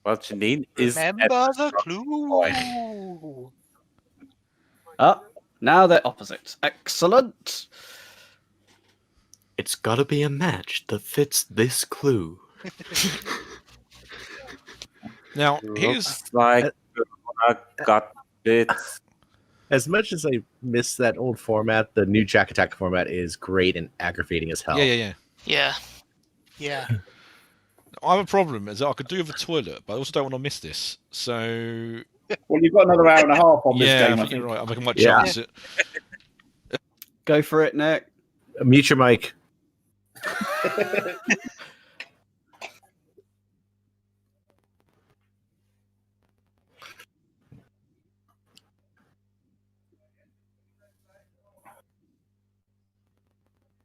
Well, Janine is. Remember the clue. Now they're opposites. Excellent. It's got to be a match that fits this clue. Now, here's Looks like Verona got bits. As much as I miss that old format, the new Jack Attack format is great and aggravating as hell. Yeah. Yeah. I have a problem, is that I could do with a toilet, but I also don't want to miss this. So. Well, you've got another hour and a half on this game. I think you're right. I might chance it. Go for it, Nick. Mute your mic.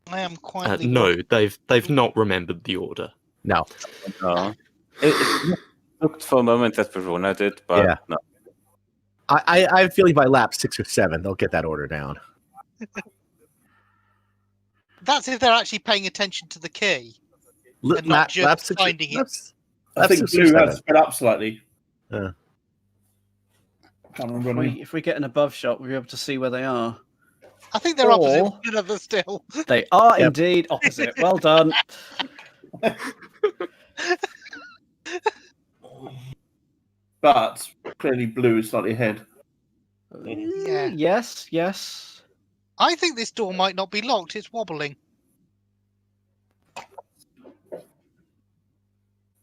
I am quietly. No, they've not remembered the order. No. It looked for a moment that Verona did, but no. I have a feeling by lap 6 or 7 they'll get that order down. That's if they're actually paying attention to the key and not lap just 6 finding it. I think Blue has sped up slightly. Yeah. Can't remember. If we get an above shot, we'll be able to see where they are. I think they're opposite one another still. They are indeed opposite. Well done. But clearly Blue is slightly ahead. Yeah. Yes. I think this door might not be locked. It's wobbling.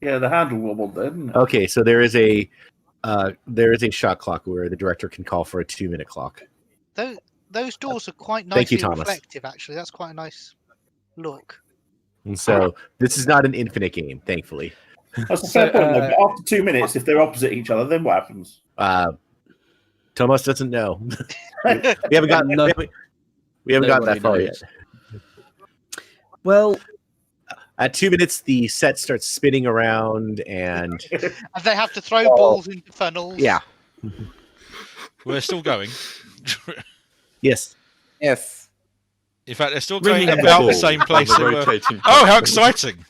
Yeah, the handle wobbled then. Okay, so there is a shot clock where the director can call for a 2-minute clock. Those doors are quite Thank you, nicely Thomas. reflective, actually. That's quite a nice look. And so this is not an infinite game, thankfully. That's a fair point, though. But after 2 minutes, if they're opposite each other, then what happens? Thomas doesn't know. we haven't gotten that far yet. Well, at 2 minutes, the set starts spinning around, and And they have to throw balls into funnels. yeah, We're still going. yes. In fact, they're still going Ringing about the ball same place. on the they were- rotating Oh, how exciting!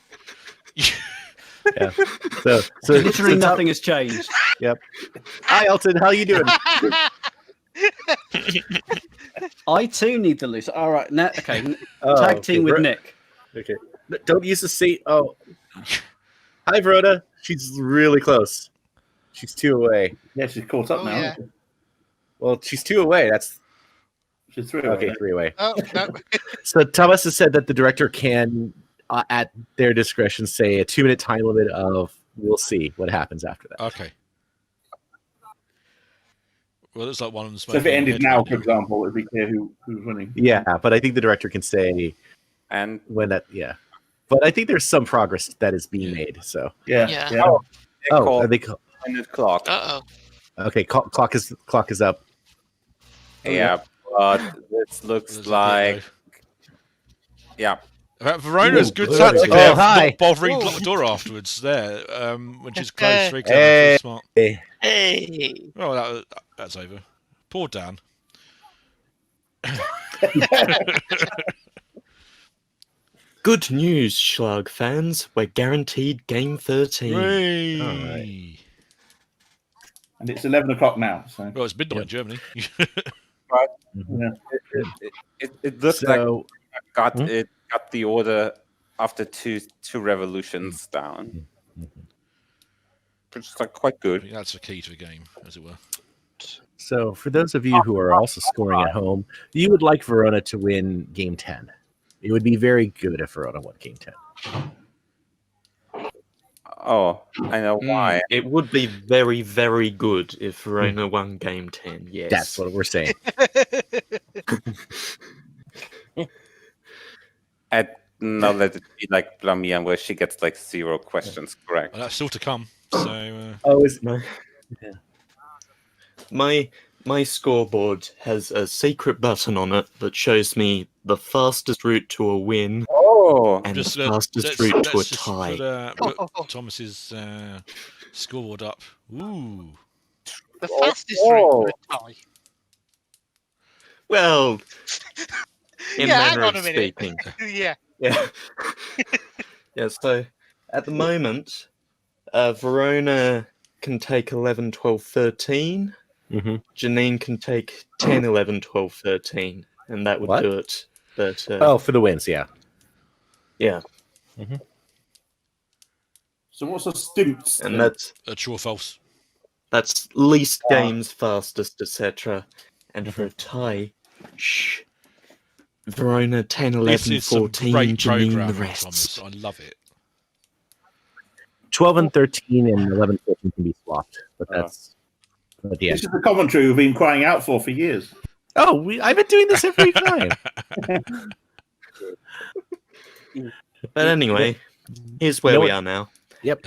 Yeah. So literally nothing has changed. Yep. Hi, Elton. How you doing? I too need the loose. All right, tag team with Nick. Okay. Don't use the seat. Oh. Hi, Verona. She's really close. She's 2 away. Yeah, she's caught up now. Yeah. Well, she's 2 away. She's 3 away. Okay, 3 away. Oh, no. So Thomas has said that the director can, at their discretion, say a 2-minute time limit of. We'll see what happens after that. Okay. Well, it's like one of them. So if it ended now, for example, it'd be clear who's winning. Yeah, but I think the director can say And when that. Yeah, but I think there's some progress that is being made. So Yeah. are they? minute clock. Okay, clock is up. Yeah, but this looks like. Yeah. Verona's good Ooh. tactic Oh, there. hi. Not bothering to lock the door afterwards there when she's close. Very Hey. smart. Hey. Oh, that's over. Poor Dan. Good news, Schlag fans. We're guaranteed game 13. Hooray. All right. And it's 11 o'clock now. So. Well, it's midnight in Germany. Right. Yeah. It looks So- like it got the order after two revolutions down. which is like quite I good. think that's the key to the game, as it were. So, for those of you who are also scoring at home, you would like Verona to win Game 10. It would be very good if Verona won Game 10. Oh, I know why. It would be very, very good if Verona won Game 10, yes. That's what we're saying. And now let it be like Blamian, where she gets like 0 questions correct. Well, that's still to come. So, Oh, is No. My scoreboard has a secret button on it that shows me the fastest route to a win and just the fastest route to a let's tie. put Thomas's scoreboard up. Ooh. The fastest route to a tie. Well, in Yeah, hang manner on of a minute. speaking. Yeah. Yeah. Yeah, so at the moment, Verona can take 11, 12, 13. Mm-hmm. Janine can take 10, 11, 12, 13. And that would What? do it. But, for the wins, yeah. yeah. Mm-hmm. So what's a stint? And that's true or false. That's least games, fastest, etc. And for a tie, Verona 10, 11, This is 14, some great Janine the programming, rest. Thomas. I love it. 12 and 13 and 11 and 14 can be swapped, but that's at the This end. is the commentary we've been crying out for years. Oh, I've been doing this every time. But anyway, here's where we are now. Yep.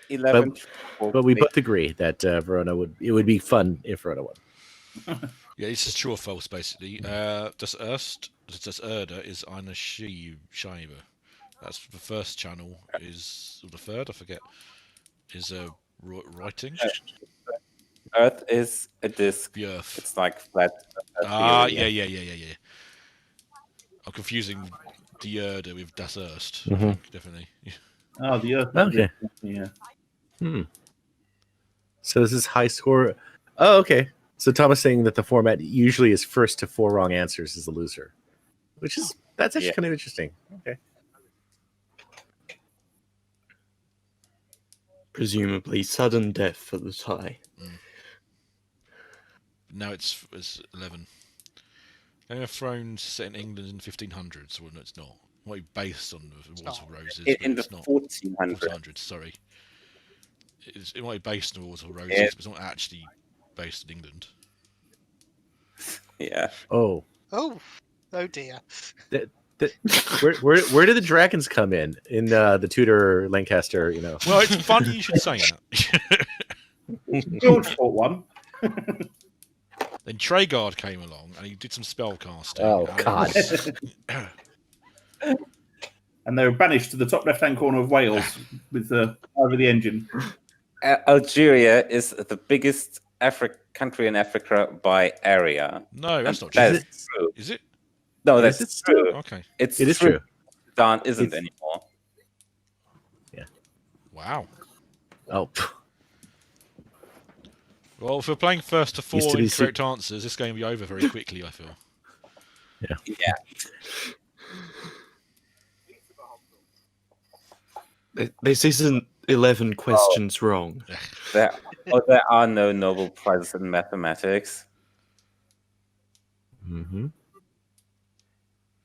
11. But we both agree that Verona would be fun if Verona won. Yeah, this is true or false, basically. Das Erder is eine Scheibe. That's the first channel, or the third, I forget, is writing. Earth is a disc. The Earth. It's like flat. Yeah. I'm confusing the Erder with Das Erst, I think, definitely. Oh, the Earth. Okay. Yeah. So this is high score. Oh, okay. So Thomas saying that the format usually is first to 4 wrong answers is the loser, that's actually kind of interesting. Okay. Presumably sudden death for the tie. Now it's 11. Game of Thrones set in England in 1500s. Well, no, it's not. It might be based on the Wars of Roses. In the it's not. 1400s. Sorry. It might be based on the Wars of Roses, but it's not actually based in England. Yeah. Oh. Oh dear. Where do the dragons come in the Tudor Lancaster? Well, it's funny you should say that. George fought one. Then Traegard came along and he did some spell casting. Oh God! And they were banished to the top left-hand corner of Wales with over the engine. Algeria is the biggest country in Africa by area. No, that's not true. True. Is it? No, that's true. Okay. It is true. Sudan isn't anymore. Yeah. Wow. Oh. Well, if we're playing first to 4 Used to be incorrect answers, this game will be over very quickly, I feel. Yeah. This isn't 11 questions wrong. There are no Nobel Prizes in mathematics. Mm-hmm.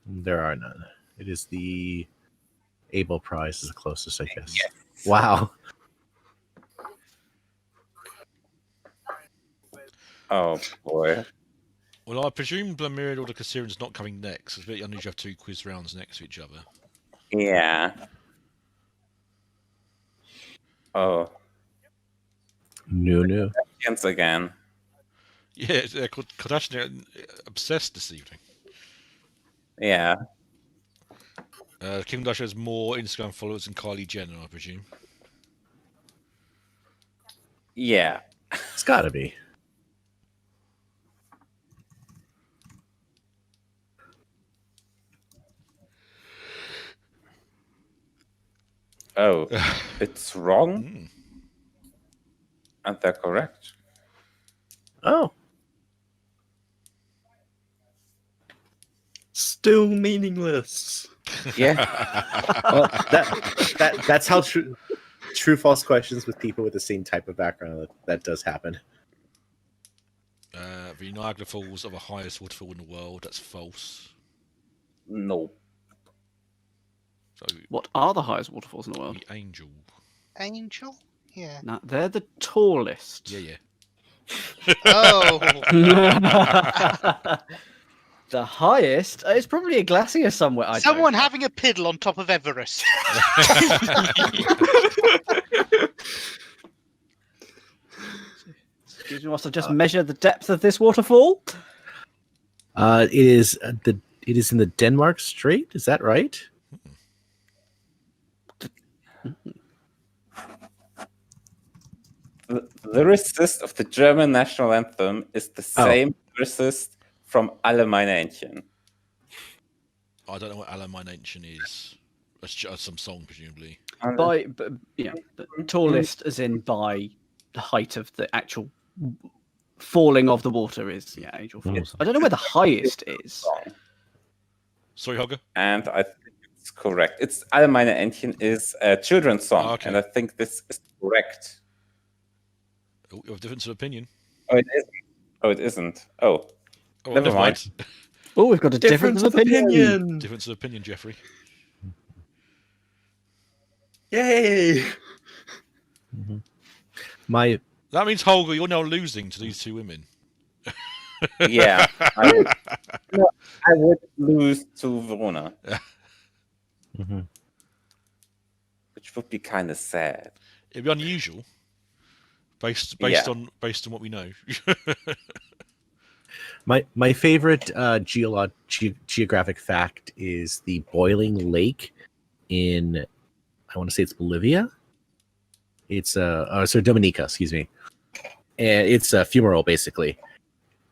There are none. It is the Abel Prize is the closest, I guess. Yes. Wow. Oh boy. Well, I presume Blamiriad or the Cassirian's not coming next. It's a bit unusual to have 2 quiz rounds next to each other. Yeah. Oh. No. Once again. Yeah, Kardashian obsessed this evening. Yeah. Kim Kardashian has more Instagram followers than Kylie Jenner, I presume. Yeah. It's got to be. Oh, it's wrong? And they're correct. Oh. Still meaningless. Yeah. Well, that's how true. true false questions with people with the same type of background. That does happen. The Niagara Falls are the highest waterfall in the world. That's false. No. So What are the highest waterfalls in the world? the Angel. Angel? Yeah. No, they're the tallest. Yeah. Oh. The highest is probably a glacier somewhere. Someone having a piddle on top of Everest. Excuse me, whilst I just measure the depth of this waterfall. It is in the Denmark Strait. Is that right? The lyricist of the German national anthem is the same lyricist from Alle meine Entchen. I don't know what Alle meine Entchen is. That's some song, presumably. But tallest as in by the height of the actual falling of the water is Angel Falls. I don't know where the highest is. Sorry, Hogger. And I think it's correct. It's Alle meine Entchen is a children's song, and I think this is correct. Oh, you have a difference of opinion. Oh, it isn't. Oh, it isn't. Oh, never mind. Oh, we've got a difference of opinion. Difference of opinion, Jeffrey. Yay! That means, Holger, you're now losing to these two women. Yeah. I would lose to Verona. Which would be kind of sad. It'd be unusual. Based on what we know. My favorite geographic fact is the boiling lake in, I want to say it's Bolivia. It's Dominica, excuse me, and it's a fumarole basically.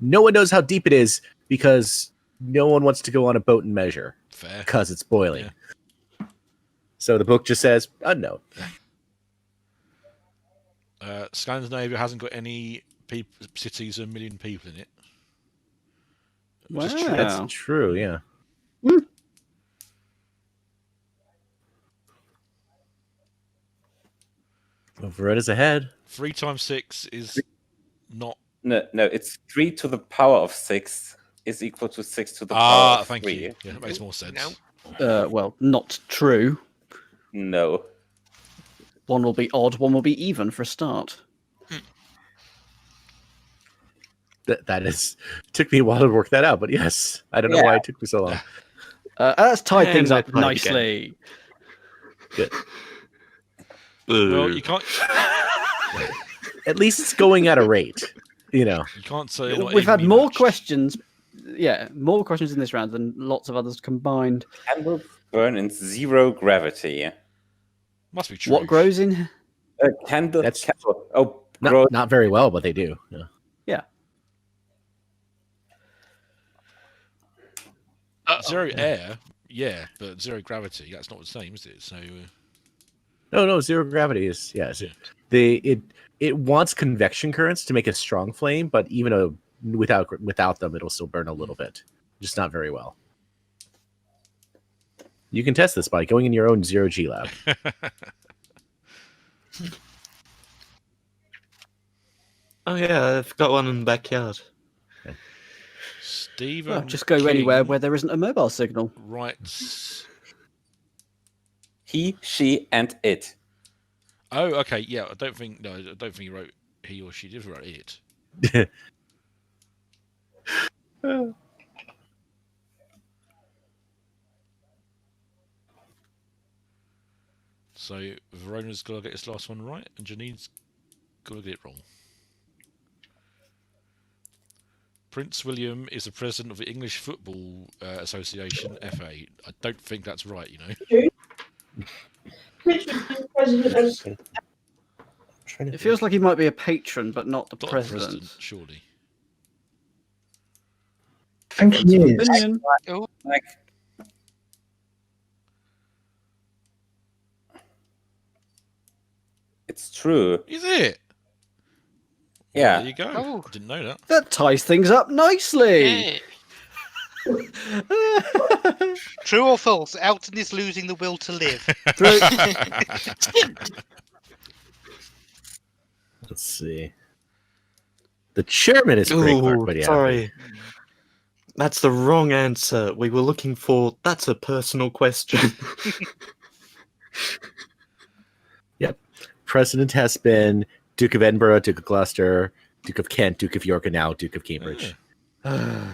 No one knows how deep it is because no one wants to go on a boat and measure because it's boiling. Yeah. So the book just says unknown. Scandinavia hasn't got any cities of 1 million people in it. Wow. That's true, yeah. Well, Verona's ahead. 3 times 6 is not... No, it's 3 to the power of 6 is equal to 6 to the power of 3. Thank you. Yeah, that makes more sense. Well, not true. No. One will be odd, one will be even for a start. That is, took me a while to work that out, but yes, I don't know why it took me so long. That's tied things up nicely. Good. Well, you can't. At least it's going at a rate, You can't say we've had more questions. Yeah, more questions in this round than lots of others combined. Candles burn in 0 gravity. Must be true. What grows in? Candle. Not very well, but they do. Yeah. Zero air, yeah, but 0 gravity. That's not the same, is it? So. No, 0 gravity is it wants convection currents to make a strong flame, but even without them, it'll still burn a little bit, just not very well. You can test this by going in your own 0G lab. Oh yeah, I've got one in the backyard. Stephen, well, just go anywhere where there isn't a mobile signal. Right. He, she, and it. Oh, okay. Yeah, I don't think he wrote he or she did write it. So Verona's got to get this last one right, and Janine's got to get it wrong. Prince William is the president of the English Football Association, FA. I don't think that's right, It feels like he might be a patron, but not the president. Surely. I think he is. It's true. Is it? Yeah. There you go. Oh. Didn't know that. That ties things up nicely. Hey. True or false? Elton is losing the will to live. Let's see. The chairman is Greg Clark, but yeah. Sorry. That's the wrong answer. We were looking for. That's a personal question. Yep. President has been Duke of Edinburgh, Duke of Gloucester, Duke of Kent, Duke of York, and now Duke of Cambridge. I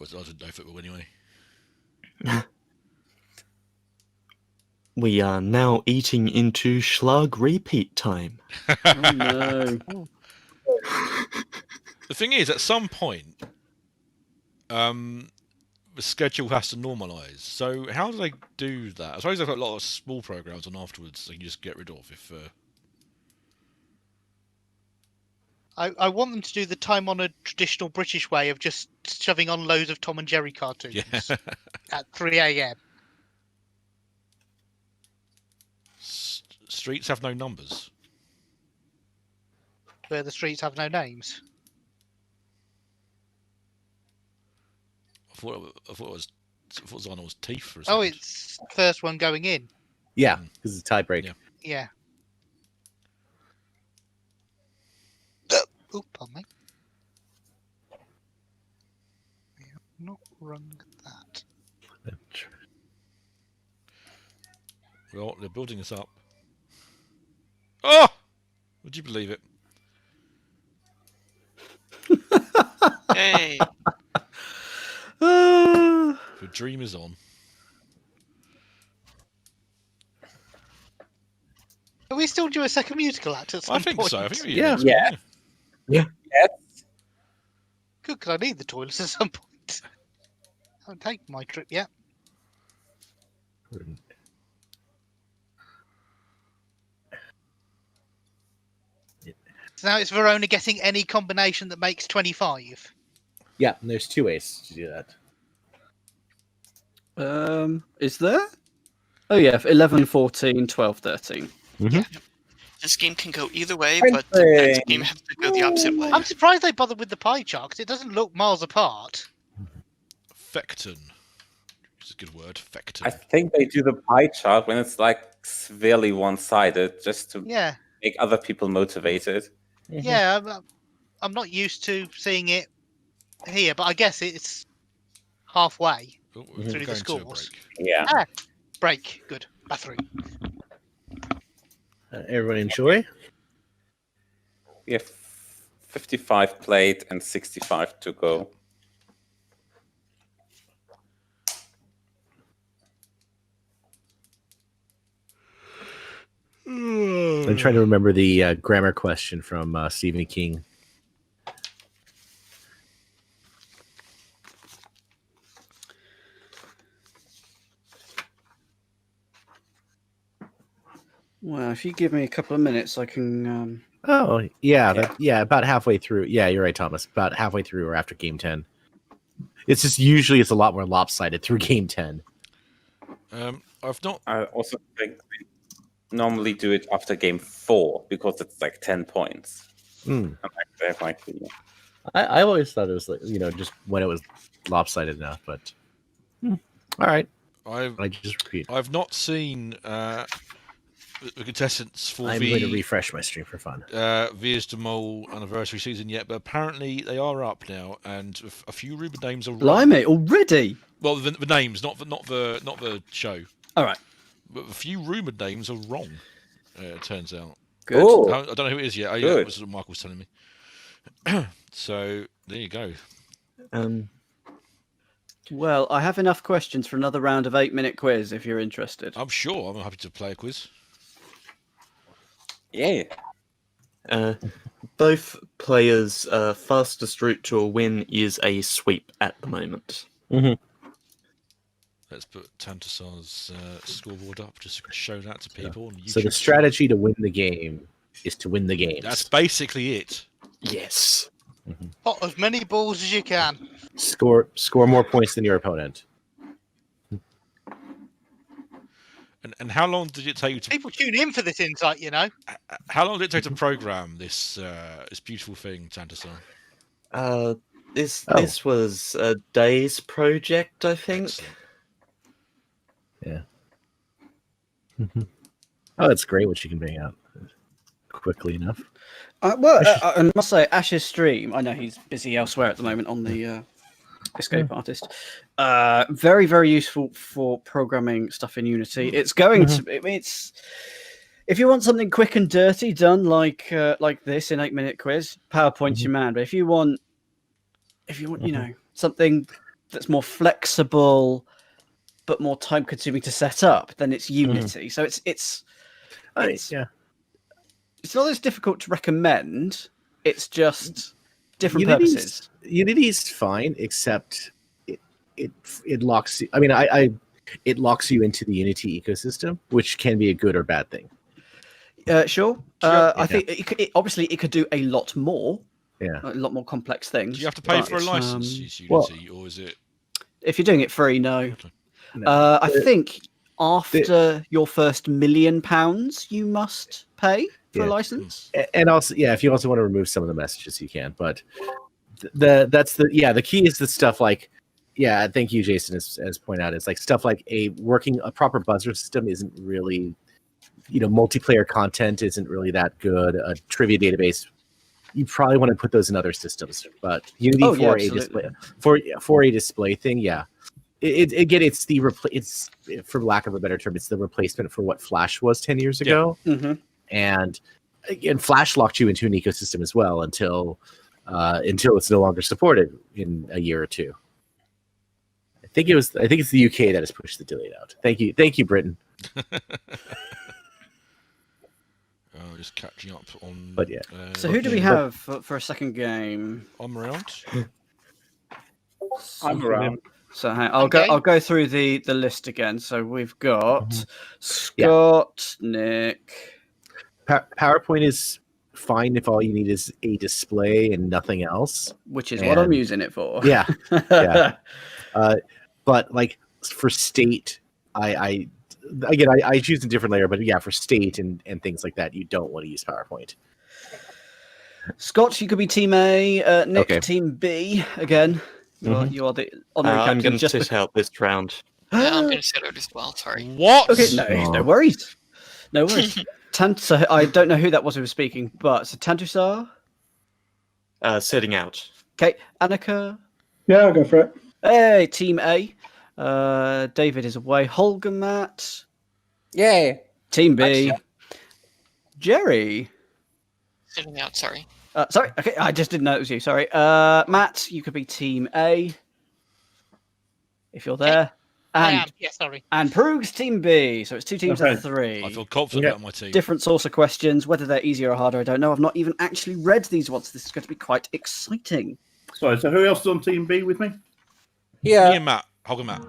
didn't know football anyway. We are now eating into Schlag repeat time. Oh no. The thing is, at some point, the schedule has to normalise. So how do they do that? I suppose they've got a lot of small programs on afterwards they can just get rid of if... I want them to do the time-honoured traditional British way of just shoving on loads of Tom and Jerry cartoons at 3 a.m. Streets have no numbers. Where the streets have no names. I thought it was Arnold's teeth for a second. Oh, it's first one going in. Yeah, because it's a tie break. Yeah. Oh, pardon me. We have not rung that. Well, they're building us up. Oh! Would you believe it? Hey. The dream is on. Are we still due a second musical act at some point? I think so. I think we Yeah. Yeah. Yes. Good, because I need the toilets at some point. I haven't taken my trip yet. So now it's Verona getting any combination that makes 25. Yeah, and there's 2 ways to do that. Is there? Oh yeah, 11, 14, 12, 13. Yeah. This game can go either way, but the next game has to go the opposite way. I'm surprised they bothered with the pie chart because it doesn't look miles apart. Fecton. It's a good word. Fecton. I think they do the pie chart when it's like severely one-sided, just to make other people motivated. Yeah, I'm not used to seeing it here, but I guess it's halfway through the scores. Yeah. Break. Good. Bathroom. Everyone enjoy? We have 55 played and 65 to go. I'm trying to remember the grammar question from Stephen King. Well, if you give me a couple of minutes, I can. Oh, yeah, about halfway through. Yeah, you're right, Thomas. About halfway through or after game 10. It's just usually it's a lot more lopsided through game 10. I've not. I also think we normally do it after game 4 because it's like 10 points. I always thought it was like, just when it was lopsided enough, but all right. I just repeat. I've not seen the contestants for I'm the going to refresh my stream for fun. Viers de Mol anniversary season yet, but apparently they are up now, and a few rumored names are. Blimey, already? Well, the names, not the show. All right. But a few rumored names are wrong. It turns out. Good. I don't know who it is yet. Oh, yeah, that was what Michael was telling me. So there you go. Well, I have enough questions for another round of 8-minute quiz if you're interested. I'm sure. I'm happy to play a quiz. Yeah. Both players' fastest route to a win is a sweep at the moment. Mm-hmm. Let's put Tantasar's scoreboard up just to show that to people. On YouTube. So the strategy to win the game is to win the game. That's basically it. Yes. Mm-hmm. Pot as many balls as you can. Score more points than your opponent. And how long did it take you to... People tune in for this insight, How long did it take to program this this beautiful thing, Tantasar? This was a day's project, I think. Excellent. Yeah. Mm-hmm. Oh, that's great what you can bring out. quickly enough. I must say, Ash's stream. I know he's busy elsewhere at the moment on the Escape Artist. Very, very useful for programming stuff in Unity. It's going to. It's if you want something quick and dirty done like this in 8-minute quiz, PowerPoint's your man. But if you want, something that's more flexible but more time consuming to set up, then it's Unity. So it's not as difficult to recommend. It's just different purposes. Unity's fine, except it locks you. I mean, it locks you into the Unity ecosystem, which can be a good or bad thing. Sure. I think it could do a lot more. Yeah, a lot more complex things. Do you have to pay for a license, Unity, or is it? If you're doing it free, no. I think after your first £1 million, you must pay for a license. And also, if you also want to remove some of the messages, you can. But the key is the stuff like, thank you, Jason, as pointed out. It's like stuff like a proper buzzer system isn't really, multiplayer content isn't really that good. A trivia database, you probably want to put those in other systems. But Unity for a display thing, it's for lack of a better term, it's the replacement for what Flash was 10 years ago. And again, Flash locked you into an ecosystem as well until it's no longer supported in a year or two. I think it's the UK that has pushed the delete out. Thank you, Britain. Just catching up on. But yeah. So who do we have for a second game? I'm around. I'm around. So I'll go through the list again. So we've got Scott, Nick. PowerPoint is fine if all you need is a display and nothing else, which is what I'm using it for. Yeah. But like for state, I choose a different layer. But for state and things like that, you don't want to use PowerPoint. Scott, you could be Team A. Nick, Team B again. You are the honorary captain. I'm going to sit out this round. Yeah, I'm going to sit out as well. Sorry. What? Okay, no worries. No worries. So I don't know who that was who was speaking, but so Tantusar? Sitting out. Okay, Annika? Yeah, I'll go for it. Hey, Team A. David is away. Holger, Matt? Yay. Team B. Jerry? Sitting out, sorry. Sorry, okay, I just didn't know it was you, sorry. Matt, you could be Team A, if you're there. I am, sorry. And Proog's Team B, so it's 2 teams of 3. I feel confident about my team. Different source of questions, whether they're easier or harder, I don't know. I've not even actually read these ones. This is going to be quite exciting. Sorry, so who else is on Team B with me? Me and Matt. Holger Matt.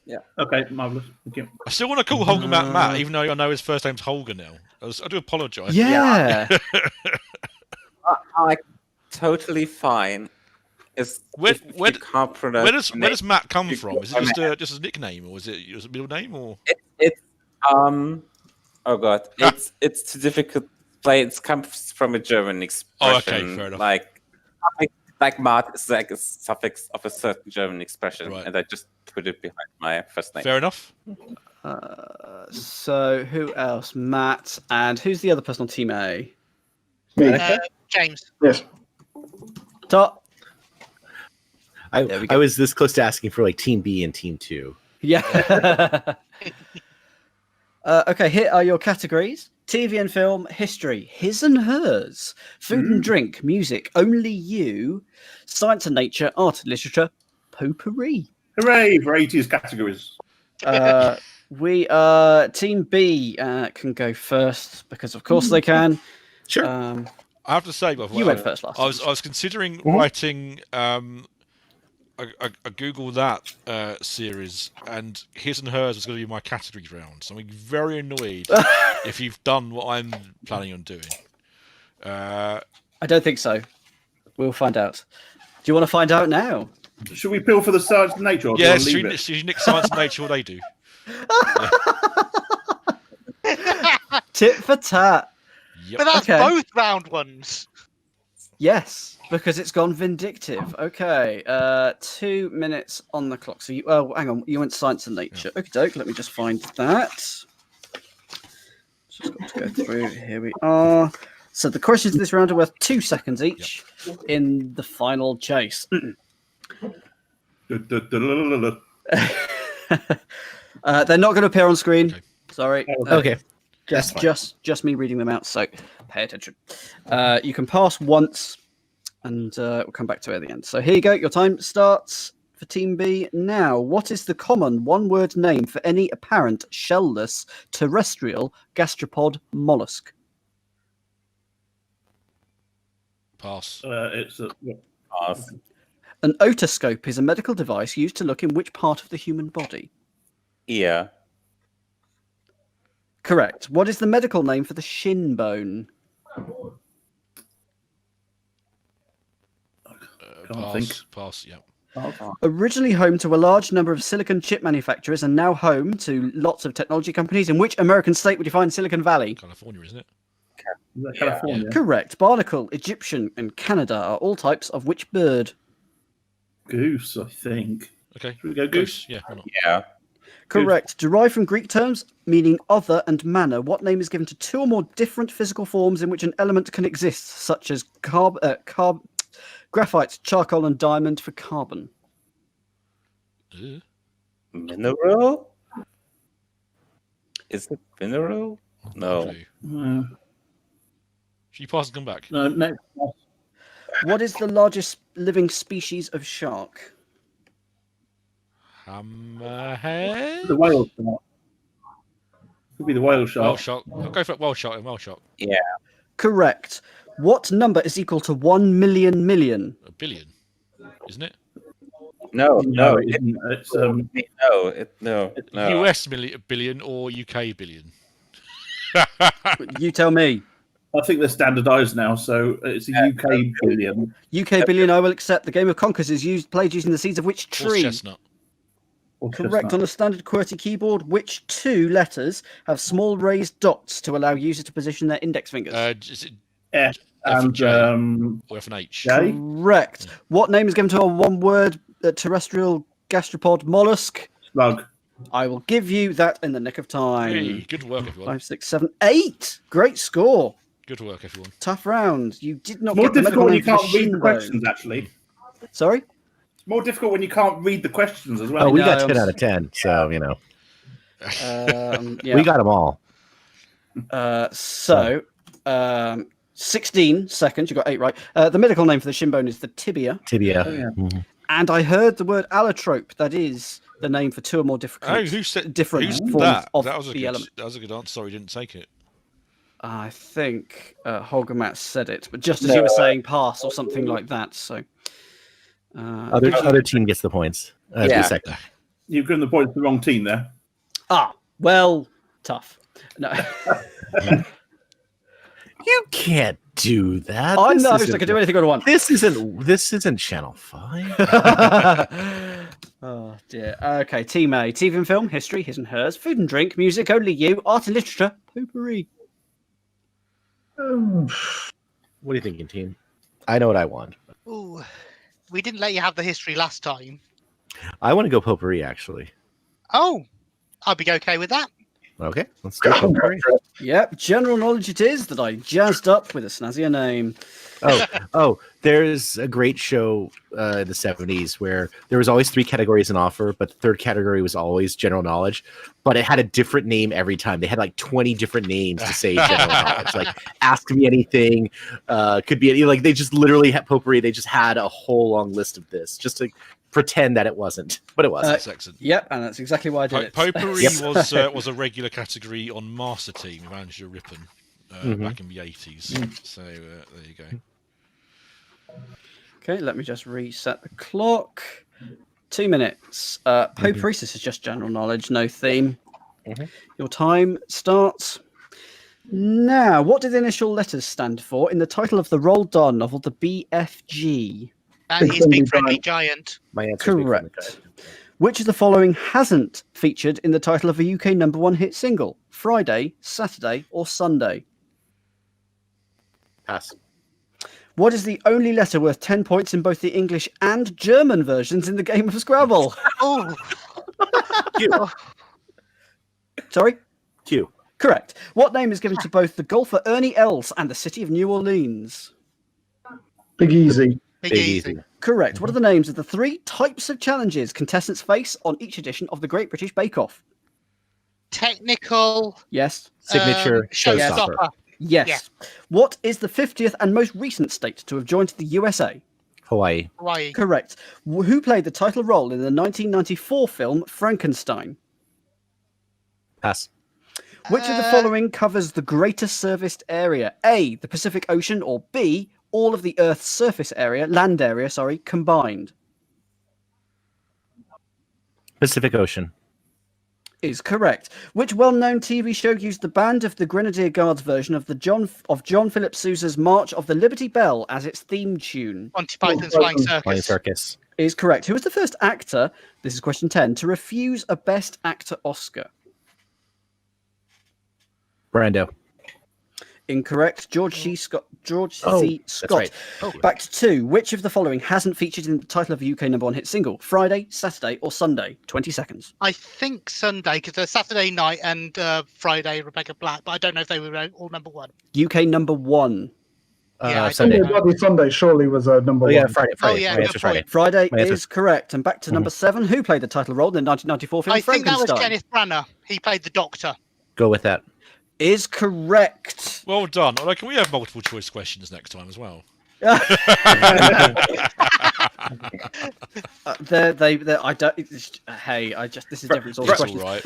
Yeah. Okay, marvellous. Thank you. I still want to call Holger Matt, even though I know his first name's Holger now. I do apologise. Yeah. I totally fine. Where does Matt come from? Is it just a nickname, or is it a middle name, or? It's oh god, it's too difficult to play. It comes from a German expression. Oh, okay, fair enough. Like Mart is like a suffix of a certain German expression, right. And I just put it behind my first name. Fair enough. So who else? Matt, and who's the other person on Team A? Me. James. Yes. Top. I was this close to asking for like Team B and Team 2. Yeah. Okay, here are your categories. TV and film, history, his and hers, food and drink, music, only you, science and nature, art and literature, potpourri. Hooray for 80s categories. We Team B can go first because of course they can. Sure. I have to say, by the way, you went first last. I was considering writing a Google that series, and his and hers was going to be my categories round. So I'm very annoyed if you've done what I'm planning on doing. I don't think so. We'll find out. Do you want to find out now? Should we peel for the science and nature? Or yes, should Nick Science and Nature, what they do. Tit for tat. Yep. But that's both round ones. Yes, because it's gone vindictive. Okay, 2 minutes on the clock. So you, hang on, you went science and nature. Okay, doke. Let me just find that. Just got to go through. Here we are. So the questions of this round are worth 2 seconds each in the final chase. They're not going to appear on screen. Okay. Sorry. Okay. Just me reading them out. So pay attention. You can pass once, and we'll come back to it at the end. So here you go. Your time starts for Team B now. What is the common one-word name for any apparent shellless terrestrial gastropod mollusk? Pass. It's a Pass. An otoscope is a medical device used to look in which part of the human body? Yeah. Correct. What is the medical name for the shin bone? Pass. Yeah. Originally home to a large number of silicon chip manufacturers and now home to lots of technology companies, in which American state would you find Silicon Valley? California, isn't it? California. Correct. Barnacle, Egyptian, and Canada are all types of which bird? Goose, I think. Okay. Should we go goose? Yeah. Why not? Yeah. Correct. Derived from Greek terms meaning other and manner, what name is given to two or more different physical forms in which an element can exist, such as graphite, charcoal, and diamond for carbon? Mineral? Is it mineral? No. Should you pass and come back? No, next. What is the largest living species of shark? Hammerhead? The whale shark. Could be the whale shark. Whale shark. I'll go for whale shark and whale shark. Yeah. Correct. What number is equal to 1 million million? A billion, isn't it? No. It's No. US billion or UK billion? You tell me. I think they're standardised now, so it's a UK billion. UK billion, I will accept. The game of Conquers is played using the seeds of which Horse tree? chestnut. Correct. On a standard QWERTY keyboard, which two letters have small raised dots to allow users to position their index fingers? Is it F and and J um, or F and H? J. Correct. What name is given to a one-word terrestrial gastropod mollusk? Slug. I will give you that in the nick of time. Hey, good work, everyone. 5, 6, 7, 8. Great score. Good work, everyone. Tough round. You did not More get the difficult when you medical name can't for read the shin questions, bone. actually. Sorry? It's more difficult when you can't read the questions as well. Oh, we No, got I'm 10 out of 10, so, you know. Yeah. We got them all. 16 seconds. You got 8 right. The medical name for the shin bone is the tibia. Tibia. Oh, yeah. Mhm. And I heard the word allotrope. That is the name for two or more different Oh, who said different who's forms that? of That was a the good. element. That was a good answer. Sorry, didn't take it. I think Holgermat said it, but just as you were saying pass or something like that. So Other team gets the points. Yeah. The second. You've given the point to the wrong team there. well, tough. No. You can't do that. I'm This the host. isn't- I can do anything I want. This isn't Channel 5. Oh dear. Okay, Team A. TV and film, history, his and hers, food and drink, music, only you, art and literature, potpourri. What are you thinking, team? I know what I want. Ooh, we didn't let you have the history last time. I want to go potpourri, actually. Oh, I'd be okay with that. Okay, let's do potpourri. Yep, general knowledge it is that I jazzed up with a snazzier name. There's a great show in the 70s where there was always 3 categories in offer, but the third category was always general knowledge, but it had a different name every time. They had like 20 different names to say general knowledge, like ask me anything, could be any, like they just literally had potpourri. They just had a whole long list of this just to pretend that it wasn't, but it was. That's excellent. Yep, and that's exactly why I did it. Potpourri was a regular category on Master Team with Angela Rippon back in the 80s. So there you go. Okay, let me just reset the clock. 2 minutes. Potpourri, this is just general knowledge, no theme. Your time starts now. What do the initial letters stand for in the title of the Roald Dahl novel, the BFG? And he's Big Friendly Giant. My answer is Big Friendly Correct. Giant. Which of the following hasn't featured in the title of a UK #1 hit single? Friday, Saturday, or Sunday? Pass. What is the only letter worth 10 points in both the English and German versions in the game of Scrabble? Oh, Q. Sorry? Q. Correct. What name is given to both the golfer Ernie Els and the city of New Orleans? Big Easy. Big Easy. Correct. What are the names of the 3 types of challenges contestants face on each edition of the Great British Bake Off? Technical. Yes. Signature showstopper. Yes. Yeah. What is the 50th and most recent state to have joined the USA? Hawaii. Hawaii. Correct. Who played the title role in the 1994 film Frankenstein? Pass. Which of the following covers the greatest serviced area? A, the Pacific Ocean, or B, all of the Earth's surface area, land area, combined? Pacific Ocean. Is correct. Which well-known TV show used the band of the Grenadier Guards version of John Philip Sousa's March of the Liberty Bell as its theme tune? Monty Python's Flying Flying Circus. Circus. Is correct. Who was the first actor, this is question 10, to refuse a Best Actor Oscar? Brando. Incorrect. George C. Scott. That's right. Back to 2. Which of the following hasn't featured in the title of a UK number 1 hit single? Friday, Saturday, or Sunday? 20 seconds. I think Sunday, because there's Saturday Night and Friday, Rebecca Black, but I don't know if they were all number 1. UK number 1. Yeah, Sunday. Bloody Sunday surely was number one. Yeah, Friday. Oh, yeah, My good answer's Friday. point. Friday My answer- is correct. And back to number 7. Who played the title role in the 1994 film I think that Frankenstein? was Kenneth Branagh. He played the Doctor. Go with that. Is correct. Well done. Although, can we have multiple choice questions next time as well? I don't. Hey, this is different sort of That's question. all right.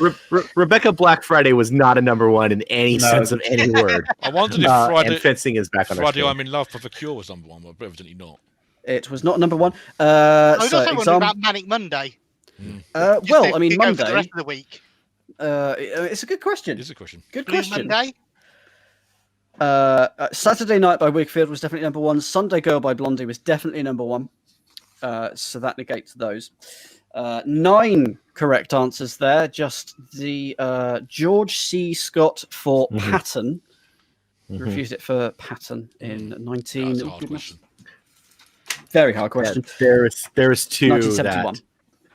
Rebecca Black Friday was not a number 1 in any sense of any word. I wondered if Friday, and fencing is back on our Friday screen. I'm in Love for the Cure was number 1, but evidently not. It was not number 1. I was So also wondering about Manic Monday. well, I mean, You go for the Monday. rest of the week. It's a good question. It's a question. Good Blue question. Monday. Saturday Night by Wakefield was definitely number 1. Sunday Girl by Blondie was definitely number 1. So that negates those. 9 correct answers there. Just the George C. Scott for Patton. Refused it for Patton in 19. That's a hard question. Very hard question. Yeah, there was 2 1971. that.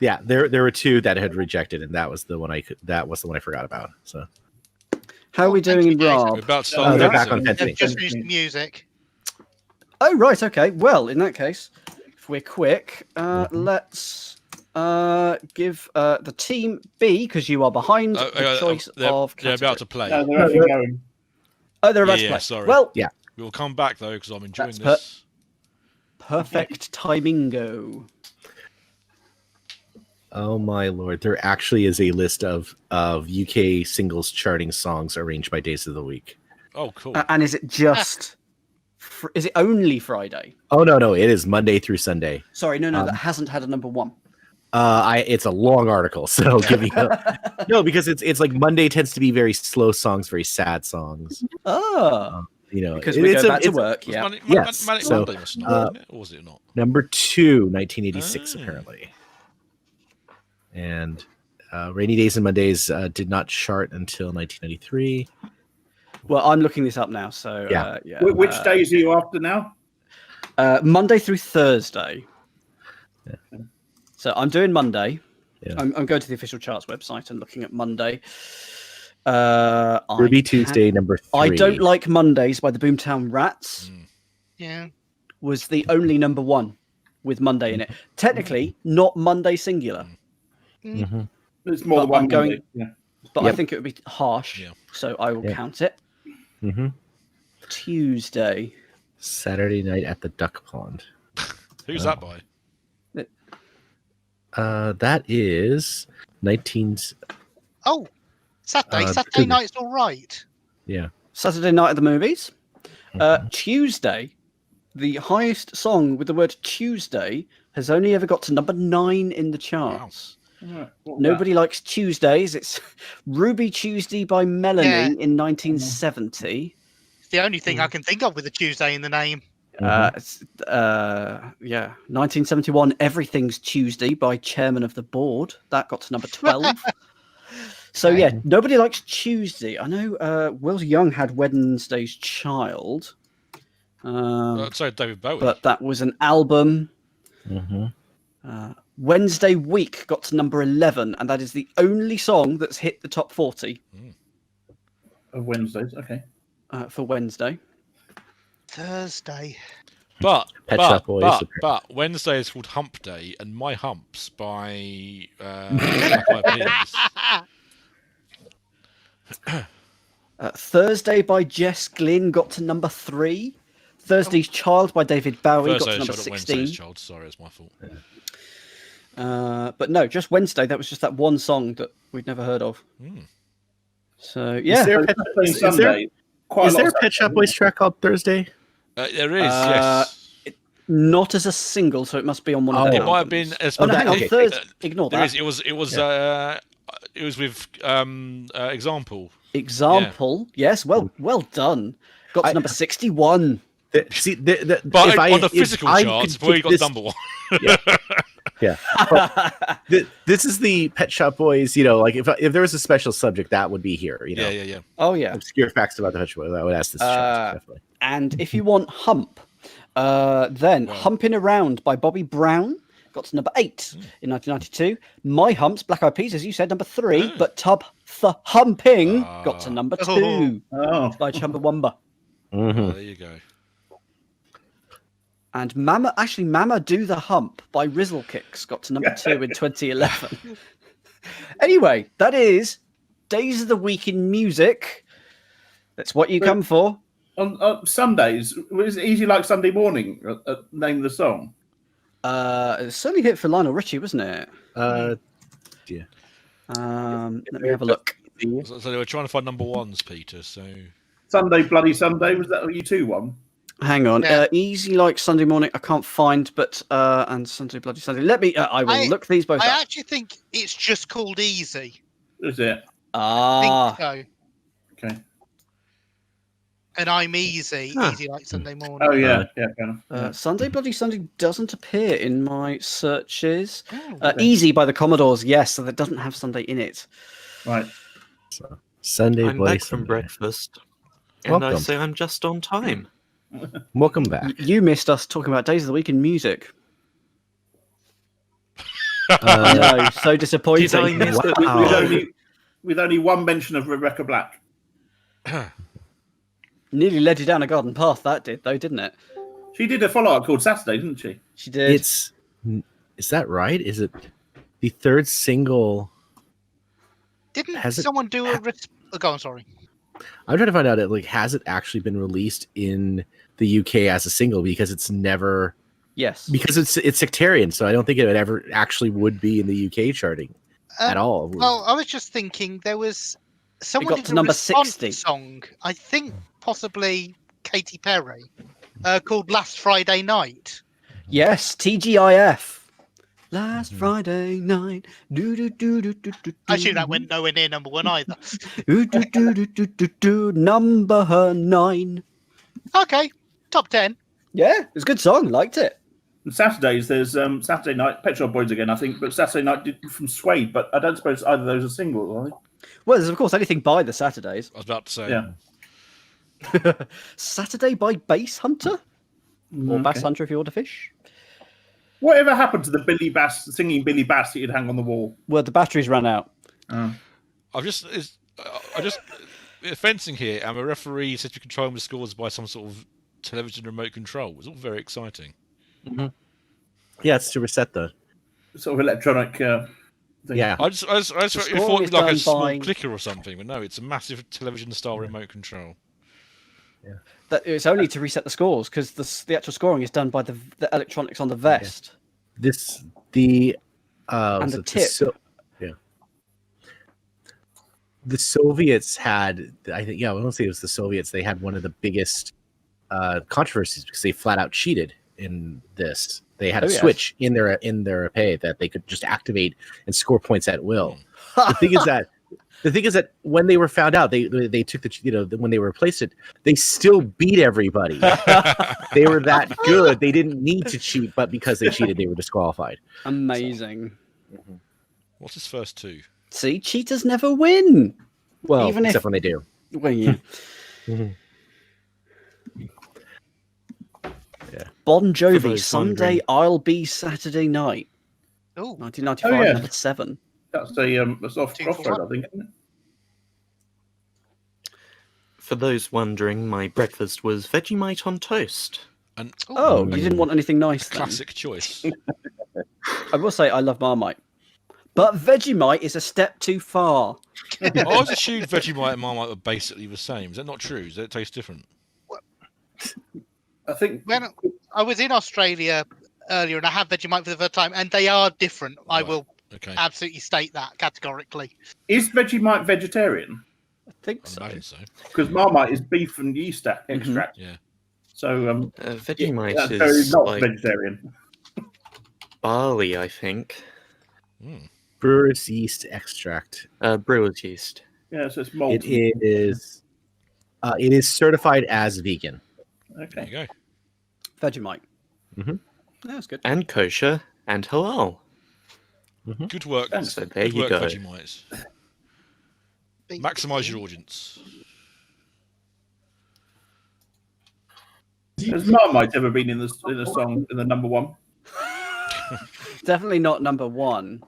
Yeah, there were 2 that had rejected, and that was the one I forgot about. So How are we doing in We're Rob? about to start they're fencing. back on They've fencing. just finished the music. Oh, right. Okay. Well, in that case, if we're quick, let's give the team B, because you are behind, the choice they're, of they're category. about to play. No, they're actually going. Oh, they're about to Yeah, play. sorry. Well, Yeah. We'll come back though because I'm enjoying That's this. perfect timingo. Oh my lord, there actually is a list of UK singles charting songs arranged by days of the week. Oh, cool. And is it just... is it only Friday? Oh no, it is Monday through Sunday. Sorry, no, that hasn't had a number 1. It's a long article, so give me no, because it's like Monday tends to be very slow songs, very sad songs. Oh. Because we go back to work, yeah. Yes, Manic so, Monday must not, isn't it? Or was it not? Number 2, 1986, apparently. And Rainy Days and Mondays did not chart until 1993. Well, I'm looking this up now, so Yeah. Which days are you after now? Monday through Thursday. Yeah. So I'm doing Monday. Yeah. I'm going to the official charts website and looking at Monday. Ruby Tuesday, number 3. I Don't Like Mondays by the Boomtown Rats. Yeah. Was the only number 1 with Monday in it. Technically, not Monday singular. It's more than one Monday. Yeah. But I think it would be harsh, so I will count it. Tuesday. Saturday Night at the Duck Pond. Who's that by? That is 19. Oh, Saturday. Saturday night's all right. Yeah. Saturday Night at the Movies. Tuesday. The highest song with the word Tuesday has only ever got to number 9 in the charts. Wow. Nobody likes Tuesdays. It's Ruby Tuesday by Melanie in 1970. It's the only thing I can think of with a Tuesday in the name. 1971, Everything's Tuesday by Chairman of the Board. That got to number 12. So, yeah, nobody likes Tuesday. I know Will Young had Wednesday's Child. So David Bowie. But that was an album. Wednesday Week got to number 11, and that is the only song that's hit the top 40. Of Wednesdays, okay. For Wednesday. Thursday. But Pet Shop Boys. but Wednesday is called Hump Day, and My Humps by Black Eyed Peas. Thursday by Jess Glynn got to number 3. Thursday's Child by David Bowie got to number 16. Wednesday's Child. Sorry, it's my fault. But no, just Wednesday. That was just that one song that we'd never heard of. So yeah, Is there a Pet Shop Boys track called Thursday? There is, yes. Not as a single, so it must be on one of them. It might have been as. Oh no, hang on. Thursday. Ignore that. It was with Example. Example, yes. Well done. Got to number 61. But on the physical charts, before you got number 1. Yeah. This is the Pet Shop Boys. Like if there was a special subject, that would be here. Yeah. Oh yeah. Obscure facts about the Pet Shop Boys. I would ask this. Definitely. And if you want Hump, then Humping Around by Bobby Brown got to number 8 in 1992. My Humps, Black Eyed Peas, as you said, number 3. But Tub the Humping got to number 2 by Chumbawamba. There you go. And Mama Do the Hump by Rizzle Kicks got to number 2 in 2011. Anyway, that is Days of the Week in Music. That's what you come for. On Sundays, was it Easy Like Sunday Morning? Name of the song. It certainly hit for Lionel Richie, wasn't it? Yeah. Let me have a look. So they were trying to find number 1s, Peter. So Sunday Bloody Sunday, was that what you 2 won? Hang on. Easy Like Sunday Morning, I can't find, but and Sunday Bloody Sunday. Let me. I will look these both up. I actually think it's just called Easy. Is it? I think so. Okay. And I'm Easy Like Sunday Morning. Oh yeah, fair enough. Sunday Bloody Sunday doesn't appear in my searches. Easy by the Commodores, yes, so that doesn't have Sunday in it. Right. So, Sunday I'm Bloody back from Sunday. breakfast, and I say I'm just on time. Welcome back. You missed us talking about Days of the Week in Music. I know, so disappointing. Did I miss it? With only one mention of Rebecca Black. Nearly led you down a garden path, that did, though, didn't it? She did a follow-up called Saturday, didn't she? She did. Is that right? Is it the third single? Didn't someone do a... Go on, sorry. I'm trying to find out, has it actually been released in the UK as a single? Because it's never... Yes. Because it's sectarian, so I don't think it ever actually would be in the UK charting at all. Well, I was just thinking there was... Someone got to number 60. Song, I think possibly Katy Perry, called Last Friday Night. Yes, TGIF. Last Friday night. Actually, that went nowhere near number 1 either. Number 9. Okay, top 10. Yeah, it was a good song. Liked it. And Saturdays, there's Saturday Night, Pet Shop Boys again, I think, but Saturday Night did from Suede, but I don't suppose either of those are singles, are they? Well, there's, of course, anything by the Saturdays. I was about to say. Yeah. Saturday by Bass Hunter? Or Bass Hunter if you order fish. Whatever happened to the singing Billy Bass that you'd hang on the wall? Well, the batteries ran out. I just fencing here, and a referee said you control the scores by some sort of television remote control. It's all very exciting. Mm-hmm. Yeah, it's to reset the sort of electronic thing. Yeah. I just thought it was like a small clicker or something, but no, it's a massive television-style remote control. Yeah. It's only to reset the scores because the actual scoring is done by the electronics on the vest. Yeah. The tip. The Soviets had, I think, I won't say it was the Soviets. They had one of the biggest controversies because they flat out cheated in this. They had a switch in their pay that they could just activate and score points at will. The thing is that when they were found out, they took when they replaced it, they still beat everybody. They were that good. They didn't need to cheat, but because they cheated, they were disqualified. Amazing. So. What's his first 2? See, cheaters never win. Well, even except when they do. Well, yeah. Yeah. Bon Jovi, Sunday I'll Be Saturday Night. Oh, 1995, number 7. That's a soft crossroad, I think, isn't it? For those wondering, my breakfast was Vegemite on toast. And Oh, you didn't want anything nice then? classic choice. I will say I love Marmite. But Vegemite is a step too far. I always assumed Vegemite and Marmite were basically the same. Is that not true? Does it taste different? I think When I was in Australia earlier and I had Vegemite for the first time, and they are different. I will absolutely state that categorically. Is Vegemite vegetarian? I think so. I imagine so. Because Marmite is beef and yeast extract. Yeah. So Vegemite that's is very not like vegetarian. barley, I think. Brewer's yeast extract. Brewer's yeast. Yeah, so it's malt. It is certified as vegan. Okay. There you go. Vegemite. Mm-hmm. That's good. And kosher and halal. Mm-hmm. Good work. So there Good you work, go. Vegemites. Maximise your audience. Has Marmite ever been in the song in the number one? Definitely not number one.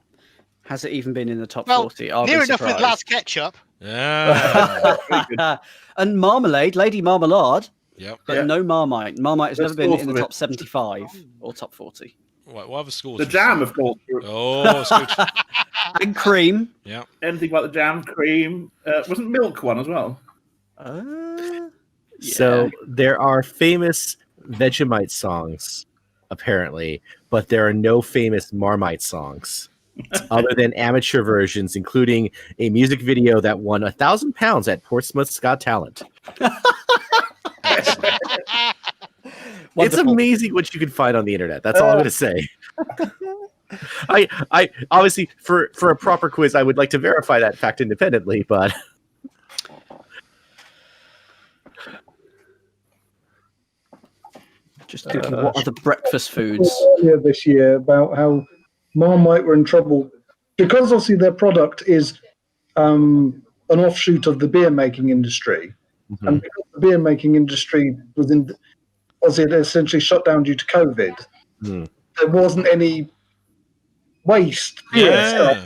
Has it even been in the top Well, 40? I'll near be enough with surprised. Last Ketchup. Yeah. And Marmalade, Lady Marmalade. Yep. But no Marmite. Marmite has Let's never been go in the for it. top 75 or top 40. Right, what other scores? The jam, of course. Oh, it's good. And cream. Yeah. Anything like the jam, cream. Wasn't milk one as well? So there are famous Vegemite songs, apparently, but there are no famous Marmite songs, other than amateur versions, including a music video that won £1,000 at Portsmouth's Got Talent. It's amazing what you can find on the internet. That's all I'm going to say. I obviously for a proper quiz, I would like to verify that fact independently, but. Just thinking, what are the breakfast foods? Earlier this year about how Marmite were in trouble because obviously their product is an offshoot of the beer making industry, and because the beer making industry was essentially shut down due to COVID, there wasn't any waste. Yeah.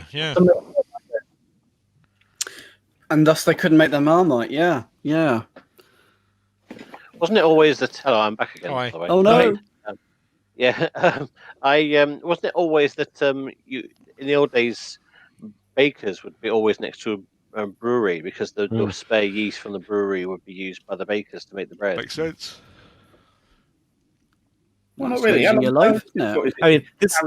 And thus they couldn't make their Marmite. Yeah. Wasn't it always that? Hello, I'm back again. By the way. Oh no! Wasn't it always that you in the old days bakers would be always next to a brewery because the spare yeast from the brewery would be used by the bakers to make the bread. Makes sense. Well, not really. Your life? No. I mean, this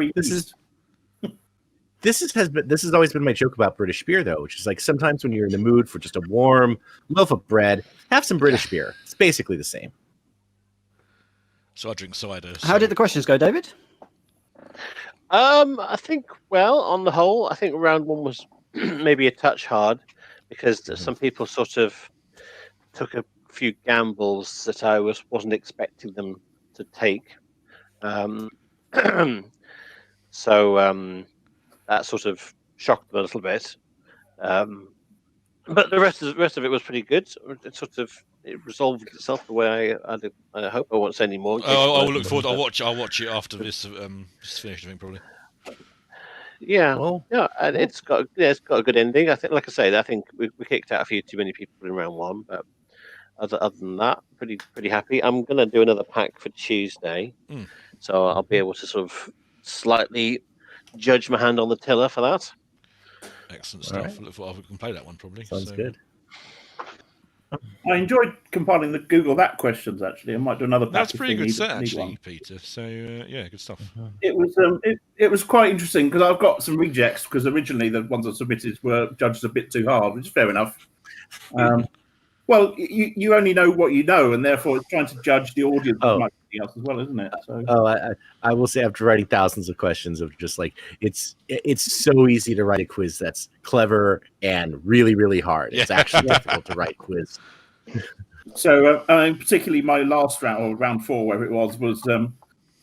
has always been my joke about British beer, though, which is like sometimes when you're in the mood for just a warm loaf of bread, have some British beer. It's basically the same. So I drink cider. How did the questions go, David? I think, well, on the whole, I think round one was maybe a touch hard because some people sort of took a few gambles that I wasn't expecting them to take. So that sort of shocked them a little bit. But the rest of it was pretty good. It resolved itself the way I hope. I won't say any more. I'll look forward. I'll watch it after this is finished. I think probably. Yeah, and it's got a good ending. I think, like I say, I think we kicked out a few too many people in round one, but other than that, pretty happy. I'm gonna do another pack for Tuesday, so I'll be able to sort of slightly judge my hand on the tiller for that. Excellent stuff. Right. Look forward, I can play that one probably. Sounds good. I enjoyed compiling the Google That questions. Actually, I might do another. That's pretty good set, actually, Peter. So yeah, good stuff. It was quite interesting because I've got some rejects because originally the ones I submitted were judged a bit too hard, which is fair enough. Well, you only know what you know, and therefore it's trying to judge the audience as much as else as well, isn't it? So. I will say after writing thousands of questions of just like it's so easy to write a quiz that's clever and really, really hard. It's actually difficult to write a quiz. So particularly my last round, or round 4, wherever it was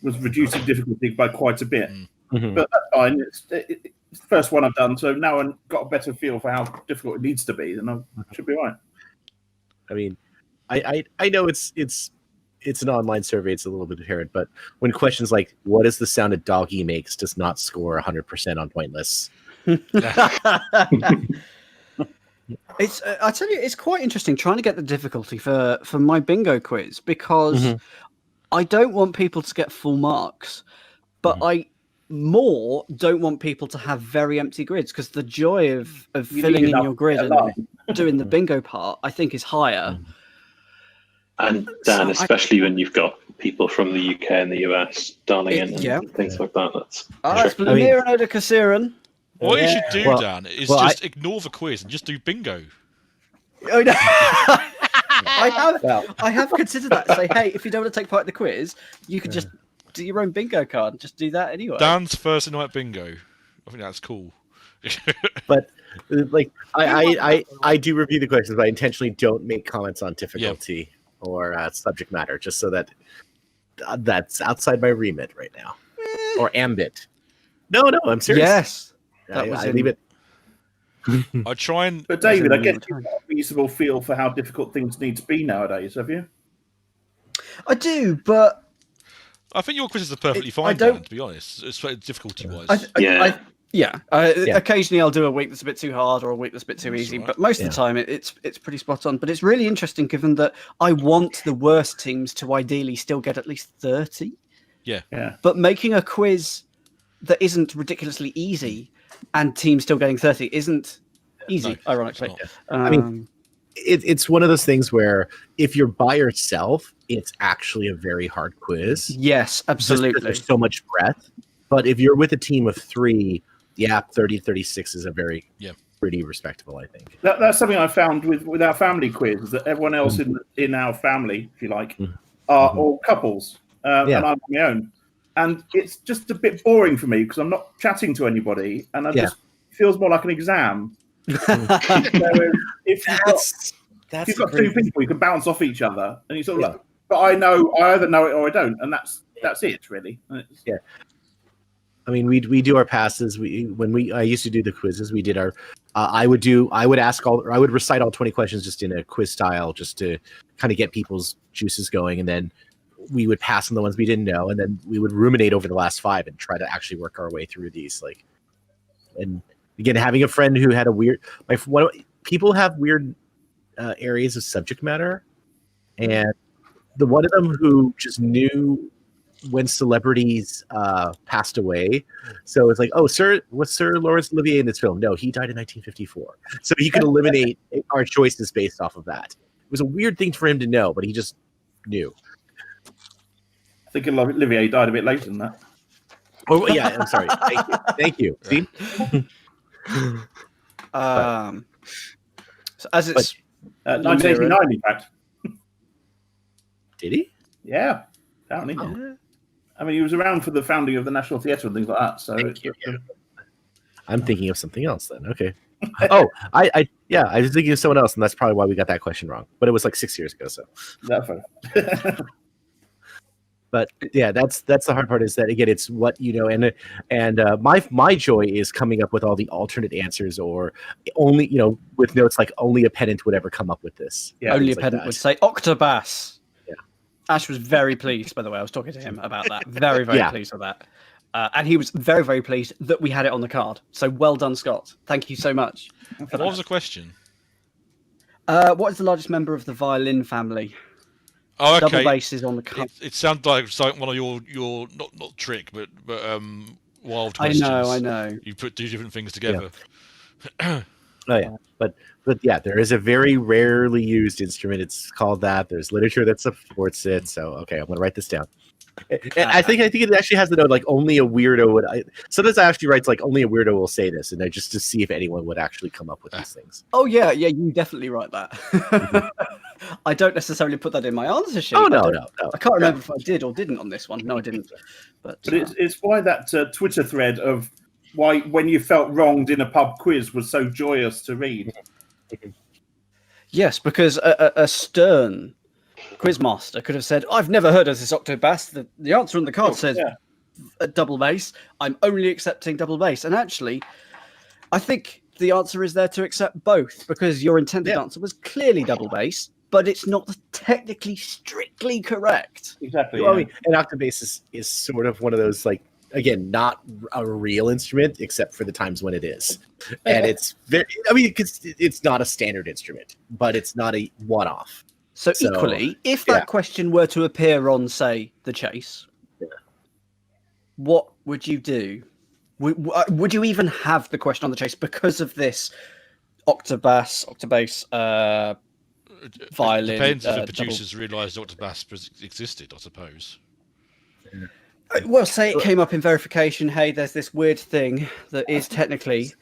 reducing difficulty by quite a bit. But that's fine. It's the first one I've done, so now I've got a better feel for how difficult it needs to be, and I should be right. I mean, I know it's an online survey; it's a little bit inherent, but when questions like "What is the sound a doggy makes?" does not score 100% on Pointless. It's I tell you, it's quite interesting trying to get the difficulty for my bingo quiz because I don't want people to get full marks, but I more don't want people to have very empty grids because the joy of filling in your grid and doing the bingo part, I think, is higher. And Dan, especially when you've got people from the UK and the US dialing in and things like that. That's what you should do, Dan, is just ignore the quiz and just do bingo. Oh, no. I have considered that. Say, hey, if you don't want to take part in the quiz, you could just do your own bingo card and just do that anyway. Dan's Thursday night bingo. I think that's cool. But like, I do review the questions, but I intentionally don't make comments on difficulty or subject matter, just so that that's outside my remit right now, or ambit. No, I'm serious. Yes. I leave it. I try and. But David, I guess you've got a reasonable feel for how difficult things need to be nowadays, have you? I do, but I think your quizzes are perfectly fine, Dan, to be honest. It's difficulty-wise. Occasionally, I'll do a week that's a bit too hard or a week that's a bit too easy, but most of the time, it's pretty spot on. But it's really interesting, given that I want the worst teams to ideally still get at least 30. Yeah. But making a quiz that isn't ridiculously easy and teams still getting 30 isn't easy, ironically. I mean, it's one of those things where if you're by yourself, it's actually a very hard quiz. Yes, absolutely. There's so much breadth. But if you're with a team of 3, 30-36 is a very pretty respectable, I think. That's something I found with our family quiz, is that everyone else in our family, if you like, are all couples, and I'm on my own. And it's just a bit boring for me because I'm not chatting to anybody, and it feels more like an exam. If you've got 2 people, you can bounce off each other, and you sort of like, but I either know it or I don't, and that's it, really. Yeah. I mean, we do our passes. I used to do the quizzes. We did our. I would recite all 20 questions just in a quiz style, just to kind of get people's juices going, and then we would pass on the ones we didn't know, and then we would ruminate over the last 5 and try to actually work our way through these. And again, having a friend who had a weird, people have weird areas of subject matter, and the one of them who just knew when celebrities passed away. So it's like, was Sir Laurence Olivier in this film? No, he died in 1954. So he could eliminate our choices based off of that. It was a weird thing for him to know, but he just knew. I think Olivier died a bit later than that. Oh yeah, I'm sorry. Thank you. See? So as it's 1989, in fact. Did he? Yeah, apparently. Oh. I mean, he was around for the founding of the National Theatre and things like that. So I'm thinking of something else then. Okay. I was thinking of someone else, and that's probably why we got that question wrong. But it was like 6 years ago, so. That's fine. But yeah, that's the hard part, is that again, it's what you know, and my joy is coming up with all the alternate answers, or only with notes like only a pedant would ever come up with this. Yeah, only a pedant would say Octobas. Yeah, Ash was very pleased, by the way. I was talking to him about that. Very pleased with that, and he was very, very pleased that we had it on the card. So well done, Scott. Thank you so much. What was the question? What is the largest member of the violin family? Oh, okay. Double basses on the cup. It sounds like one of your not trick, but wild questions. I know. You put 2 different things together. Yeah. Oh yeah, but yeah, there is a very rarely used instrument. It's called that. There's literature that supports it. So okay, I'm gonna write this down. And I think it actually has the note like only a weirdo would. Sometimes I actually writes like only a weirdo will say this, and just to see if anyone would actually come up with these things. Oh yeah, you definitely write that. I don't necessarily put that in my answer sheet. Oh no. I can't remember if I did or didn't on this one. No, I didn't. But it's why that Twitter thread of why when you felt wronged in a pub quiz was so joyous to read. Yes, because a stern quizmaster could have said, "I've never heard of this Octobas." The answer on the card says a double bass. I'm only accepting double bass, and actually, I think the answer is there to accept both, because your intended answer was clearly double bass, but it's not technically strictly correct. Exactly. Well, I mean, an octave bass is sort of one of those like again, not a real instrument except for the times when it is. And it's very, I mean, it's not a standard instrument, but it's not a one-off. So equally, if that question were to appear on, say, The Chase, what would you do? Would you even have the question on The Chase because of this octobas, violin? It depends if the producers realised octobas existed, I suppose. Well, say it came up in verification. Hey, there's this weird thing that is technically.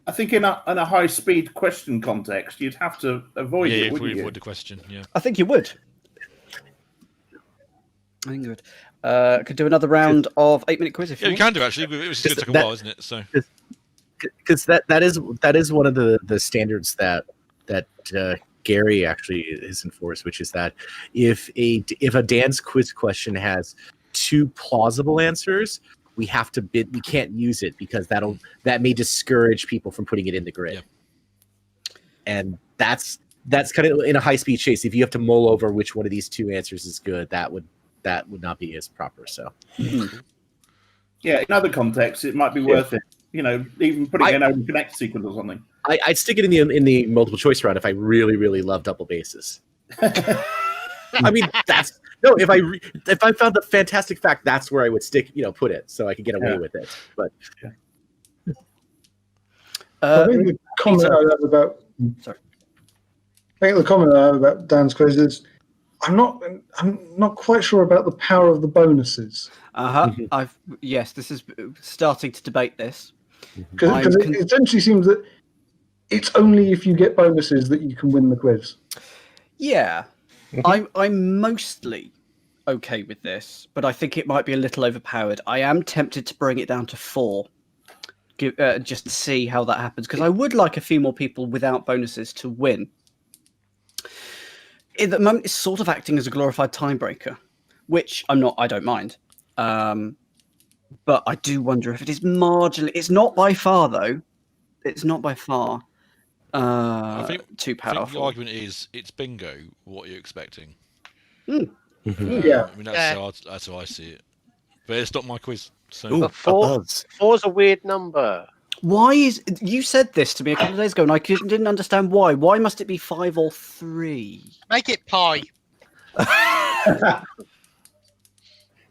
I think in a high-speed question context, you'd have to avoid it, wouldn't you? Avoid the question, yeah. I think you would. I think you would. Could do another round of 8-minute quiz if you want. You can do, actually. It was going to take a while, isn't it? So, because that is one of the standards that Gary actually is enforced, which is that if a Dan's quiz question has 2 plausible answers, we have to bid. We can't use it because that may discourage people from putting it in the grid. Yep. And that's kind of in a high-speed chase. If you have to mull over which one of these 2 answers is good, that would not be as proper. So, yeah, in other contexts, it might be worth it. You know, even putting in an open connect sequence or something. I'd stick it in the multiple choice round if I really, really love double bases. I mean, if I found the fantastic fact, that's where I would put it so I could get away with it. But I think the comment I have about Dan's quiz is I'm not quite sure about the power of the bonuses. Yes, this is starting to debate this because it essentially seems that it's only if you get bonuses that you can win the quiz. Yeah. I'm mostly okay with this, but I think it might be a little overpowered. I am tempted to bring it down to 4, just to see how that happens, because I would like a few more people without bonuses to win. At the moment, it's sort of acting as a glorified tiebreaker, which I don't mind. But I do wonder if it is marginally. It's not by far, though. It's not by far. I think too powerful. I think the argument is it's bingo. What are you expecting? Yeah, I mean that's how I see it. But it's not my quiz. So 4's a weird number. Why is you said this to me a couple of days ago, and I didn't understand why. Why must it be 5 or 3? Make it pi.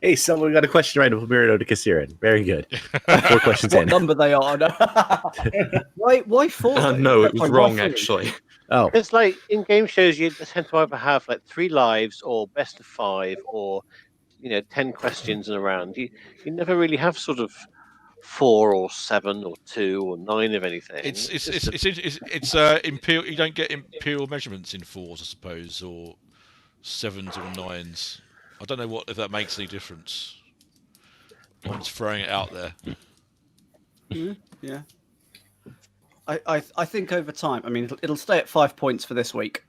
Hey, someone got a question right of Mirado to Kasiran. Very good. 4 questions in. What number they are? Why 4? No, it was wrong actually. Oh, it's like in game shows you tend to either have like 3 lives or best of 5 or 10 questions in a round. You never really have sort of 4 or 7 or 2 or 9 of anything. It's imperial. You don't get imperial measurements in 4s, I suppose, or 7s or 9s. I don't know if that makes any difference. I'm just throwing it out there. Yeah. I think over time, I mean, it'll stay at 5 points for this week.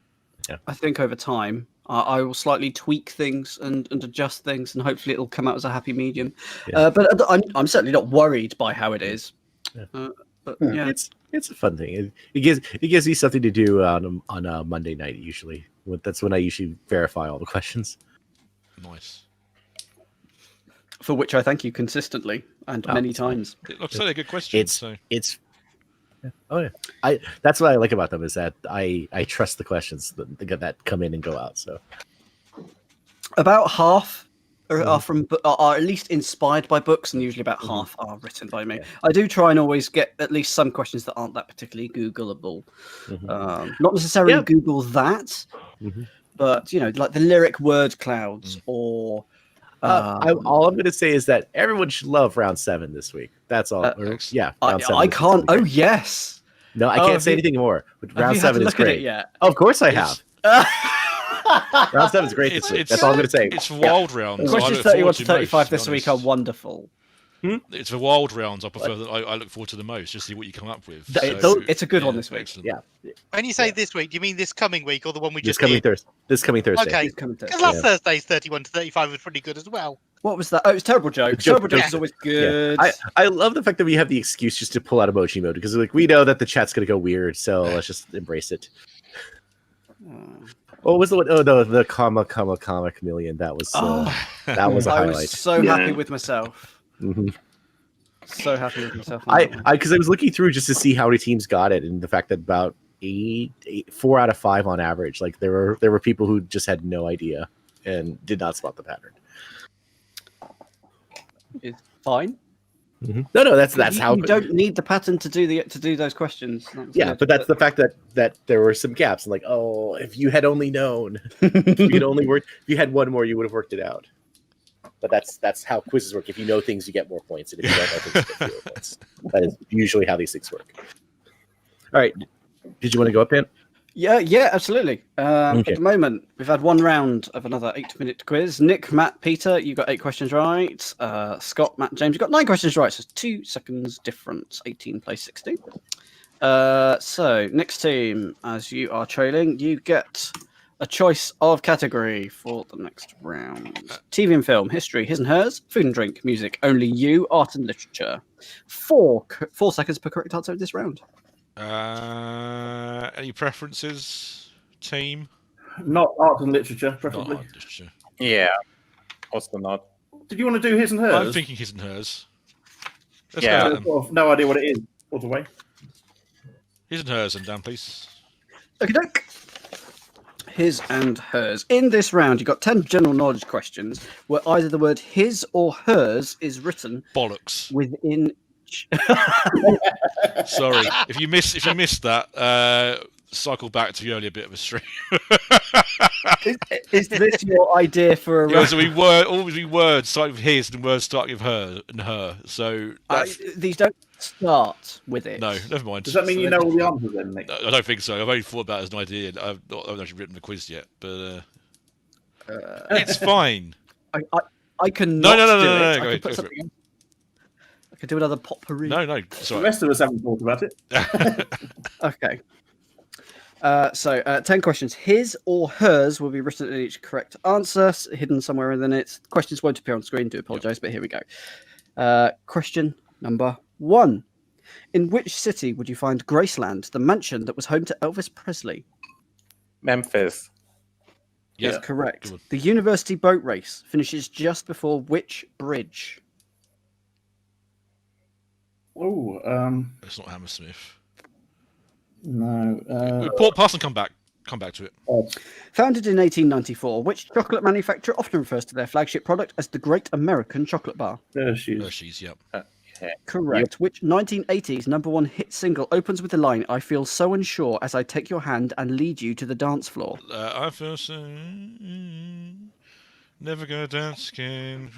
Yeah. I think over time, I will slightly tweak things and adjust things, and hopefully it'll come out as a happy medium. Yeah. But I'm certainly not worried by how it is. Yeah. But yeah, it's a fun thing. It gives me something to do on a Monday night usually. That's when I usually verify all the questions. Nice. For which I thank you consistently and many times. It looks like a good question. It's oh yeah. That's what I like about them is that I trust the questions that come in and go out. So about half are at least inspired by books, and usually about half are written by me. Yeah. I do try and always get at least some questions that aren't that particularly Googleable. Not necessarily Google that, but like the lyric word clouds or. All I'm going to say is that everyone should love round 7 this week. That's all. Round 7 I can't. Oh yes. No, I can't say anything more. But round 7 is great. Yet? Of course, I have. Round 7 is great this week. That's all I'm going to say. It's wild rounds. Questions 31 to 35 this week are wonderful. It's the wild rounds I prefer. I look forward to the most. Just see what you come up with. It's a good one this week. Excellent. Yeah. When you say this week, do you mean this coming week or the one we just did? This coming Thursday. Okay. Because last Thursday's 31 to 35 was pretty good as well. What was that? Oh, it's Terrible Joke. Terrible Joke is always good. Yeah. I love the fact that we have the excuse just to pull out emoji mode because we know that the chat's going to go weird, so let's just embrace it. What was the one? Oh no, the comma chameleon. That was a highlight. I was so happy with myself. Mm-hmm. So happy with myself. Because I was looking through just to see how many teams got it, and the fact that about 4 out of 5 on average. Like there were people who just had no idea and did not spot the pattern. It's fine. Mm-hmm. No, that's how you don't need the pattern to do those questions. That's but that's the fact that there were some gaps. Like, oh, if you had only known, if you had one more, you would have worked it out. But that's how quizzes work. If you know things, you get more points, and if you don't know things, you get fewer points. That is usually how these things work. All right, did you want to go up, Dan? Yeah, absolutely. Okay. At the moment, we've had one round of another 8-minute quiz. Nick, Matt, Peter, you got 8 questions right. Scott, Matt, James, you got 9 questions right. So 2 seconds difference. 18 plays 16. So next team, as you are trailing, you get a choice of category for the next round. TV and film, history, his and hers, food and drink, music, only you, art and literature. 4 seconds per correct answer in this round. Any preferences, team? Not art and literature, preferably. Not art and literature. Yeah, also not. Did you want to do his and hers? I'm thinking his and hers. Let's Yeah. go with them. I've no idea what it is. All the way. His and hers, and Dan, please. Okie doke. His and hers. In this round, you've got 10 general knowledge questions where either the word his or hers is written bollocks within. Sorry, if you missed that, cycle back to the earlier bit of a stream. Is this your idea for a round? So always be words starting with his and words starting with her and her. So these don't start with it. No, never mind. Does that mean you know all the answers then, Nick? No, I don't think so. I've only thought about it as an idea. I haven't actually written the quiz yet, but it's fine. I can No. Go for it. I could do another potpourri. No. The rest of us haven't thought about it. Okay. So 10 questions. His or hers will be written in each correct answer, hidden somewhere within it. Questions won't appear on screen. Do apologise, but here we go. Question number 1. In which city would you find Graceland, the mansion that was home to Elvis Presley? Memphis. Yeah, that's correct. The university boat race finishes just before which bridge? Oh, it's not Hammersmith. No. Port Pass and come back to it. Founded in 1894, which chocolate manufacturer often refers to their flagship product as the Great American Chocolate Bar? Hershey's, yep. Correct. Which 1980s #1 hit single opens with the line, "I feel so unsure as I take your hand and lead you to the dance floor"? I feel so... Never gonna dance again.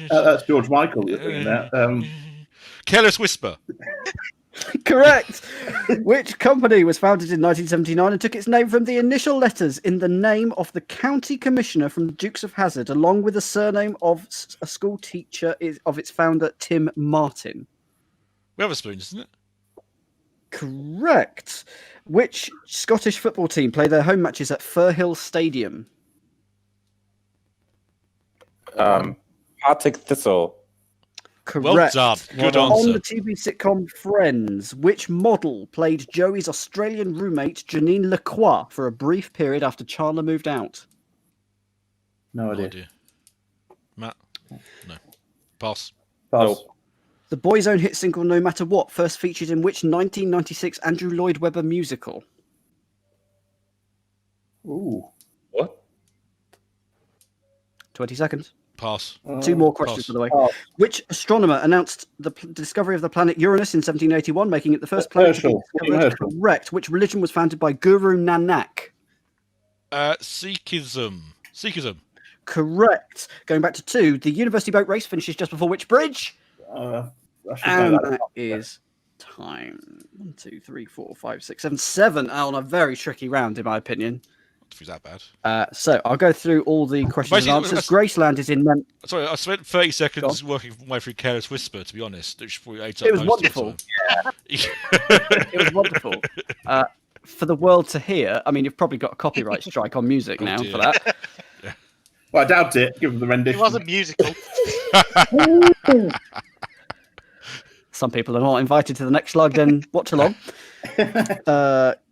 That's George Michael doing that. Careless Whisper. Correct. Which company was founded in 1979 and took its name from the initial letters in the name of the county commissioner from the Dukes of Hazzard, along with the surname of a school teacher of its founder, Tim Martin? Wetherspoons, isn't it? Correct. Which Scottish football team play their home matches at Firhill Stadium? Partick Thistle. Correct. Well done. Good On answer. the TV sitcom Friends, which model played Joey's Australian roommate Janine Lacroix for a brief period after Chandler moved out? No idea. Matt? No. Pass. Pass. The Boys' Own hit single No Matter What first featured in which 1996 Andrew Lloyd Webber musical? Ooh. What? 20 seconds. Pass. 2 more questions, by the way. Which astronomer announced the discovery of the planet Uranus in 1781, making it the first planet to be discovered? Correct. Which religion was founded by Guru Nanak? Sikhism. Correct. Going back to 2, the university boat race finishes just before which bridge? And that is time. 1, 2, 3, 4, 5, 6, 7. 7 on a very tricky round, in my opinion. Not that bad. So I'll go through all the questions and answers. Graceland is in. Sorry, I spent 30 seconds working my way through Careless Whisper, to be honest. It was wonderful. It was wonderful. For the world to hear, I mean, you've probably got a copyright strike on music now for that. Yeah. Well, I doubt it, given the rendition. It wasn't musical. Some people are not invited to the next Schlag, then Watchalong.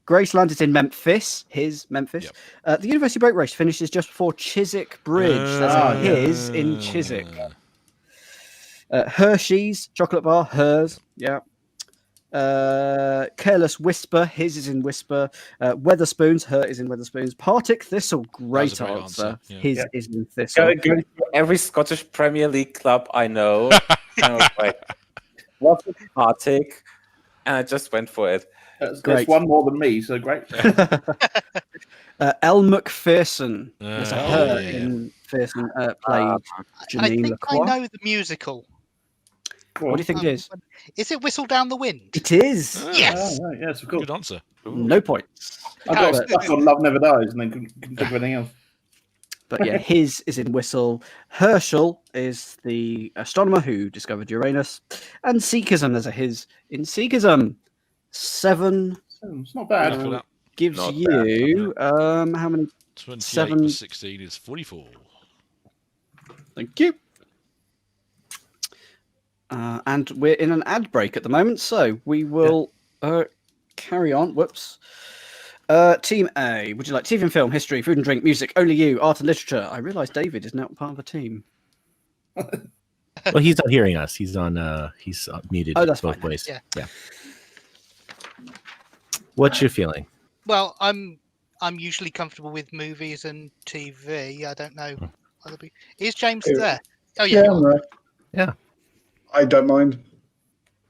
Graceland is in Memphis. His Memphis. The University Boat Race finishes just before Chiswick Bridge. There's a his in Chiswick. Hershey's chocolate bar. Hers. Yeah. Careless Whisper. His is in Whisper. Weatherspoons. Her is in Weatherspoons. Partick Thistle. Great answer. Yeah. His is in Thistle. Go through every Scottish Premier League club I know. And I was like, what's a Partick? And I just went for it. That's one more than me, so great. Elle McPherson. There's a her in Pearson played I Janine think Lacroix. I know the musical. What do you think it is? Is it Whistle Down the Wind? It is. Yes. Oh, yes, of course. Good answer. No points. I got stuck on Love Never Dies and then couldn't think of anything else. But yeah, his is in Whistle. Herschel is the astronomer who discovered Uranus. And Sikhism, there's a his in Sikhism. 7. It's not bad. Gives Not you how many? 28 7. plus 16 is 44. Thank you. And we're in an ad break at the moment, so we will carry on. Whoops. Team A, would you like TV and film, history, food and drink, music, only you, art and literature? I realise David is now part of the team. Well, he's not hearing us. He's on. He's muted. Oh, that's both fine. ways. Yeah. What's your feeling? Well, I'm usually comfortable with movies and TV. I don't know. Is James there? Oh yeah. I'm there. Yeah. I don't mind.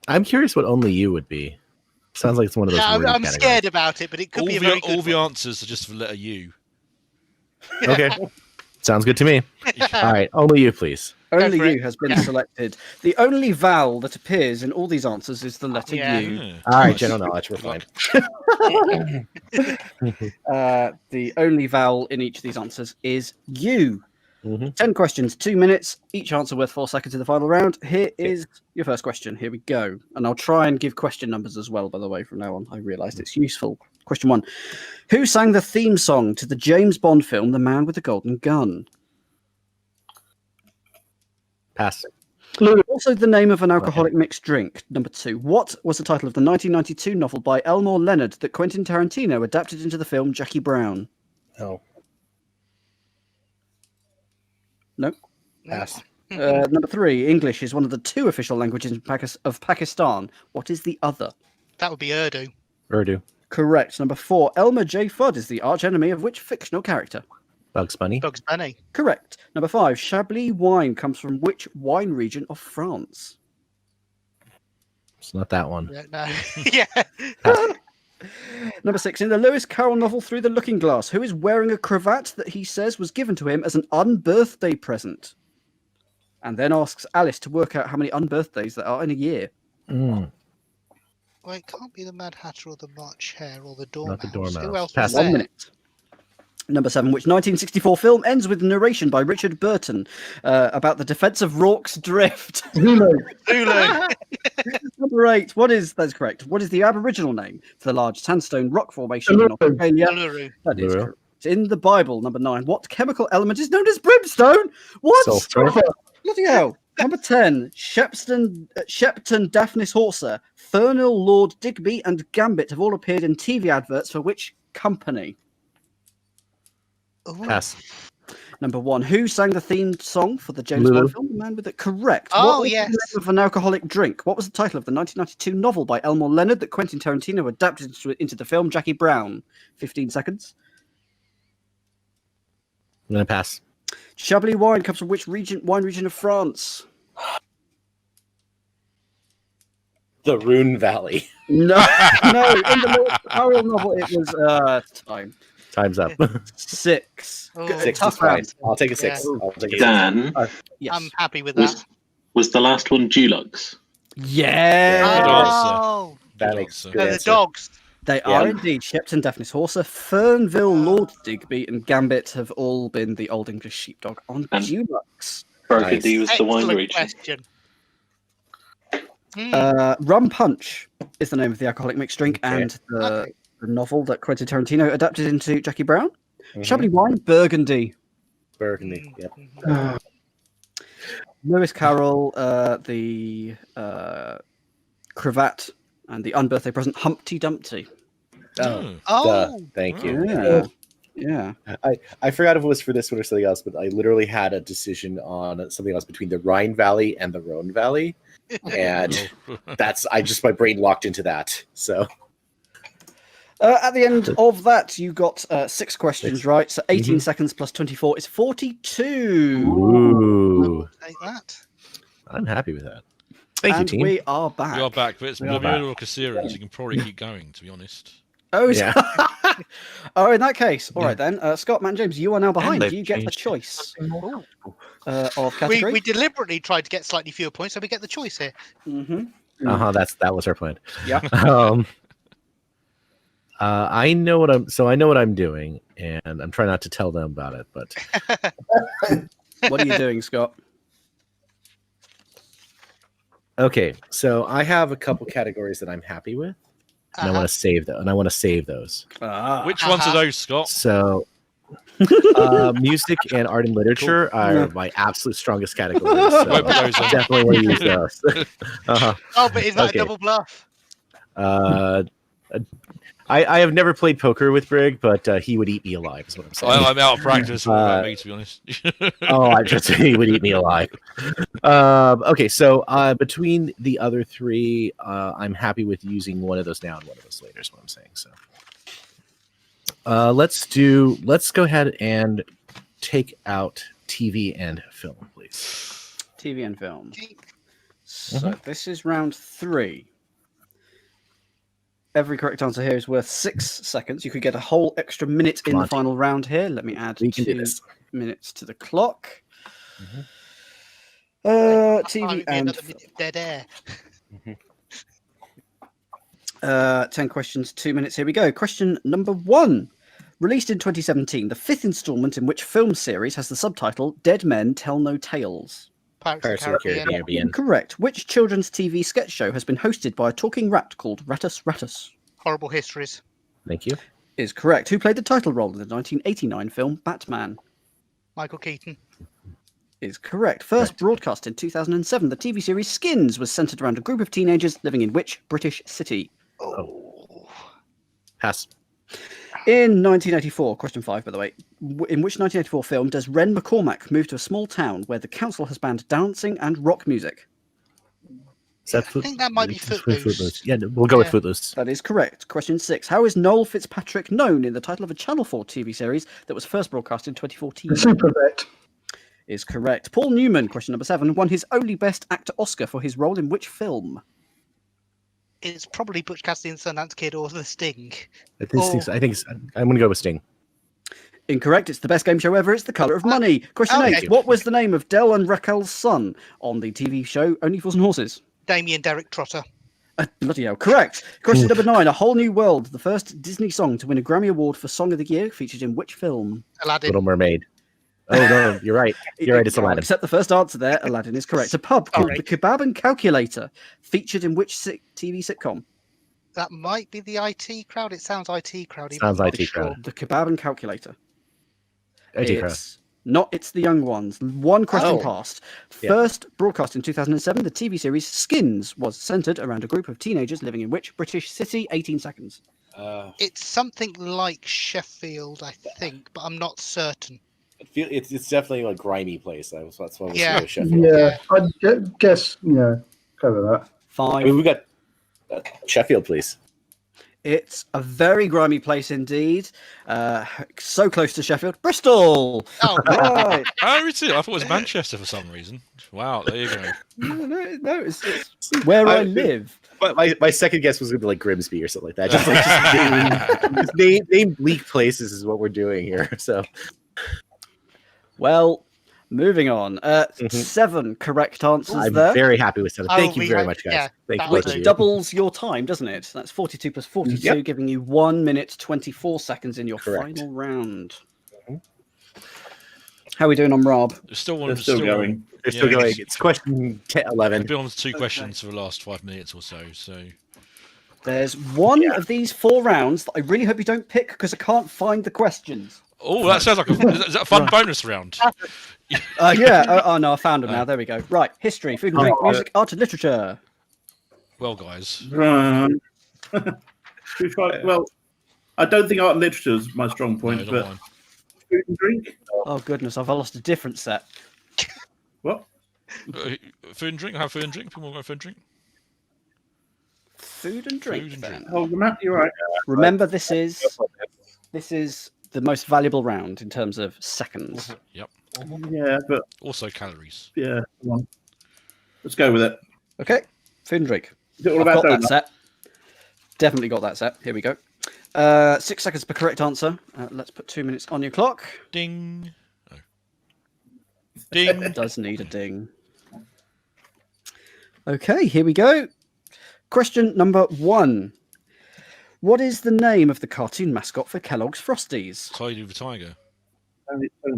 I'm curious what only you would be. Sounds like it's one of those. Yeah, weird I'm categories. scared about it, but it could be a very good All the answers are just for letter U. Okay. Sounds good to me. All right. Only you, please. Only you has been selected. The only vowel that appears in all these answers is the letter U. All right, general knowledge. We're fine. The only vowel in each of these answers is U. Mm-hmm. 10 questions, 2 minutes. Each answer worth 4 seconds in the final round. Here is your first question. Here we go. And I'll try and give question numbers as well, by the way, from now on. I realised it's useful. Question 1. Who sang the theme song to the James Bond film The Man with the Golden Gun? Pass. Also the name of an alcoholic mixed drink. Number 2. What was the title of the 1992 novel by Elmore Leonard that Quentin Tarantino adapted into the film Jackie Brown? Oh. No. Pass. Number 3. English is one of the 2 official languages of Pakistan. What is the other? That would be Urdu. Urdu. Correct. Number 4. Elmer J. Fudd is the archenemy of which fictional character? Bugs Bunny. Bugs Bunny. Correct. Number 5. Chablis wine comes from which wine region of France? It's not that one. No. Yeah. Number 6. In the Lewis Carroll novel Through the Looking Glass, who is wearing a cravat that he says was given to him as an unbirthday present? And then asks Alice to work out how many unbirthdays there are in a year. Well, it can't be the Mad Hatter or the March Hare or the Dormouse. Not the Dormouse. Who else Pass. was there? 1 minute. Number 7. Which 1964 film ends with narration by Richard Burton about the defense of Rorke's Drift? Zulu. Number 8. That's correct. What is the Aboriginal name for the large sandstone rock formation in Australia? Uluru. That is correct. In the Bible, number 9. What chemical element is known as brimstone? What? Sulfur. Bloody hell. Number 10. Shepton Daphnis Horser, Fernil Lord Digby, and Gambit have all appeared in TV adverts for which company? Pass. Number 1. Who sang the theme song for the James Lulu. Bond film? The Man with It. Correct. Oh, What was yes. the name of an alcoholic drink? What was the title of the 1992 novel by Elmore Leonard that Quentin Tarantino adapted into the film Jackie Brown? 15 seconds. I'm gonna pass. Chablis wine comes from which wine region of France? The Rhone Valley. No, no. In the Lewis Carroll novel, it was time. Time's up. 6. Oh. 6 is Tough fine. round. I'll take a 6. Yeah. I'll take a Dan, Yes. I'm happy with that. was the last one Dulux? Yeah. Oh, That makes answer. good the answer. dogs. They are indeed. Shepton Daphnis Horser, Fernville Lord Digby, and Gambit have all been the Old English sheepdog on And- Dulux. Burgundy was the wine Excellent region. question. Rum Punch is the name of the alcoholic mixed drink Okay. and the novel that Quentin Tarantino adapted into Jackie Brown. Chablis wine, Burgundy. Burgundy. Yep. Lewis Carroll, the cravat, and the unbirthday present, Humpty Dumpty. Thank you. Yeah. I forgot if it was for this one or something else, but I literally had a decision on something else between the Rhine Valley and the Rhone Valley, and my brain locked into that. So at the end of that, you got 6 questions right. So 18 seconds plus 24 is 42. Ooh, Take that. I'm happy with that. Thank you, team. We are back. We are back, but it's Bermuda or Caesarian, so you can probably keep going, to be honest. Oh, yeah. Oh, in that case, all right then. Scott, Matt, and James, you are now behind. You get the choice of category. We deliberately tried to get slightly fewer points, so we get the choice here. That was our plan. Yeah. I know what I'm doing, and I'm trying not to tell them about it. But what are you doing, Scott? Okay, so I have a couple categories that I'm happy with, and I want to save those. Which ones are those, Scott? So, music and art and literature are my absolute strongest categories. So definitely want to use those. Oh, but is that a double bluff? I have never played poker with Brig, but he would eat me alive, is what I'm saying. I'm out of practice with me, to be honest. I just he would eat me alive. Okay, so between the other three, I'm happy with using one of those now and one of those later, is what I'm saying. So let's go ahead and take out TV and film, please. TV and film. So this is round 3. Every correct answer here is worth 6 seconds. You could get a whole extra minute in the final round here. Let me add 2 minutes to the clock. TV and dead air. 10 questions, 2 minutes. Here we go. Question number 1. Released in 2017, the 5th installment in which film series has the subtitle Dead Men Tell No Tales. Pirates of the Caribbean. Correct. Which children's TV sketch show has been hosted by a talking rat called Rattus Rattus? Horrible Histories. Thank you. Is correct. Who played the title role in the 1989 film Batman? Michael Keaton. Is correct. First broadcast in 2007, the TV series Skins was centered around a group of teenagers living in which British city? Pass. In 1984, question 5, by the way, in which 1984 film does Ren McCormack move to a small town where the council has banned dancing and rock music? I think that might be Footloose. Yeah, we'll go with Footloose. That is correct. Question 6. How is Noel Fitzpatrick known in the title of a Channel 4 TV series that was first broadcast in 2014? Super Vet. Is correct. Paul Newman, question number 7, won his only Best Actor Oscar for his role in which film? It's probably Butch Cassidy and Sundance Kid or The Sting. I think I'm going to go with Sting. Incorrect. It's the best game show ever. It's The Colour of Money. Question 8. What was the name of Del and Raquel's son on the TV show Only Fools and Horses? Damien Derek Trotter. Bloody hell. Correct. Question number 9. A Whole New World, the first Disney song to win a Grammy Award for Song of the Year, featured in which film? Aladdin. Little Mermaid. Oh, no, you're right. You're right, it's Aladdin. Except the first answer there, Aladdin is correct. A pub called the Kebab and Calculator, featured in which TV sitcom? That might be the IT Crowd. It sounds IT Crowd. Sounds IT Crowd. The Kebab and Calculator. IT Crowd. It's the Young Ones. One question passed. First broadcast in 2007, the TV series Skins was centered around a group of teenagers living in which British city? 18 seconds. It's something like Sheffield, I think, but I'm not certain. It's definitely a grimy place. That's why we Yeah. Sheffield. Yeah, I'd guess, cover that. 5. I mean, we got Sheffield, please. It's a very grimy place indeed. So close to Sheffield. Bristol! Oh, right. Oh, is it? I thought it was Manchester for some reason. Wow, there you go. No, it's where I live. My second guess was going to be like Grimsby or something like that. Just name bleak places is what we're doing here. So, well, moving on. 7 correct answers I'm there. very happy with 7. Thank you very much, guys. Thank you. Which doubles your time, doesn't it? That's 42 plus 42, giving you 1 minute 24 seconds in your final round. How are we doing on Rob? They're still going. They're still going. It's question 11. We've been on 2 questions for the last 5 minutes or so. There's one of these 4 rounds that I really hope you don't pick because I can't find the questions. Oh, that sounds like is that a fun bonus round? Oh, no, I found them now. There we go. Right. History, food and drink, music, art and literature. Well, guys. Well, I don't think art and literature is my strong point, not but mine. food and drink. Oh goodness, I've lost a different set. What? Food and drink. Have food and drink. People want to go food and drink. Food and drink. Food and drink. Oh, the map. You're right. Remember, this is the most valuable round in terms of seconds. Yep. Yeah, but Also calories. yeah, come on. Let's go with it. Okay, food and drink. Is it all I've about got that donuts? set. Definitely got that set. Here we go. 6 seconds per correct answer. Let's put 2 minutes on your clock. Ding. Oh. Ding. Does need a ding. Okay, here we go. Question number 1. What is the name of the cartoon mascot for Kellogg's Frosties? Tidy the tiger.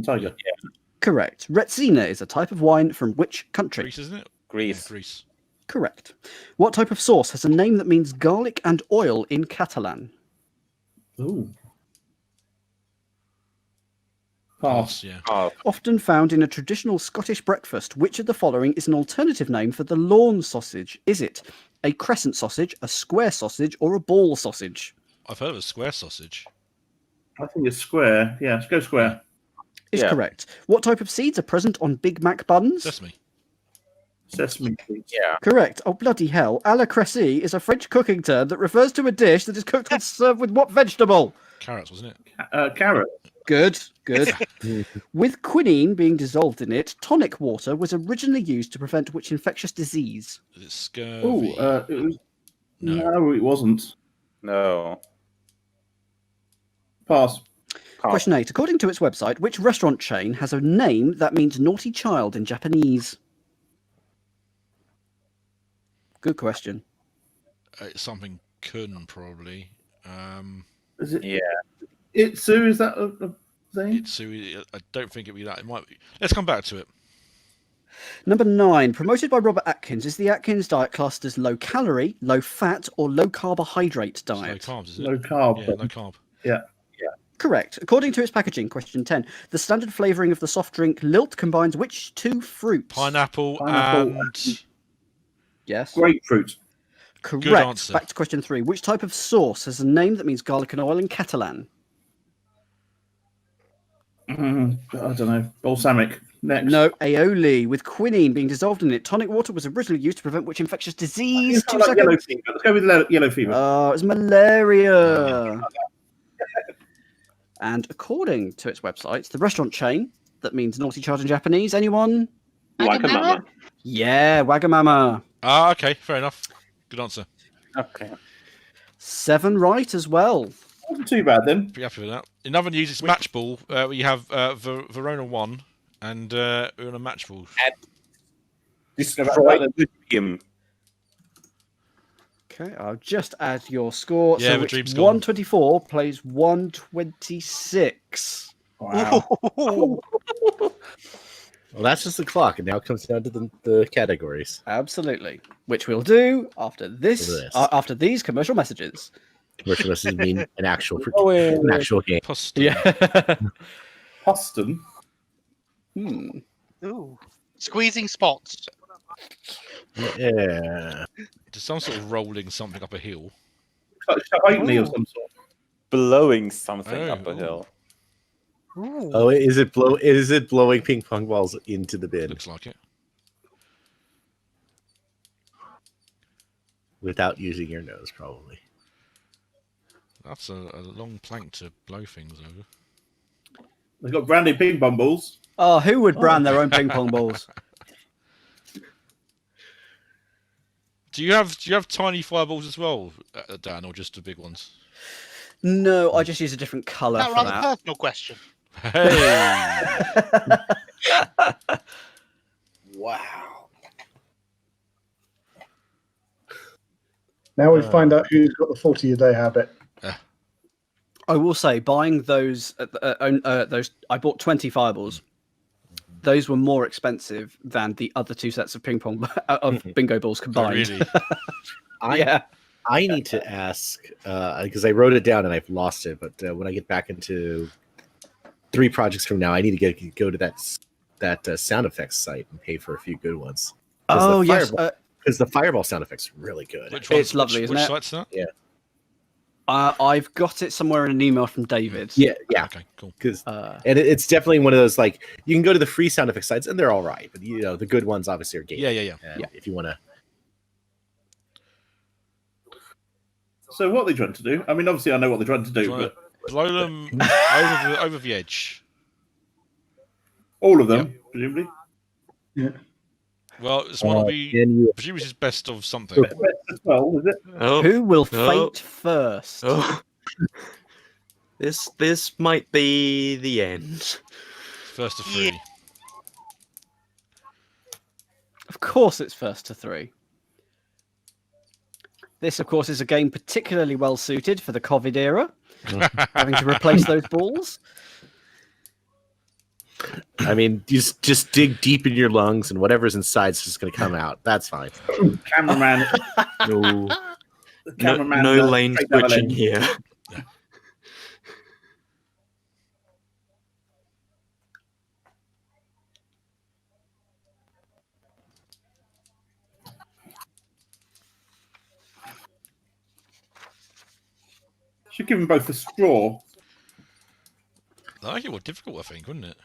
Tiger. Yeah. Correct. Retsina is a type of wine from which country? Greece, isn't it? Greece. Yeah, Greece. Correct. What type of sauce has a name that means garlic and oil in Catalan? Ooh. Pass. Yeah. Often found in a traditional Scottish breakfast, which of the following is an alternative name for the lawn sausage? Is it a crescent sausage, a square sausage, or a ball sausage? I've heard of a square sausage. I think it's square. Yeah, let's go square. Is correct. What type of seeds are present on Big Mac buns? Sesame. Sesame seeds. Yeah. Correct. Oh, bloody hell. A la cressy is a French cooking term that refers to a dish that is cooked and served with what vegetable? Carrots, wasn't it? Carrot. Good. With quinine being dissolved in it, tonic water was originally used to prevent which infectious disease? Is it scurvy? Oh, it was. No, it wasn't. No. Pass. Question 8. According to its website, which restaurant chain has a name that means naughty child in Japanese? Good question. It's something kun probably. Is it? Yeah. Itsu, is that a thing? Itsu, I don't think it'd be that. It might be. Let's come back to it. Number 9. Promoted by Robert Atkins, is the Atkins diet classed as low calorie, low fat, or low carbohydrate diet? It's low carbs, is it? Low carb. Yeah, low carb. Yeah. Correct. According to its packaging, question 10, the standard flavouring of the soft drink Lilt combines which two fruits? Pineapple Pineapple and Yes. Grapefruit. Correct. Good answer. Back to question 3. Which type of sauce has a name that means garlic and oil in Catalan? I don't know. Balsamic. Next. No, aioli, with quinine being dissolved in it. Tonic water was originally used to prevent which infectious disease? It's 2 not like yellow seconds. fever. Let's go with yellow fever. Oh, it's malaria. And according to its website, the restaurant chain that means naughty child in Japanese. Anyone? Wagamama. Yeah, Wagamama. Ah, okay, fair enough. Good answer. Okay. 7 right as well. Wasn't too bad then. Pretty happy with that. In other news, it's match ball. We have Verona 1 and Una match ball. Destroy him. Okay, I'll just add your score. Yeah, so the it's dream's gone. 124 plays 126. Wow. Well, that's just the clock, and now it comes down to the categories. Absolutely. Which we'll do after after these commercial messages. Commercial messages mean an actual game. Poston. Yeah. Poston. Ooh. Squeezing spots. Yeah. Just some sort of rolling something up a hill. Shahidni or some sort. Blowing something Oh. up a hill. Ooh. Oh, is it blowing ping pong balls into the bin Looks like it. without using your nose, probably? That's a long plank to blow things over. They've got branded ping pong balls. Oh, who would brand their own ping pong balls? Do you have tiny fireballs as well, Dan, or just the big ones? No, I just use a different colour That for rather that. personal question. Hey! Wow. Now we find out who's got the 40-a-day habit. I will say, buying those, I bought 20 fireballs. Those were more expensive than the other 2 sets of of bingo balls combined. really? I need to ask because I wrote it down and I've lost it. But when I get back into 3 projects from now, I need to go to that sound effects site and pay for a few good ones. Oh yes, because the fireball sound effects are really good. Which It's lovely, isn't which it? site's that? Yeah. I've got it somewhere in an email from David. Yeah. Okay, cool. And it's definitely one of those, like, you can go to the free sound effects sites and they're all right, but the good ones obviously are gated. Yeah. If you want to. So what are they trying to do? I mean, obviously I know what they're trying to do, but blow them over the edge. All of them, presumably. Yeah. Well, it's one of the presumably it's best of something. Best as well, is it? Who will faint first? This might be the end. First to 3. Of course, it's first to 3. This, of course, is a game particularly well suited for the COVID era, having to replace those balls. I mean, just dig deep in your lungs, and whatever's inside is just going to come out. That's fine. Cameraman. No lane switching here. Should give them both a straw. That'd make it more difficult, I think, wouldn't it?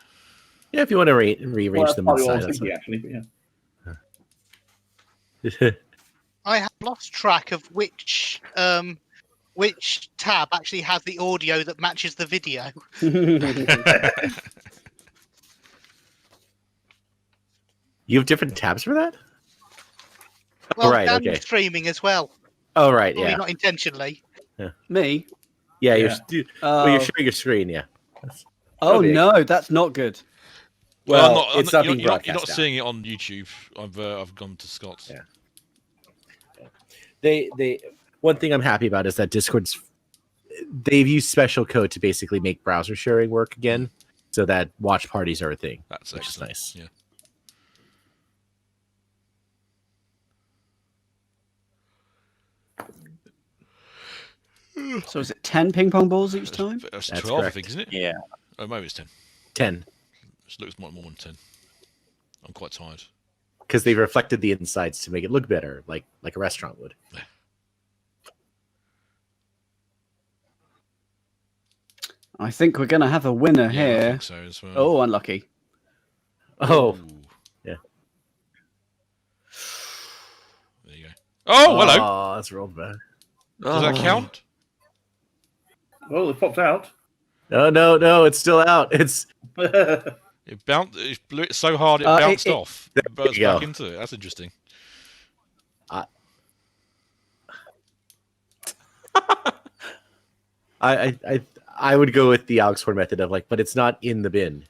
Yeah, if you want to rearrange them inside. That's actually, I have lost track of which tab actually has the audio that matches the video. You have different tabs for that? Well, right, and okay. streaming as well. Oh, right, Probably yeah. not intentionally. Yeah. Me? Yeah, you're sharing your screen, yeah. Oh, no, that's not good. Well, it's not being you're not broadcast out. seeing it on YouTube. I've gone to Scott's. Yeah. They one thing I'm happy about is that they've used special code to basically make browser sharing work again, so that watch parties are a thing. That's which is nice. Yeah. So is it 10 ping pong balls each time? That's 12, correct. I think, isn't it? Yeah. Oh, maybe it's 10. 10. It looks more than 10. I'm quite tired. Because they reflected the insides to make it look better, like a restaurant would. I think we're going to have a winner I here. think so as well. Oh, unlucky. Oh. Yeah. There you go. Oh, hello. Oh, that's rolled back. Does that count? Well, it popped out. No, it's still out. It's It blew it so hard it bounced off. It burst back into it. That's interesting. I would go with the Oxford method of but it's not in the bin.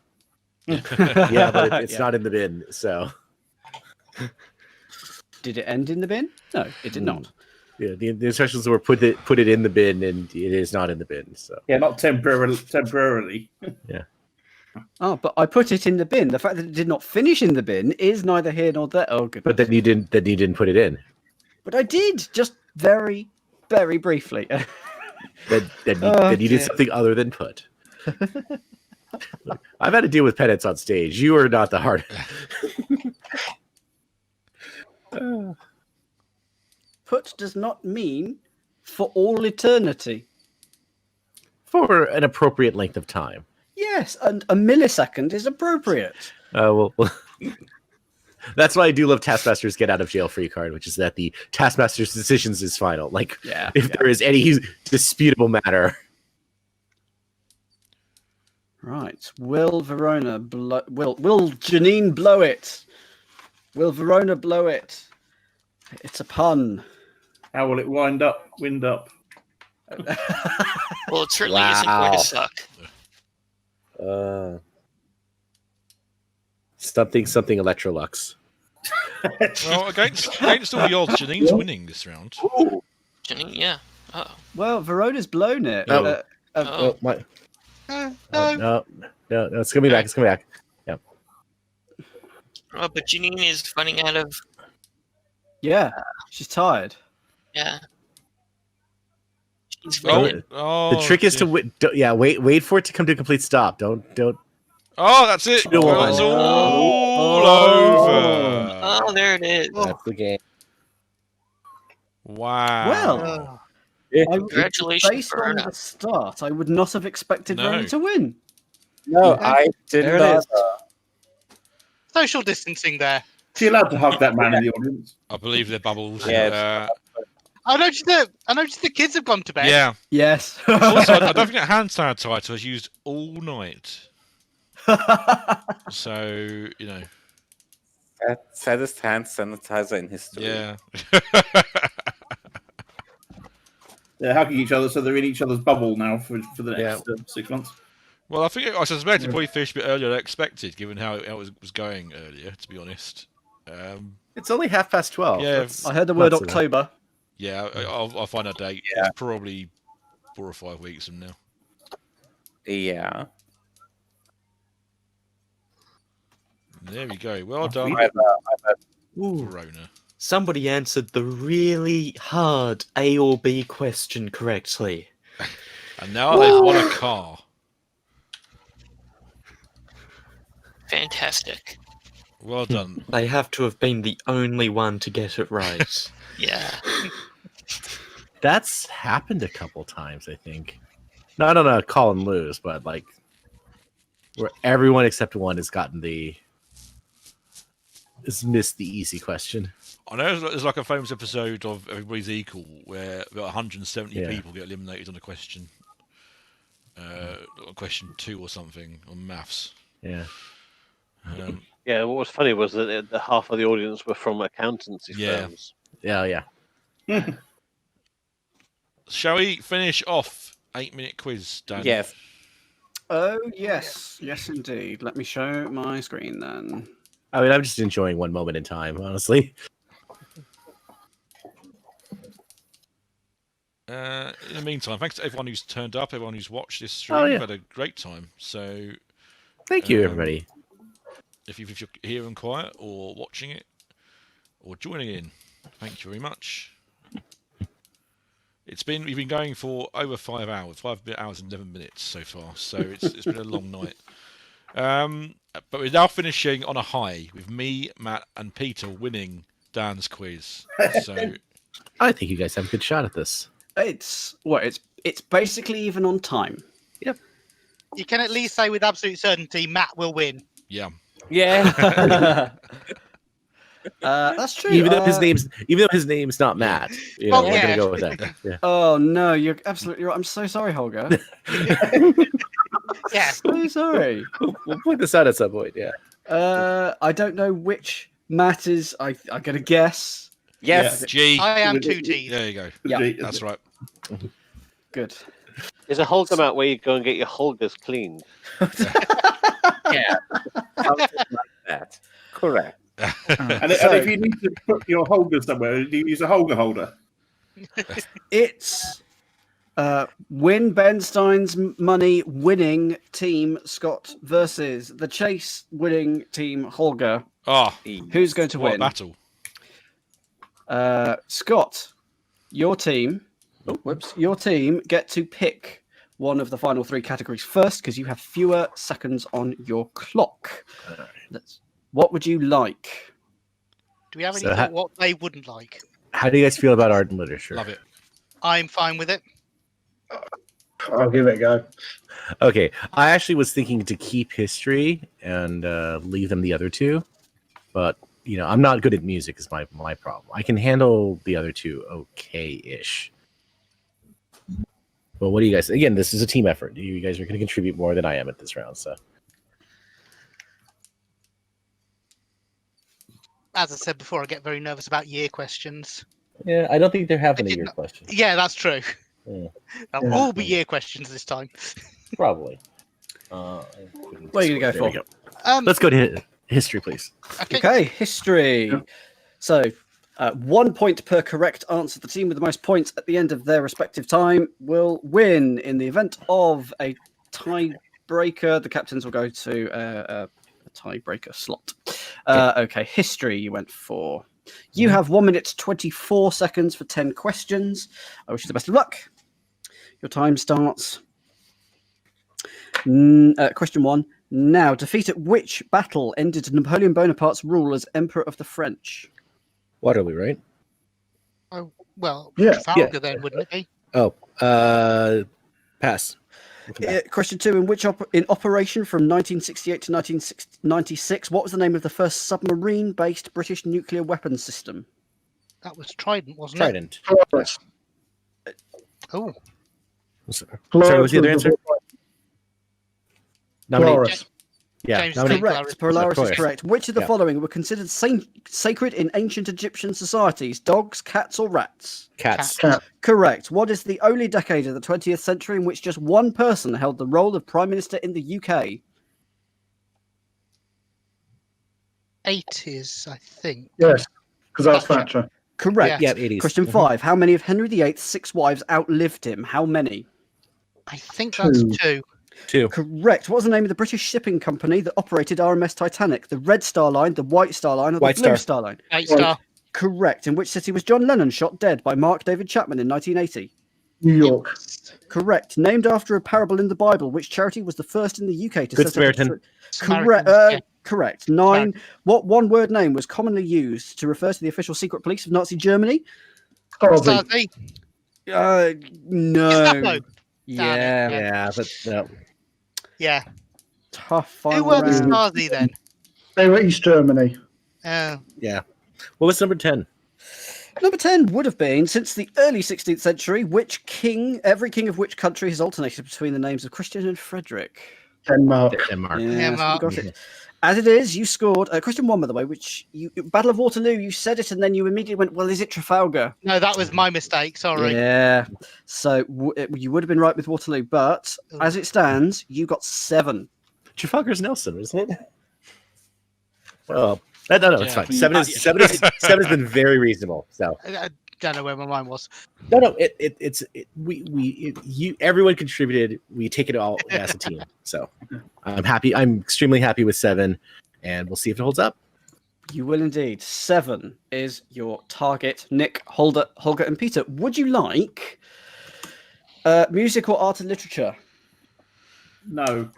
Yeah, but it's not in the bin. So, did it end in the bin? No, it did not. Yeah, the instructions were put it in the bin, and it is not in the bin. So yeah, not temporarily. Yeah. Oh, but I put it in the bin. The fact that it did not finish in the bin is neither here nor there. Oh, good. But then you didn't put it in. But I did, just very, very briefly. Then you did something other than put. I've had to deal with pedants on stage. You are not the hard. Put does not mean for all eternity. For an appropriate length of time. Yes, and a millisecond is appropriate. Well, that's why I do love Taskmaster's get out of jail free card, which is that the Taskmaster's decisions is final. If there is any disputable matter. Right. Will Verona will Janine blow it? Will Verona blow it? It's a pun. How will it wind up? Wind up. Well, it certainly isn't going to suck. Something Electrolux. Well, against all the odds, Janine's winning this round. Janine, yeah. Oh. Well, Verona's blown it. No, it's coming back. It's coming back. Yeah. Oh, but Janine is running out of. Yeah, she's tired. Yeah. She's The trick is to wait for it to come to a complete stop. Don't. Oh, that's it. It's all over. Oh, there it is. That's the game. Wow. Well, Congratulations, Based on Verna. the start, I would not have expected No. Verna to win. No, I did There it not. is. Social distancing there. Is she allowed to hug that man in the audience? I believe they're bubbled. Yes. I noticed the kids have gone to bed. Yeah. Yes. Also, I don't think that hand sanitizer was used all night. So, you know. Saddest hand sanitizer in history. Yeah. They're hugging each other, so they're in each other's bubble now for the next 6 months. Well, I suspect it probably finished a bit earlier than expected, given how it was going earlier, to be honest. It's only 12:30. Yeah. I heard the word October. Yeah, I'll find a date. It's probably 4 or 5 weeks from now. Yeah. There we go. Well done. Corona. Somebody answered the really hard A or B question correctly. And now they've won a car. Fantastic. Well done. They have to have been the only one to get it right. Yeah. That's happened a couple times, I think. Not on a call and lose, but like where everyone except one has missed the easy question. I know there's like a famous episode of Everybody's Equal where about 170 people get eliminated on a question. Question 2 or something on maths. Yeah. Yeah, what was funny was that the half of the audience were from accountancy firms. Yeah. Shall we finish off 8-minute quiz, Dan? Yes. Oh, yes. Yes, indeed. Let me show my screen then. I mean, I'm just enjoying one moment in time, honestly. In the meantime, thanks to everyone who's turned up, everyone who's watched this stream. We've had a great time. So, thank you, everybody. If you're here and quiet, or watching it, or joining in, thank you very much. We've been going for over 5 hours, 5 hours and 11 minutes so far. So it's been a long night. But we're now finishing on a high with me, Matt, and Peter winning Dan's quiz. So I think you guys have a good shot at this. It's basically even on time. Yep. You can at least say with absolute certainty Matt will win. Yeah. Yeah. That's true. Even though his name's not Matt, we're gonna go with that. Yeah. Oh no, you're absolutely right. I'm so sorry, Holger. Yeah. So sorry. We'll point this out at some point. Yeah. I don't know which Matt is. I'm gonna guess. Yes. G. I am 2 T's. There you go. Yeah. That's right. Good. There's a Holger mat where you go and get your Holgers cleaned. Yeah. Something like that. Correct. And if you need to put your holder somewhere, do you use a Holger holder? It's Win Ben Stein's money winning team Scott versus the Chase winning team Holger. Who's going to what win? A battle. Scott, your team. Your team get to pick one of the final 3 categories first because you have fewer seconds on your clock. What would you like? Do we have any thought what they wouldn't like? How do you guys feel about art and literature? Love it. I'm fine with it. I'll give it a go. Okay, I actually was thinking to keep history and leave them the other 2, but I'm not good at music is my problem. I can handle the other 2 okay-ish. But what do you guys? Again, this is a team effort. You guys are going to contribute more than I am at this round, so. As I said before, I get very nervous about year questions. Yeah, I don't think they're having a year question. Yeah, that's true. Yeah. They'll all be year questions this time. Probably. What are you going to go for? Let's go to history, please. Okay, history. So, 1 point per correct answer. The team with the most points at the end of their respective time will win. In the event of a tiebreaker, the captains will go to a tiebreaker slot. Okay, history you went for. You have 1 minute 24 seconds for 10 questions. I wish you the best of luck. Your time starts. Question 1. Now, defeat at which battle ended Napoleon Bonaparte's rule as Emperor of the French? Waterloo, right? Oh, well, Yeah. Trafalgar then, wouldn't it be? Oh, pass. Question 2: in operation from 1968 to 1996, what was the name of the first submarine-based British nuclear weapons system? That was Trident, wasn't Trident. Polaris. it? Oh, Sorry, what's the other answer? Polaris. Yeah, James nominate- Correct. Polaris is Polaris. correct. Which of the Yeah. following were considered sacred in ancient Egyptian societies? Dogs, cats, or rats? Cats. Cat. Correct. What is the only decade of the 20th century in which just one person held the role of Prime Minister in the UK? 80s, I think. Yes, because that's Thatcher. Correct. Yeah, 80s. Question 5. How many of Henry VIII's 6 wives outlived him? How many? I think that's 2. 2. Correct. What was the name of the British shipping company that operated RMS Titanic? The Red Star Line, the White Star Line, or the White Blue Star. Star Line? 8 star. Correct. In which city was John Lennon shot dead by Mark David Chapman in 1980? New York. Correct. Named after a parable in the Bible, which charity was the first in the UK to Good set up? Samaritan. Correct. Yeah. Correct. 9. What one-word name was commonly used to refer to the official secret police of Nazi Germany? Stasi. Stasi. No. Gestapo. Yeah. Yeah, but no. Yeah. Tough Who final were the round. Stasi then? They were East Germany. Oh. Yeah. What was number 10? Number 10 would have been, since the early 16th century, every king of which country has alternated between the names of Christian and Frederick? Denmark. Denmark. Yeah, Denmark. so we got it. As it is, you scored question 1, by the way, which Battle of Waterloo. You said it, and then you immediately went, "Well, is it Trafalgar?" No, that was my mistake. Sorry. Yeah. So you would have been right with Waterloo, but as it stands, you got 7. Trafalgar's Nelson, isn't it? Well, no, it's Yeah. fine. Seven has been very reasonable. So I don't know where my mind was. no, everyone contributed. We take it all as a team. So I'm happy. I'm extremely happy with 7, and we'll see if it holds up. You will indeed. 7 is your target. Nick, Holger, and Peter. Would you like music or art and literature? No.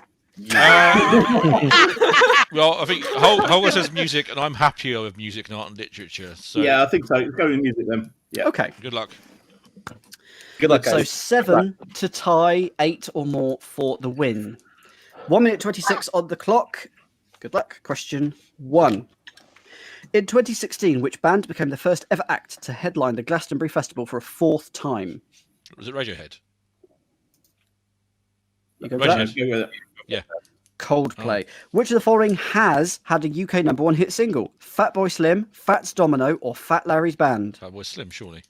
Well, I think Holger says music, and I'm happier with music and art and literature. So Yeah, I think so. Let's go with music then. Yeah. Okay. good luck. Good luck, So guys. 7 to tie, 8 or more for the win. 1 minute 26 on the clock. Good luck. Question 1. In 2016, which band became the first ever act to headline the Glastonbury Festival for a 4th time? Was it Radiohead? You go for that? Let's go with it. Yeah. Coldplay. Which of the following has had a UK #1 hit single? Fatboy Slim, Fats Domino, or Fat Larry's Band? That was Slim, surely.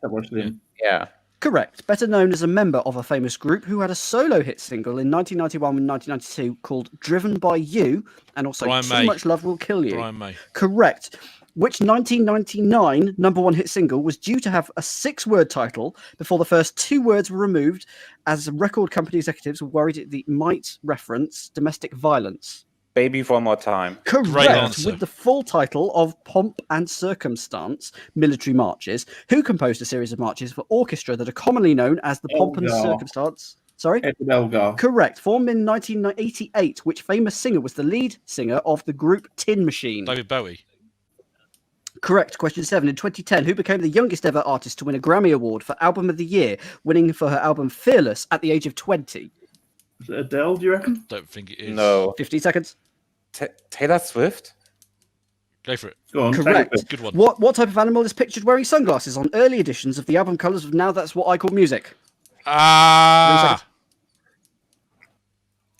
That was Slim. Yeah. Correct. Better known as a member of a famous group who had a solo hit single in 1991 and 1992 called Driven by You, and also Brian Too May. Much Love Will Kill You. Brian May. Correct. Which 1999 #1 hit single was due to have a 6-word title before the first 2 words were removed, as record company executives were worried it might reference domestic violence? Baby One More Time. Great Correct. answer. With the full title of Pomp and Circumstance, Military Marches, who composed a series of marches for orchestra that are commonly known as the Pomp and Elgar. Circumstance. Sorry? Edward Elgar. Correct. Formed in 1988, which famous singer was the lead singer of the group Tin Machine? David Bowie. Correct. Question 7. In 2010, who became the youngest ever artist to win a Grammy Award for Album of the Year, winning for her album Fearless at the age of 20? Is it Adele, do you reckon? Don't think it is. No. 15 seconds. Taylor Swift? Go for it. Go on. Correct. take it. Good one. What type of animal is pictured wearing sunglasses on early editions of the album covers of Now That's What I Call Music? Ah.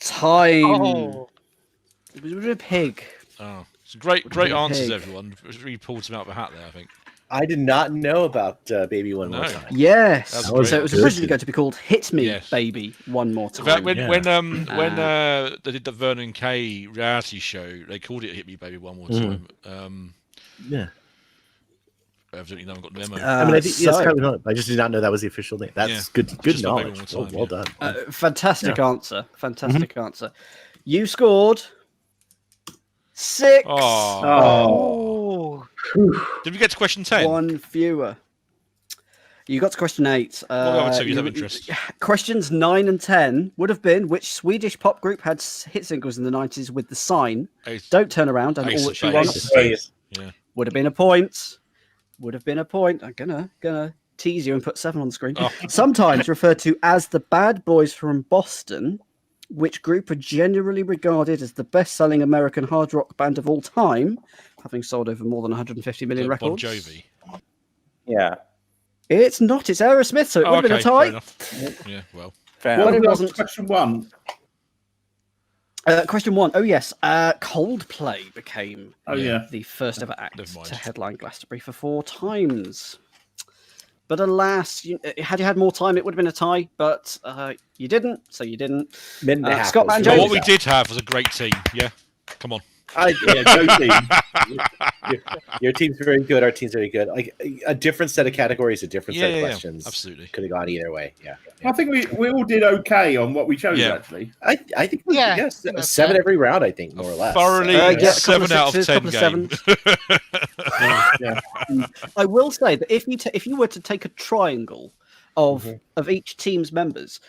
Time. Oh. It was a pig. Oh. It's great Pig. answers, everyone. It really pulled some out of a hat there, I think. I did not know about Baby One More No. Time. Yes. That's So great. it was originally going to be called Hit Me, Yes. Baby, One More In Time. fact, when they did the Vernon Kay reality show, they called it "Hit Me, Baby, One More Time." Yeah. Evidently, no one got the memo. I mean, I think yes, I just did not know that was the official name. That's Yeah. good Just not knowledge. Baby One More Time, Well yeah. done. Fantastic answer. Fantastic answer. You scored 6. Oh. Did we get to question 10? 1 fewer. You got to question 8. What were the other two? You have interest. Questions 9 and 10 would have been, which Swedish pop group had hit singles in the 90s with The Sign, Ace- Don't Turn Around, and Ace All of That She Base. Wants? Yeah. Would have been a point. Would have been a point. I'm gonna tease you and put 7 on the screen. Oh. Sometimes referred to as the Bad Boys from Boston, which group are generally regarded as the best-selling American hard rock band of all time, having sold over more than 150 million records. Bon Jovi. Yeah. It's not. It's Aerosmith, so it would have been a tie. Fair enough. Yeah, well. But it wasn't. Question 1. Question 1. Oh, yes. Coldplay became the first ever act to headline Glastonbury for 4 times. But alas, had you had more time, it would have been a tie, but you didn't, so you didn't. Scott Van Jones. What we did have was a great team, yeah? Come on. Go team. Your team's very good. Our team's very good. Like a different set of categories, a different set of questions. Absolutely, could have gone either way. Yeah. I think we all did okay on what we chose. Actually, I think yes, 7 every round. I think more or less. Thoroughly 7 out of 10 games. I will say that if you were to take a triangle of each team's members.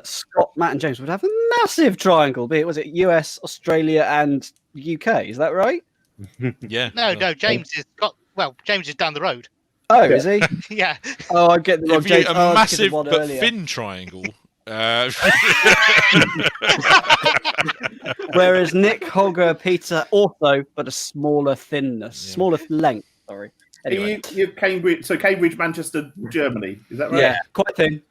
Scott, Matt, and James would have a massive triangle. Be it was it US, Australia, and UK? Is that right? Yeah. No. James is James is down the road. Oh, is he? Yeah. Oh, I'm getting the wrong. James. A massive but thin triangle. Whereas Nick, Holger, Peter also, but a smaller thinness, smaller length. Sorry. Anyway, you Cambridge, Manchester, Germany. Is that right? Yeah, quite thin.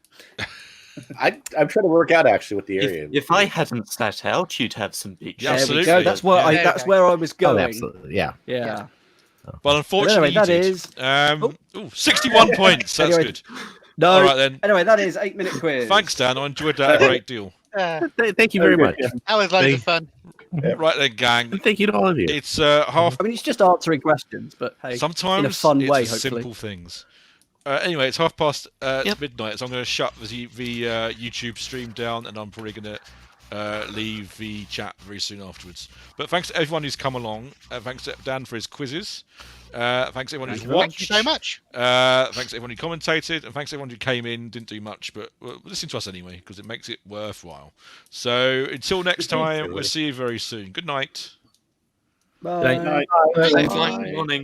I'm trying to work out actually what the area. If I hadn't sat out, you'd have some beach. Yeah, absolutely. There we go. That's where that's where I was going. Oh, absolutely. Yeah. Well, unfortunately, but anyway, that is 61 points. That's good. No. All right then. Anyway, that is 8-minute quiz. Thanks, Dan. I enjoyed that a great deal. Thank you very much. That was loads of fun. Right then, gang. And thank you to all of you. It's half. I mean, it's just answering questions, but hey, sometimes in a fun way, it's hopefully. simple things. Anyway, it's midnight, so I'm going to shut the YouTube stream down, and I'm probably going to leave the chat very soon afterwards. But thanks to everyone who's come along. Thanks to Dan for his quizzes. Thanks to everyone who's watched. Thank you so much. Thanks to everyone who commentated, and thanks to everyone who came in, didn't do much, but listen to us anyway, because it makes it worthwhile. So until next time, we'll see you very soon. Good night. Bye. Bye. Morning.